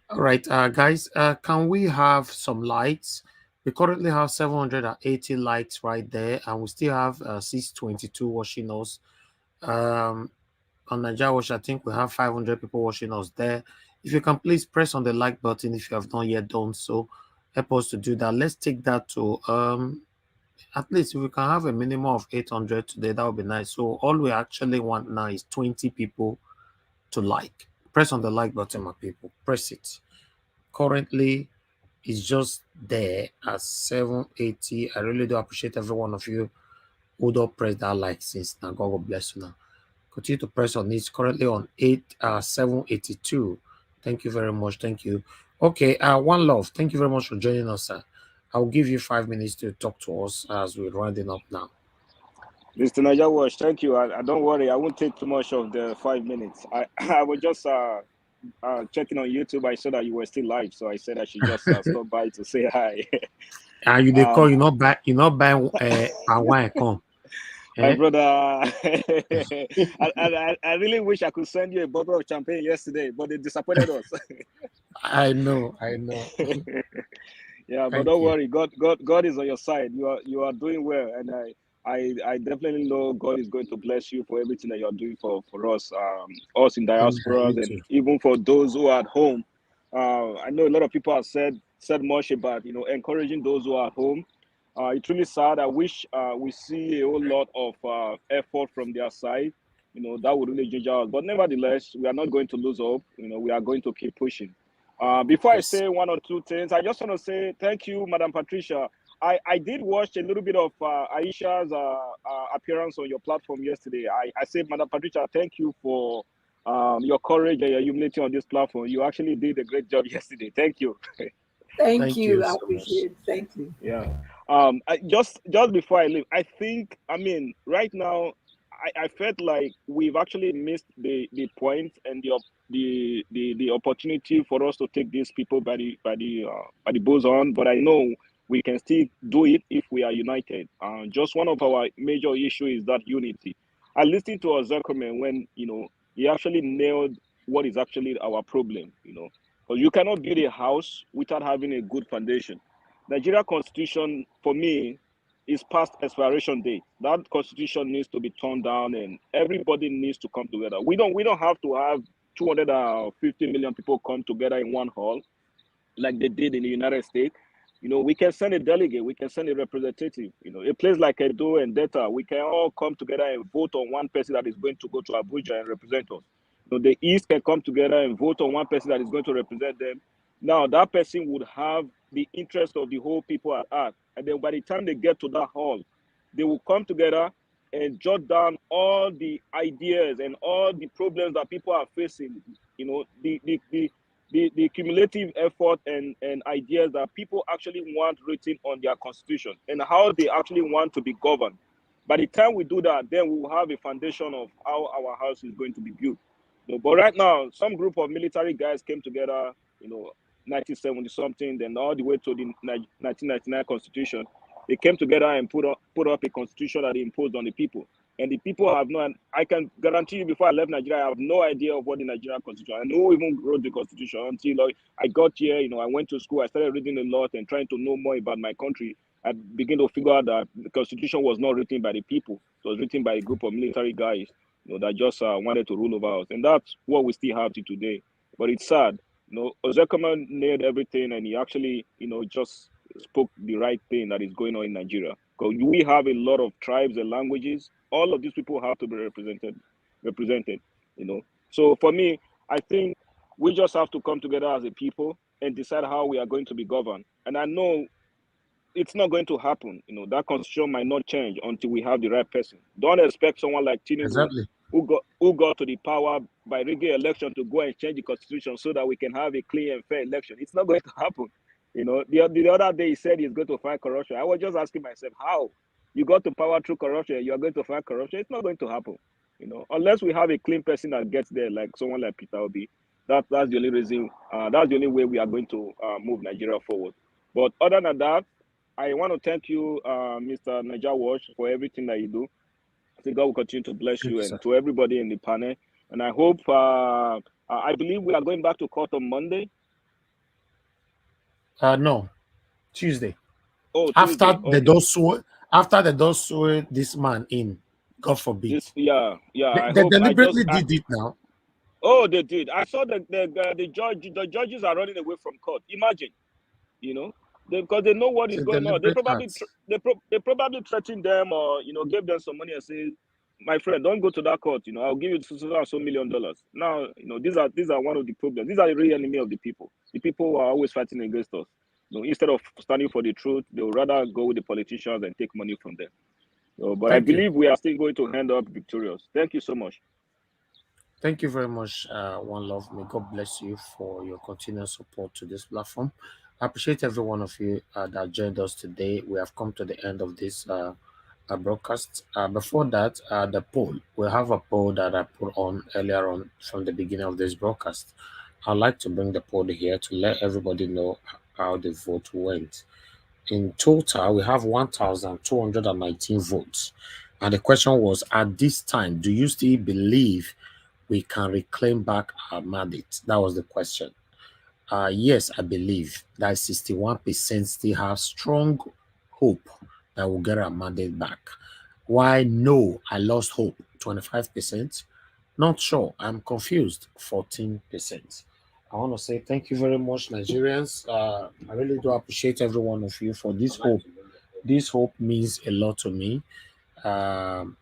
All right, guys, can we have some likes? We currently have 780 likes right there, and we still have 622 watching us. On Nigeria Watch, I think we have 500 people watching us there. If you can please press on the like button if you have not yet done so, help us to do that. Let's take that to at least if we can have a minimum of 800 today, that would be nice. So all we actually want now is 20 people to like. Press on the like button, my people. Press it. Currently, it's just there at 780. I really do appreciate every one of you who don't press that like since now. God bless you now. Continue to press on this. Currently on 782. Thank you very much. Thank you. Okay, One Love. Thank you very much for joining us, sir. I'll give you 5 minutes to talk to us as we're rounding up now. Mr. Niger Wash, thank you. I don't worry, I won't take too much of the 5 minutes. I was just checking on YouTube. I saw that you were still live, so I said I should just stop by to say hi. You they call you not buy wine come. My brother, I really wish I could send you a bottle of champagne yesterday, but they disappointed us. I know. Yeah, but don't worry. God is on your side. You are doing well, and I definitely know God is going to bless you for everything that you're doing for us, us in diasporas, and even for those who are at home. I know a lot of people have said much about encouraging those who are at home. It's really sad. I wish we see a whole lot of effort from their side. That would really ginger us. But nevertheless, we are not going to lose hope. We are going to keep pushing. Before I say one or two things, I just want to say thank you, Madam Patricia. I did watch a little bit of Aisha's appearance on your platform yesterday. I said, Madam Patricia, thank you for your courage and your humility on this platform. You actually did a great job yesterday. Thank you. Thank you. I appreciate it. Thank you. Yeah. Just before I leave, right now, I felt like we've actually missed the point and the opportunity for us to take these people by the bosom. But I know we can still do it if we are united. Just one of our major issues is that unity. I listened to Ozekomen when he actually nailed what is actually our problem. Because you cannot build a house without having a good foundation. Nigeria Constitution, for me, is past expiration date. That Constitution needs to be torn down, and everybody needs to come together. We don't have to have 250 million people come together in one hall, like they did in the United States. You know, we can send a delegate, we can send a representative. You know, a place like Edo and Delta, we can all come together and vote on one person that is going to go to Abuja and represent us. You know, the East can come together and vote on one person that is going to represent them. Now, that person would have the interest of the whole people at heart. And then by the time they get to that hall, they will come together and jot down all the ideas and all the problems that people are facing. You know, the cumulative effort and ideas that people actually want written on their constitution and how they actually want to be governed. By the time we do that, then we will have a foundation of how our house is going to be built. You know, but right now, some group of military guys came together, you know, 1970 something, then all the way to the 1999 constitution. They came together and put up a constitution that they imposed on the people. And the people have no, I can guarantee you before I left Nigeria, I have no idea of what the Nigerian constitution, I know who even wrote the constitution until I got here, you know, I went to school, I started reading a lot and trying to know more about my country. I began to figure out that the constitution was not written by the people. It was written by a group of military guys, you know, that just wanted to rule over us. And that's what we still have to today. But it's sad, you know, Ozekama nailed everything and he actually, you know, just spoke the right thing that is going on in Nigeria. Because we have a lot of tribes and languages. All of these people have to be represented, you know. So for me, I think we just have to come together as a people and decide how we are going to be governed. And I know it's not going to happen. You know, that constitution might not change until we have the right person. Don't expect someone like Tinubu Exactly. who got to the power by rigging election to go and change the constitution so that we can have a clean and fair election. It's not going to happen. You know, the other day he said he's going to fight corruption. I was just asking myself, how? You got to power through corruption, you are going to fight corruption? It's not going to happen. You know, unless we have a clean person that gets there, like someone like Peter Obi. That's the only reason. That's the only way we are going to move Nigeria forward. But other than that, I want to thank you, Mr. Naija Wash, for everything that you do. I think God will continue to bless you and to everybody in the panel. And I hope, I believe we are going back to court on Monday. No, Tuesday. Oh, after Tuesday. they Okay. don't swear, after they don't swear this man in, God forbid. Yeah. They deliberately did it now. Oh, they did. I saw the judges are running away from court. Imagine, you know, because they know what is going on. They probably threatened them or, you know, gave them some money and say, my friend, don't go to that court. You know, I'll give you so $1 million. Now, you know, these are one of the problems. These are the real enemy of the people. The people who are always fighting against us. You know, instead of standing for the truth, they would rather go with the politicians and take money from them. So, but I believe we are still going to end up victorious. Thank you so much. Thank you very much, One Love. May God bless you for your continued support to this platform. I appreciate every one of you that joined us today. We have come to the end of this broadcast. Before that, the poll. We have a poll that I put on earlier on from the beginning of this broadcast. I'd like to bring the poll here to let everybody know how the vote went. In total, we have 1,219 votes. And the question was, at this time, do you still believe we can reclaim back our mandate? That was the question. Yes, I believe that 61% still have strong hope that we'll get our mandate back. Why no, I lost hope, 25%. Not sure, I'm confused, 14%. I want to say thank you very much, Nigerians. I really do appreciate every one of you for this hope. This hope means a lot to me. To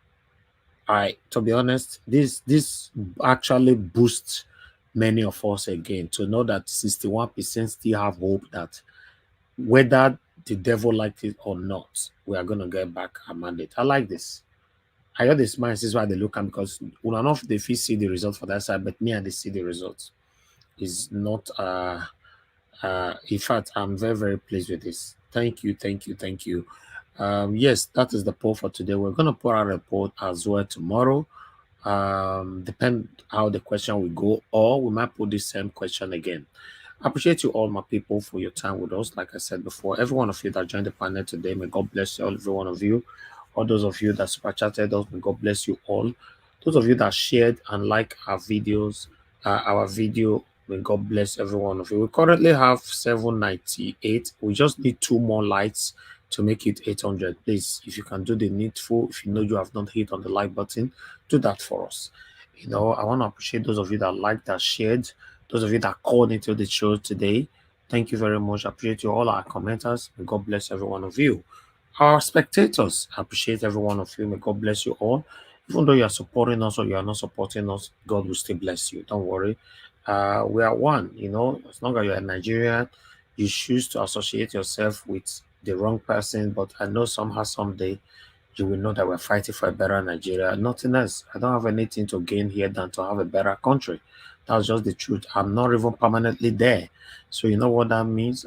be honest, this actually boosts many of us again to know that 61% still have hope that whether the devil likes it or not, we are going to get back our mandate. I like this. I got this mind. This is why they look at, because none of the fees see the results for that side, but me and they see the results. Is not in fact, I'm very, very pleased with this. Thank you. Yes, that is the poll for today. We're going to put out a poll as well tomorrow. Depend how the question will go, or we might put the same question again. I appreciate you all, my people, for your time with us. Like I said before, every one of you that joined the panel today, may God bless you all, every one of you. All those of you that super chatted us, may God bless you all. Those of you that shared and like our videos, our video, may God bless every one of you. We currently have 798. We just need 2 more likes to make it 800. Please, if you can do the needful, if you know you have not hit on the like button, do that for us. You know, I want to appreciate those of you that liked, that shared, those of you that called into the show today. Thank you very much. I appreciate you all, our commenters. May God bless every one of you. Our spectators, I appreciate every one of you. May God bless you all. Even though you are supporting us or you are not supporting us, God will still bless you. Don't worry. We are one, as long as you're a Nigerian, you choose to associate yourself with the wrong person, but I know somehow, someday, you will know that we're fighting for a better Nigeria. Nothing else. I don't have anything to gain here than to have a better country. That's just the truth. I'm not even permanently there. So you know what that means?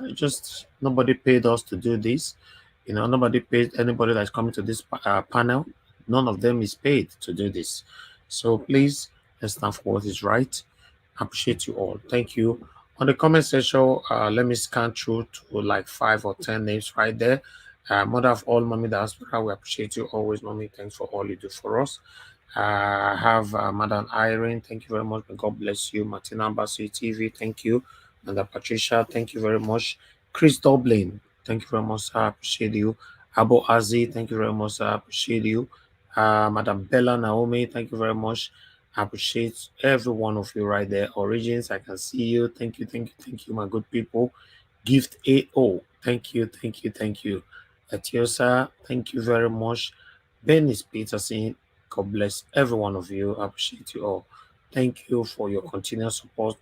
Nobody paid us to do this. Nobody paid anybody that's coming to this panel. None of them is paid to do this. So please, let's stand for what is right. I appreciate you all. Thank you. On the comment section, let me scan through to like 5 or 10 names right there. Mother of all, Mommy Diaspora, we appreciate you always, Mommy. Thanks for all you do for us. I have Madam Irene, thank you very much. May God bless you. Martina Ambassi TV, thank you. Madam Patricia, thank you very much. Chris Dublin, thank you very much, sir. I appreciate you. Abu Azi, thank you very much, sir. I appreciate you. Madam Bella Naomi, thank you very much. I appreciate every one of you right there. Origins, I can see you. Thank you, my good people. Gift AO, thank you. Etiosa, thank you very much. Benis Peterson, God bless every one of you. I appreciate you all. Thank you for your continued support.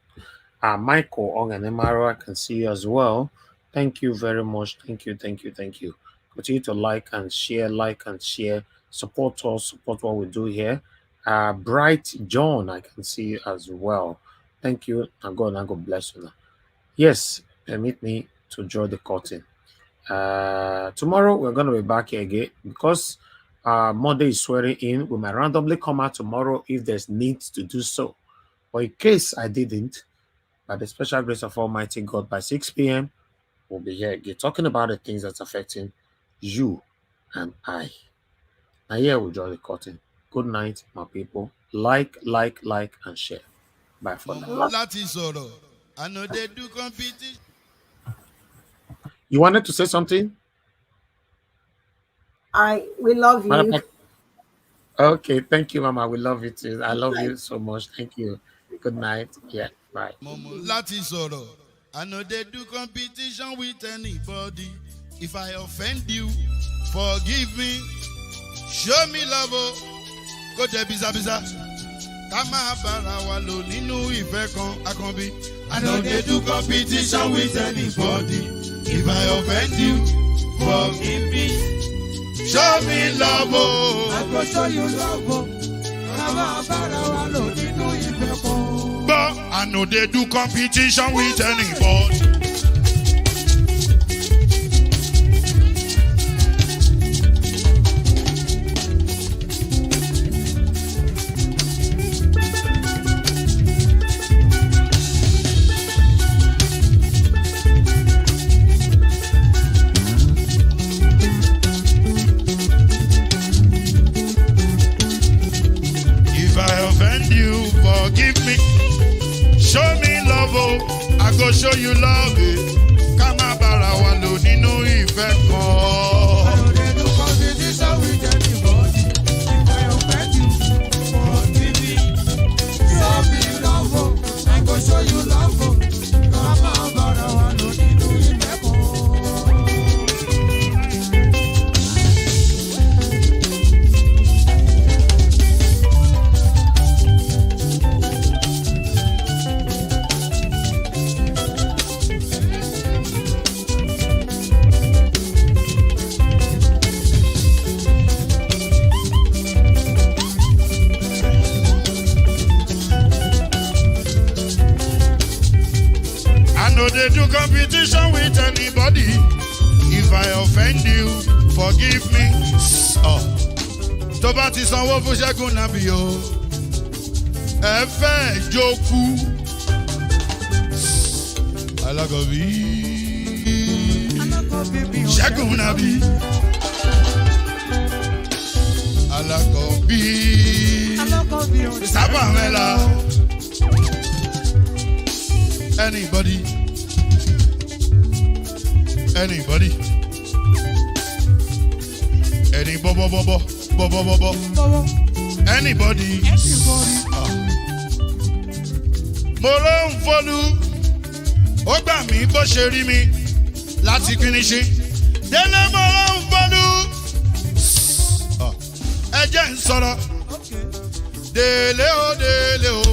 Michael Onganemaro, I can see you as well. Thank you very much. Thank you. Continue to like and share. Support us, support what we do here. Bright John, I can see you as well. Thank you. And God bless you now. Yes, permit me to draw the curtain. Tomorrow we're going to be back here again because Monday is swearing in. We might randomly come out tomorrow if there's need to do so. But in case I didn't, by the special grace of Almighty God, by 6 p.m., we'll be here again talking about the things that's affecting you and I. Now here we draw the curtain. Good night, my people. Like, and share. Bye for now. You wanted to say something? We love you. Okay, thank you, Mama. We love you too. I love you so much. Thank you. Good night. Yeah, bye. I know they do competition with anybody. If I offend you, forgive me. Show me love. Go there, biza. Kama bara wa lo ninu ife kan akanbi. I know they do competition with anybody. If I offend you, forgive me. Show me love. I go show you love. Kama bara wa lo ninu ife kan. But I know they do competition with anybody. Forgive me, show me love, I go show you love. Kama bara wa lo nínú ìfẹ́ kan. I know they do competition with anybody. If I offend you, forgive me. Show me love, I go show you love. Kama bara wa lo nínú ìfẹ́ kan. No, they do competition with anybody. If I offend you, forgive me. Tó bá ti sanwó fún Ṣẹ́gun Nàbí o, ẹ fẹ́ jókù. Alákọ̀bí Ṣẹ́gun Nàbí. Alákọ̀bí Sábà Mẹ́la. Anybody? Any bo. Anybody? Mo ló ń fọlú ó gbà mí bó ṣe rí mi láti kíníṣí délé mọ́ra ń fọdún ẹ jẹ́ ń sọ̀rọ̀ délé o